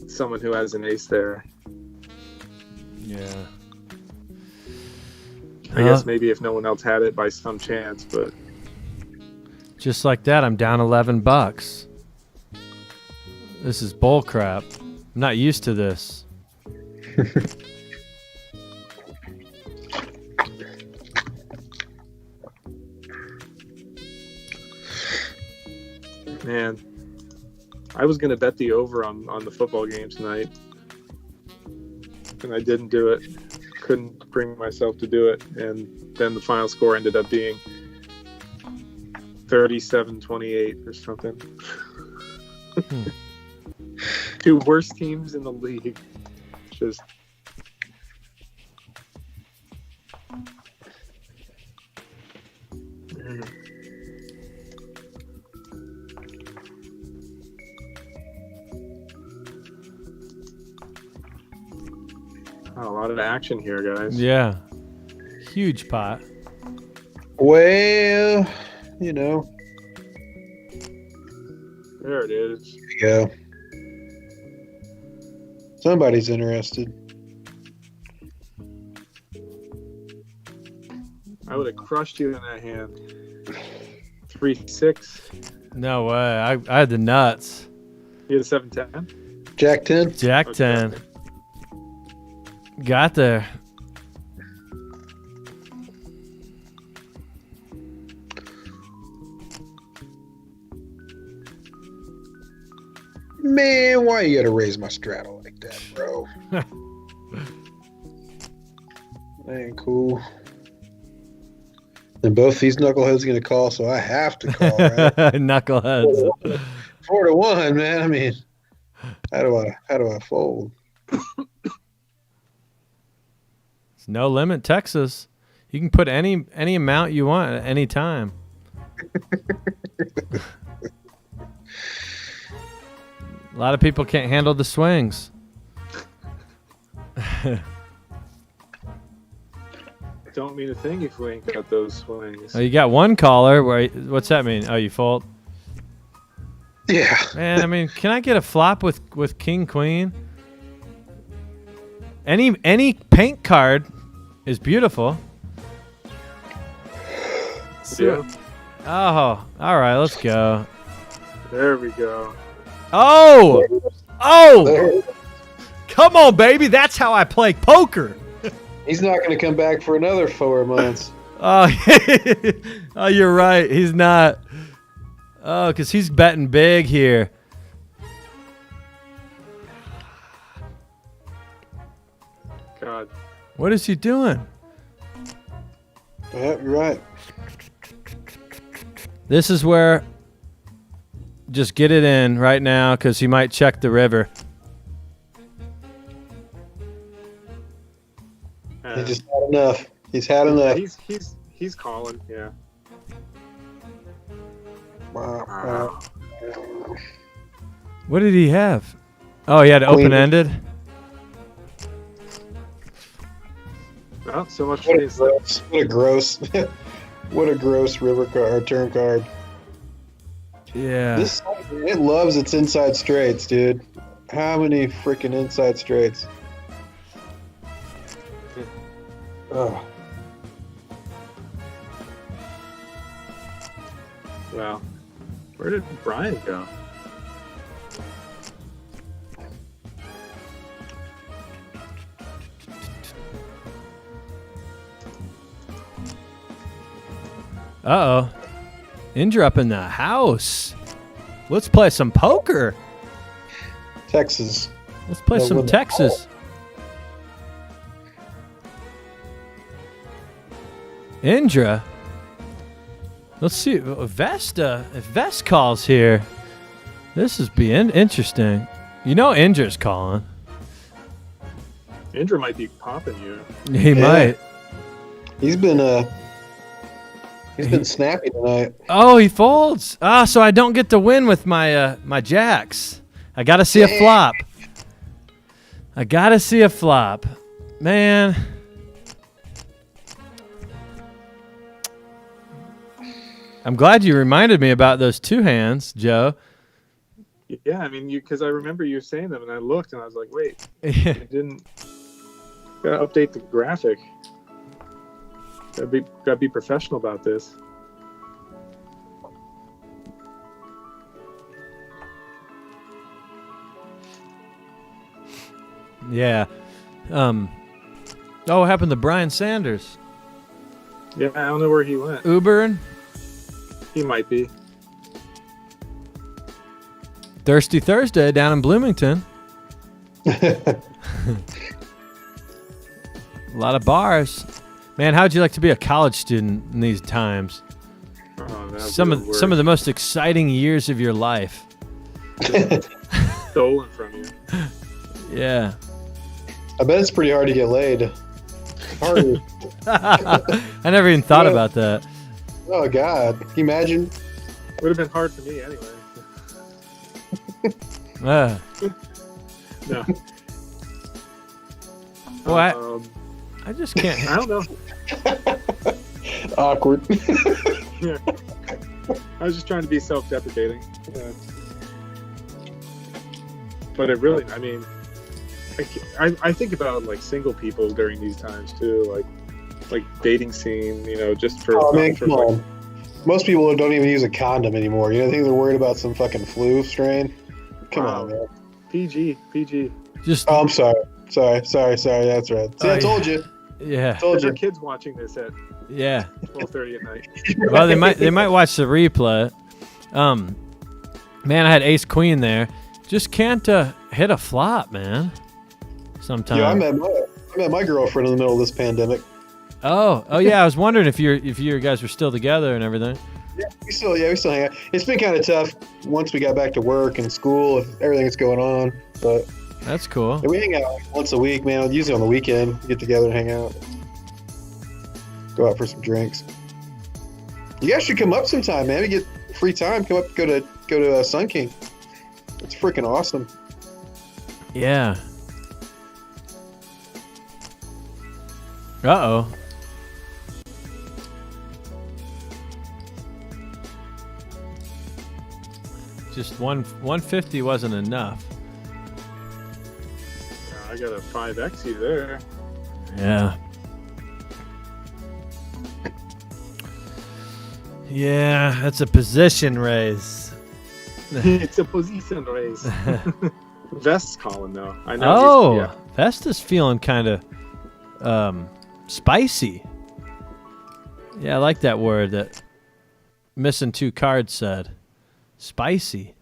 Speaker 3: someone who has an ace there.
Speaker 1: Yeah.
Speaker 3: I guess maybe if no one else had it by some chance, but
Speaker 1: just like that, I'm down $11. This is bull crap. I'm not used to this.
Speaker 3: Man, I was going to bet the over on the football game tonight, and I didn't do it. Couldn't bring myself to do it, and then the final score ended up being 37-28 or something. 2 worst teams in the league. Just a lot of action here, guys.
Speaker 1: Yeah. Huge pot.
Speaker 2: Well,
Speaker 3: There it is.
Speaker 2: There you go. Somebody's interested.
Speaker 3: I would have crushed you in that hand. 3-6.
Speaker 1: No way. I had the nuts.
Speaker 3: You had a 7-10.
Speaker 2: Jack 10.
Speaker 1: Jack 10. Got there.
Speaker 2: Man, why you gotta raise my straddle like that, bro? That ain't cool. And both these knuckleheads gonna call, so I have to call, right?
Speaker 1: Knuckleheads.
Speaker 2: 4-1, man. I mean, how do I fold?
Speaker 1: It's no limit, Texas. You can put any amount you want at any time. A lot of people can't handle the swings.
Speaker 3: Don't mean a thing if we ain't got those swings.
Speaker 1: Oh, you got one caller. What's that mean? Oh, you fold?
Speaker 2: Yeah.
Speaker 1: Man, I mean, can I get a flop with King Queen? Any paint card is beautiful.
Speaker 3: Yeah.
Speaker 1: Oh, all right, let's go.
Speaker 3: There we go.
Speaker 1: Oh,
Speaker 2: There.
Speaker 1: come on, baby. That's how I play poker.
Speaker 2: He's not gonna come back for another 4 months.
Speaker 1: Oh, oh, you're right. He's not. Oh, because he's betting big here.
Speaker 3: God.
Speaker 1: What is he doing?
Speaker 2: Yeah, you're right.
Speaker 1: This is where just get it in right now because he might check the river.
Speaker 2: He just had enough. He's had enough.
Speaker 3: He's calling. Yeah.
Speaker 2: Wow.
Speaker 1: What did he have? Oh, he had
Speaker 2: Queen.
Speaker 1: open-ended?
Speaker 3: Well, so much
Speaker 2: What
Speaker 3: for
Speaker 2: a
Speaker 3: this.
Speaker 2: gross. What a gross. What a gross river card or turn card.
Speaker 1: Yeah.
Speaker 2: This it loves its inside straights, dude. How many freaking inside straights? Oh.
Speaker 3: Wow. Where did Brian go?
Speaker 1: Uh-oh. Indra up in the house. Let's play some poker.
Speaker 2: Texas.
Speaker 1: Let's play
Speaker 2: No
Speaker 1: some
Speaker 2: limit.
Speaker 1: Texas. Indra. Let's see. Vesta. If Vest calls here, this is being interesting. You know Indra's calling.
Speaker 3: Indra might be popping you.
Speaker 1: He might.
Speaker 2: He's been snappy tonight.
Speaker 1: Oh, he folds. Ah, so I don't get to win with my my jacks. I got to see a flop. I got to see a flop. Man. I'm glad you reminded me about those two hands, Joe.
Speaker 3: Yeah, I mean, because I remember you saying them, and I looked, and I was like, wait, I didn't. Gotta update the graphic. Gotta be professional about this.
Speaker 1: Yeah. Oh, what happened to Brian Sanders?
Speaker 3: Yeah, I don't know where he went.
Speaker 1: Ubering?
Speaker 3: He might be.
Speaker 1: Thirsty Thursday down in Bloomington. A lot of bars. Man, how'd you like to be a college student in these times?
Speaker 3: Oh, that
Speaker 1: Some of the most exciting years of your life.
Speaker 3: stolen from you.
Speaker 1: Yeah.
Speaker 2: I bet it's pretty hard to get laid. Hard.
Speaker 1: I never even thought about that.
Speaker 2: Oh God! Can you imagine?
Speaker 3: Would have been hard for me anyway. No.
Speaker 1: Well, I just can't.
Speaker 3: I don't know.
Speaker 2: Awkward.
Speaker 3: Yeah. I was just trying to be self-deprecating. But it really, I mean, I think about like single people during these times too. Like, like dating scene, just for.
Speaker 2: Oh man,
Speaker 3: for
Speaker 2: come on. Most people don't even use a condom anymore. You know, I think they're worried about some fucking flu strain. Come on, man.
Speaker 3: PG.
Speaker 1: Just.
Speaker 2: Oh, I'm sorry. That's right. See, I told you.
Speaker 1: Yeah.
Speaker 2: Told
Speaker 3: There
Speaker 2: you.
Speaker 3: are kids watching this at
Speaker 1: Yeah.
Speaker 3: 12:30 at night.
Speaker 1: Well, they might watch the replay. Man, I had ace queen there. Just can't hit a flop, man. Sometimes.
Speaker 2: Yeah, I met my girlfriend in the middle of this pandemic.
Speaker 1: Oh yeah. I was wondering if you guys were still together and everything.
Speaker 2: Yeah, we still hang out. It's been kind of tough once we got back to work and school and everything that's going on. But
Speaker 1: That's cool.
Speaker 2: yeah, we hang out like once a week, man. Usually on the weekend, we get together and hang out. Go out for some drinks. You guys should come up sometime, man. We get free time. Come up, go to Sun King. It's freaking awesome.
Speaker 1: Yeah. Uh-oh. Just 150 wasn't enough.
Speaker 3: I got a 5X you there.
Speaker 1: Yeah. Yeah, that's a position raise.
Speaker 3: It's a position raise. Vest's calling though. I know.
Speaker 1: Oh, Vesta's feeling kind of spicy. Yeah, I like that word that missing 2 cards said. Spicy.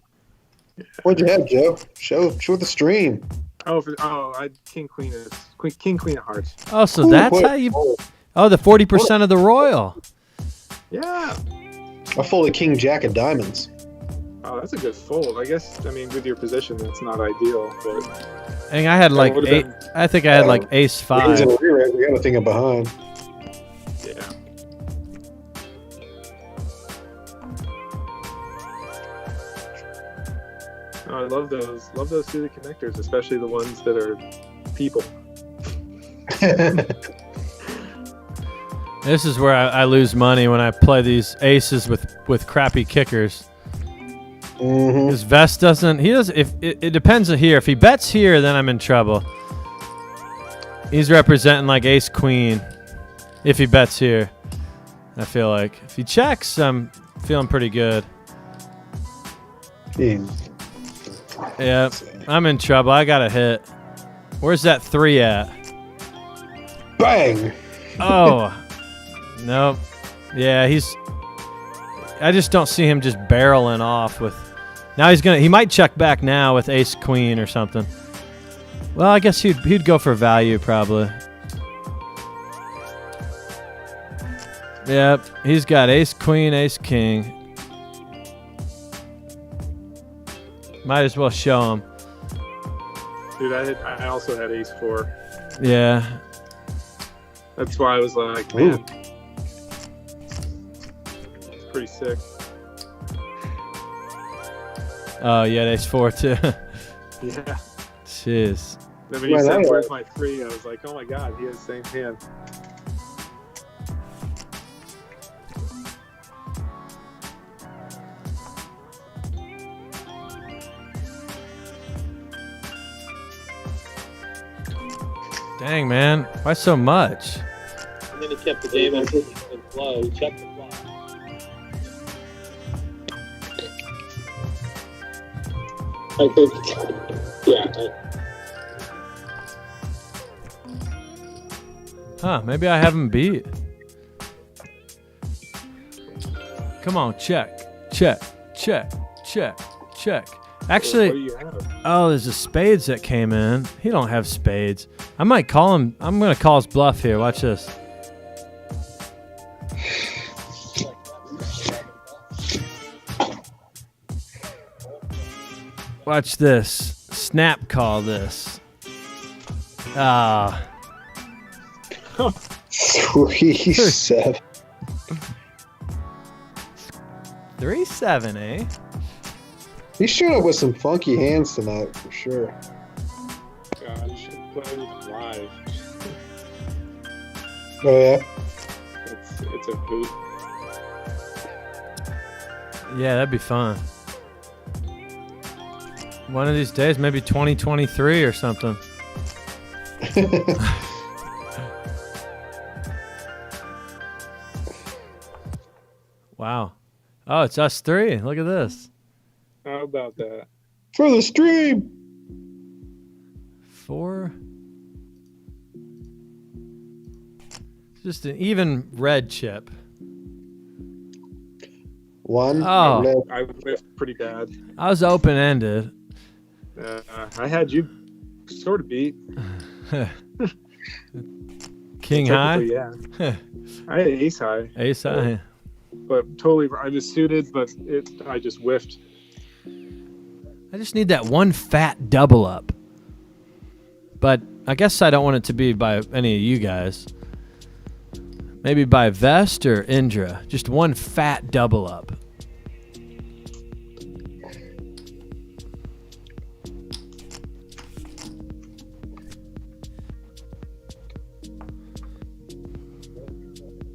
Speaker 2: What'd you have, Joe? Show the stream.
Speaker 3: King Queen of Hearts.
Speaker 1: Oh, so
Speaker 2: Ooh,
Speaker 1: that's
Speaker 2: what-
Speaker 1: how you. Oh, the 40% of the royal.
Speaker 3: Yeah.
Speaker 2: I folded King Jack of Diamonds.
Speaker 3: Oh, that's a good fold. I guess. I mean, with your position, that's not ideal. But
Speaker 1: I think I had like
Speaker 3: would've
Speaker 1: 8.
Speaker 3: been-
Speaker 1: I think I had like ace
Speaker 2: He's
Speaker 1: 5.
Speaker 2: in a rewrite. We got a thing behind.
Speaker 3: yeah. Oh, I love those. Love those suited connectors, especially the ones that are people.
Speaker 1: This is where I lose money when I play these aces with crappy kickers.
Speaker 2: Mm-hmm.
Speaker 1: His Vest doesn't. He does. If it depends on here. If he bets here, then I'm in trouble. He's representing like ace queen. If he bets here, I feel like if he checks, I'm feeling pretty good. Yeah, I'm in trouble. I got a hit. Where's that 3 at?
Speaker 2: Bang!
Speaker 1: Oh, nope. Yeah, I just don't see him just barreling off with. Now he might check back now with ace queen or something. Well, I guess he'd go for value probably. Yep, he's got ace queen, ace king. Might as well show him.
Speaker 3: Dude, I also had ace 4.
Speaker 1: Yeah.
Speaker 3: That's why I was like, man, it's pretty sick.
Speaker 1: Oh, yeah, ace 4 too.
Speaker 3: Yeah.
Speaker 1: Jeez.
Speaker 3: Then when he
Speaker 2: Right
Speaker 3: said,
Speaker 2: on.
Speaker 3: "Where's my 3?" I was like, "Oh my god, he has the same hand."
Speaker 1: Dang, man. Why so much?
Speaker 6: And then he kept the game in flow. He checked the flop. I think, yeah.
Speaker 1: Huh, maybe I have him beat. Come on, check, check, check, check, check.
Speaker 3: What do
Speaker 1: Actually,
Speaker 3: you have?
Speaker 1: oh, there's a spades that came in. He don't have spades. I might call him. I'm going to call his bluff here. Watch this. Watch this. Snap call this. Ah.
Speaker 2: 3-7.
Speaker 1: 3-7, eh?
Speaker 2: He's showing up with some funky hands tonight for sure.
Speaker 3: God, you should play with him live.
Speaker 2: Oh yeah.
Speaker 3: It's a hoot.
Speaker 1: Yeah, that'd be fun. One of these days, maybe 2023 or something. Oh, it's us three. Look at this.
Speaker 3: How about that?
Speaker 2: For the stream.
Speaker 1: 4. Just an even red chip.
Speaker 2: 1.
Speaker 1: Oh.
Speaker 3: I whiffed pretty bad.
Speaker 1: I was open-ended.
Speaker 3: I had you sort of beat.
Speaker 1: King high?
Speaker 3: Yeah. I had ace high.
Speaker 1: Ace high.
Speaker 3: But totally, I was suited, but I just whiffed.
Speaker 1: I just need that one fat double up. But I guess I don't want it to be by any of you guys. Maybe by Vest or Indra. Just one fat double up.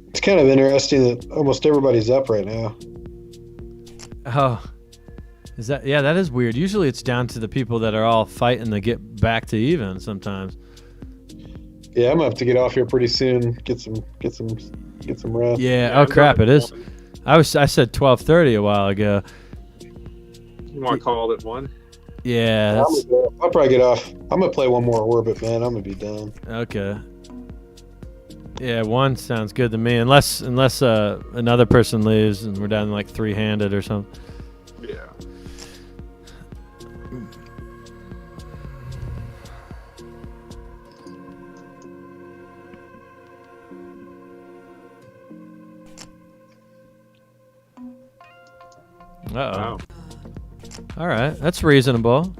Speaker 2: It's kind of interesting that almost everybody's up right now.
Speaker 1: Oh. Is that? Yeah, that is weird. Usually it's down to the people that are all fighting to get back to even sometimes.
Speaker 2: Yeah, I'm gonna have to get off here pretty soon. Get some rest.
Speaker 1: Yeah. Oh crap! It is. I said 12:30 a while ago.
Speaker 3: You want to call it 1?
Speaker 1: Yeah.
Speaker 2: I'll probably get off. I'm gonna play one more orbit, man. I'm gonna be done.
Speaker 1: Okay. Yeah, 1 sounds good to me. Unless another person leaves and we're down like 3-handed or something.
Speaker 3: Yeah.
Speaker 1: Uh-oh. All right, that's reasonable.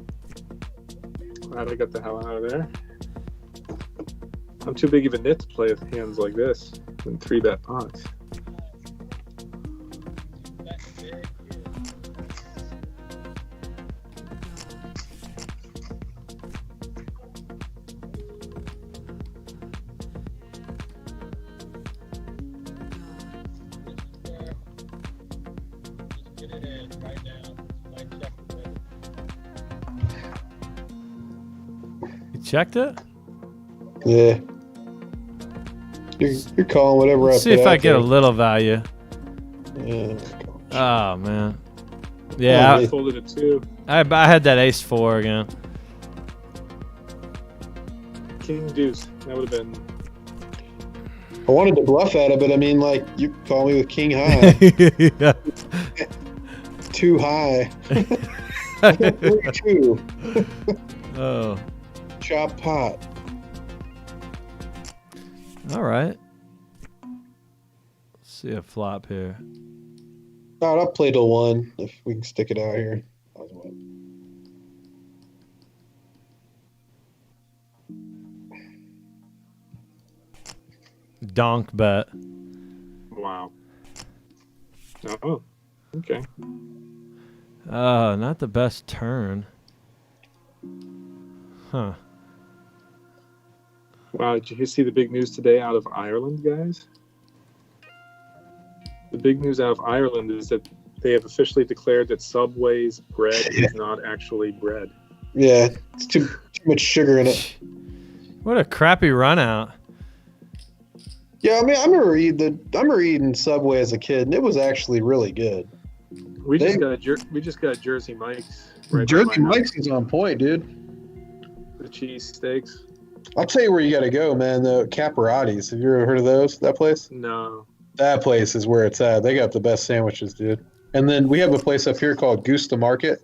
Speaker 3: Glad I got the hell out of there. I'm too big of a nit to play with hands like this in 3-bet pots.
Speaker 1: You checked it?
Speaker 2: Yeah. You're calling whatever
Speaker 1: Let's see if I get a little value.
Speaker 2: Yeah.
Speaker 1: Oh man. Yeah,
Speaker 3: I folded it too.
Speaker 1: I had that ace 4 again.
Speaker 3: King deuce. That would have been.
Speaker 2: I wanted to bluff at it, but I mean, like, you call me with king high.
Speaker 1: Yeah.
Speaker 2: Too high. 3-2.
Speaker 1: Oh.
Speaker 2: Chop pot.
Speaker 1: All right. Let's see a flop here.
Speaker 2: All right, I'll play till 1 if we can stick it out here.
Speaker 1: Donk bet.
Speaker 3: Wow. Oh. Okay.
Speaker 1: Not the best turn. Huh.
Speaker 3: Wow, did you see the big news today out of Ireland, guys? The big news out of Ireland is that they have officially declared that Subway's bread is not actually bread.
Speaker 2: Yeah, it's too much sugar in it.
Speaker 1: What a crappy run out.
Speaker 2: Yeah, I mean, I remember eating Subway as a kid, and it was actually really good.
Speaker 3: We just got Jersey Mike's. Right
Speaker 2: Jersey Mike's is on point, dude.
Speaker 3: The cheese steaks.
Speaker 2: I'll tell you where you got to go, man. The Caparotti's. Have you ever heard of those? That place?
Speaker 3: No.
Speaker 2: That place is where it's at. They got the best sandwiches, dude. And then we have a place up here called Goose to Market.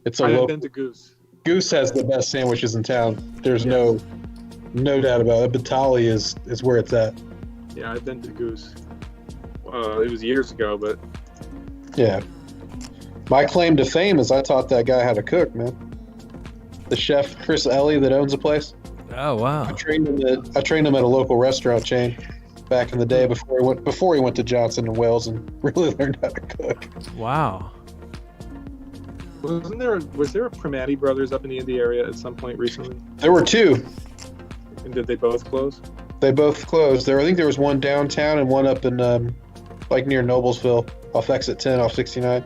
Speaker 2: It's a
Speaker 3: I haven't
Speaker 2: local.
Speaker 3: been to Goose.
Speaker 2: Goose has the best sandwiches in town. There's no doubt about it. Batali is where it's at.
Speaker 3: Yeah, I've been to Goose. It was years ago, but
Speaker 2: Yeah. My claim to fame is I taught that guy how to cook, man. The chef, Chris Ellie, that owns the place.
Speaker 1: Oh wow.
Speaker 2: I trained him at a local restaurant chain back in the day before he went to Johnson and Wales and really learned how to cook.
Speaker 1: Wow.
Speaker 3: was there a Primati Brothers up in the Indy area at some point recently?
Speaker 2: There were 2.
Speaker 3: And did they both close?
Speaker 2: They both closed. I think there was one downtown and one up in like near Noblesville, off exit 10, off 69.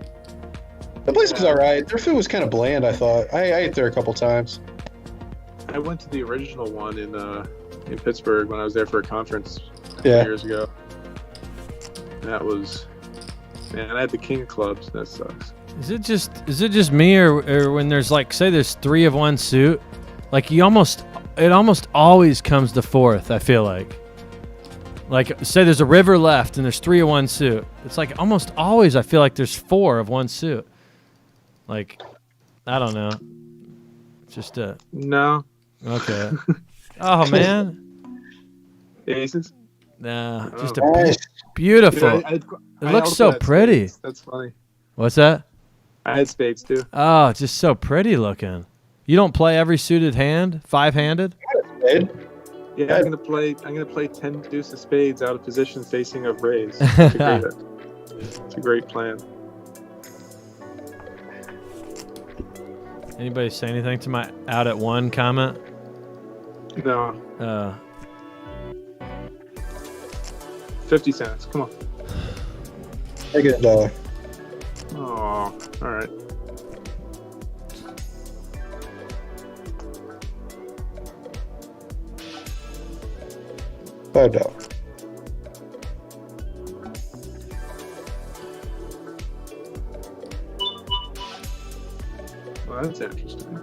Speaker 2: The place was all right. Their food was kind of bland, I thought. I ate there a couple times.
Speaker 3: I went to the original one in Pittsburgh when I was there for a conference a couple
Speaker 2: Yeah.
Speaker 3: years ago. That was Man, I had the king of clubs. That sucks.
Speaker 1: Is it just me or when there's like, say there's 3 of one suit, like it almost always comes to 4th, I feel like. Like say there's a river left and there's 3 of one suit. It's like almost always I feel like there's 4 of one suit. Like, I don't know. Just
Speaker 3: No.
Speaker 1: okay. Oh man.
Speaker 3: Aces?
Speaker 1: Nah,
Speaker 3: Oh.
Speaker 1: just a beautiful.
Speaker 3: Dude,
Speaker 1: It
Speaker 3: I
Speaker 1: looks
Speaker 3: also
Speaker 1: so
Speaker 3: had
Speaker 1: pretty.
Speaker 3: spades. That's funny.
Speaker 1: What's that?
Speaker 3: I had spades too.
Speaker 1: Oh, it's just so pretty looking. You don't play every suited hand, 5-handed?
Speaker 2: Spade.
Speaker 3: Yeah, I'm gonna play 10 deuce of spades out of position facing a raise. It's a great plan.
Speaker 1: Anybody say anything to my out at 1 comment?
Speaker 3: No. 50 cents. Come on.
Speaker 2: I get $1.
Speaker 3: Oh, all right.
Speaker 2: $5.
Speaker 3: Well, that's interesting.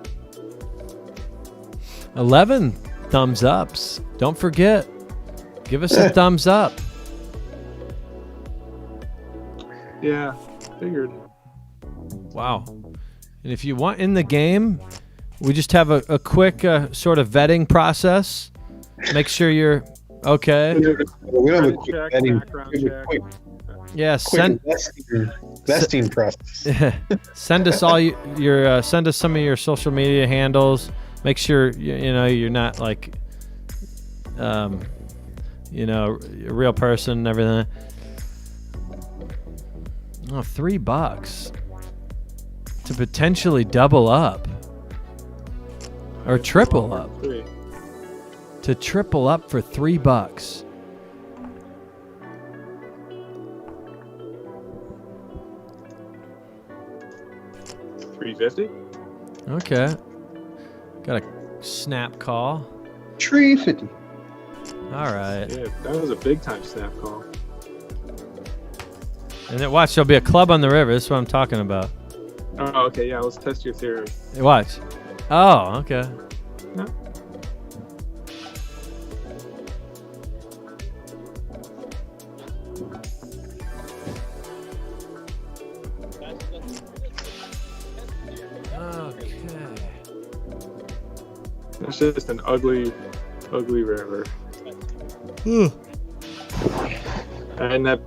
Speaker 1: 11 thumbs ups. Don't forget. Give us a thumbs up.
Speaker 3: Yeah, figured.
Speaker 1: Wow. And if you want in the game, we just have a quick sort of vetting process. Make sure you're okay.
Speaker 2: We don't have a
Speaker 3: Credit
Speaker 2: quick
Speaker 3: check,
Speaker 2: betting,
Speaker 3: background
Speaker 2: we have a
Speaker 3: check.
Speaker 2: quick,
Speaker 1: Yeah,
Speaker 2: quick vesting process.
Speaker 1: send us all your send us some of your social media handles. Make sure you know you're not like you know, a real person and everything. Oh, $3 to potentially double up or triple up.
Speaker 3: Three.
Speaker 1: To triple up for $3.
Speaker 3: $3.50.
Speaker 1: Okay. Got a snap call.
Speaker 2: $3.50.
Speaker 1: All right.
Speaker 3: Yeah, that was a big time snap call.
Speaker 1: And then watch, there'll be a club on the river. This is what I'm talking about.
Speaker 3: Oh, okay. Yeah, let's test your theory.
Speaker 1: Hey, watch. Oh, okay.
Speaker 3: Yeah.
Speaker 1: Okay.
Speaker 3: It's just an ugly, ugly river. And that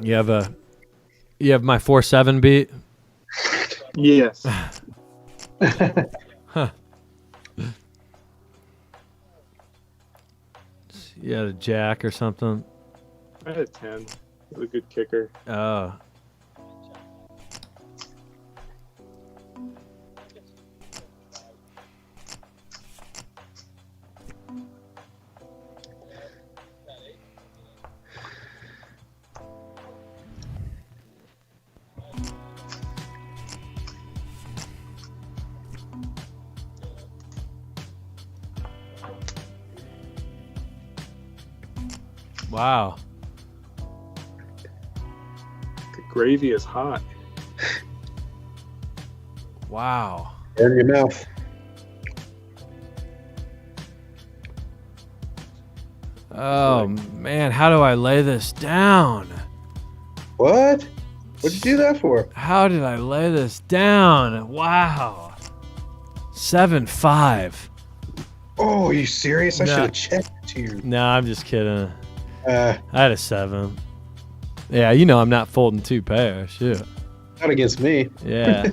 Speaker 3: yeah.
Speaker 1: You have my 4-7 beat.
Speaker 3: Yes.
Speaker 1: Huh. You had a jack or something.
Speaker 3: I had a 10. It was a good kicker.
Speaker 1: Oh. Wow.
Speaker 3: The gravy is hot.
Speaker 1: Wow.
Speaker 2: Burn your mouth.
Speaker 1: Oh man, how do I lay this down?
Speaker 2: What? What'd you do that for?
Speaker 1: How did I lay this down? Wow. 7-5.
Speaker 2: Oh, are you serious? I
Speaker 1: No.
Speaker 2: should have checked you.
Speaker 1: No, I'm just kidding.
Speaker 2: Uh,
Speaker 1: I had a 7. Yeah, you know I'm not folding 2 pairs. Shoot.
Speaker 2: not against me.
Speaker 1: Yeah.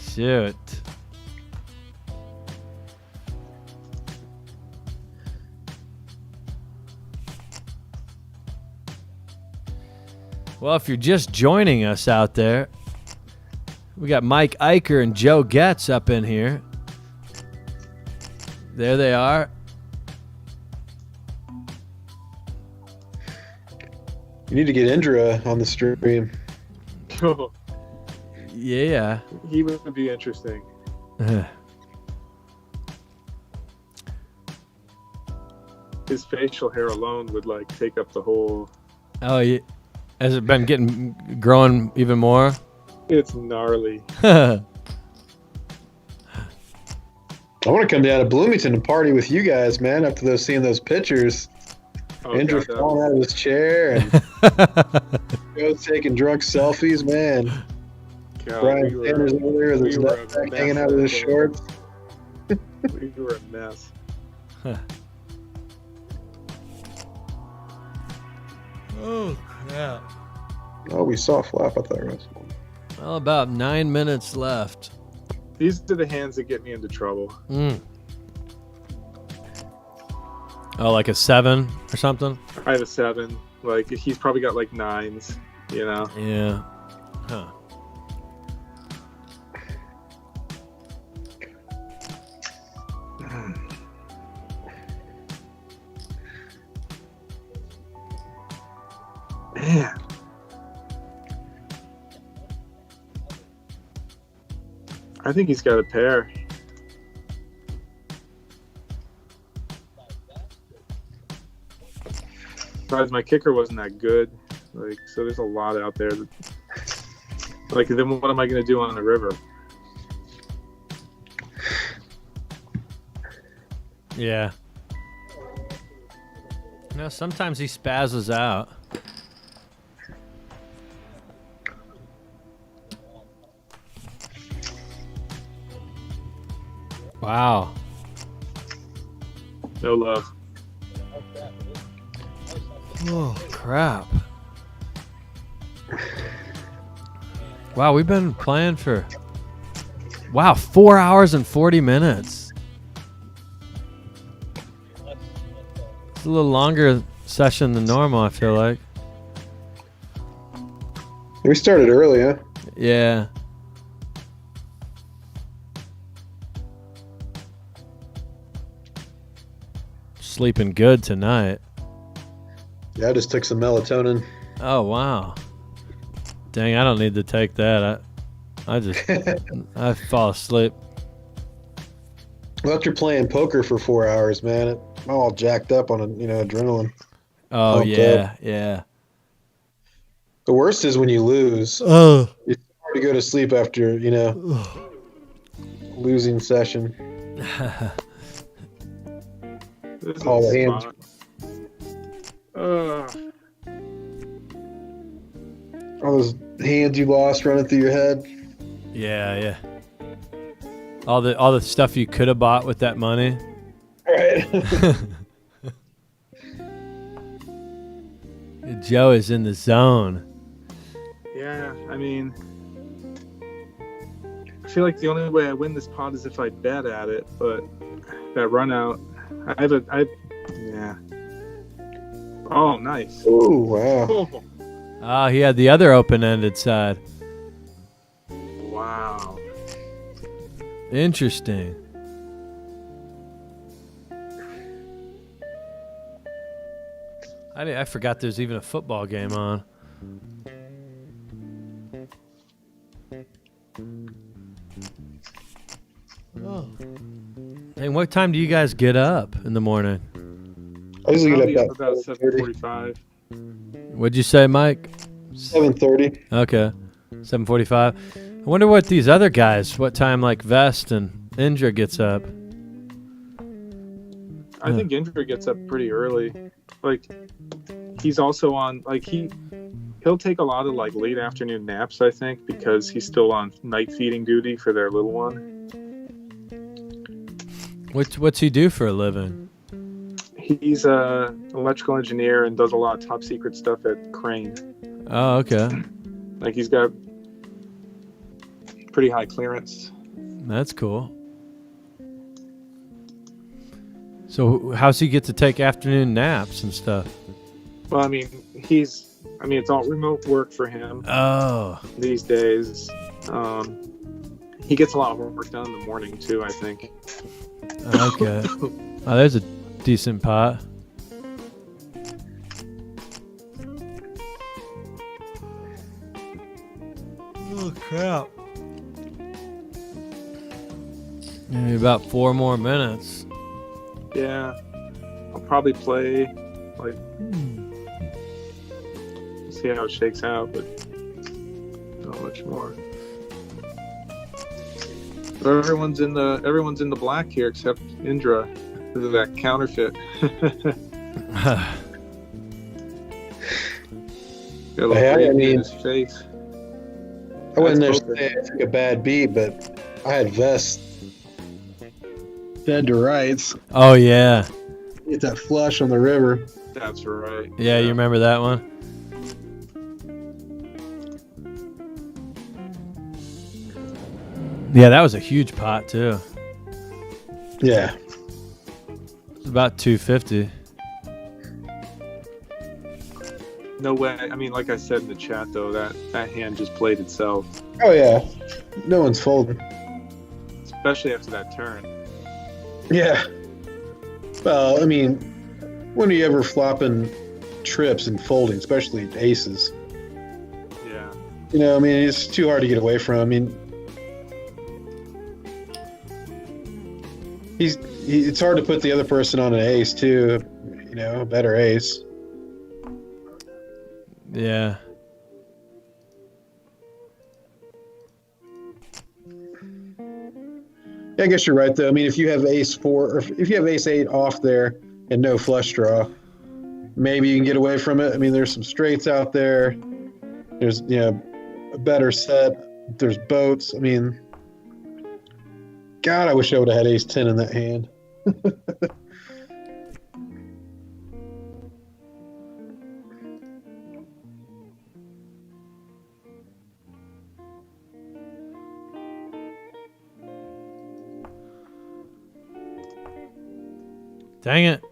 Speaker 1: Shoot. Well, if you're just joining us out there, we got Mike Eicher and Joe Getz up in here. There they are.
Speaker 2: You need to get Indra on the stream.
Speaker 1: Yeah.
Speaker 3: He would be interesting. His facial hair alone would like take up the whole.
Speaker 1: Oh, yeah. Has it been growing even more?
Speaker 3: It's gnarly.
Speaker 2: I want to come down to Bloomington and party with you guys, man. After seeing those pictures, Andrew
Speaker 3: God,
Speaker 2: falling out of his chair and Joe taking drunk selfies, man.
Speaker 3: God,
Speaker 2: Brian
Speaker 3: we were-
Speaker 2: Sanders over there with his
Speaker 3: we were a
Speaker 2: nutsack
Speaker 3: mess
Speaker 2: hanging out of
Speaker 3: that
Speaker 2: his
Speaker 3: day.
Speaker 2: shorts.
Speaker 3: We were a mess.
Speaker 1: Oh, yeah.
Speaker 2: Oh, we saw a flap. I thought it was.
Speaker 1: Well, about 9 minutes left.
Speaker 3: These are the hands that get me into trouble.
Speaker 1: Mm. Oh, like a 7 or something?
Speaker 3: I have a 7. Like he's probably got like 9s. You know.
Speaker 1: Yeah. Huh.
Speaker 3: Man. I think he's got a pair. Besides, my kicker wasn't that good. Like, so there's a lot out there. Like, then what am I going to do on the river?
Speaker 1: Yeah. No, sometimes he spazzes out. Wow.
Speaker 3: No love.
Speaker 1: Oh, crap. Wow, we've been playing for... Wow, 4 hours and 40 minutes. It's a little longer session than normal, I feel like.
Speaker 2: We started early, huh?
Speaker 1: Yeah. Sleeping good tonight.
Speaker 2: Yeah, I just took some melatonin.
Speaker 1: Oh, wow. Dang, I don't need to take that. I just, I fall asleep.
Speaker 2: Well, after playing poker for 4 hours, man, I'm all jacked up on adrenaline.
Speaker 1: Oh,
Speaker 2: Pumped
Speaker 1: yeah,
Speaker 2: up.
Speaker 1: yeah.
Speaker 2: The worst is when you lose.
Speaker 1: Oh.
Speaker 2: It's hard to go to sleep after, losing session.
Speaker 3: This is
Speaker 2: All the hands.
Speaker 3: smart.
Speaker 2: All those hands you lost running through your head.
Speaker 1: Yeah, yeah. All the stuff you could have bought with that money.
Speaker 2: Right.
Speaker 1: Joe is in the zone.
Speaker 3: Yeah, I mean, I feel like the only way I win this pot is if I bet at it, but that run out, yeah. Oh, nice.
Speaker 2: Oh, wow.
Speaker 3: Oh,
Speaker 1: Ah, he had the other open-ended side.
Speaker 3: wow.
Speaker 1: Interesting. I forgot there's even a football game on. Oh. Hey, what time do you guys get up in the morning?
Speaker 2: I usually
Speaker 3: I'll
Speaker 2: get
Speaker 3: be
Speaker 2: up
Speaker 3: up about 7:45.
Speaker 1: What'd you say, Mike?
Speaker 2: 7:30.
Speaker 1: Okay, 7:45. I wonder what these other guys, what time like Vest and Indra gets up.
Speaker 3: I think Indra gets up pretty early. Like, he's also on, like, he'll take a lot of like late afternoon naps, I think, because he's still on night feeding duty for their little one.
Speaker 1: What's he do for a living?
Speaker 3: He's a electrical engineer and does a lot of top secret stuff at Crane.
Speaker 1: Oh, okay.
Speaker 3: Like, he's got pretty high clearance.
Speaker 1: That's cool. So how's he get to take afternoon naps and stuff?
Speaker 3: Well, I mean, it's all remote work for him
Speaker 1: Oh,
Speaker 3: these days. He gets a lot of work done in the morning too, I think.
Speaker 1: okay. Oh, there's a decent pot. Oh, crap. Maybe about 4 more minutes.
Speaker 3: Yeah, I'll probably play like. Let's see see how it shakes out, but not much more. But everyone's in the black here except Indra because of that counterfeit. Got a little
Speaker 2: Yeah, I
Speaker 3: gravy
Speaker 2: mean-
Speaker 3: in his face.
Speaker 2: I wouldn't
Speaker 3: That's
Speaker 2: necessarily say I took a bad beat, but I had vest dead to rights.
Speaker 1: Oh yeah,
Speaker 2: Get that flush on the river.
Speaker 3: That's right.
Speaker 1: yeah. You remember that one? Yeah, that was a huge pot too.
Speaker 2: Yeah.
Speaker 1: It was about 250.
Speaker 3: No way. I mean, like I said in the chat, though, that hand just played itself,
Speaker 2: Oh yeah. No one's folding.
Speaker 3: especially after that turn.
Speaker 2: Yeah. Well, I mean, when are you ever flopping trips and folding, especially aces?
Speaker 3: Yeah.
Speaker 2: You know, I mean, it's too hard to get away from. I mean, it's hard to put the other person on an ace too. You know, a better ace.
Speaker 1: Yeah.
Speaker 2: Yeah, I guess you're right though. I mean, if you have ace 4 or if you have ace 8 off there and no flush draw, maybe you can get away from it. I mean, there's some straights out there. There's, you know, a better set. There's boats. I mean, God, I wish I would have had ace 10 in that hand.
Speaker 1: Dang it.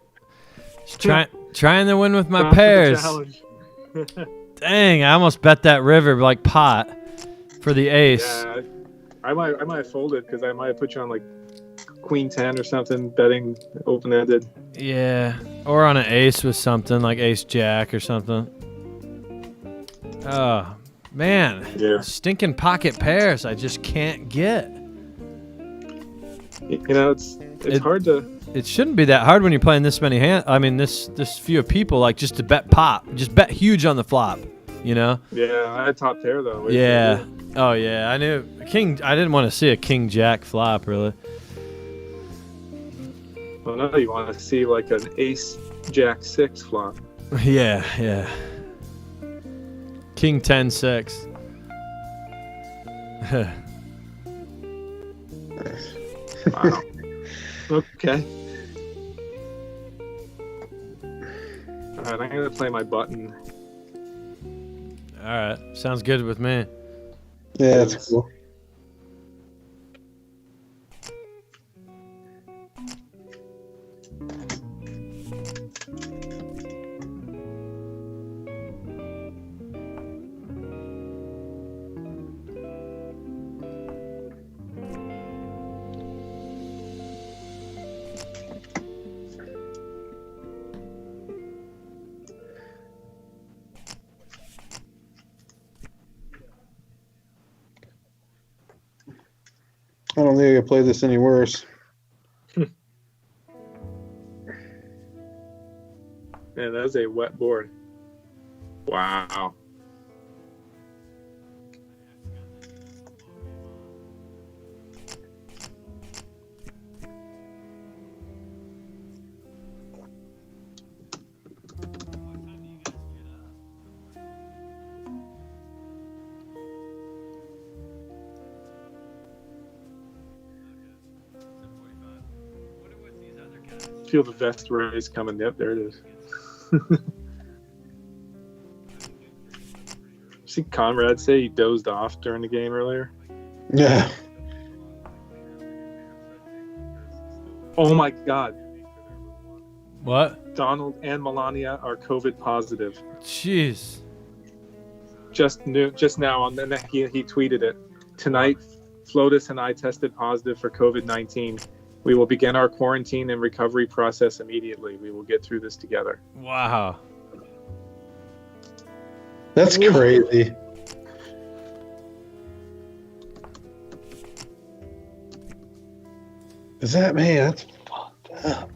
Speaker 1: Just trying to win with my
Speaker 3: Not for the
Speaker 1: pairs.
Speaker 3: challenge.
Speaker 1: Dang, I almost bet that river like pot for the ace.
Speaker 3: Yeah, I might have folded because I might have put you on like queen 10 or something, betting open ended.
Speaker 1: Yeah. Or on an ace with something like ace jack or something. Oh, man.
Speaker 3: Yeah.
Speaker 1: Stinking pocket pairs I just can't get.
Speaker 3: You know, it's hard to.
Speaker 1: It shouldn't be that hard when you're playing this many hands. I mean, this few of people, like, just to bet pop. Just bet huge on the flop, you know?
Speaker 3: Yeah, I had top pair though.
Speaker 1: Yeah. Oh, yeah. I knew. King. I didn't want to see a king jack flop, really.
Speaker 3: Well, no, you want to see like an ace jack 6 flop.
Speaker 1: Yeah, yeah. King 10 6.
Speaker 3: Wow. Okay. All right, I'm gonna play my button.
Speaker 1: All right. Sounds good with me.
Speaker 2: Yeah, that's cool. I don't think I could play this any worse.
Speaker 3: Man, that's a wet board. Wow. Feel the vest raise coming. Yep, there it is. See Conrad say he dozed off during the game earlier.
Speaker 2: Yeah.
Speaker 3: Oh my God.
Speaker 1: What?
Speaker 3: Donald and Melania are COVID positive.
Speaker 1: Jeez.
Speaker 3: Just now, and then he tweeted it. Tonight, Flotus and I tested positive for COVID-19. We will begin our quarantine and recovery process immediately. We will get through this together.
Speaker 1: Wow.
Speaker 2: That's crazy. Is that, man? That's fucked up.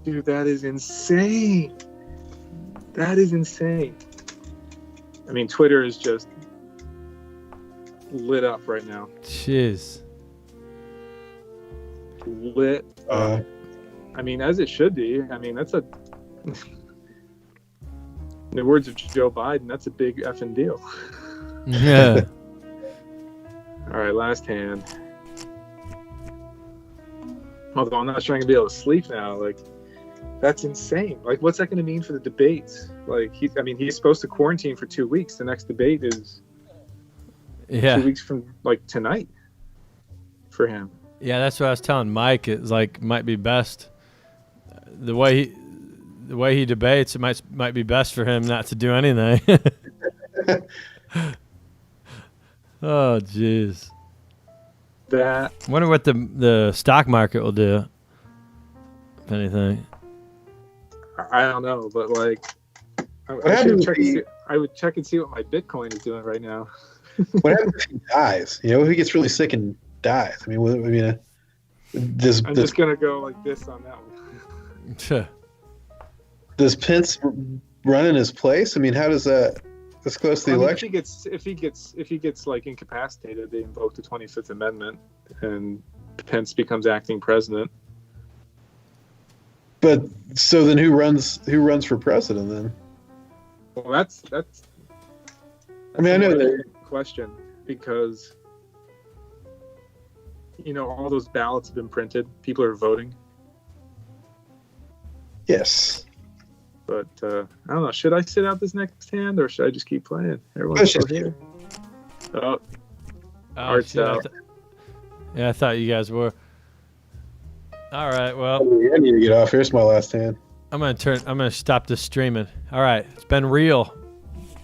Speaker 3: Dude, that is insane. That is insane. I mean, Twitter is just lit up right now.
Speaker 1: Jeez.
Speaker 3: Lit up. I mean, as it should be. I mean, that's a... In the words of Joe Biden, that's a big effing deal.
Speaker 1: Yeah.
Speaker 3: All right, last hand. Although I'm not sure I'm gonna be able to sleep now. Like, that's insane. Like, what's that gonna mean for the debates? Like, he's supposed to quarantine for 2 weeks. The next debate is 2 weeks from like tonight for him.
Speaker 1: Yeah, that's what I was telling Mike. It's like might be best the way he debates. It might be best for him not to do anything. Oh, jeez.
Speaker 3: That
Speaker 1: Wonder what the stock market will do, if anything.
Speaker 3: I don't know, but like I would check and see what my Bitcoin is doing right now.
Speaker 2: What happens if he dies? You know, if he gets really sick and dies. I mean,
Speaker 3: I'm just gonna go like this on that one.
Speaker 2: Does Pence run in his place? I mean, how does that? This close to the election.
Speaker 3: If he gets like incapacitated, they invoke the 25th Amendment, and Pence becomes acting president.
Speaker 2: But so then, who runs for president then?
Speaker 3: Well, that's
Speaker 2: I mean, I know that
Speaker 3: question, because all those ballots have been printed. People are voting.
Speaker 2: Yes.
Speaker 3: But I don't know. Should I sit out this next hand, or should I just keep playing? Everyone's still here. Oh, Art's out.
Speaker 1: I thought you guys were. All right. Well,
Speaker 2: I need to get off. Here's my last hand.
Speaker 1: I'm gonna stop this streaming. All right. It's been real.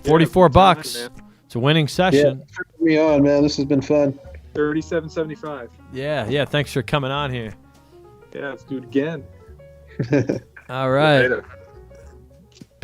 Speaker 1: $44. It's a winning session.
Speaker 2: Yeah, put me on, man. This has been fun.
Speaker 3: 37.75.
Speaker 1: Yeah. Thanks for coming on here.
Speaker 3: Yeah, let's do it again.
Speaker 1: All right.
Speaker 3: Later.